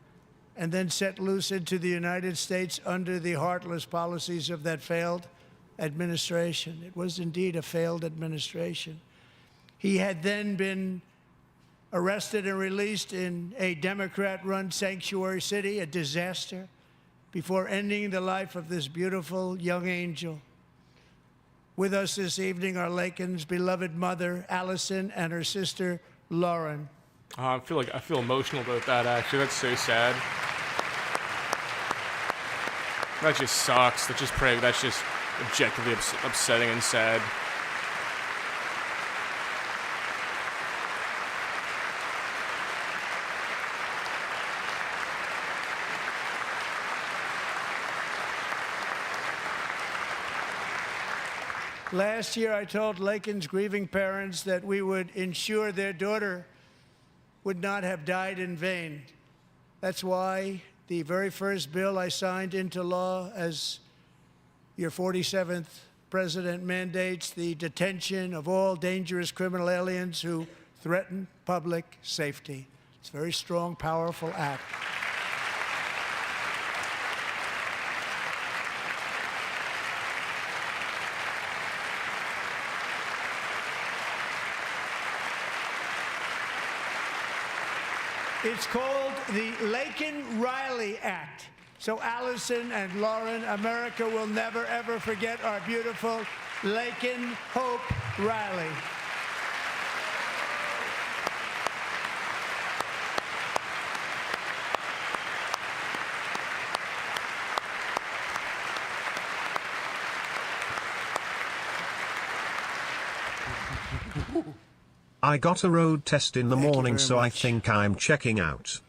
and then set loose into the United States under the heartless policies of that failed administration. It was indeed a failed administration. He had then been arrested and released in a Democrat-run sanctuary city, a disaster, before ending the life of this beautiful young angel. With us this evening are Laken's beloved mother, Allison, and her sister, Lauren. I feel emotional about that, actually. That's so sad. That just sucks. That's just objectively upsetting and sad. Last year, I told Laken's grieving parents that we would ensure their daughter would not have died in vain. That's why the very first bill I signed into law as your 47th president mandates the detention of all dangerous criminal aliens who threaten public safety. It's a very strong, powerful act. It's called the Laken-Riley Act. So Allison and Lauren, America will never, ever forget our beautiful Laken Hope Riley. I got a road test in the morning, so I think I'm checking out.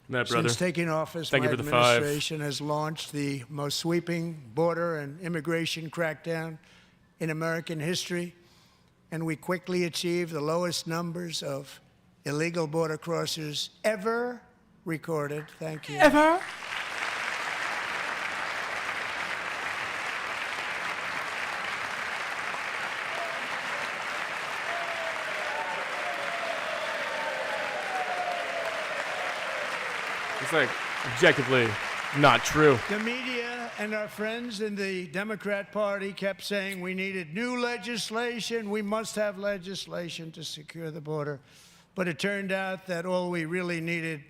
That, brother. Since taking office, Thank my you for the 5. administration has launched the most sweeping border and immigration crackdown in American history, and we quickly achieved the lowest numbers of illegal border crossers ever recorded. Thank you. Ever? It's like objectively not true. The media and our friends in the Democrat Party kept saying we needed new legislation. We must have legislation to secure the border. But it turned out that all we really needed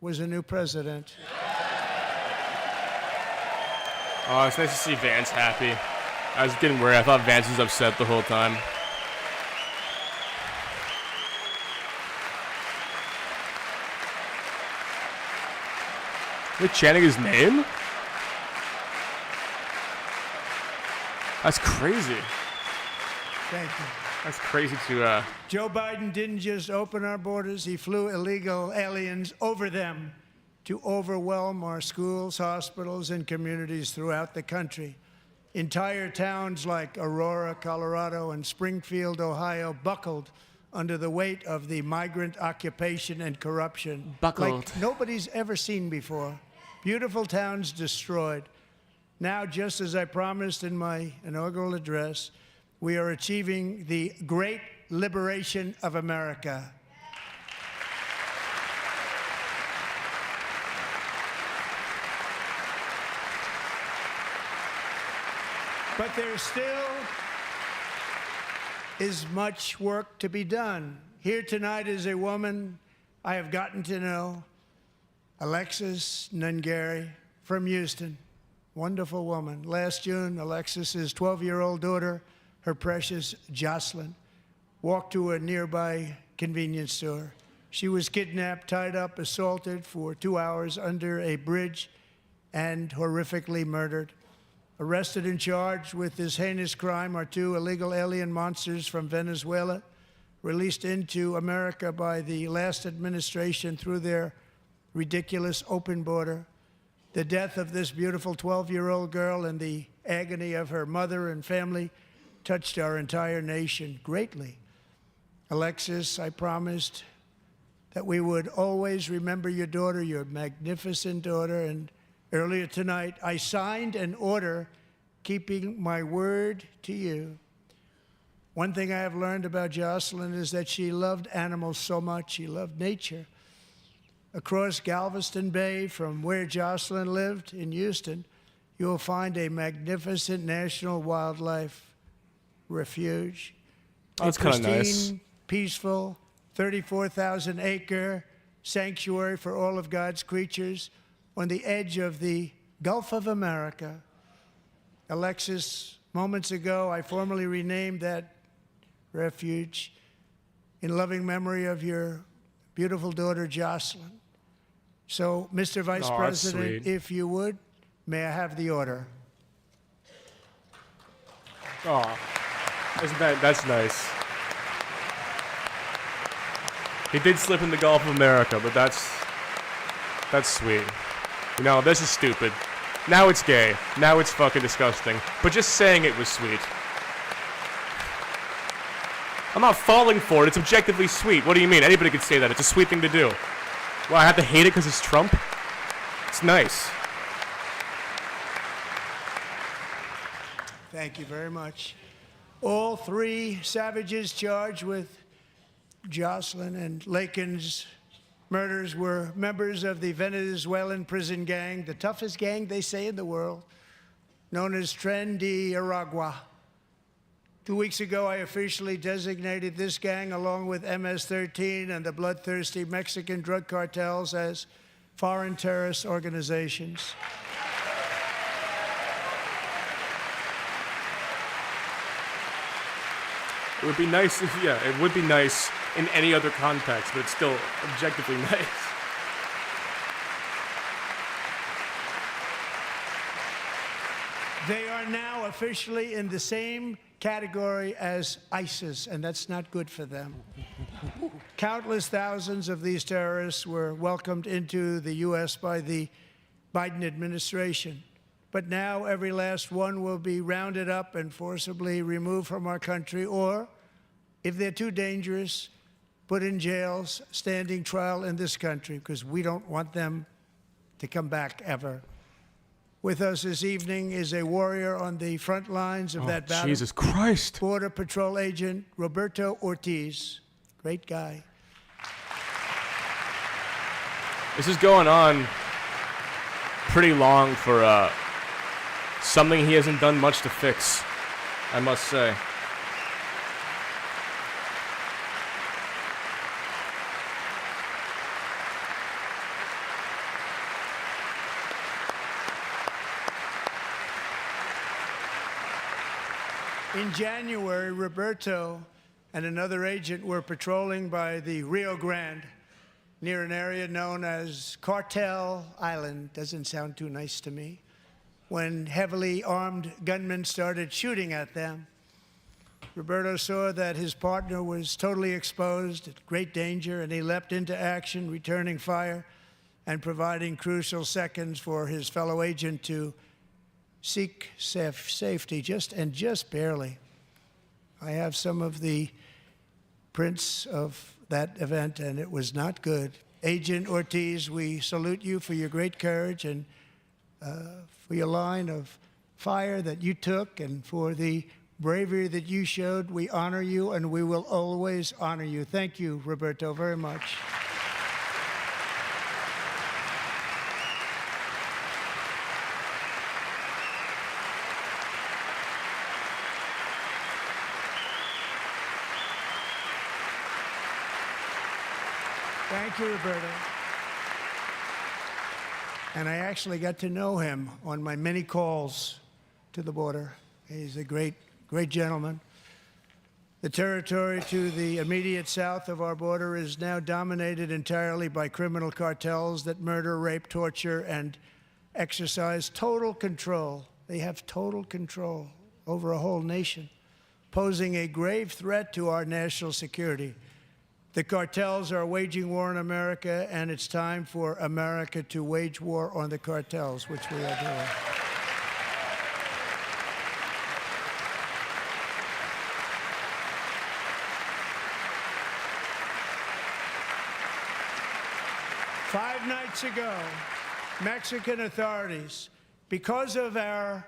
was a new president. Oh, it's nice to see Vance happy. I was getting worried. I thought Vance was upset the whole time. They're chanting his name? That's crazy. Thank you. That's crazy to, Joe Biden didn't just open our borders, he flew illegal aliens over them to overwhelm our schools, hospitals, and communities throughout the country. Entire towns like Aurora, Colorado, and Springfield, Ohio, buckled under the weight of the migrant occupation and corruption like nobody's ever seen before. Beautiful towns destroyed. Now, just as I promised in my inaugural address, we are achieving the great liberation of America. But there still is much work to be done. Here tonight is a woman I have gotten to know, Alexis Nungari from Houston. Wonderful woman. Last June, Alexis's 12-year-old daughter, her precious Jocelyn, walked to a nearby convenience store. She was kidnapped, tied up, assaulted for 2 hours under a bridge, and horrifically murdered. Arrested and charged with this heinous crime are 2 illegal alien monsters from Venezuela, released into America by the last administration through their ridiculous open border. The death of this beautiful 12-year-old girl and the agony of her mother and family touched our entire nation greatly. Alexis, I promised that we would always remember your daughter, your magnificent daughter, and earlier tonight, I signed an order keeping my word to you. One thing I have learned about Jocelyn is that she loved animals so much. She loved nature. Across Galveston Bay, from where Jocelyn lived in Houston, you will find a magnificent national wildlife refuge. Oh, that's kind of nice. Peaceful, 34,000-acre sanctuary for all of God's creatures on the edge of the Gulf of America. Alexis, moments ago, I formally renamed that refuge in loving memory of your beautiful daughter, Jocelyn. So, Mr. Vice President, if you would, may I have the order? Oh, that's nice. He did slip in the Gulf of America, but that's sweet. You know, this is stupid. Now it's gay. Now it's fucking disgusting. But just saying it was sweet. I'm not falling for it. It's objectively sweet. What do you mean? Anybody could say that. It's a sweet thing to do. Well, I have to hate it because it's Trump? It's nice. Thank you very much. All three savages charged with Jocelyn and Lakin's murders were members of the Venezuelan prison gang, the toughest gang, they say, in the world, known as Tren de Aragua. 2 weeks ago, I officially designated this gang, along with MS-13 and the bloodthirsty Mexican drug cartels, as foreign terrorist organizations. It would be nice if, yeah, it would be nice in any other context, but it's still objectively nice. They are now officially in the same category as ISIS, and that's not good for them. Countless thousands of these terrorists were welcomed into the U.S. by the Biden administration. But now every last one will be rounded up and forcibly removed from our country, or, if they're too dangerous, put in jails, standing trial in this country, because we don't want them to come back ever. With us this evening is a warrior on the front lines of that battle. Jesus Christ. Border Patrol agent Roberto Ortiz. Great guy. This is going on pretty long for something he hasn't done much to fix, I must say. In January, Roberto and another agent were patrolling by the Rio Grande near an area known as Cartel Island. Doesn't sound too nice to me. When heavily armed gunmen started shooting at them, Roberto saw that his partner was totally exposed, at great danger, and he leapt into action, returning fire and providing crucial seconds for his fellow agent to seek safety, just barely. I have some of the prints of that event, and it was not good. Agent Ortiz, we salute you for your great courage and for your line of fire that you took and for the bravery that you showed. We honor you, and we will always honor you. Thank you, Roberto, very much. Thank you, Roberto. And I actually got to know him on my many calls to the border. He's a great, great gentleman. The territory to the immediate south of our border is now dominated entirely by criminal cartels that murder, rape, torture, and exercise total control. They have total control over a whole nation, posing a grave threat to our national security. The cartels are waging war in America, and it's time for America to wage war on the cartels, which we are doing. Five nights ago, Mexican authorities, because of our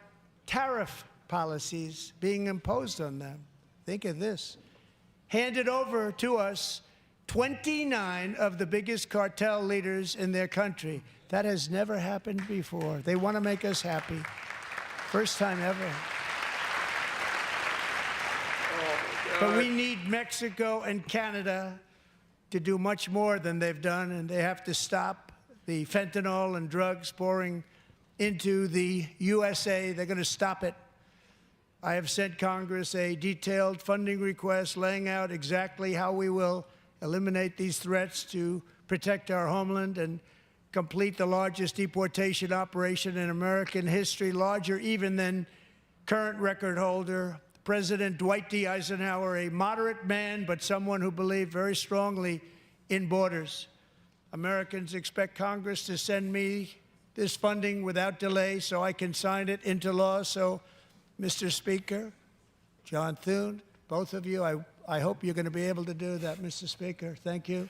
tariff policies being imposed on them, think of this, handed over to us 29 of the biggest cartel leaders in their country. That has never happened before. They want to make us happy. First time ever. But we need Mexico and Canada to do much more than they've done, and they have to stop the fentanyl and drugs pouring into the USA. They're going to stop it. I have sent Congress a detailed funding request laying out exactly how we will eliminate these threats to protect our homeland and complete the largest deportation operation in American history, larger even than current record holder, President Dwight D. Eisenhower, a moderate man, but someone who believed very strongly in borders. Americans expect Congress to send me this funding without delay so I can sign it into law. So, Mr. Speaker, John Thune, both of you, I hope you're going to be able to do that, Mr. Speaker. Thank you.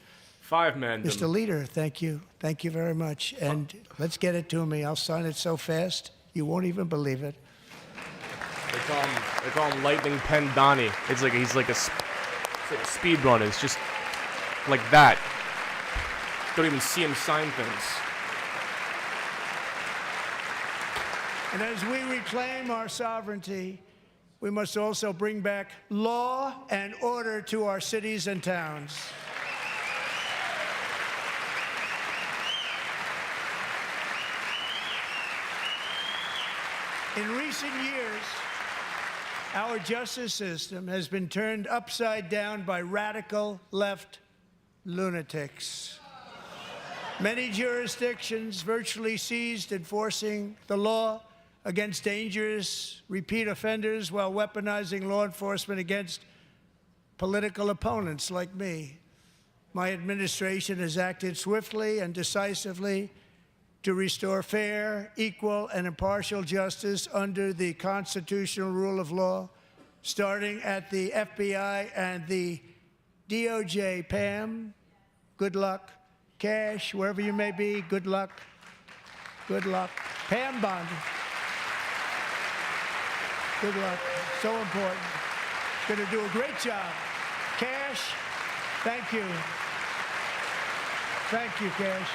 5-man. Mr. Leader, thank you. Thank you very much. And let's get it to me. I'll sign it so fast, you won't even believe it. They call him Lightning Pen Donnie. It's like he's like a speed runner. It's just like that. Don't even see him sign things. And as we reclaim our sovereignty, we must also bring back law and order to our cities and towns. In recent years, our justice system has been turned upside down by radical left lunatics. Many jurisdictions virtually ceased enforcing the law against dangerous repeat offenders while weaponizing law enforcement against political opponents like me. My administration has acted swiftly and decisively to restore fair, equal, and impartial justice under the constitutional rule of law, starting at the FBI and the DOJ. Pam, good luck. Cash, wherever you may be, good luck. Good luck. Pam Bondi, good luck. So important. Going to do a great job. Cash, thank you. Thank you, Cash.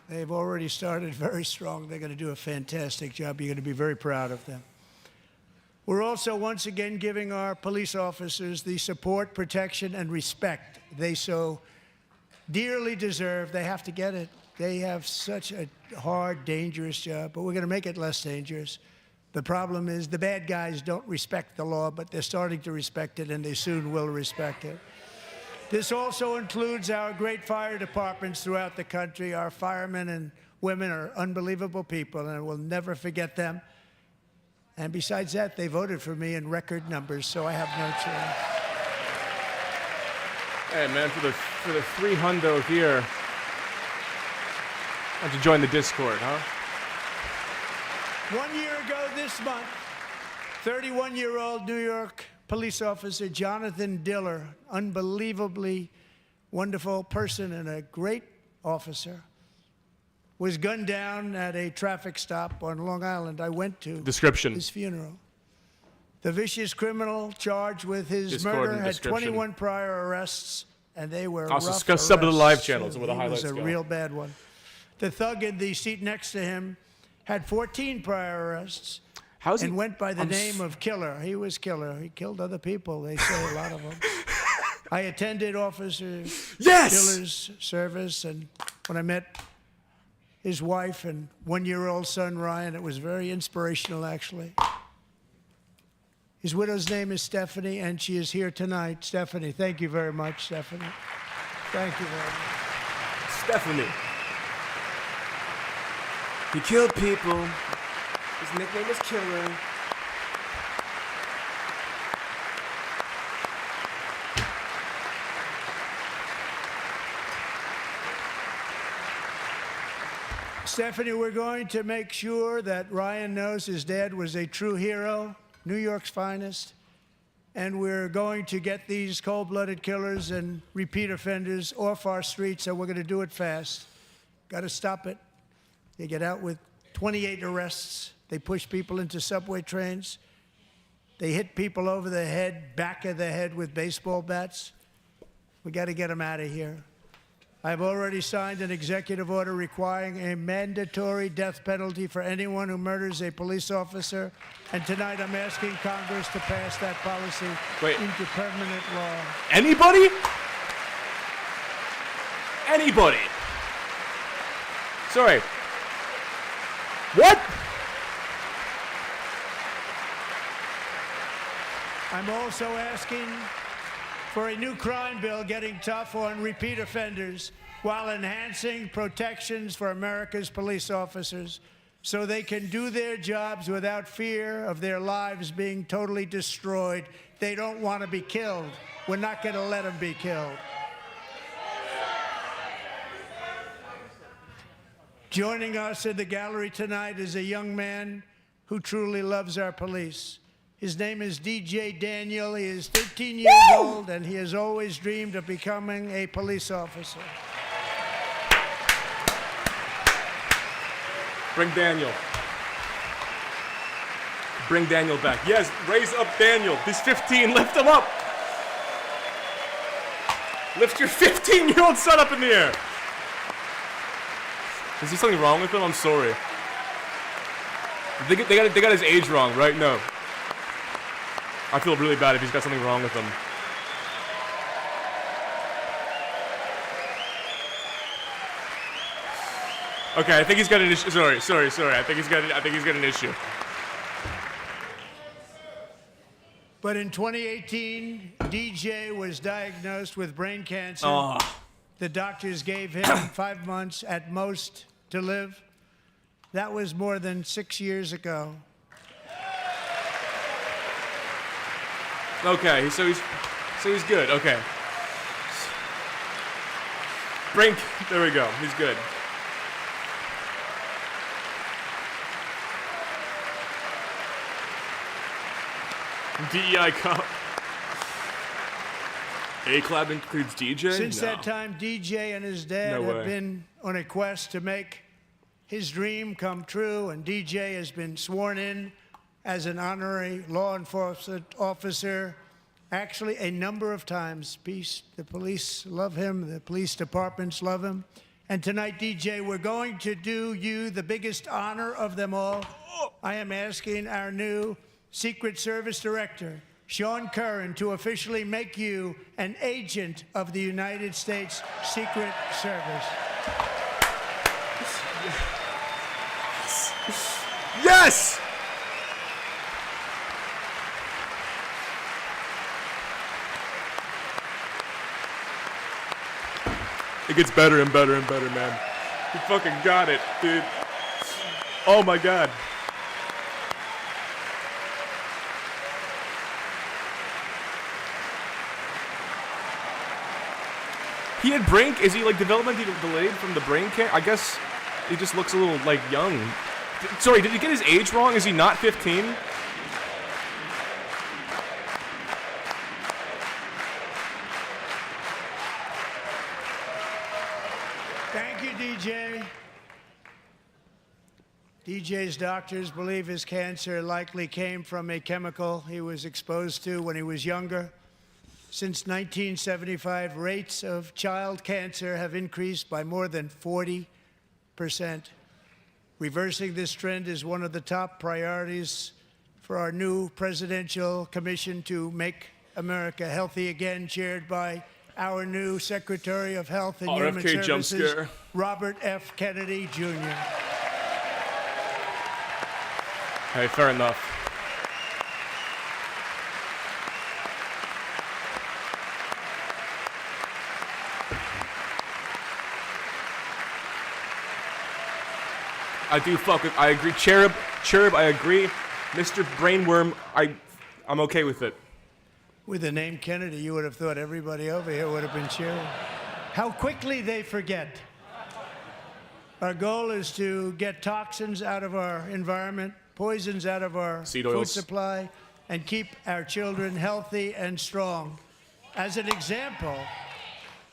They've already started very strong. They're going to do a fantastic job. You're going to be very proud of them. We're also once again giving our police officers the support, protection, and respect they so dearly deserve. They have to get it. They have such a hard, dangerous job, but we're going to make it less dangerous. The problem is the bad guys don't respect the law, but they're starting to respect it, and they soon will respect it. This also includes our great fire departments throughout the country. Our firemen and women are unbelievable people, and we'll never forget them. And besides that, they voted for me in record numbers, so I have no choice. Hey, man, for the $300 here, why don't you join the Discord, huh? 1 year ago this month, 31-year-old New York police officer Jonathan Diller, unbelievably wonderful person and a great officer, was gunned down at a traffic stop on Long Island. I went to his funeral. The vicious criminal charged with his murder had 21 prior arrests, and they were I'll rough discuss some of the live arrests, channels too. where the highlights He was a go. real bad one. The thug in the seat next to him had 14 prior arrests and went by the name of Killer. He was Killer. He killed other people, they say, a lot of them. I attended Officer Diller's service, and when I met his wife and one-year-old son, Ryan, it was very inspirational, actually. His widow's name is Stephanie, and she is here tonight. Stephanie, thank you very much, Stephanie. Thank you very much. Stephanie. He killed people. His nickname was Killer. Stephanie, we're going to make sure that Ryan knows his dad was a true hero, New York's finest, and we're going to get these cold-blooded killers and repeat offenders off our streets, and we're going to do it fast. Got to stop it. They get out with 28 arrests. They push people into subway trains. They hit people over the head, back of the head with baseball bats. We got to get them out of here. I've already signed an executive order requiring a mandatory death penalty for anyone who murders a police officer. And tonight I'm asking Congress to pass that policy into permanent law. Anybody? Anybody? Sorry. What? I'm also asking for a new crime bill getting tough on repeat offenders while enhancing protections for America's police officers so they can do their jobs without fear of their lives being totally destroyed. They don't want to be killed. We're not going to let them be killed. Joining us in the gallery tonight is a young man who truly loves our police. His name is DJ Daniel. He is 13 years old, and he has always dreamed of becoming a police officer. Bring Daniel. Bring Daniel back. Yes, raise up Daniel. He's 15. Lift him up. Lift your 15-year-old son up in the air. Is there something wrong with him? I'm sorry. They got his age wrong, right? No. I feel really bad if he's got something wrong with him. Okay, I think he's got an issue. Sorry. I think he's got an issue. But in 2018, DJ was diagnosed with brain cancer. Oh. The doctors gave him 5 months at most to live. That was more than 6 years ago. Okay, so he's good. Okay. Brink, there we go. He's good. DEI Cup. A-Club includes DJ? Since No. that time, DJ and his dad No have way. been on a quest to make his dream come true, and DJ has been sworn in as an honorary law enforcement officer. Actually, a number of times. The police love him. The police departments love him. And tonight, DJ, we're going to do you the biggest honor of them all. I am asking our new Secret Service Director, Sean Curran, to officially make you an agent of the United States Secret Service. Yes! It gets better and better and better, man. You fucking got it, dude. Oh my god. He had brain. Is he like developmentally delayed from the brain cancer? I guess he just looks a little like young. Sorry, did he get his age wrong? Is he not 15? Thank you, DJ. DJ's doctors believe his cancer likely came from a chemical he was exposed to when he was younger. Since 1975, rates of child cancer have increased by more than 40%. Reversing this trend is one of the top priorities for our new presidential commission to make America healthy again, chaired by our new Secretary of Health and Human RFK jump Services, scare. Robert F. Kennedy, Jr. Hey, fair enough. I do fuck with. I agree. Cherub, I agree. Mr. Brainworm, I'm okay with it. With the name Kennedy, you would have thought everybody over here would have been cheering. How quickly they forget. Our goal is to get toxins out of our environment, poisons out of our Seed food oils. supply, and keep our children healthy and strong. As an example,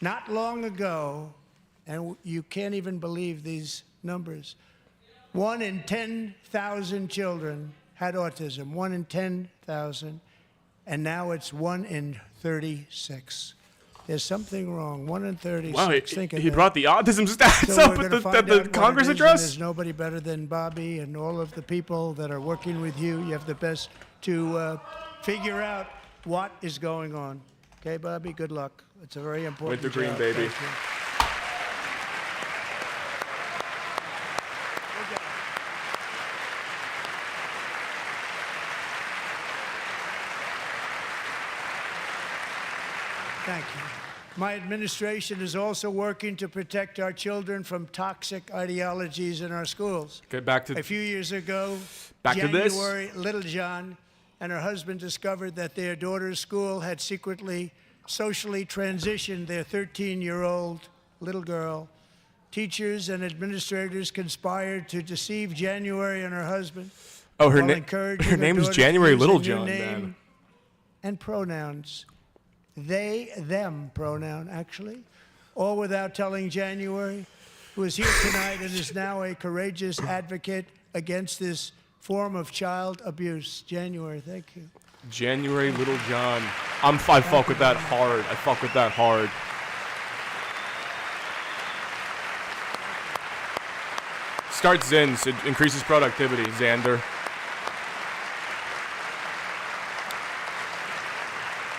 not long ago, and you can't even believe these numbers, 1 in 10,000 children had autism, 1 in 10,000, and now it's 1 in 36. There's something wrong. 1 in 36 Wow, thinking he that. brought the autism stats So up we're at gonna the, find at the out what Congress it is, and address. There's nobody better than Bobby and all of the people that are working with you. You have the best to figure out what is going on. Okay, Bobby, good luck. It's a very important Winter green, job. baby. Thank you. Thank you. My administration is also working to protect our children from toxic ideologies in our schools. Okay, back to A few years ago, Back to this. January, Little John and her husband discovered that their daughter's school had secretly socially transitioned their 13-year-old little girl. Teachers and administrators conspired to deceive January and her husband. Oh, her while name. encouraging Her her name is daughter to January use a new Littlejohn, name man. and pronouns. They, them pronoun, actually. All without telling January, who is here tonight and is now a courageous advocate against this form of child abuse. January, thank you. January Littlejohn. I fuck with that hard. I fuck with that hard. Start Zins. It increases productivity, Xander.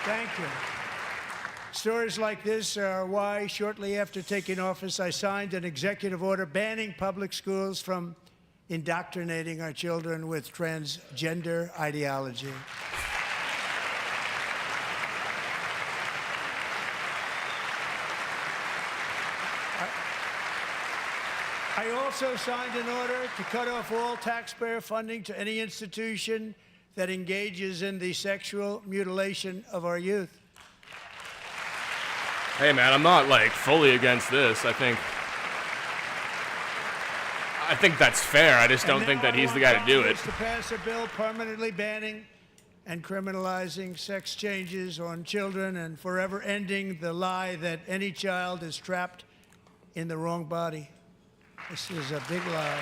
Thank you. Stories like this are why, shortly after taking office, I signed an executive order banning public schools from indoctrinating our children with transgender ideology. I also signed an order to cut off all taxpayer funding to any institution that engages in the sexual mutilation of our youth. Hey, man, I'm not like fully against this. I think that's fair. I just don't think that he's the guy to do it. To pass a bill permanently banning and criminalizing sex changes on children and forever ending the lie that any child is trapped in the wrong body. This is a big lie.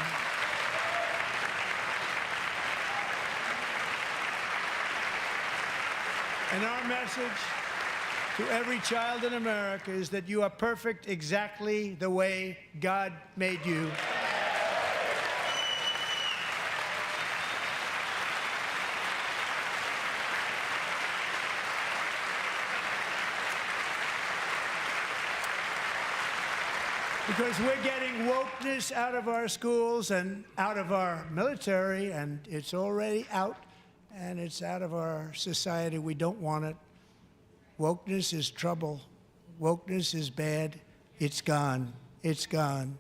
And our message to every child in America is that you are perfect exactly the way God made you. Because we're getting wokeness out of our schools and out of our military, and it's already out, and it's out of our society. We don't want it. Wokeness is trouble. Wokeness is bad. It's gone. It's gone.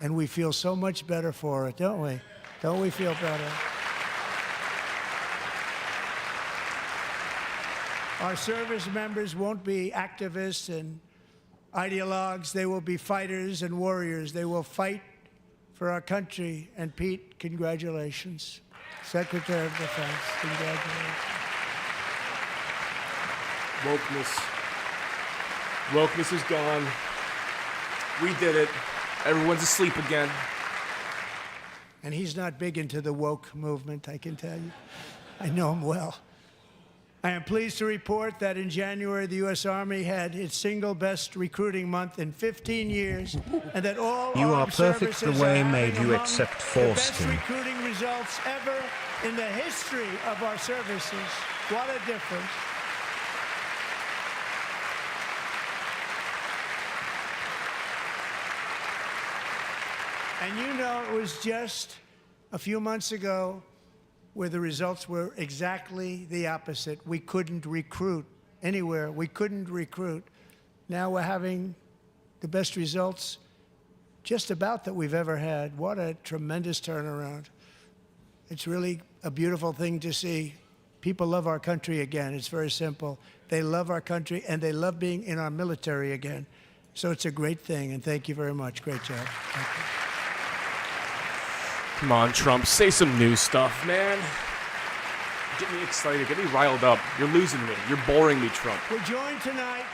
And we feel so much better for it, don't we? Don't we feel better? Our service members won't be activists and ideologues. They will be fighters and warriors. They will fight for our country. And Pete, congratulations. Secretary of Defense, congratulations. Wokeness is gone. We did it. Everyone's asleep again. And he's not big into the woke movement, I can tell you. I know him well. I am pleased to report that in January, the U.S. Army had its single best recruiting month in 15 years, and that all You are armed perfect the services way are made having you among accept the foreskin. best recruiting results ever in the history of our services. What a difference. And you know, it was just a few months ago where the results were exactly the opposite. We couldn't recruit anywhere. We couldn't recruit. Now we're having the best results just about that we've ever had. What a tremendous turnaround. It's really a beautiful thing to see. People love our country again. It's very simple. They love our country, and they love being in our military again. So it's a great thing, and thank you very much. Great job. Thank you. Come on, Trump, say some new stuff, man. Get me excited, get me riled up. You're losing me. You're boring me, Trump. We're joined tonight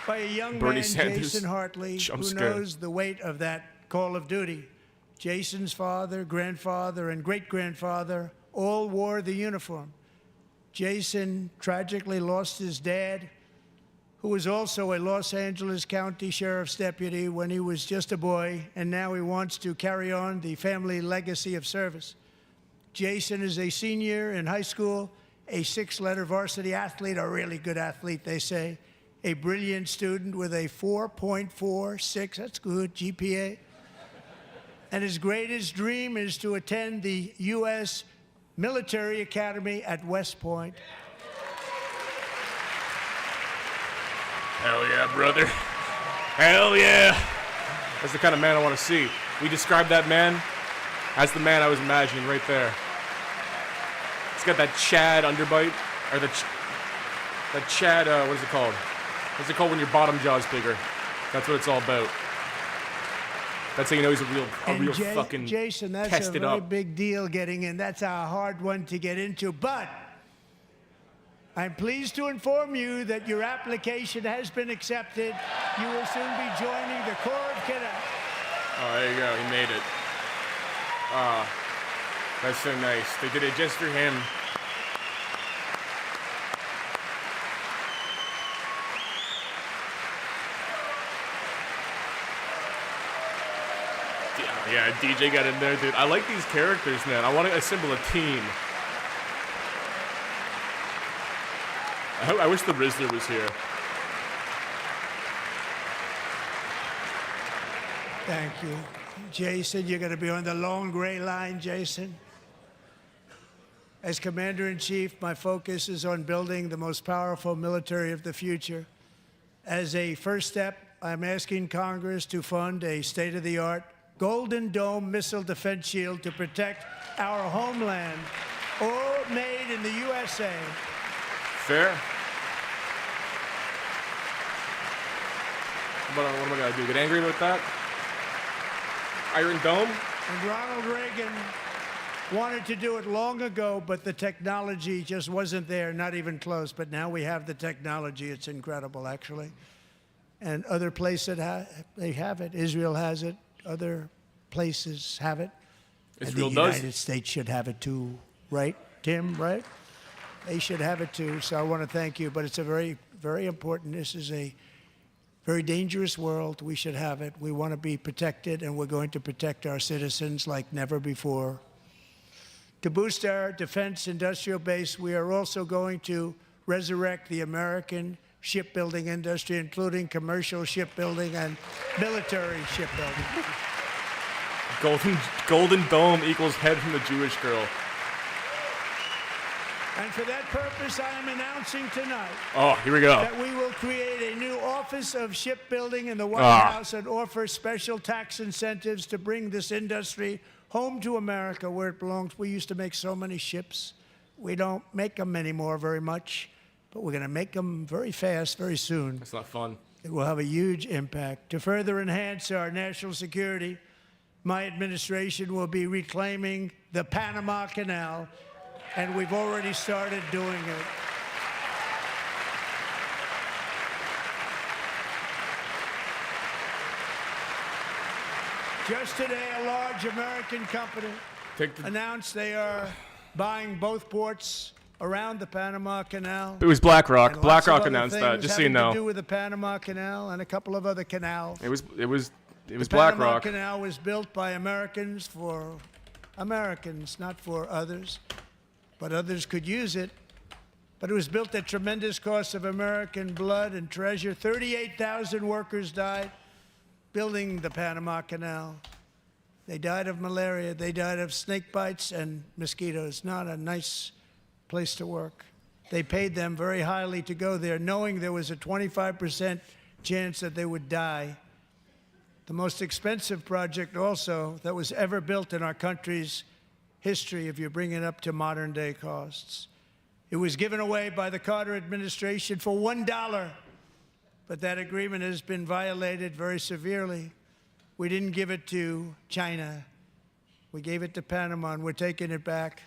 by a young Bernie man, Sanders. Jason Hartley, I'm who scared. knows the weight of that call of duty. Jason's father, grandfather, and great-grandfather all wore the uniform. Jason tragically lost his dad, who was also a Los Angeles County Sheriff's deputy when he was just a boy, and now he wants to carry on the family legacy of service. Jason is a senior in high school, a 6-letter varsity athlete, a really good athlete, they say, a brilliant student with a 4.46, that's good, GPA. And his greatest dream is to attend the U.S. Military Academy at West Point. Hell yeah, brother. Hell yeah. That's the kind of man I want to see. We described that man as the man I was imagining right there. He's got that Chad underbite, or that Chad, what is it called? What's it called when your bottom jaw's bigger? That's what it's all about. That's how you know he's a real fucking Jason, that's tested a very up. big deal getting in. That's a hard one to get into, but I'm pleased to inform you that your application has been accepted. You will soon be joining the Corps of Cadets. Oh, there you go. He made it. Ah, that's so nice. They did it just for him. Yeah, DJ got in there, dude. I like these characters, man. I want to assemble a team. I wish the Rizzler was here. Thank you. Jason, you're going to be on the long gray line, Jason. As Commander-in-Chief, my focus is on building the most powerful military of the future. As a first step, I'm asking Congress to fund a state-of-the-art Golden Dome missile defense shield to protect our homeland, all made in the USA. Fair. What am I gonna do? Get angry about that? Iron Dome? And Ronald Reagan wanted to do it long ago, but the technology just wasn't there, not even close. But now we have the technology. It's incredible, actually. And other places they have it. Israel has it. Other places have it. Israel and the does. United States should have it too, right, Tim? Right? They should have it too. So I want to thank you. But it's a very, very important. This is a very dangerous world. We should have it. We want to be protected, and we're going to protect our citizens like never before. To boost our defense industrial base, we are also going to resurrect the American shipbuilding industry, including commercial shipbuilding and military shipbuilding. Golden Dome equals head from the Jewish girl. And for that purpose, I am announcing tonight Oh, here we go. that we will create a new Office of Shipbuilding in the White House and offer special tax incentives to bring this industry home to America where it belongs. We used to make so many ships. We don't make them anymore very much, but we're going to make them very fast, very soon. That's not fun. It will have a huge impact. To further enhance our national security, my administration will be reclaiming the Panama Canal, and we've already started doing it. Just today, a large American company announced they are buying both ports around the Panama Canal. It was BlackRock. And lots of BlackRock other announced that, things just so you having know. to do with the Panama Canal and a couple of other canals. It was The Panama BlackRock. Canal was built by Americans for Americans, not for others. But others could use it. But it was built at tremendous cost of American blood and treasure. 38,000 workers died building the Panama Canal. They died of malaria. They died of snake bites and mosquitoes. Not a nice place to work. They paid them very highly to go there, knowing there was a 25% chance that they would die. The most expensive project also that was ever built in our country's history, if you bring it up to modern day costs. It was given away by the Carter administration for $1, but that agreement has been violated very severely. We didn't give it to China. We gave it to Panama, and we're taking it back.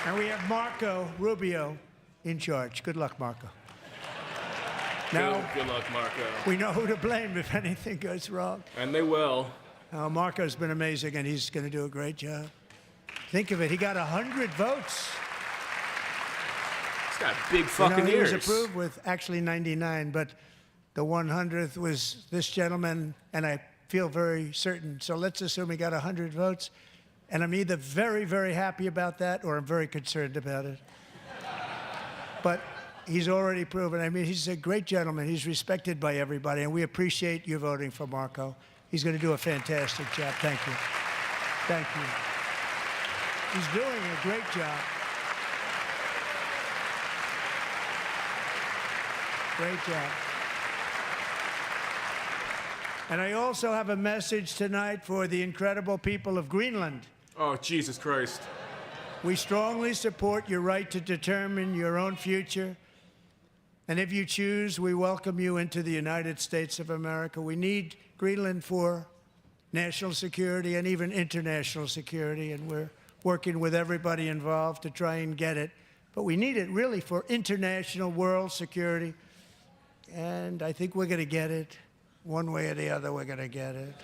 And we have Marco Rubio in charge. Good luck, Marco. Now, good luck, Marco. we know who to blame if anything goes wrong. And they will. Marco's been amazing, and he's going to do a great job. Think of it. He got 100 votes. He's got big fucking he ears. was approved with actually 99, but the 100th was this gentleman, and I feel very certain. So let's assume he got 100 votes, and I'm either very, very happy about that or I'm very concerned about it. But he's already proven. I mean, he's a great gentleman. He's respected by everybody, and we appreciate you voting for Marco. He's going to do a fantastic job. Thank you. Thank you. He's doing a great job. Great job. And I also have a message tonight for the incredible people of Greenland. Oh, Jesus Christ. We strongly support your right to determine your own future. And if you choose, we welcome you into the United States of America. We need Greenland for national security and even international security, and we're working with everybody involved to try and get it. But we need it really for international world security, and I think we're going to get it. One way or the other, we're going to get it.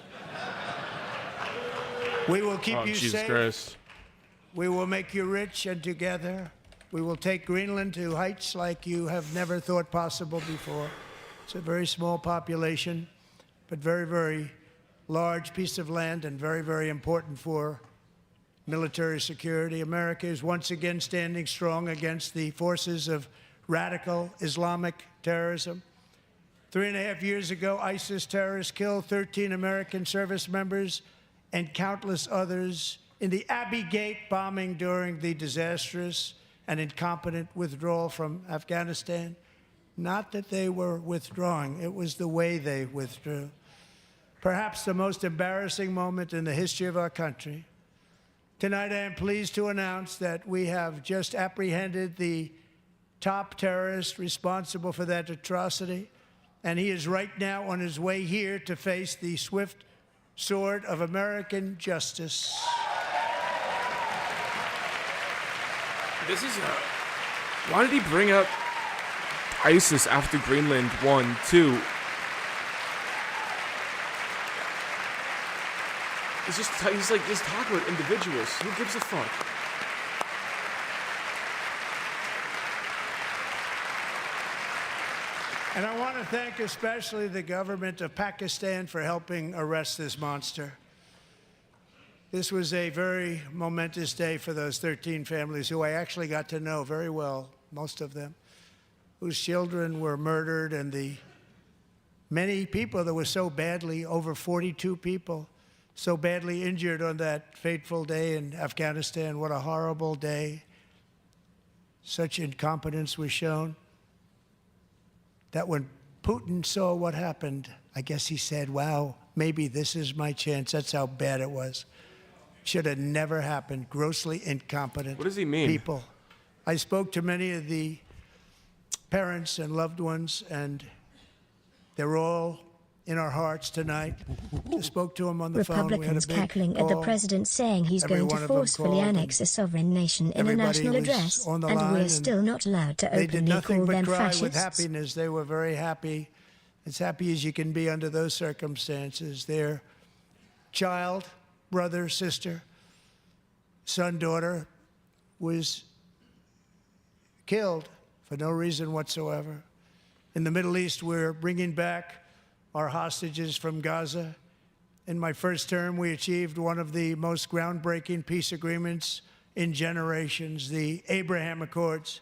We will keep you Jesus safe. Christ. We will make you rich, and together we will take Greenland to heights like you have never thought possible before. It's a very small population, but very, very large piece of land and very, very important for military security. America is once again standing strong against the forces of radical Islamic terrorism. 3.5 years ago, ISIS terrorists killed 13 American service members and countless others in the Abbey Gate bombing during the disastrous and incompetent withdrawal from Afghanistan. Not that they were withdrawing, it was the way they withdrew. Perhaps the most embarrassing moment in the history of our country. Tonight, I am pleased to announce that we have just apprehended the top terrorist responsible for that atrocity, and he is right now on his way here to face the swift sword of American justice. This is why did he bring up ISIS after Greenland 1, 2? He's like just talking about individuals. Who gives a fuck? And I want to thank especially the government of Pakistan for helping arrest this monster. This was a very momentous day for those 13 families who I actually got to know very well, most of them, whose children were murdered, and the many people that were so badly, over 42 people, so badly injured on that fateful day in Afghanistan. What a horrible day. Such incompetence was shown that when Putin saw what happened, I guess he said, wow, maybe this is my chance. That's how bad it was. Should have never happened. Grossly incompetent. What does he mean? People. I spoke to many of the parents and loved ones, and they're all in our hearts tonight. I spoke to them on the phone. We had a Republicans big cackling at the call. president saying he's Every going to one of them forcefully called, annex a sovereign nation in a everybody national was address, on the and line, we're and still not allowed to They did openly nothing call but them cry with fascists. happiness. They were very happy, as happy as you can be under those circumstances. Their child, brother, sister, son, daughter was killed for no reason whatsoever. In the Middle East, we're bringing back our hostages from Gaza. In my first term, we achieved one of the most groundbreaking peace agreements in generations, the Abraham Accords.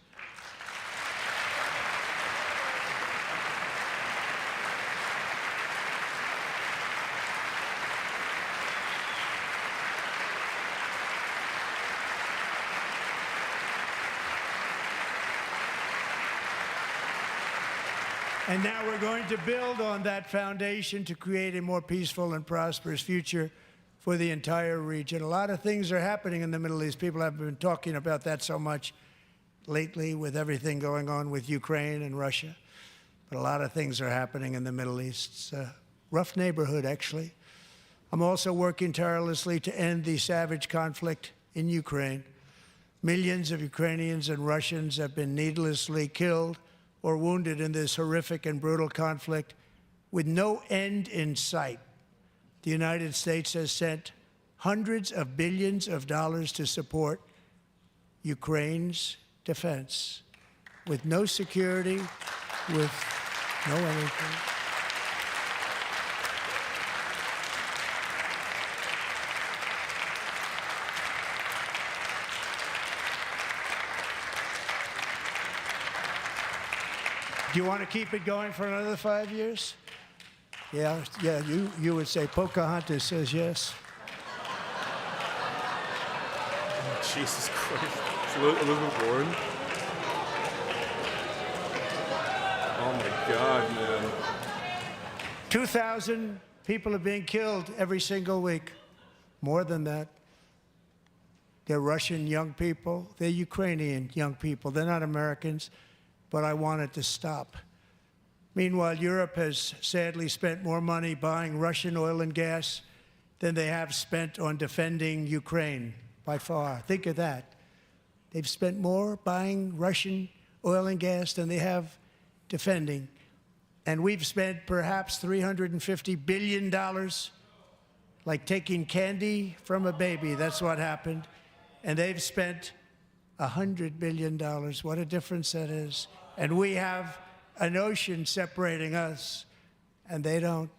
And now we're going to build on that foundation to create a more peaceful and prosperous future for the entire region. A lot of things are happening in the Middle East. People have been talking about that so much lately with everything going on with Ukraine and Russia. But a lot of things are happening in the Middle East. It's a rough neighborhood, actually. I'm also working tirelessly to end the savage conflict in Ukraine. Millions of Ukrainians and Russians have been needlessly killed or wounded in this horrific and brutal conflict with no end in sight. The United States has sent hundreds of billions of dollars to support Ukraine's defense with no security, with no anything. Do you want to keep it going for another 5 years? Yeah, you would say Pocahontas says yes. Oh, Jesus Christ. Is Elizabeth Warren? Oh my God, man. 2,000 people are being killed every single week. More than that. They're Russian young people. They're Ukrainian young people. They're not Americans. But I want it to stop. Meanwhile, Europe has sadly spent more money buying Russian oil and gas than they have spent on defending Ukraine, by far. Think of that. They've spent more buying Russian oil and gas than they have defending. And we've spent perhaps $350 billion, like taking candy from a baby. That's what happened. And they've spent $100 billion. What a difference that is. And we have an ocean separating us, and they don't.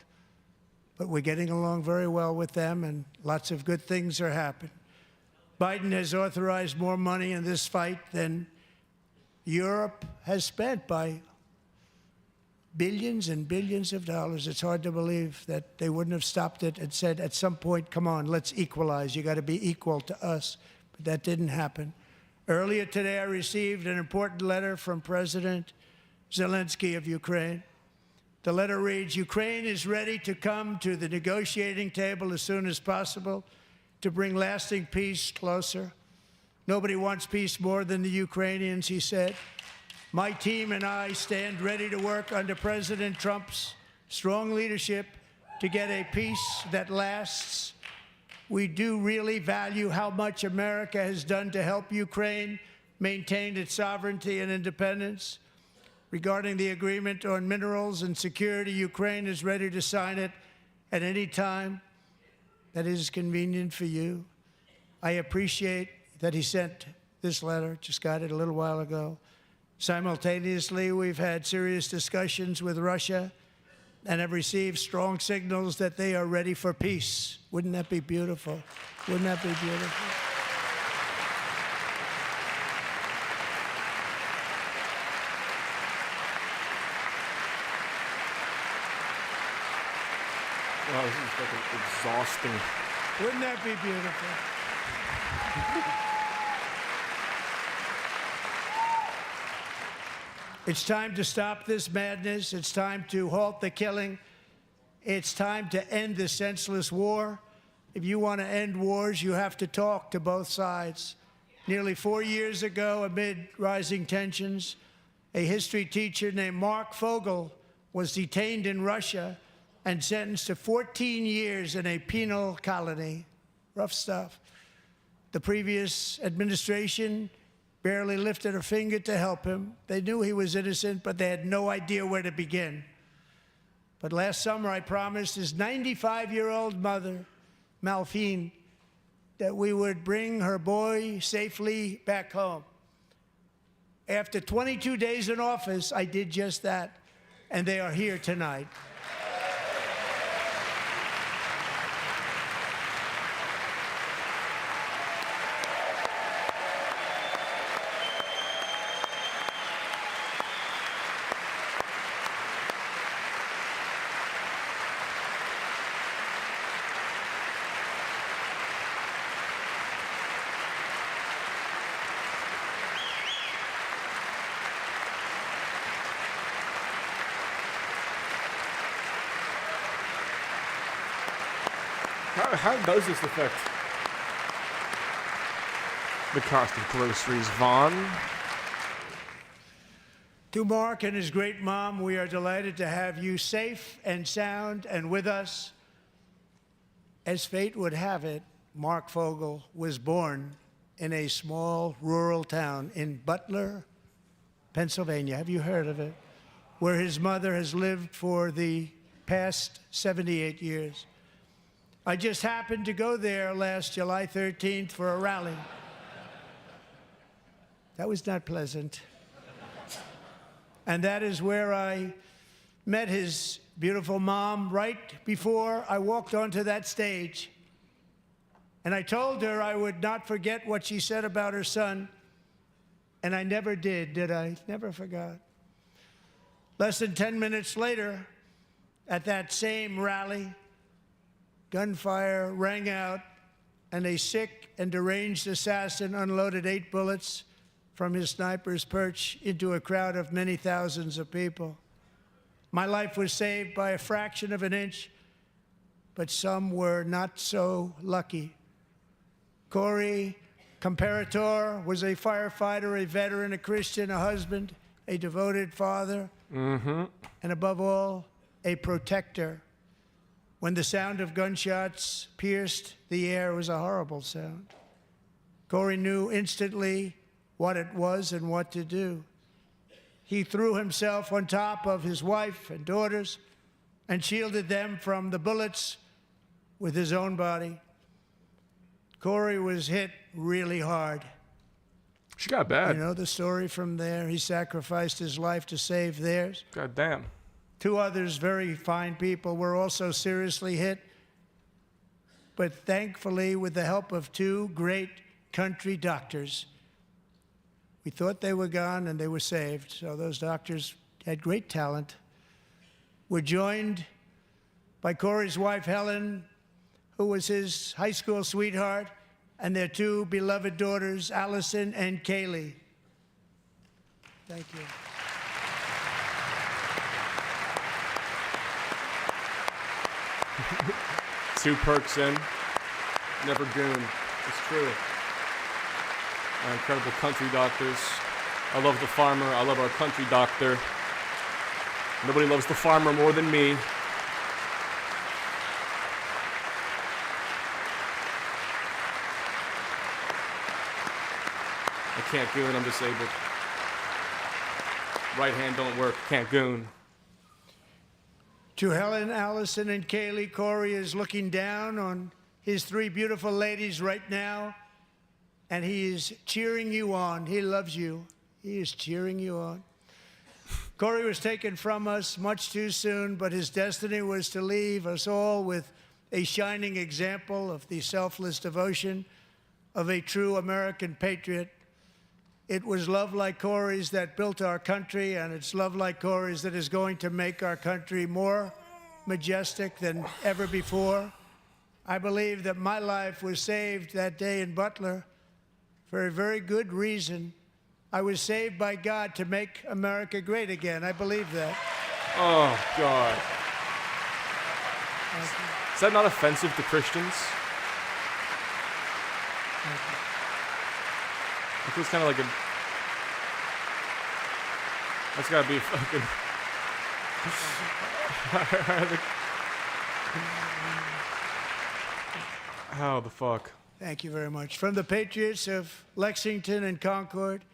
But we're getting along very well with them, and lots of good things are happening. Biden has authorized more money in this fight than Europe has spent by billions and billions of dollars. It's hard to believe that they wouldn't have stopped it and said at some point, come on, let's equalize. You got to be equal to us. But that didn't happen. Earlier today, I received an important letter from President Zelensky of Ukraine. The letter reads, Ukraine is ready to come to the negotiating table as soon as possible to bring lasting peace closer. Nobody wants peace more than the Ukrainians, he said. My team and I stand ready to work under President Trump's strong leadership to get a peace that lasts. We do really value how much America has done to help Ukraine maintain its sovereignty and independence. Regarding the agreement on minerals and security, Ukraine is ready to sign it at any time that is convenient for you. I appreciate that he sent this letter, just got it a little while ago. Simultaneously, we've had serious discussions with Russia and have received strong signals that they are ready for peace. Wouldn't that be beautiful? Wouldn't that be beautiful? Wow, this is fucking exhausting. Wouldn't that be beautiful? It's time to stop this madness. It's time to halt the killing. It's time to end this senseless war. If you want to end wars, you have to talk to both sides. Nearly 4 years ago, amid rising tensions, a history teacher named Mark Fogel was detained in Russia and sentenced to 14 years in a penal colony. Rough stuff. The previous administration barely lifted a finger to help him. They knew he was innocent, but they had no idea where to begin. But last summer, I promised his 95-year-old mother, Malphine, that we would bring her boy safely back home. After 22 days in office, I did just that, and they are here tonight. How does this affect the cost of groceries, Vaughn? To Mark and his great mom, we are delighted to have you safe and sound and with us. As fate would have it, Mark Fogel was born in a small rural town in Butler, Pennsylvania. Have you heard of it? Where his mother has lived for the past 78 years. I just happened to go there last July 13th for a rally. That was not pleasant. And that is where I met his beautiful mom right before I walked onto that stage. And I told her I would not forget what she said about her son. And I never did I? Never forgot. Less than 10 minutes later, at that same rally, gunfire rang out, and a sick and deranged assassin unloaded 8 bullets from his sniper's perch into a crowd of many thousands of people. My life was saved by a fraction of an inch, but some were not so lucky. Corey Comparator was a firefighter, a veteran, a Christian, a husband, a devoted father, and above all, a protector. When the sound of gunshots pierced the air, it was a horrible sound. Corey knew instantly what it was and what to do. He threw himself on top of his wife and daughters and shielded them from the bullets with his own body. Corey was hit really hard. She got bad. You know the story from there. He sacrificed his life to save theirs. God damn. 2 others, very fine people, were also seriously hit. But thankfully, with the help of 2 great country doctors, we thought they were gone and they were saved. So those doctors had great talent. We're joined by Corey's wife, Helen, who was his high school sweetheart, and their 2 beloved daughters, Allison and Kaylee. Thank you. Two perks in, never goon. It's true. Our incredible country doctors. I love the farmer. I love our country doctor. Nobody loves the farmer more than me. I can't goon, I'm disabled. Right hand don't work, can't goon. To Helen, Allison, and Kaylee, Corey is looking down on his 3 beautiful ladies right now, and he is cheering you on. He loves you. He is cheering you on. Corey was taken from us much too soon, but his destiny was to leave us all with a shining example of the selfless devotion of a true American patriot. It was love like Corey's that built our country, and it's love like Corey's that is going to make our country more majestic than ever before. I believe that my life was saved that day in Butler for a very good reason. I was saved by God to make America great again. I believe that. Oh, God. Is that not offensive to Christians? It feels kind of like a... That's gotta be fucking... How the fuck? Thank you very much. From the patriots of Lexington and Concord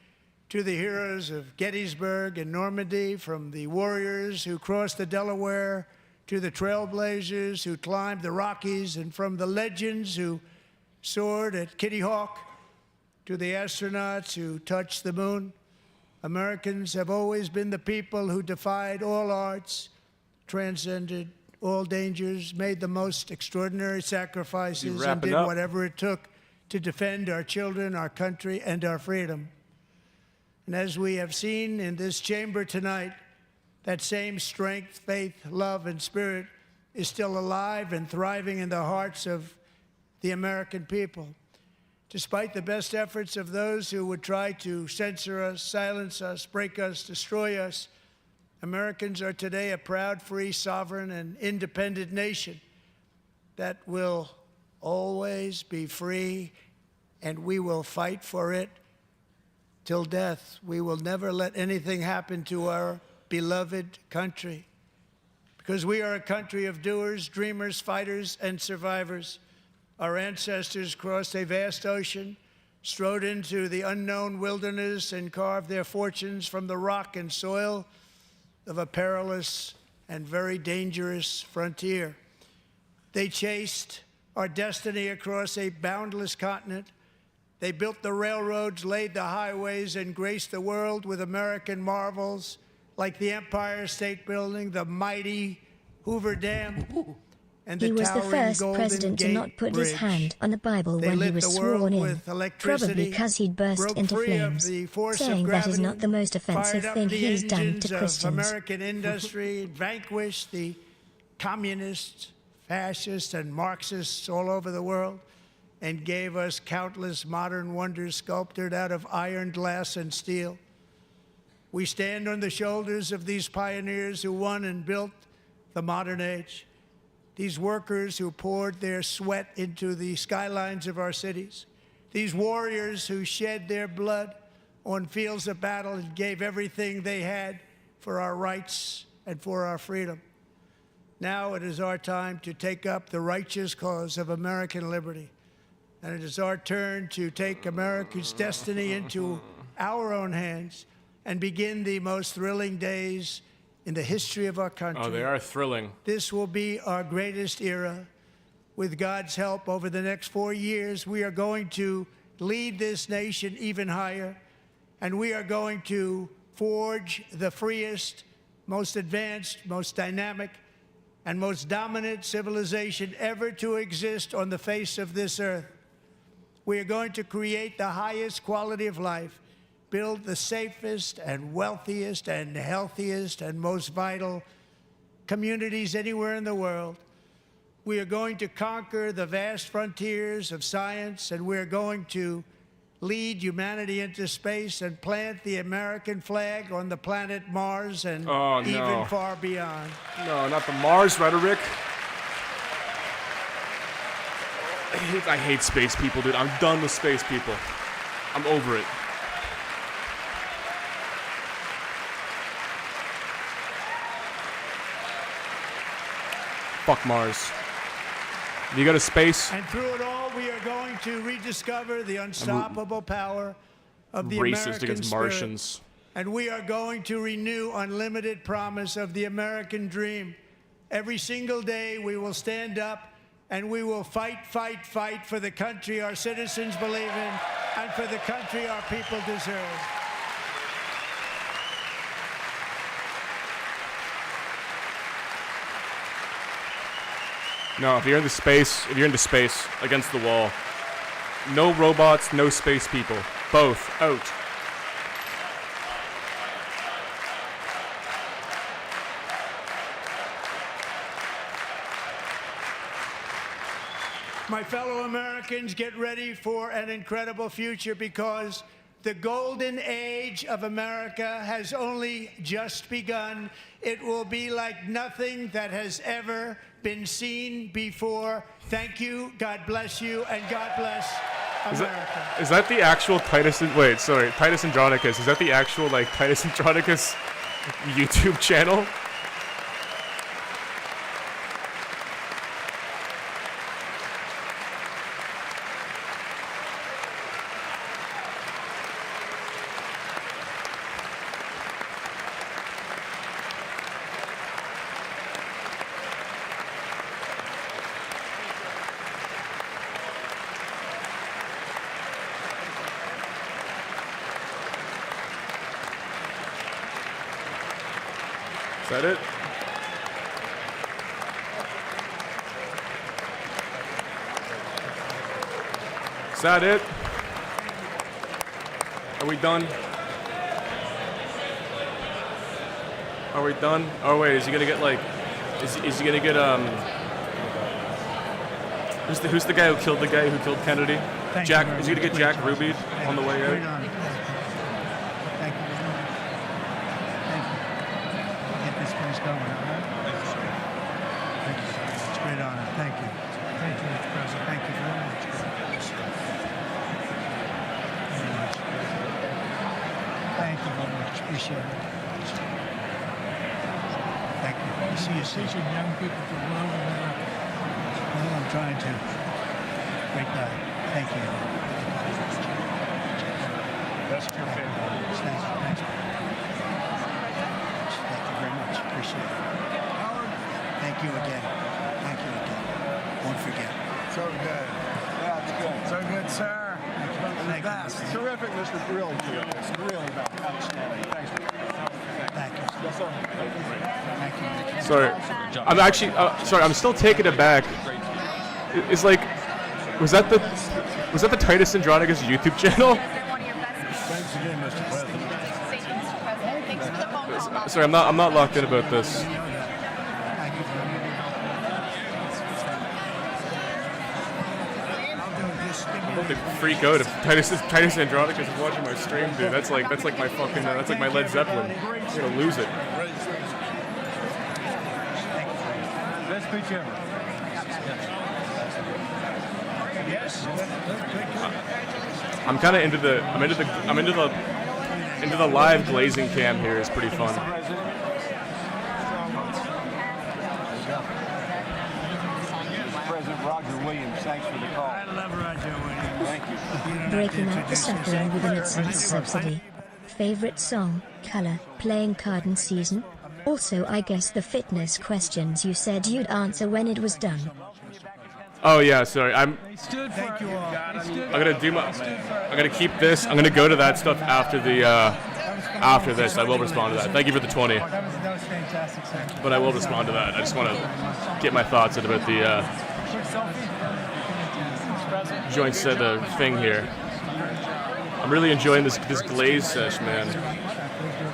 to the heroes of Gettysburg and Normandy, from the warriors who crossed the Delaware to the trailblazers who climbed the Rockies, and from the legends who soared at Kitty Hawk to the astronauts who touched the moon, Americans have always been the people who defied all odds, transcended all dangers, made the most extraordinary sacrifices, and did whatever it took to defend our children, our country, and our freedom. And as we have seen in this chamber tonight, that same strength, faith, love, and spirit is still alive and thriving in the hearts of the American people. Despite the best efforts of those who would try to censor us, silence us, break us, destroy us, Americans are today a proud, free, sovereign, and independent nation that will always be free, and we will fight for it till death. We will never let anything happen to our beloved country, because we are a country of doers, dreamers, fighters, and survivors. Our ancestors crossed a vast ocean, strode into the unknown wilderness and carved their fortunes from the rock and soil of a perilous and very dangerous frontier. They chased our destiny across a boundless continent. They built the railroads, laid the highways, and graced the world with American marvels like the Empire State Building, the mighty Hoover Dam, and the He was the towering first Golden president to Gate not put Bridge. his hand on the Bible They when he lit was the world sworn in, with electricity, probably because he'd burst broke into free of flames, the force of saying that is gravity, not the most offensive fired up thing the he's done engines to of Christians. American industry, vanquished the communists, fascists, and Marxists all over the world, and gave us countless modern wonders sculptured out of iron, glass, and steel. We stand on the shoulders of these pioneers who won and built the modern age. These workers who poured their sweat into the skylines of our cities. These warriors who shed their blood on fields of battle and gave everything they had for our rights and for our freedom. Now it is our time to take up the righteous cause of American liberty. And it is our turn to take America's destiny into our own hands and begin the most thrilling days in the history of our country. Oh, they are thrilling. This will be our greatest era. With God's help, over the next 4 years, we are going to lead this nation even higher, and we are going to forge the freest, most advanced, most dynamic, and most dominant civilization ever to exist on the face of this earth. We are going to create the highest quality of life, build the safest and wealthiest and healthiest and most vital communities anywhere in the world. We are going to conquer the vast frontiers of science, and we are going to lead humanity into space and plant the American flag on the planet Mars and even far beyond. No, not the Mars rhetoric. I hate space people, dude. I'm done with space people. I'm over it. Fuck Mars. You go to space. And through it all, we are going to rediscover the unstoppable power of the racist American against spirit. Martians. And we are going to renew unlimited promise of the American dream. Every single day, we will stand up and we will fight, fight, fight for the country our citizens believe in and for the country our people deserve. No, if you're into space, against the wall. No robots, no space people. Both out. My fellow Americans, get ready for an incredible future, because the golden age of America has only just begun. It will be like nothing that has ever been seen before. Thank you, God bless you, and God bless America. Is that the actual Titus Andronicus? Is that the actual, like, Titus Andronicus YouTube channel? Is that it? Is that it? Are we done? Are we done? Oh wait, is he gonna get like? Is he gonna get Who's the guy who killed the guy who killed Kennedy? Jack. Is he gonna get Jack Ruby on the way out? Teaching young people to love America. Well, I'm trying to. Great guy. Thank you. Thank you very much. Appreciate it. Thank you again. Thank you again. Won't forget. So good. Yeah, it's good. So good, sir. Thank you. Terrific, Mr. Really terrific. Really outstanding. Thanks. Thank you. Yes, sir. Thank you. Sorry, I'm actually sorry. I'm still taken aback. It's like, was that the Titus Andronicus YouTube channel? Thanks again, Mr. President. Thanks for the phone call. Sorry, I'm not locked in about this. I'm about to freak out if Titus Andronicus is watching my stream, dude. That's like my fucking that's like my Led Zeppelin. I'm gonna lose it. Best speech ever. Yes. I'm kind of into the live glazing cam here. It's pretty fun. President Roger Williams, thanks for the call. I love Roger Williams. Thank you. Breaking up the suffering with an instant subsidy. Favorite song, color, playing card and season? Also, I guess the fitness questions you said you'd answer when it was done. Oh yeah, sorry. I'm gonna keep this. I'm gonna go to that stuff after the after this. I will respond to that. Thank you for the 20. That was fantastic, sir. But I will respond to that. I just want to get my thoughts in about the joint set thing here. I'm really enjoying this glaze sesh, man.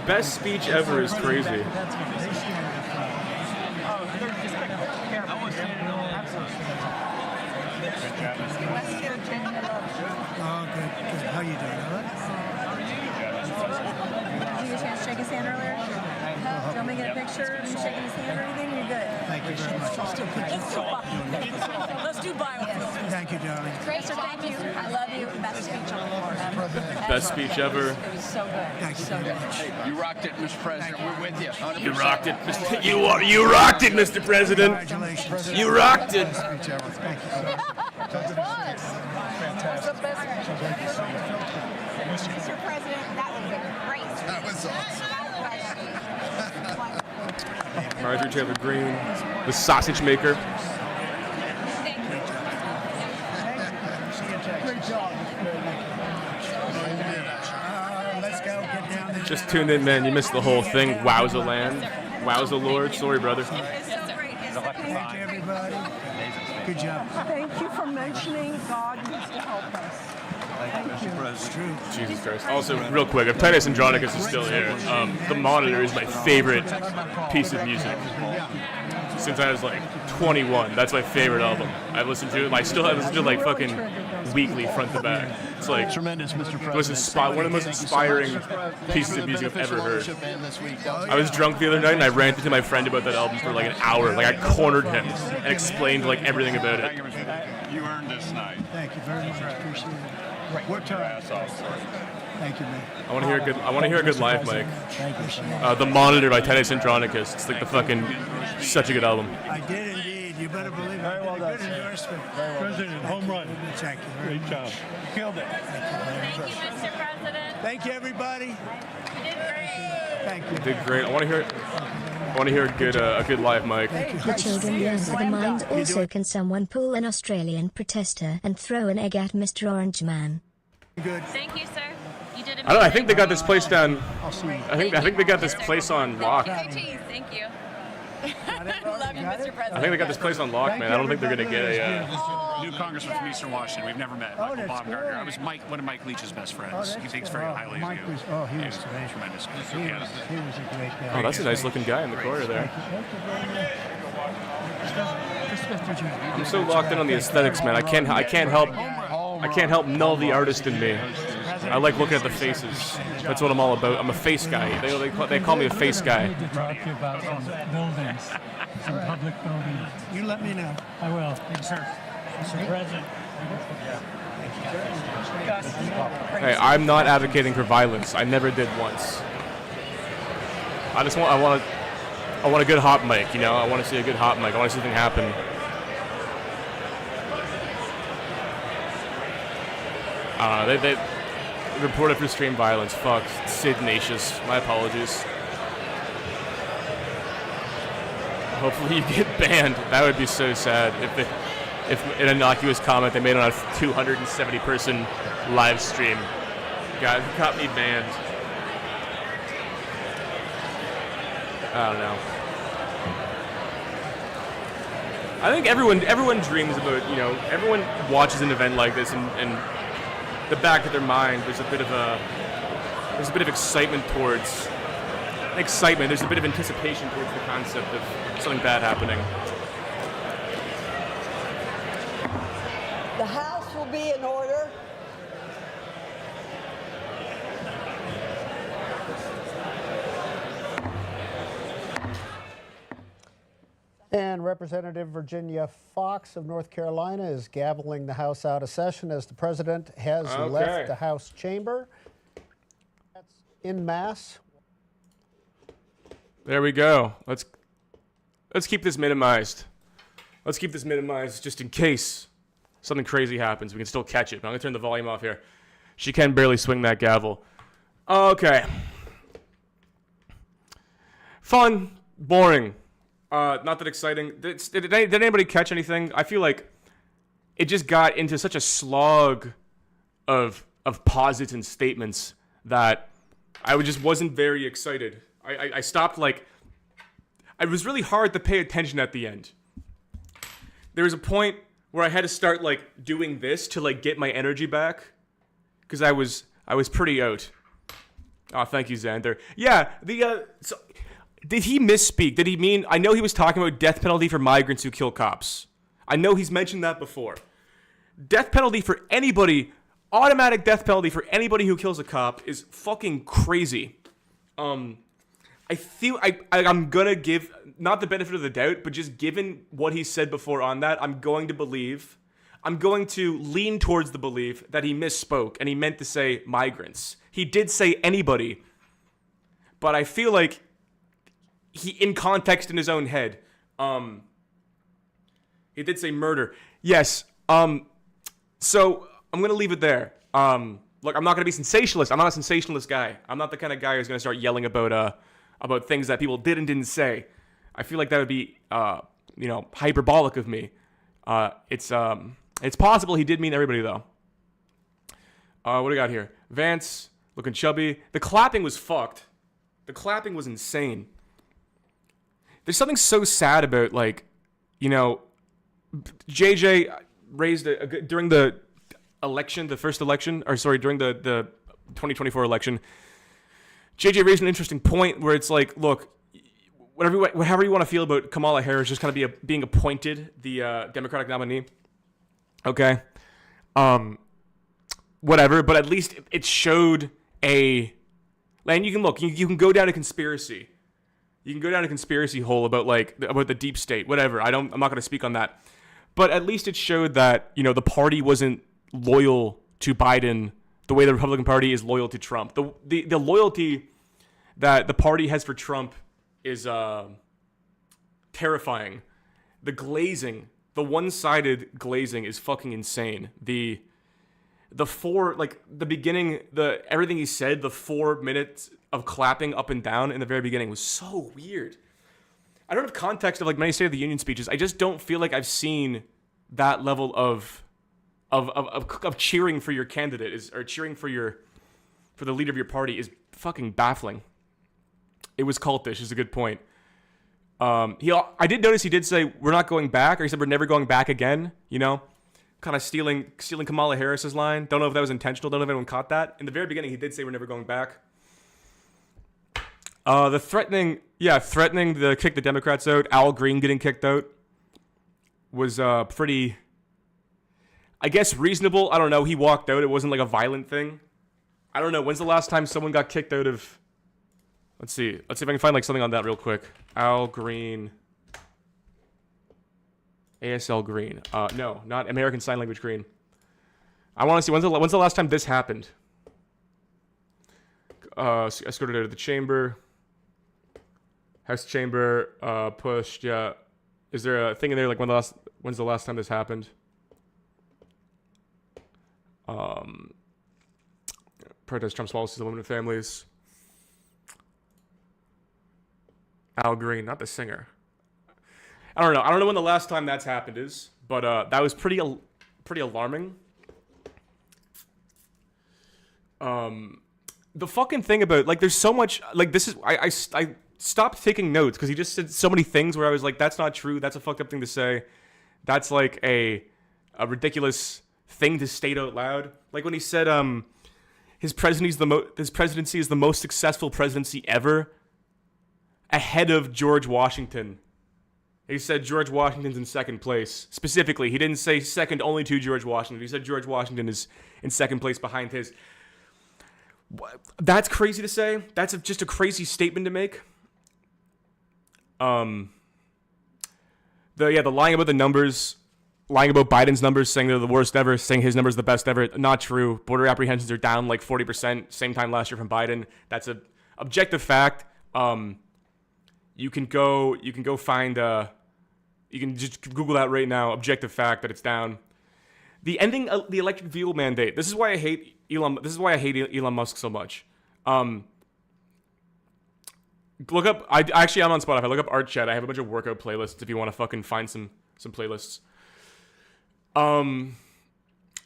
Best speech ever is crazy. Oh, good. How you doing? All right? Did you get a chance to shake his hand earlier? Do you want me to get a picture of you shaking his hand or anything? You're good. Thank you very much. Let's do biofilm. Thank you, darling. Great, sir. Thank you. I love you. Best speech on the floor. Best speech ever. It was so good. Thank you very much. You rocked it, Mr. President. We're with you. 100%. You rocked it, Mr. You rocked it, Mr. President. Congratulations. You rocked it. Thank you. Fantastic. Mr. President, that was a great speech. That was awesome. Marjorie Taylor Greene, the sausage maker. Great job. Let's go. Get down there. Just tuned in, man. You missed the whole thing. Wowza land. Wowza Lord. Sorry, brother. Thank you, everybody. Good job. Thank you for mentioning God needs to help us. Thank you. It's true. Jesus Christ. Also, real quick, if Titus Andronicus is still here, The Monitor is my favorite piece of music. Since I was like 21, that's my favorite album. I've listened to it. I still have listened to it like fucking weekly, front to back. It's like Tremendous, Mr. one of the most inspiring pieces of music I've ever heard. I was drunk the other night and I ranted to my friend about that album for like an hour. Like I cornered him and explained like everything about it. You earned this night. Thank you very much. Appreciate it. What time? Thank you, man. I want to hear a good live mic. Thank you, sir. The Monitor by Titus Andronicus. It's like the fucking such a good album. I did indeed. You better believe it. Very well done. Good endorsement. President, home run. Thank you very much. job. Killed it. Thank you, Mr. President. Thank you, everybody. You did great. Thank you. Did great. I want to hear a good live mic. The children yearn for the mind. Also, can someone pull an Australian protester and throw an egg at Mr. Orange Man? Good. Thank you, sir. You did amazing. I don't know. I think they got this place down. I think they got this place on lock. Thank you. Love you, Mr. President. I think they got this place on lock, man. I don't think they're gonna get a. New congressman from Eastern Washington. We've never met. Michael Baumgartner. I was one of Mike Leach's best friends. He thinks very highly of you. He was Tremendous. He was a great guy. Oh, that's a nice looking guy in the corner there. I'm so locked in on the aesthetics, man. I can't help null the artist in me. I like looking at the faces. That's what I'm all about. I'm a face guy. They call me a face guy. Talk to you about some buildings, some public buildings. You let me know. I will. Thank you, sir. Mr. President. Hey, I'm not advocating for violence. I never did once. I want a good hot mic, you know? I want to see a good hot mic. I want to see something happen. reported for extreme violence. Fuck. Sid Natius. My apologies. Hopefully you get banned. That would be so sad if an innocuous comment they made on a 270 person live stream got me banned. I don't know. I think everyone dreams about, everyone watches an event like this and the back of their mind there's a bit of excitement towards there's a bit of anticipation towards the concept of something bad happening. The House will be in order. And Representative Virginia Fox of North Carolina is gaveling the House out of session as the president has left the House chamber. That's en masse. There we go. Let's keep this minimized. Let's keep this minimized just in case something crazy happens. We can still catch it. But I'm going to turn the volume off here. She can barely swing that gavel. Okay. Fun. Boring. Not that exciting. Did anybody catch anything? I feel like it just got into such a slog of posits and statements that I just wasn't very excited. I stopped, like, it was really hard to pay attention at the end. There was a point where I had to start, like, doing this to, like, get my energy back, because I was pretty out. Oh, thank you, Xander. Yeah, so, did he misspeak? Did he mean, I know he was talking about death penalty for migrants who kill cops. I know he's mentioned that before. Death penalty for anybody, automatic death penalty for anybody who kills a cop is fucking crazy. I feel I'm gonna give, not the benefit of the doubt, but just given what he said before on that, I'm going to lean towards the belief that he misspoke and he meant to say migrants. He did say anybody, but I feel like he, in context in his own head, he did say murder. Yes. So I'm gonna leave it there. Look, I'm not gonna be sensationalist. I'm not a sensationalist guy. I'm not the kind of guy who's gonna start yelling about things that people did and didn't say. I feel like that would be, hyperbolic of me. It's possible he did mean everybody though. What do we got here? Vance looking chubby. The clapping was fucked. The clapping was insane. There's something so sad about, like, JJ raised during the election, during the 2024 election, JJ raised an interesting point where it's like, look, however you want to feel about Kamala Harris just kind of being appointed the Democratic nominee. Okay. Whatever, but at least it showed and you can look, you can go down a conspiracy. You can go down a conspiracy hole about the deep state, whatever. I'm not going to speak on that. But at least it showed that, the party wasn't loyal to Biden the way the Republican Party is loyal to Trump. The loyalty that the party has for Trump is terrifying. The glazing, the one-sided glazing is fucking insane. Everything he said, the 4 minutes of clapping up and down in the very beginning was so weird. I don't have context of many State of the Union speeches. I just don't feel like I've seen that level of cheering for your candidate or cheering for the leader of your party is fucking baffling. It was cultish is a good point. I did notice he did say we're not going back, or he said we're never going back again, kind of stealing Kamala Harris's line. Don't know if that was intentional. Don't know if anyone caught that. In the very beginning, he did say we're never going back. The threatening to kick the Democrats out, Al Green getting kicked out, was pretty, I guess, reasonable. I don't know. He walked out. It wasn't like a violent thing. I don't know. When's the last time someone got kicked out of... Let's see if I can find something on that real quick. Al Green. ASL Green. No, not American Sign Language Green. I want to see when's the last time this happened. Escorted out of the chamber. House chamber. Pushed. Yeah. Is there a thing in there when's the last time this happened? protest Trump's policies on women and families. Al Green, not the singer. I don't know. I don't know when the last time that's happened is, but that was pretty alarming. The fucking thing about, like, there's so much, like, this is, I stopped taking notes because he just said so many things where I was like, that's not true. That's a fucked up thing to say. That's like a ridiculous thing to state out loud. Like when he said, his presidency is the most successful presidency ever, ahead of George Washington. He said George Washington's in second place. Specifically, he didn't say second only to George Washington. He said George Washington is in second place behind his. That's crazy to say. That's just a crazy statement to make. The lying about the numbers, lying about Biden's numbers, saying they're the worst ever, saying his numbers are the best ever. Not true. Border apprehensions are down like 40%, same time last year from Biden. That's a objective fact. You can go find you can just Google that right now. Objective fact that it's down. The ending of the electric vehicle mandate. This is why I hate Elon. This is why I hate Elon Musk so much. Look up. I'm on Spotify. Look up Art Chat. I have a bunch of workout playlists if you want to fucking find some playlists.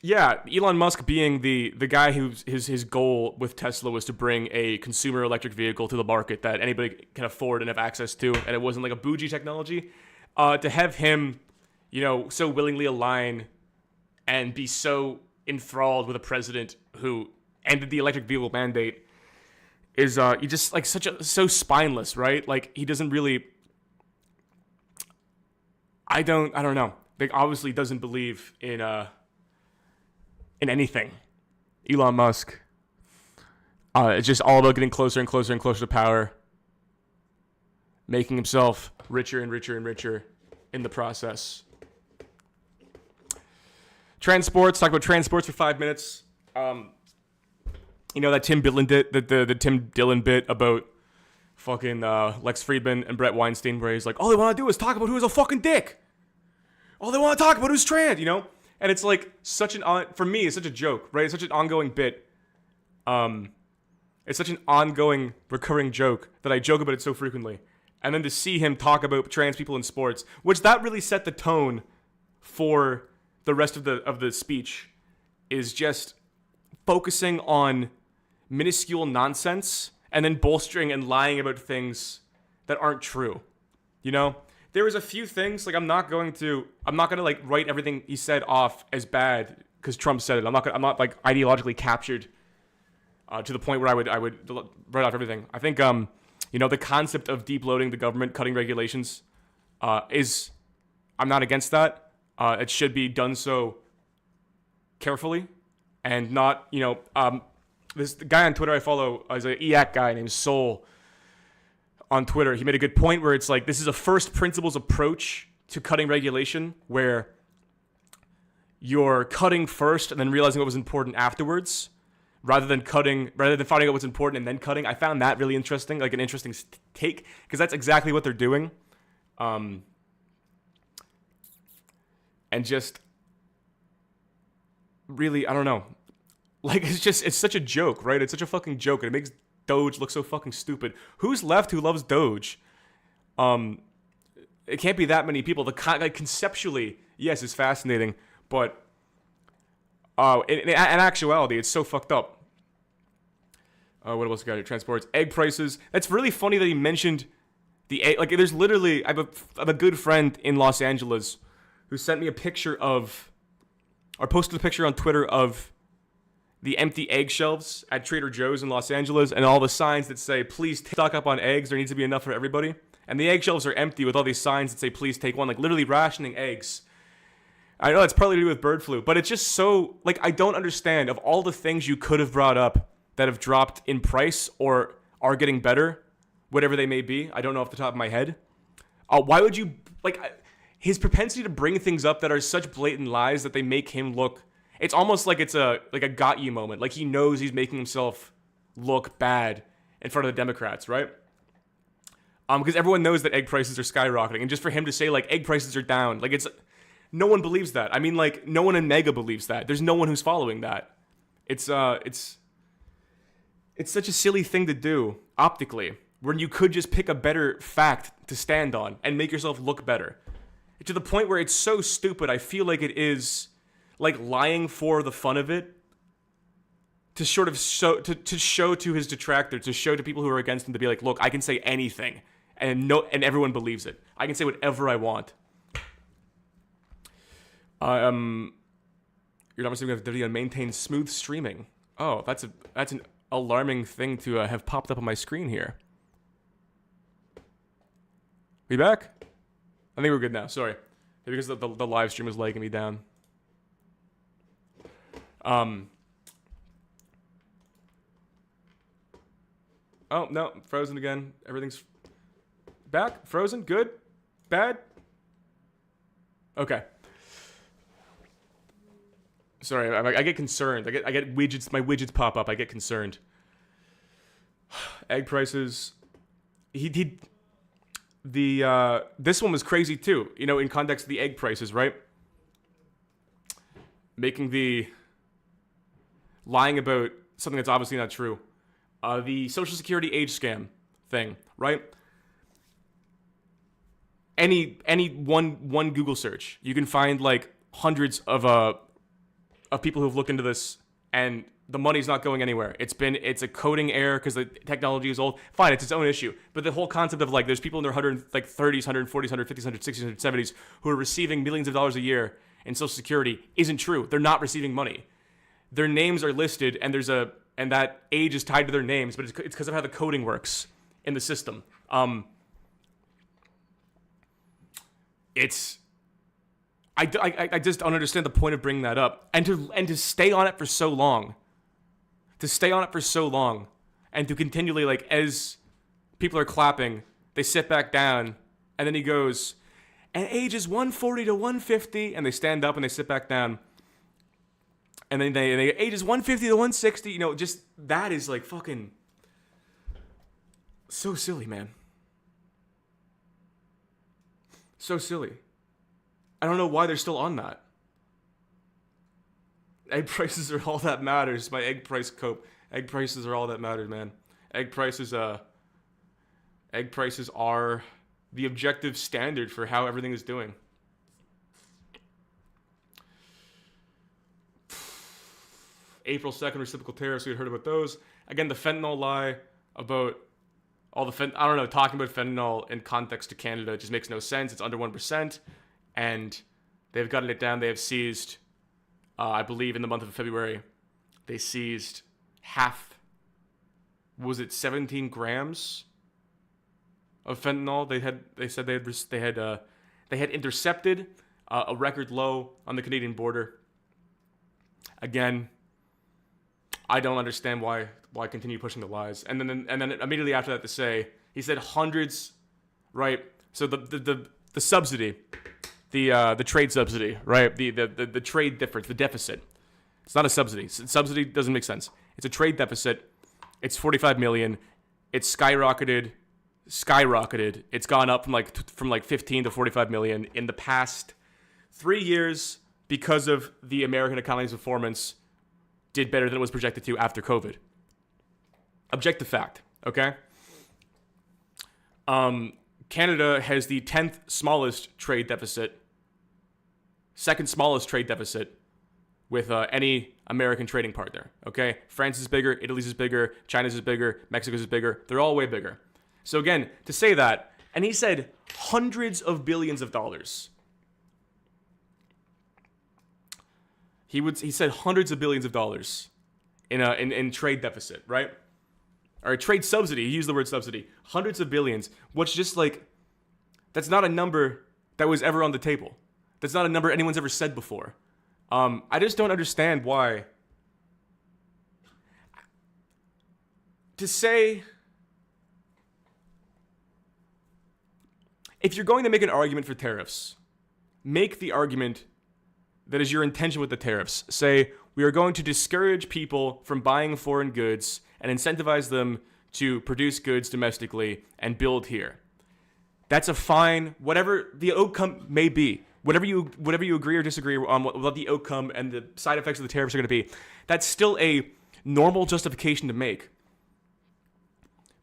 Yeah, Elon Musk being the guy whose his goal with Tesla was to bring a consumer electric vehicle to the market that anybody can afford and have access to, and it wasn't like a bougie technology. To have him, so willingly align and be so enthralled with a president who ended the electric vehicle mandate is he just like so spineless, right? Like he doesn't really. I don't know. Like obviously doesn't believe in anything. Elon Musk. It's just all about getting closer and closer and closer to power, making himself richer and richer and richer in the process. Transports. Talk about transports for 5 minutes. That Tim Dillon bit, the Tim Dillon bit about fucking Lex Friedman and Brett Weinstein, where he's like, all they want to do is talk about who is a fucking dick. All they want to talk about who's trans, And it's like for me, it's such a joke, right? It's such an ongoing bit. It's such an ongoing, recurring joke that I joke about it so frequently. And then to see him talk about trans people in sports, which that really set the tone for the rest of the speech, is just focusing on minuscule nonsense and then bolstering and lying about things that aren't true. There was a few things, like I'm not gonna like write everything he said off as bad because Trump said it. I'm not like ideologically captured to the point where I would write off everything. I think the concept of deep loading the government, cutting regulations, I'm not against that. It should be done so carefully and not this guy on Twitter I follow is an EAC guy named Soul. On Twitter, he made a good point where it's like, this is a first principles approach to cutting regulation where you're cutting first and then realizing what was important afterwards rather than finding out what's important and then cutting. I found that really interesting, like an interesting take, because that's exactly what they're doing. And just really, I don't know. Like, it's such a joke, right? It's such a fucking joke, and it makes Doge looks so fucking stupid. Who's left who loves Doge? It can't be that many people. Conceptually, yes, it's fascinating, but in actuality, it's so fucked up. What else got here? Transports, egg prices. That's really funny that he mentioned the egg. Like, there's literally, I have a good friend in Los Angeles who sent me a picture of, or posted a picture on Twitter of the empty egg shelves at Trader Joe's in Los Angeles and all the signs that say, please stock up on eggs. There needs to be enough for everybody. And the egg shelves are empty with all these signs that say, please take one, like literally rationing eggs. I know it's partly to do with bird flu, but it's just so, like, I don't understand. Of all the things you could have brought up that have dropped in price or are getting better, whatever they may be, I don't know off the top of my head. Why would you, like, his propensity to bring things up that are such blatant lies that they make him look, it's almost like it's a got you moment. Like he knows he's making himself look bad in front of the Democrats, right? Because everyone knows that egg prices are skyrocketing. And just for him to say, like, egg prices are down, like, it's, no one believes that. I mean, like, no one in Mega believes that. There's no one who's following that. It's It's such a silly thing to do optically, when you could just pick a better fact to stand on and make yourself look better. To the point where it's so stupid, I feel like it is like lying for the fun of it. To sort of show to his detractor, to show to people who are against him, to be like, look, I can say anything, and everyone believes it. I can say whatever I want. You're not receiving a video and maintain smooth streaming. Oh, that's an alarming thing to have popped up on my screen here. We back? I think we're good now. Sorry, because the live stream was lagging me down. Oh, no, frozen again. Everything's back. Frozen. Good. Bad. Okay. Sorry, I get concerned. I get widgets. My widgets pop up. I get concerned. Egg prices. This one was crazy too. You know, in context of the egg prices, right? Lying about something that's obviously not true. The Social Security age scam thing, right? Any one Google search, you can find like hundreds of people who've looked into this, and the money's not going anywhere. It's a coding error because the technology is old. Fine, it's its own issue. But the whole concept of like there's people in their 30s, 140s, 150s, 160s, 170s who are receiving millions of dollars a year in Social Security isn't true. They're not receiving money. Their names are listed, and and that age is tied to their names, but it's because of how the coding works in the system. I just don't understand the point of bringing that up, and to stay on it for so long, and to continually, like, as people are clapping, they sit back down, and then he goes, and ages 140 to 150, and they stand up and they sit back down. And then they ages 150 to 160, you know, just that is like fucking so silly, man. So silly. I don't know why they're still on that. Egg prices are all that matters. My egg price cope. Egg prices are all that matters, man. Egg prices are the objective standard for how everything is doing. April 2nd reciprocal tariffs, we had heard about those. Again, the fentanyl lie about all the talking about fentanyl in context to Canada just makes no sense. It's under 1%, and they've gotten it down. They have seized, I believe in the month of February, they seized 17 grams of fentanyl. They said they had intercepted a record low on the Canadian border. Again, I don't understand why continue pushing the lies. And then immediately after that, he said hundreds, right? So the subsidy, the trade subsidy, right? The trade difference, the deficit. It's not a subsidy. Subsidy doesn't make sense. It's a trade deficit. It's 45 million. It's skyrocketed. It's gone up from 15 to 45 million in the past 3 years because of the American economy's performance. Did better than it was projected to after COVID. Objective fact, okay? Canada has the 10th smallest trade deficit, second smallest trade deficit with any American trading partner, okay? France is bigger, Italy's is bigger, China's is bigger, Mexico's is bigger. They're all way bigger. So again, to say that, and he said hundreds of billions of dollars. He said hundreds of billions of dollars in trade deficit, right? Or a trade subsidy. He used the word subsidy. Hundreds of billions, which just that's not a number that was ever on the table. That's not a number anyone's ever said before. I just don't understand why. To say, if you're going to make an argument for tariffs, make the argument that is your intention with the tariffs. Say, we are going to discourage people from buying foreign goods and incentivize them to produce goods domestically and build here. That's a fine, whatever the outcome may be, whatever you agree or disagree on what the outcome and the side effects of the tariffs are going to be, that's still a normal justification to make.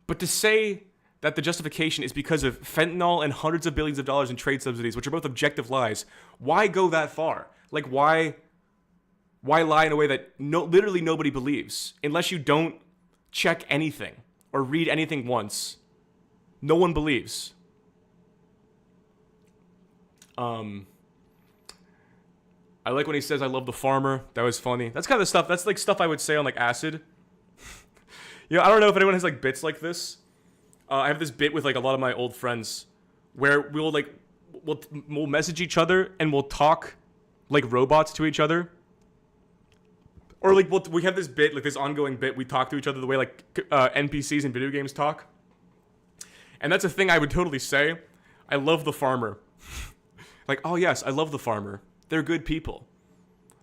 But to say that the justification is because of fentanyl and hundreds of billions of dollars in trade subsidies, which are both objective lies, why go that far? Like, why lie in a way that literally nobody believes? Unless you don't check anything or read anything once, no one believes. I like when he says, "I love the farmer." That was funny. That's kind of the stuff. That's like stuff I would say on like acid. You know, I don't know if anyone has like bits like this. I have this bit with like a lot of my old friends where we'll message each other and we'll talk like robots to each other. Or like we have this bit, like this ongoing bit, we talk to each other the way like NPCs in video games talk. And that's a thing I would totally say. I love the farmer. Like, oh yes, I love the farmer. They're good people.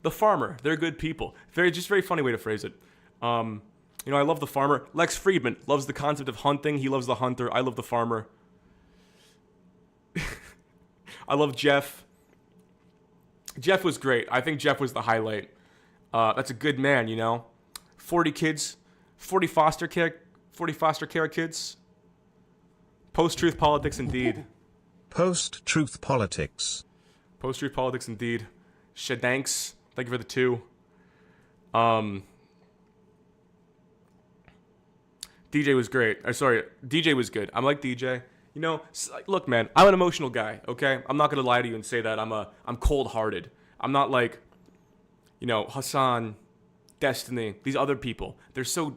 The farmer, they're good people. Very funny way to phrase it. You know, I love the farmer. Lex Friedman loves the concept of hunting. He loves the hunter. I love the farmer. I love Jeff. Jeff was great. I think Jeff was the highlight. That's a good man, you know. 40 kids, 40 foster care kids. Post-truth politics indeed. Post-truth politics. Post-truth politics indeed. Shadanks, thank you for the 2. DJ was great. DJ was good. I'm like DJ. You know, look, man, I'm an emotional guy, okay? I'm not gonna lie to you and say that I'm cold-hearted. I'm not like, you know, Hassan, Destiny, these other people. They're so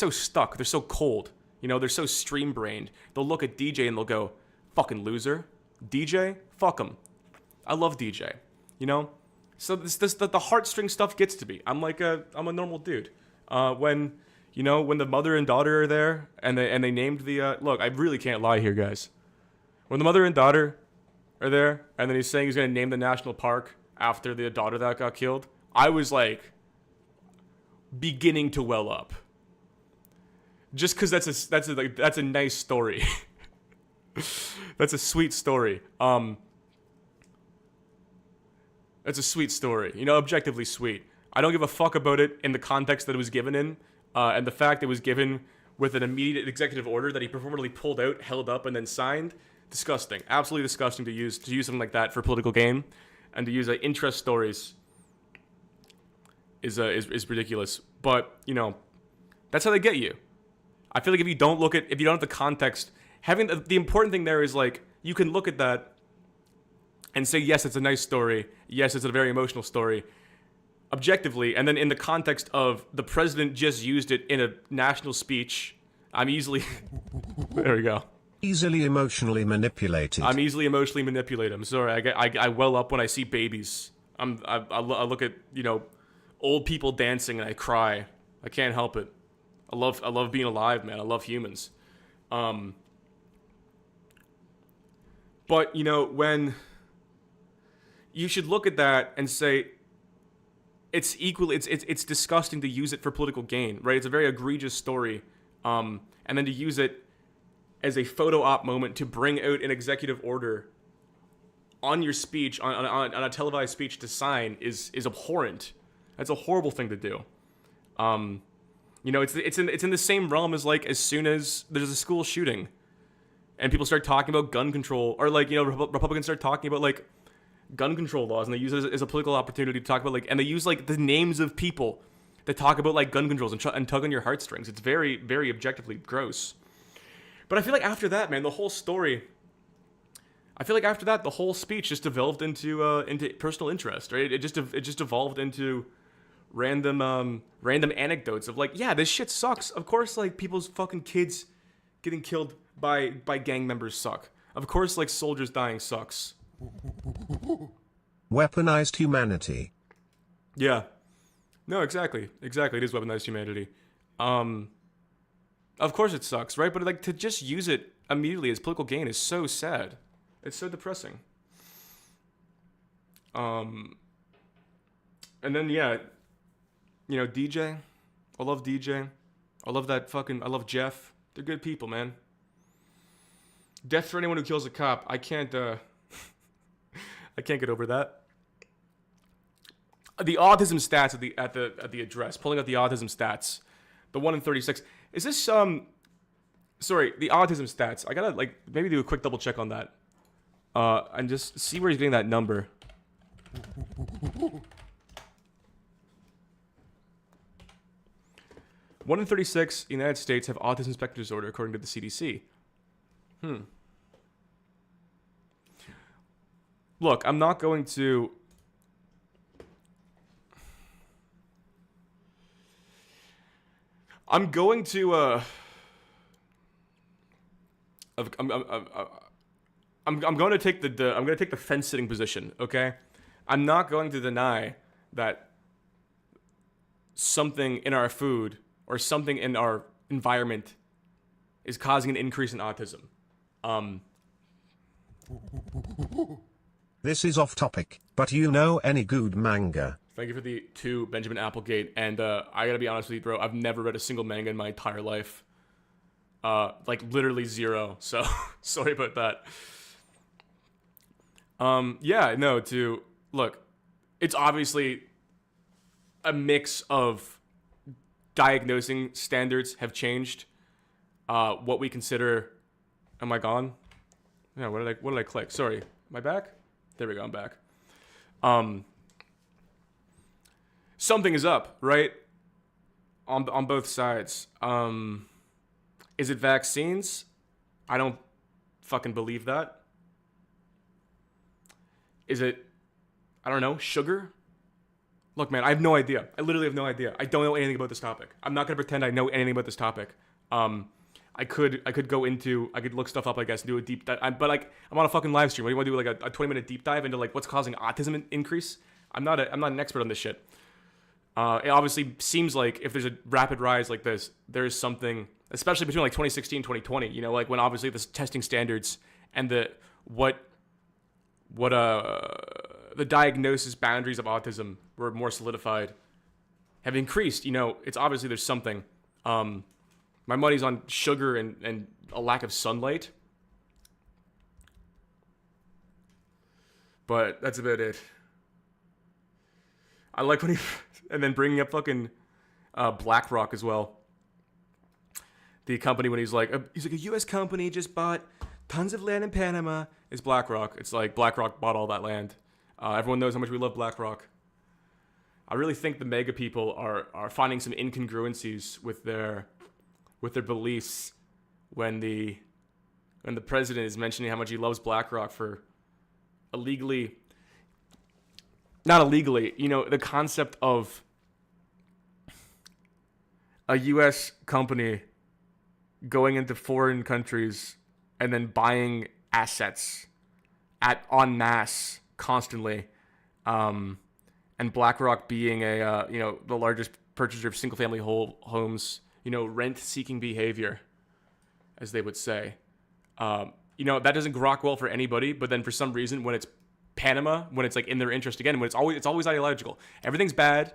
stuck. They're so cold. You know, they're so stream-brained. They'll look at DJ and they'll go, "Fucking loser." DJ, fuck him. I love DJ. You know, so the heartstring stuff gets to me. I'm a normal dude. When the mother and daughter are there and they named the look, I really can't lie here, guys. When the mother and daughter are there and then he's saying he's gonna name the national park after the daughter that got killed, I was like beginning to well up. Just because that's a nice story. That's a sweet story. That's a sweet story. You know, objectively sweet. I don't give a fuck about it in the context that it was given in, and the fact it was given with an immediate executive order that he purportedly pulled out, held up, and then signed. Disgusting. Absolutely disgusting to use something like that for political gain, and to use interest stories is ridiculous. But you know, that's how they get you. I feel like if you don't have the context, having the important thing there is like you can look at that and say, yes, it's a nice story. Yes, it's a very emotional story, objectively, and then in the context of the president just used it in a national speech, I'm easily there we go. Easily emotionally manipulated. I'm easily emotionally manipulated. I'm sorry. I well up when I see babies. I look at, you know, old people dancing and I cry. I can't help it. I love being alive, man. I love humans. But you know, when you should look at that and say it's disgusting to use it for political gain, right? It's a very egregious story, and then to use it as a photo op moment to bring out an executive order on your speech, on a televised speech to sign is abhorrent. That's a horrible thing to do. You know, it's in the same realm as like as soon as there's a school shooting, and people start talking about gun control, or like, you know, Republicans start talking about like gun control laws, and they use it as a political opportunity to talk about like, and they use like the names of people that talk about like gun controls and tug on your heartstrings. It's very, very objectively gross. But I feel like after that, man, the whole story. I feel like after that, the whole speech just developed into personal interest, right? It just evolved into random anecdotes of like, yeah, this shit sucks. Of course, like people's fucking kids getting killed by gang members suck. Of course, like soldiers dying sucks. Weaponized humanity. Yeah. No, exactly. It is weaponized humanity. Of course it sucks, right? But like to just use it immediately as political gain is so sad. It's so depressing. And then yeah, you know, DJ. I love DJ. I love Jeff. They're good people, man. Death for anyone who kills a cop. I can't get over that. The autism stats at the address. Pulling out the autism stats. The 1 in 36. Is this sorry, the autism stats. I gotta like maybe do a quick double check on that, and just see where he's getting that number. 1 in 36 United States have autism spectrum disorder, according to the CDC. Look, I'm not going to. I'm going to. I'm going to take the I'm going to take the fence sitting position. Okay, I'm not going to deny that something in our food or something in our environment is causing an increase in autism. This is off topic, but you know any good manga? Thank you for the 2, Benjamin Applegate. And I gotta be honest with you, bro. I've never read a single manga in my entire life. Like literally 0. So sorry about that. Yeah, no. Look, it's obviously a mix of diagnosing standards have changed. What we consider. Am I gone? Yeah. What did I click? Sorry. Am I back? There we go. I'm back. Something is up, right? On both sides. Is it vaccines? I don't fucking believe that. Is it, I don't know, sugar? Look, man, I have no idea. I literally have no idea. I don't know anything about this topic. I'm not gonna pretend I know anything about this topic. I could look stuff up, I guess, and do a deep dive. But like, I'm on a fucking live stream. What do you want to do, like a 20-minute deep dive into like what's causing autism increase? I'm not an expert on this shit. It obviously seems like if there's a rapid rise like this, there is something, especially between like 2016 and 2020. You know, like when obviously the testing standards and the diagnosis boundaries of autism were more solidified, have increased. You know, it's obviously there's something. My money's on sugar and a lack of sunlight. But that's about it. I like when he... And then bringing up fucking BlackRock as well. The company when he's like a U.S. company just bought tons of land in Panama. It's BlackRock. It's like BlackRock bought all that land. Everyone knows how much we love BlackRock. I really think the mega people are finding some incongruencies with their beliefs when the president is mentioning how much he loves BlackRock for not illegally, you know, the concept of a U.S. company going into foreign countries and then buying assets en masse constantly, and BlackRock being the largest purchaser of single-family homes, you know, rent-seeking behavior, as they would say. You know, that doesn't grok well for anybody, but then for some reason, when it's Panama, when it's like in their interest again, when it's always ideological. Everything's bad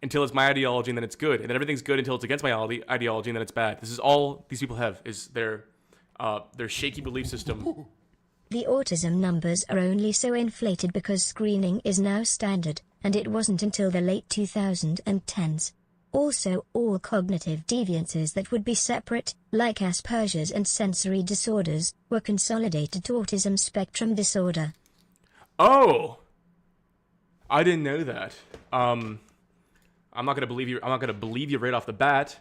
until it's my ideology, and then it's good, and then everything's good until it's against my ideology, and then it's bad. This is all these people have, is their shaky belief system. The autism numbers are only so inflated because screening is now standard, and it wasn't until the late 2010s. Also, all cognitive deviances that would be separate, like Asperger's and sensory disorders, were consolidated to autism spectrum disorder. Oh, I didn't know that. I'm not gonna believe you. I'm not gonna believe you right off the bat.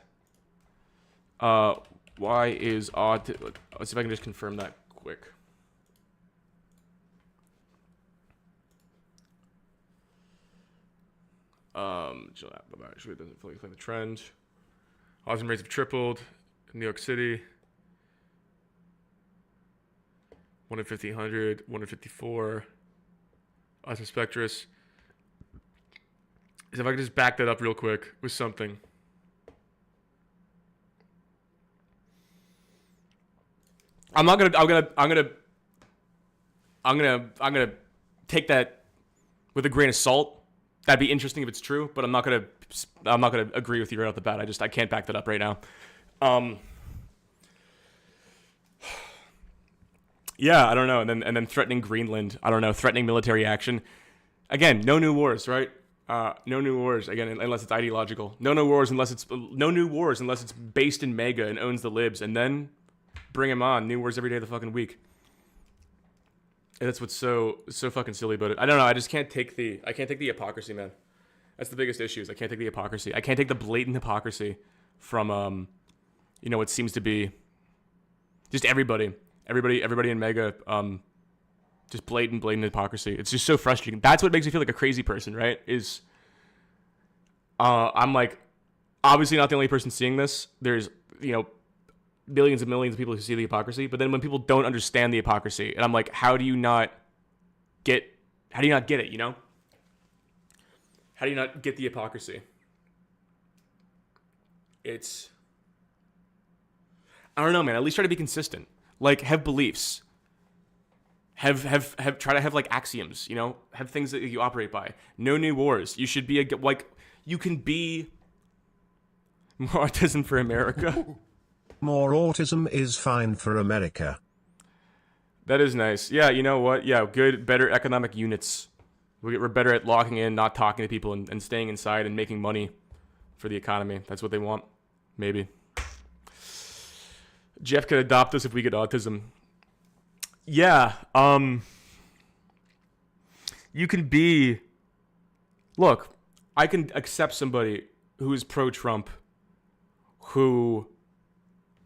Why is let's see if I can just confirm that quick. Actually, it doesn't fully explain the trend. Autism rates have tripled in New York City. 1 in 1,500, 1 in 54. Autism spectrus. If I could just back that up real quick with something. I'm gonna take that with a grain of salt. That'd be interesting if it's true, but I'm not gonna agree with you right off the bat. I can't back that up right now. Yeah, I don't know. And then threatening Greenland. I don't know. Threatening military action. Again, no new wars, right? No new wars again, unless it's ideological. No new wars unless it's based in MAGA and owns the libs, and then bring him on. New wars every day of the fucking week. And that's what's so fucking silly about it. I don't know. I just can't take the hypocrisy, man. That's the biggest issue. Is I can't take the hypocrisy. I can't take the blatant hypocrisy from what seems to be just everybody in MAGA. Just blatant hypocrisy. It's just so frustrating. That's what makes me feel like a crazy person, right? Is I'm like, obviously not the only person seeing this. There's, millions and millions of people who see the hypocrisy. But then when people don't understand the hypocrisy, and I'm like, how do you not get it, How do you not get the hypocrisy? I don't know, man. At least try to be consistent. Like, have beliefs. Try to have like axioms, have things that you operate by. No new wars. You should be you can be more autism for America. More autism is fine for America. That is nice. Yeah, you know what? Yeah, good, better economic units. We're better at locking in, not talking to people, and staying inside and making money for the economy. That's what they want. Maybe. Jeff could adopt us if we get autism. Yeah, you can be, look, I can accept somebody who is pro-Trump, who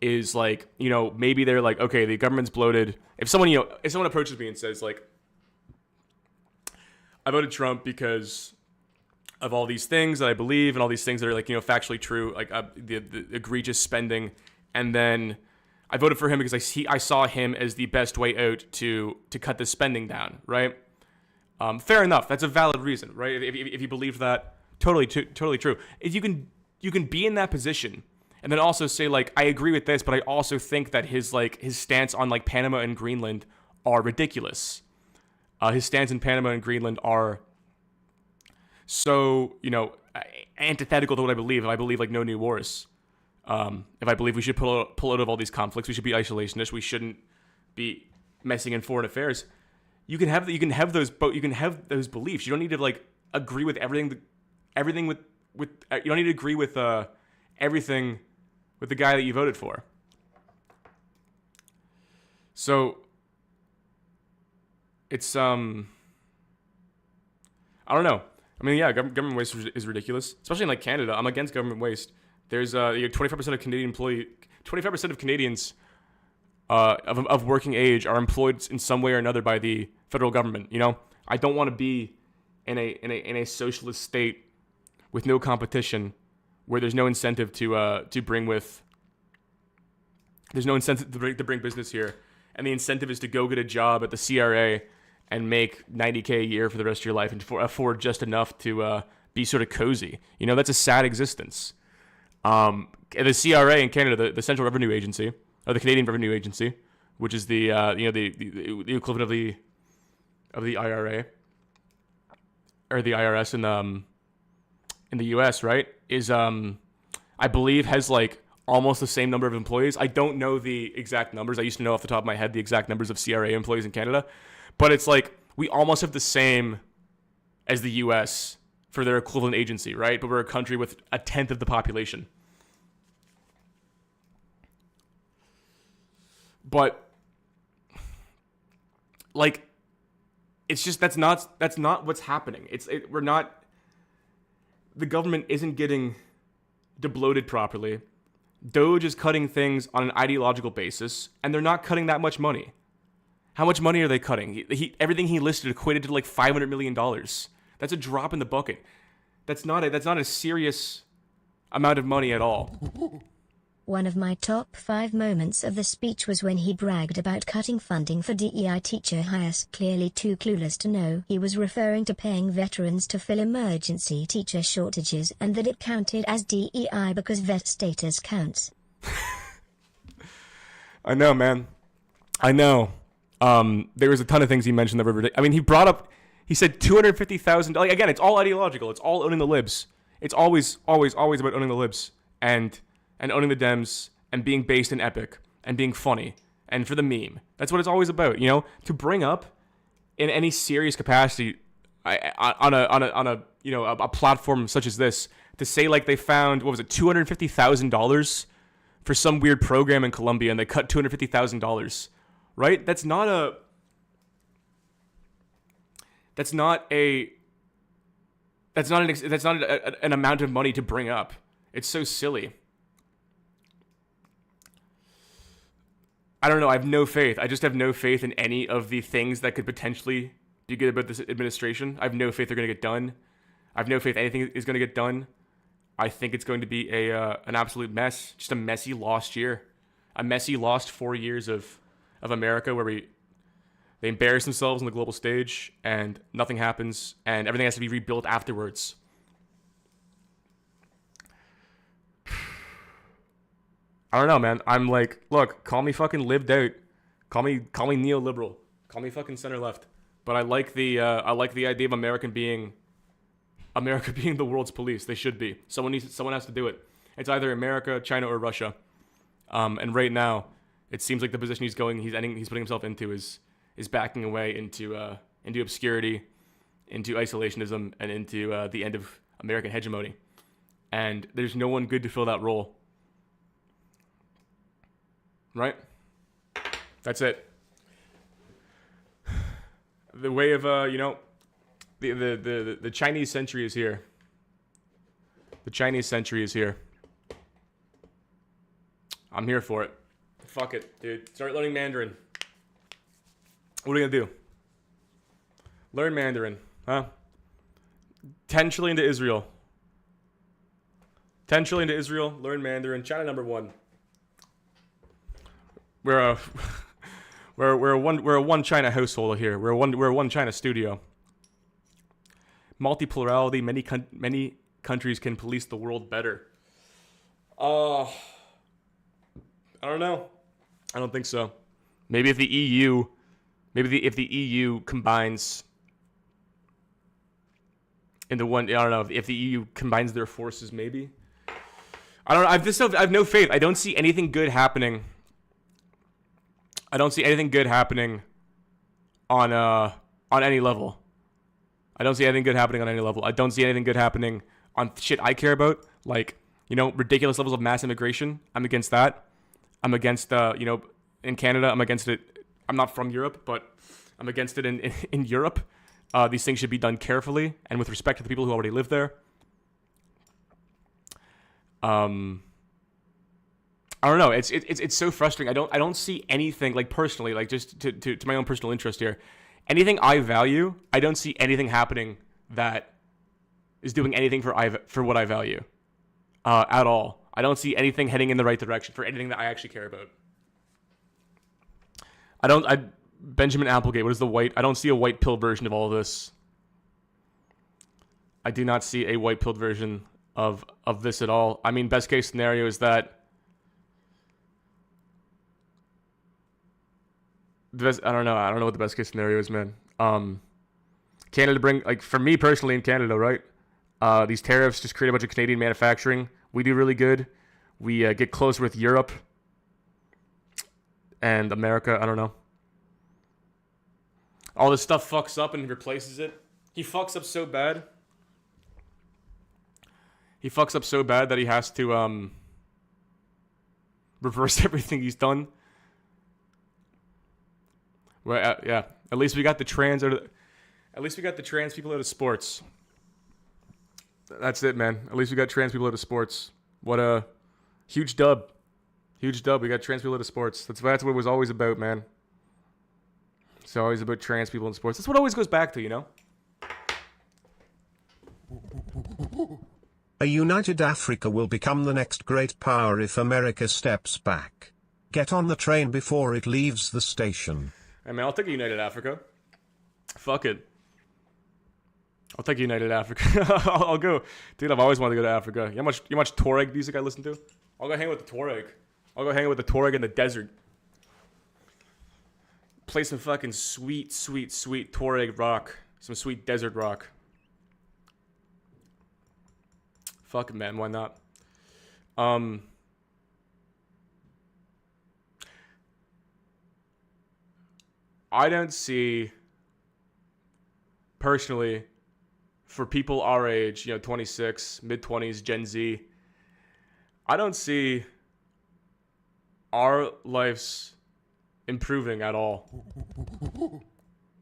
is like, maybe they're like, okay, the government's bloated. If someone approaches me and says like, I voted Trump because of all these things that I believe and all these things that are like, factually true, like the egregious spending, and then I voted for him because I saw him as the best way out to cut the spending down, right? Fair enough. That's a valid reason, right? If you believe that, totally true. If you can be in that position and then also say like, I agree with this, but I also think that his stance on like Panama and Greenland are ridiculous. His stance in Panama and Greenland are so antithetical to what I believe. If I believe like no new wars. If I believe we should pull out of all these conflicts, we should be isolationist. We shouldn't be messing in foreign affairs. You can have those beliefs. You don't need to like agree with everything with you don't need to agree with everything with the guy that you voted for. So it's I don't know. I mean, yeah, government waste is ridiculous, especially in like Canada. I'm against government waste. There's 25% of Canadian 25% of Canadians of working age are employed in some way or another by the federal government. I don't want to be in a socialist state with no competition, where there's no incentive to bring business here, and the incentive is to go get a job at the CRA and make $90K a year for the rest of your life and afford just enough to be sort of cozy. That's a sad existence. The CRA in Canada, the Central Revenue Agency, or the Canadian Revenue Agency, which is the equivalent of the IRA or the IRS in the US, right? Is I believe has like almost the same number of employees. I don't know the exact numbers. I used to know off the top of my head the exact numbers of CRA employees in Canada, but it's like we almost have the same as the US for their equivalent agency, right? But we're a country with a tenth of the population. But like, it's just that's not what's happening. The government isn't getting debloated properly. Doge is cutting things on an ideological basis, and they're not cutting that much money. How much money are they cutting? Everything he listed equated to like $500 million. That's a drop in the bucket. That's not a serious amount of money at all. One of my top 5 moments of the speech was when he bragged about cutting funding for DEI teacher hires, clearly too clueless to know he was referring to paying veterans to fill emergency teacher shortages, and that it counted as DEI because vet status counts. I know, man. I know. There was a ton of things he mentioned that were ridiculous. I mean, he said $250,000. Like, again, it's all ideological. It's all owning the libs. It's always about owning the libs and owning the Dems and being based in epic and being funny and for the meme. That's what it's always about, To bring up in any serious capacity on a you know a platform such as this to say like they found what was it $250,000 for some weird program in Colombia and they cut $250,000, right? That's not an amount of money to bring up. It's so silly. I don't know. I have no faith. I just have no faith in any of the things that could potentially be good about this administration. I have no faith they're going to get done. I have no faith anything is going to get done. I think it's going to be an absolute mess. Just a messy lost year. A messy lost 4 years of America where they embarrass themselves on the global stage and nothing happens and everything has to be rebuilt afterwards. I don't know, man. I'm like, look, call me fucking lived out. Call me neoliberal. Call me fucking center left. But I like the idea of America being the world's police. They should be. Someone has to do it. It's either America, China, or Russia. And right now, it seems like the position he's putting himself into is backing away into obscurity, into isolationism, and into the end of American hegemony. And there's no one good to fill that role. Right? That's it. The way of the Chinese century is here. The Chinese century is here. I'm here for it. Fuck it, dude. Start learning Mandarin. What are you gonna do? Learn Mandarin, huh? 10 trillion to Israel. 10 trillion to Israel. Learn Mandarin. China number 1. We're a one China household here. We're a one China studio. Multiplurality. Many countries can police the world better. I don't know. I don't think so. Maybe if the EU combines into one. I don't know if the EU combines their forces. Maybe. I don't know. I have no faith. I don't see anything good happening. I don't see anything good happening on any level. I don't see anything good happening on any level. I don't see anything good happening on shit I care about, like, ridiculous levels of mass immigration. I'm against that. I'm against, in Canada, I'm against it. I'm not from Europe, but I'm against it in Europe. These things should be done carefully and with respect to the people who already live there. I don't know. It's so frustrating. I don't see anything, like, personally, like, just to my own personal interest here. Anything I value, I don't see anything happening that is doing anything for what I value at all. I don't see anything heading in the right direction for anything that I actually care about. Benjamin Applegate, what is the white? I don't see a white pill version of all of this. I do not see a white pilled version of this at all. I mean, best case scenario is that I don't know what the best case scenario is, man. Canada bring, like, for me personally in Canada, right? These tariffs just create a bunch of Canadian manufacturing. We do really good. We get closer with Europe and America. I don't know. All this stuff fucks up and he replaces it. He fucks up so bad. He fucks up so bad that he has to reverse everything he's done. Well, yeah. At least we got the trans out of. At least we got the trans people out of sports. That's it, man. At least we got trans people out of sports. What a huge dub. Huge dub. We got trans people out of sports. That's what it was always about, man. It's always about trans people in sports. That's what it always goes back to, A united Africa will become the next great power if America steps back. Get on the train before it leaves the station. Hey, man, I'll take a united Africa. Fuck it. I'll take United Africa. I'll go. Dude, I've always wanted to go to Africa. You know how much Tuareg music I listen to? I'll go hang with the Tuareg. I'll go hang with the Tuareg in the desert. Play some fucking sweet Tuareg rock. Some sweet desert rock. Fuck it, man. Why not? I don't see, personally, for people our age, 26, mid-20s, Gen Z, I don't see our lives improving at all.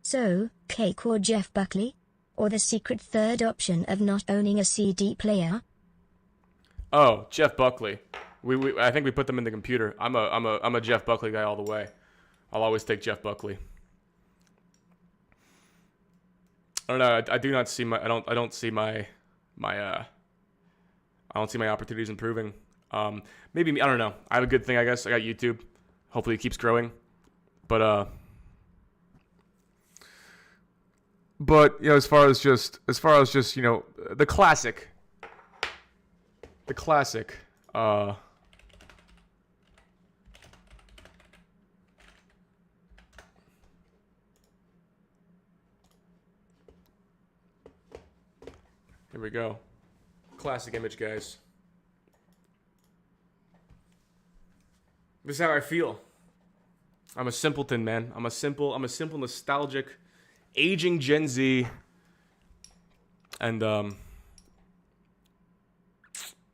So, Cake or Jeff Buckley? Or the secret third option of not owning a CD player? Oh, Jeff Buckley. I think we put them in the computer. I'm a Jeff Buckley guy all the way. I'll always take Jeff Buckley. I don't know. I do not see my. I don't see my opportunities improving. Maybe I don't know. I have a good thing, I guess. I got YouTube. Hopefully, it keeps growing. But as far as just the classic. Here we go. Classic image, guys. This is how I feel. I'm a simpleton, man. I'm a simple, nostalgic, aging Gen Z. And,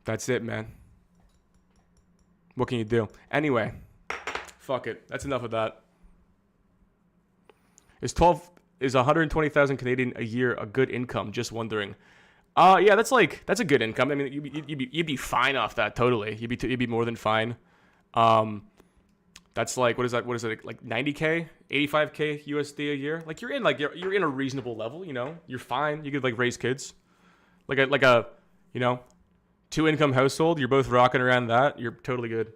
that's it, man. What can you do? Anyway, fuck it. That's enough of that. Is 120,000 Canadian a year a good income? Just wondering. Yeah, that's a good income. I mean, you'd be fine off that totally. You'd be more than fine. That's like what is it like 90K, 85K USD a year? Like you're in a reasonable level. You're fine. You could like raise kids, like a 2-income household. You're both rocking around that. You're totally good.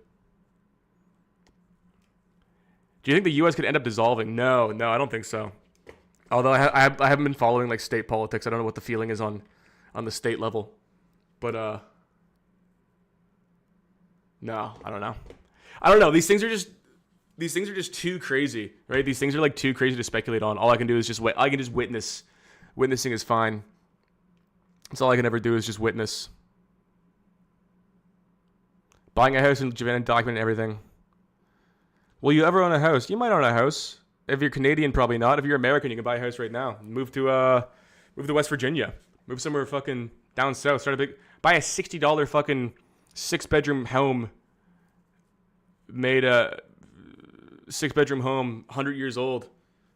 Do you think the U.S. could end up dissolving? No, I don't think so. Although I haven't been following like state politics. I don't know what the feeling is on the state level, but no, I don't know. These things are just too crazy, right? These things are like too crazy to speculate on. All I can do is just wait. I can just witness. Witnessing is fine. That's all I can ever do is just witness. Buying a house in Japan, documenting everything. Will you ever own a house? You might own a house. If you're Canadian, probably not. If you're American, you can buy a house right now. Move to West Virginia. Move somewhere fucking down south. Buy a $60 fucking 6-bedroom home. Made a 6-bedroom home, 100 years old,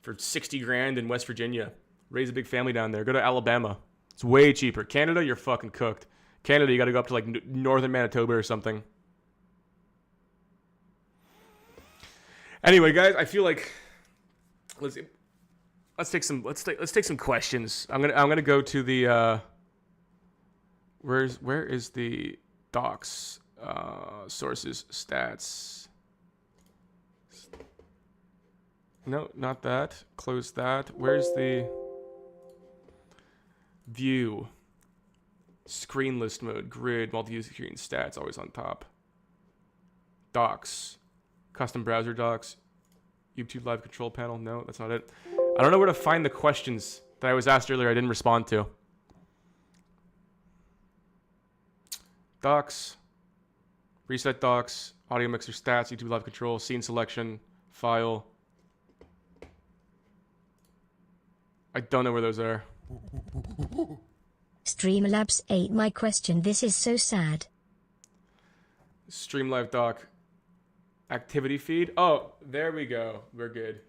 for $60,000 in West Virginia. Raise a big family down there. Go to Alabama. It's way cheaper. Canada, you're fucking cooked. Canada, you got to go up to like northern Manitoba or something. Anyway, guys, I feel like let's take some questions. I'm gonna go to the where is the docs sources stats. No, not that. Close that. Where's the view? Screen list mode, grid, multi-user screen stats, always on top. Docs, custom browser docs, YouTube live control panel. No, that's not it. I don't know where to find the questions that I was asked earlier I didn't respond to. Docs, reset docs, audio mixer stats, YouTube live control, scene selection, file. I don't know where those are. Streamlabs 8. My question, this is so sad. Streamlive doc. Activity feed. Oh, there we go. We're good.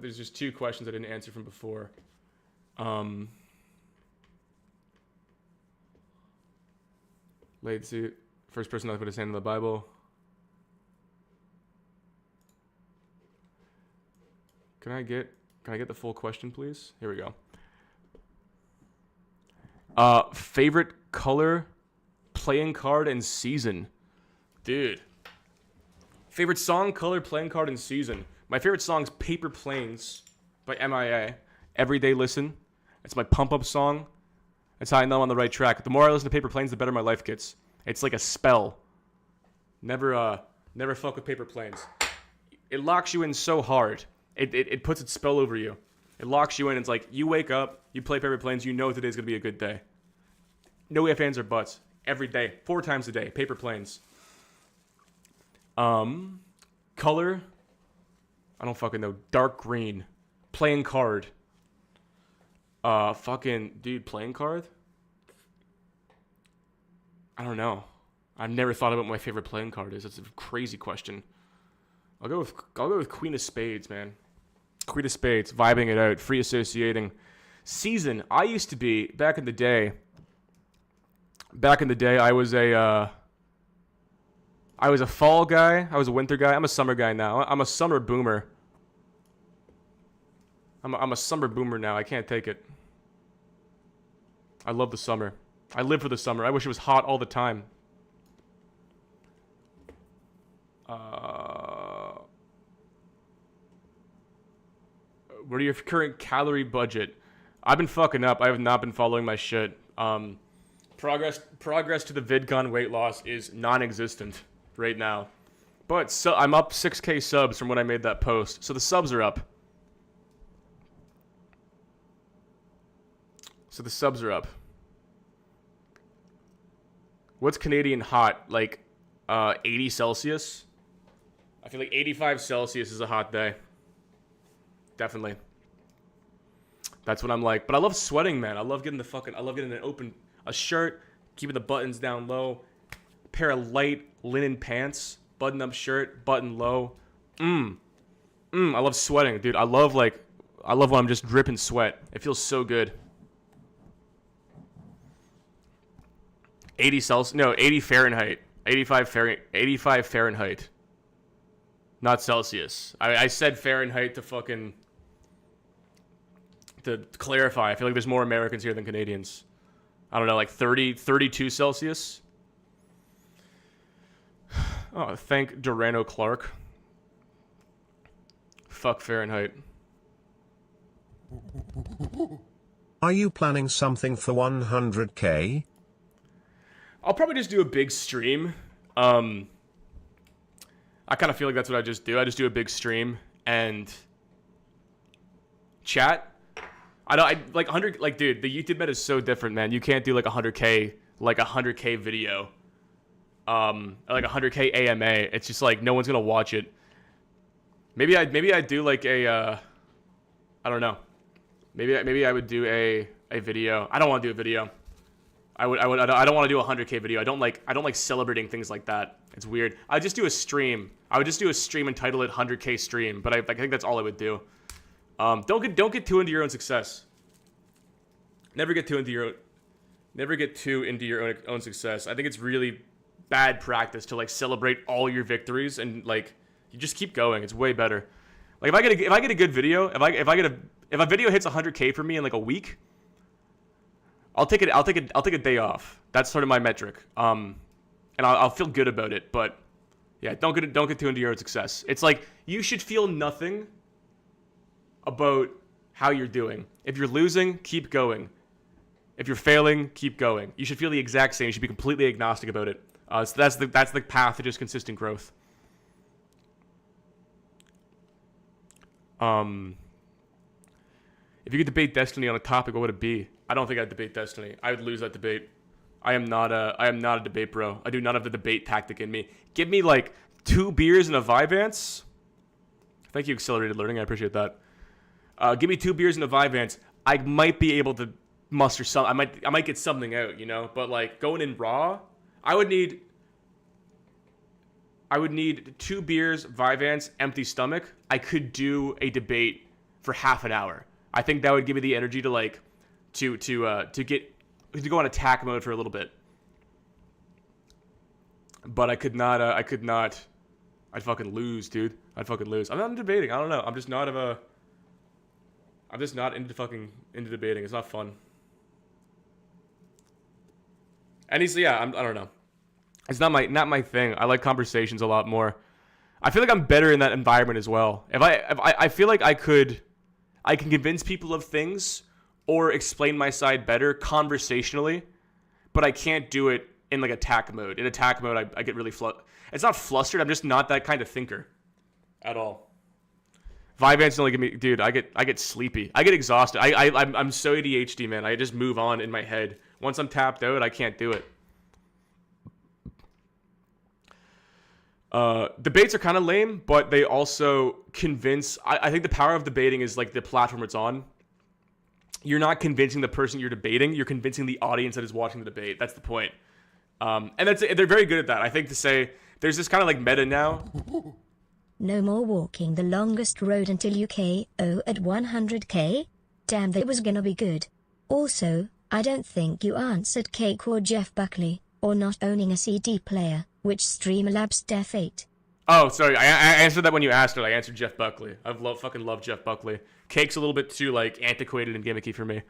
There's just 2 questions I didn't answer from before. Lazy. First person to put his hand in the Bible. Can I get the full question, please? Here we go. Favorite color, playing card, and season. Dude. Favorite song, color, playing card, and season. My favorite song's Paper Planes by MIA. Everyday listen. It's my pump-up song. That's how I know I'm on the right track. The more I listen to Paper Planes, the better my life gets. It's like a spell. Never fuck with Paper Planes. It locks you in so hard. It puts its spell over you. It locks you in. It's like you wake up, you play Paper Planes, you know today's going to be a good day. No ifs, ands, or buts. Every day. 4 times a day. Paper Planes. Color. I don't fucking know. Dark green. Playing card. Fucking dude, playing card? I don't know. I've never thought about what my favorite playing card is. That's a crazy question. I'll go with Queen of Spades, man. Queen of Spades, vibing it out, free associating. Season. I used to be back in the day. I was a fall guy. I was a winter guy. I'm a summer guy now. I'm a summer boomer. I'm a summer boomer now. I can't take it. I love the summer. I live for the summer. I wish it was hot all the time. What are your current calorie budget? I've been fucking up. I have not been following my shit. Progress to the VidCon weight loss is non-existent right now. But so I'm up 6K subs from when I made that post. So the subs are up. What's Canadian hot? Like 80 Celsius? I feel like 85 Celsius is a hot day. Definitely. That's what I'm like. But I love sweating, man. I love getting a shirt, keeping the buttons down low, a pair of light linen pants, button-up shirt, button low. I love sweating, dude. I love when I'm just dripping sweat. It feels so good. 80 Fahrenheit. 85 Fahrenheit. Not Celsius. I said Fahrenheit to clarify. I feel like there's more Americans here than Canadians. I don't know, like 32 Celsius. Oh, thank Durano Clark. Fuck Fahrenheit. Are you planning something for 100K? I'll probably just do a big stream. I kind of feel like that's what I just do. I just do a big stream and chat. Like 100, like, dude, the YouTube meta is so different, man. You can't do like 100K video, like 100K AMA. It's just like no one's gonna watch it. Maybe I do like a, I don't know. Maybe I would do a video. I don't want to do a video. I don't want to do a 100K video. I don't like celebrating things like that. It's weird. I'd just do a stream. I would just do a stream and title it 100K stream. But I think that's all I would do. Don't get too into your own success. Never get too into your own success. I think it's really bad practice to like celebrate all your victories and like you just keep going. It's way better. Like if I get a good video, if a video hits 100K for me in like a week, I'll take a day off. That's sort of my metric. And I'll feel good about it. But yeah, don't get too into your own success. It's like you should feel nothing about how you're doing. If you're losing, keep going. If you're failing, keep going. You should feel the exact same. You should be completely agnostic about it. So that's the path to just consistent growth. If you could debate Destiny on a topic, what would it be? I don't think I'd debate Destiny. I would lose that debate. I am not a debate bro. I do not have the debate tactic in me. Give me like 2 beers and a Vyvanse. Thank you, Accelerated Learning. I appreciate that. Give me 2 beers and a Vyvanse. I might be able to muster some. I might get something out, you know. But like going in raw, I would need 2 beers, Vyvanse, empty stomach. I could do a debate for half an hour. I think that would give me the energy to like to go on attack mode for a little bit. But I could not. I'd fucking lose, dude. I'd fucking lose. I'm not debating. I don't know. I'm just not into debating. It's not fun. And I don't know. It's not my thing. I like conversations a lot more. I feel like I'm better in that environment as well. If I feel like I can convince people of things or explain my side better conversationally, but I can't do it in like attack mode. In attack mode, I get really it's not flustered. I'm just not that kind of thinker at all. Vyvanse only give me, dude. I get sleepy. I get exhausted. I'm so ADHD, man. I just move on in my head. Once I'm tapped out, I can't do it. Debates are kind of lame, but they also convince. I think the power of debating is like the platform it's on. You're not convincing the person you're debating. You're convincing the audience that is watching the debate. That's the point. And they're very good at that. I think to say there's this kind of like meta now. No more walking the longest road until you KO at 100k? Damn, that was gonna be good. Also, I don't think you answered Cake or Jeff Buckley, or not owning a CD player, which Streamlabs Def 8. Oh, sorry. I answered that when you asked it. I answered Jeff Buckley. Fucking love Jeff Buckley. Cake's a little bit too like antiquated and gimmicky for me.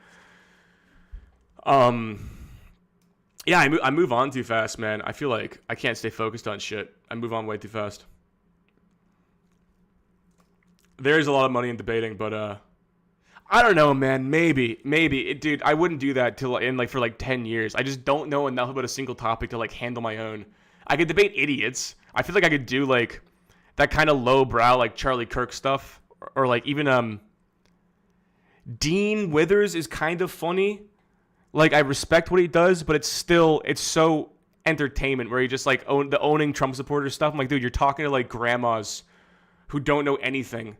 Yeah, I move on too fast, man. I feel like I can't stay focused on shit. I move on way too fast. There is a lot of money in debating, but I don't know, man. Maybe, dude. I wouldn't do that for like 10 years. I just don't know enough about a single topic to like handle my own. I could debate idiots. I feel like I could do like that kind of lowbrow like Charlie Kirk stuff, or like even Dean Withers is kind of funny. Like I respect what he does, but it's so entertainment where he just like owning Trump supporter stuff. I'm like, dude, you're talking to like grandmas who don't know anything.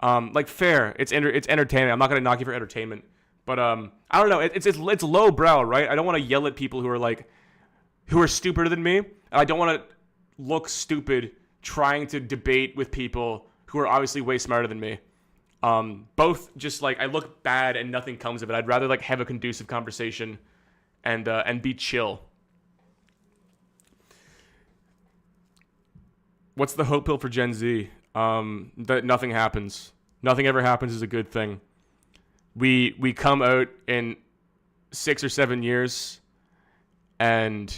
Like fair, it's entertaining. I'm not gonna knock you for entertainment, but I don't know. It's lowbrow, right? I don't want to yell at people who are stupider than me, and I don't want to look stupid trying to debate with people who are obviously way smarter than me. Both just like I look bad and nothing comes of it. I'd rather like have a conducive conversation and be chill. What's the hope pill for Gen Z? That nothing happens. Nothing ever happens is a good thing. We come out in 6 or 7 years and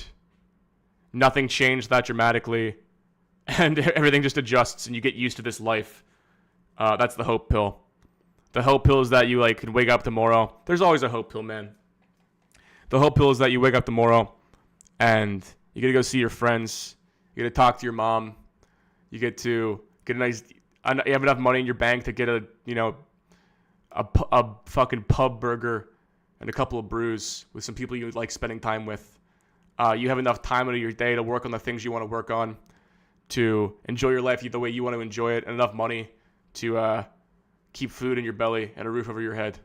nothing changed that dramatically and everything just adjusts and you get used to this life. That's the hope pill. The hope pill is that you like can wake up tomorrow. There's always a hope pill, man. The hope pill is that you wake up tomorrow and you get to go see your friends. You get to talk to your mom. You get to get you have enough money in your bank to get a fucking pub burger and a couple of brews with some people you like spending time with. You have enough time out of your day to work on the things you want to work on, to enjoy your life the way you want to enjoy it, and enough money to keep food in your belly and a roof over your head.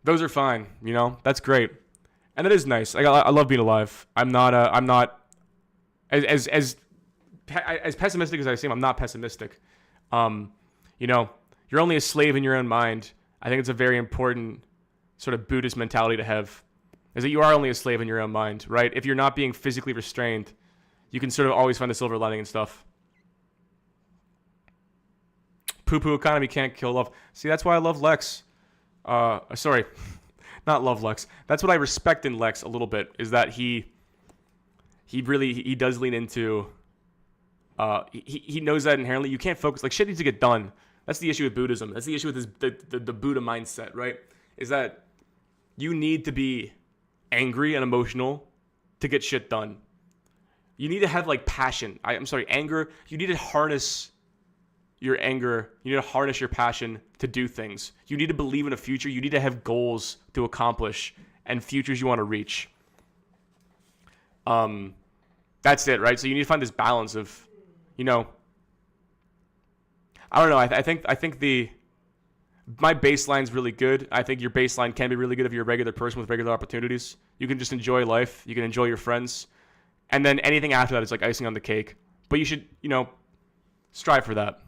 Those are fine, you know? That's great. And it is nice. I love being alive. I'm not as pessimistic as I seem. I'm not pessimistic. You know, you're only a slave in your own mind. I think it's a very important sort of Buddhist mentality to have, is that you are only a slave in your own mind, right? If you're not being physically restrained, you can sort of always find the silver lining and stuff. Poo-poo economy can't kill love. See, that's why I love Lex. Sorry, not love Lex. That's what I respect in Lex a little bit, is that he does lean into, he knows that inherently you can't focus, like shit needs to get done. That's the issue with Buddhism. That's the issue with the Buddha mindset, right? Is that you need to be angry and emotional to get shit done. You need to have like passion. Anger. You need to harness your anger. You need to harness your passion to do things. You need to believe in a future. You need to have goals to accomplish and futures you want to reach. That's it, right? So you need to find this balance of, you know, I don't know. I think my baseline's really good. I think your baseline can be really good if you're a regular person with regular opportunities. You can just enjoy life. You can enjoy your friends. And then anything after that is like icing on the cake. But you should, you know, strive for that.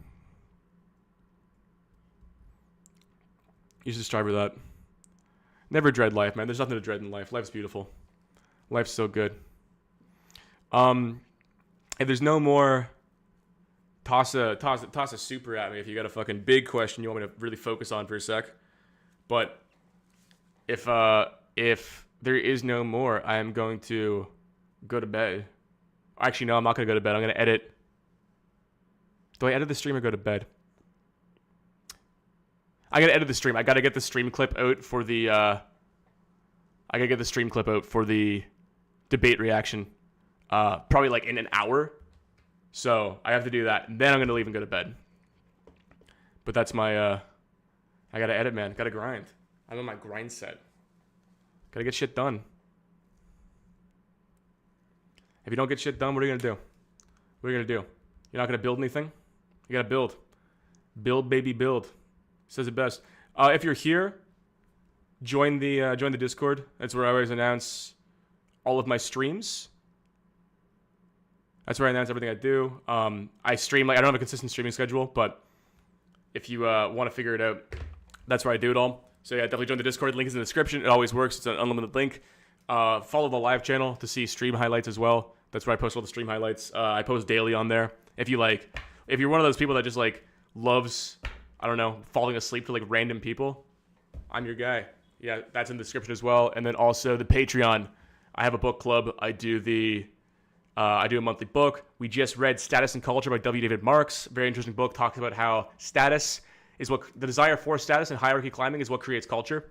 You should strive for that. Never dread life, man. There's nothing to dread in life. Life's beautiful. Life's so good. If there's no more, toss a super at me if you got a fucking big question you want me to really focus on for a sec. But if there is no more, I am going to go to bed. Actually, no, I'm not going to go to bed. I'm going to edit. Do I edit the stream or go to bed? I got to edit the stream. I got to get the stream clip out for the debate reaction. Probably like in an hour. So I have to do that. And then I'm going to leave and go to bed. But that's my, I got to edit, man. Got to grind. I'm on my grind set. Got to get shit done. If you don't get shit done, what are you gonna do? What are you gonna do? You're not gonna build anything? You gotta build. Build, baby, build. Says it best. If you're here, join the Discord. That's where I always announce all of my streams. That's where I announce everything I do. I stream, I don't have a consistent streaming schedule, but if you want to figure it out, that's where I do it all. So yeah, definitely join the Discord. Link is in the description. It always works. It's an unlimited link. Follow the live channel to see stream highlights as well. That's where I post all the stream highlights. I post daily on there. If you're one of those people that just loves, I don't know, falling asleep to random people, I'm your guy. Yeah, that's in the description as well. And then also the Patreon. I have a book club. I do a monthly book. We just read Status and Culture by W. David Marks. Very interesting book. Talks about how status is the desire for status and hierarchy climbing is what creates culture.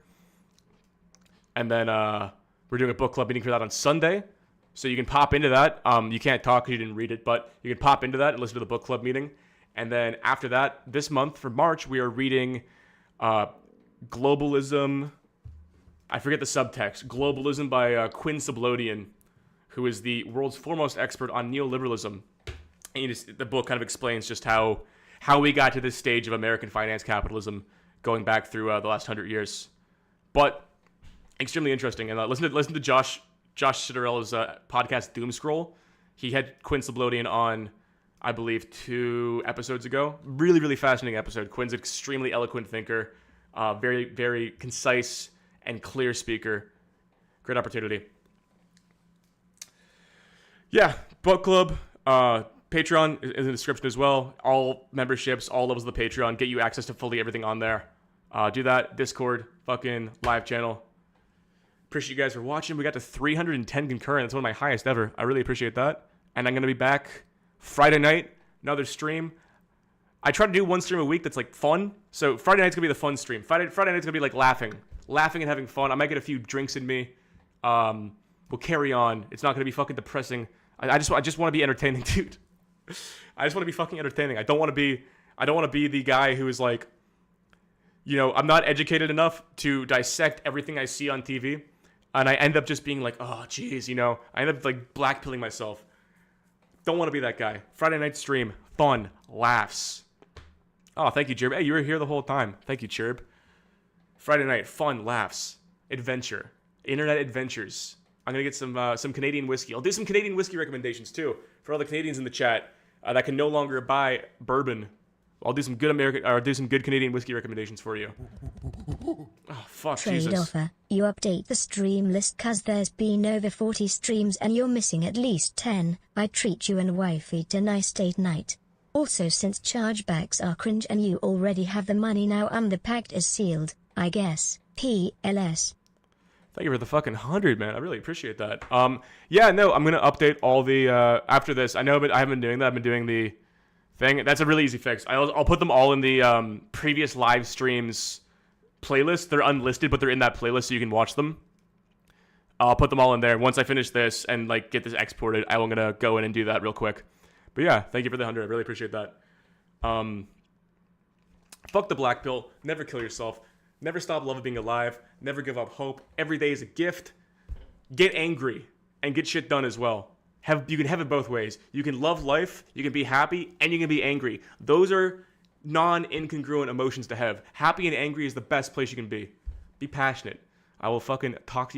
And then we're doing a book club meeting for that on Sunday. So you can pop into that. You can't talk because you didn't read it, but you can pop into that and listen to the book club meeting. And then after that, this month for March, we are reading Globalism. I forget the subtext. Globalism by Quinn Sublodian, who is the world's foremost expert on neoliberalism. And the book kind of explains just how we got to this stage of American finance capitalism going back through the last 100 years. But extremely interesting. And listen to Josh Citarello's podcast Doom Scroll. He had Quinn Sublodian on, I believe, 2 episodes ago. Really, really fascinating episode. Quinn's an extremely eloquent thinker, very, very concise and clear speaker. Great opportunity. Yeah, book club, Patreon is in the description as well. All memberships, all levels of the Patreon get you access to fully everything on there. Do that. Discord, fucking live channel. Appreciate you guys for watching. We got to 310 concurrent. That's one of my highest ever. I really appreciate that. And I'm going to be back Friday night, another stream. I try to do one stream a week that's fun. So Friday night's going to be the fun stream. Friday night's going to be laughing and having fun. I might get a few drinks in me. We'll carry on. It's not going to be fucking depressing. I just want to be entertaining, dude. I just want to be fucking entertaining. I don't want to be the guy who is I'm not educated enough to dissect everything I see on TV. And I end up just being oh, geez, I end up blackpilling myself. Don't want to be that guy. Friday night stream. Fun. Laughs. Oh, thank you, Chirb. Hey, you were here the whole time. Thank you, Chirb. Friday night. Fun. Laughs. Adventure. Internet adventures. I'm going to get some Canadian whiskey. I'll do some Canadian whiskey recommendations, too. For all the Canadians in the chat that can no longer buy bourbon. I'll do some good Canadian whiskey recommendations for you. Oh, fuck, Trade Jesus. offer. You update the stream list cause there's been over 40 streams and you're missing at least 10. I treat you and wifey to nice date night. Also, since chargebacks are cringe and you already have the money now and the pact is sealed, I guess. PLS. Thank you for the fucking 100, man. I really appreciate that. Yeah, no, I'm going to update all the, after this. I know, but I haven't been doing that. I've been doing the thing. That's a really easy fix. I'll put them all in the previous live streams playlist. They're unlisted, but they're in that playlist so you can watch them. I'll put them all in there. Once I finish this and get this exported, I'm going to go in and do that real quick. But yeah, thank you for the 100. I really appreciate that. Fuck the black pill. Never kill yourself. Never stop loving being alive. Never give up hope. Every day is a gift. Get angry and get shit done as well. You can have it both ways. You can love life, you can be happy, and you can be angry. Those are non-incongruent emotions to have. Happy and angry is the best place you can be. Be passionate. I will fucking talk to you.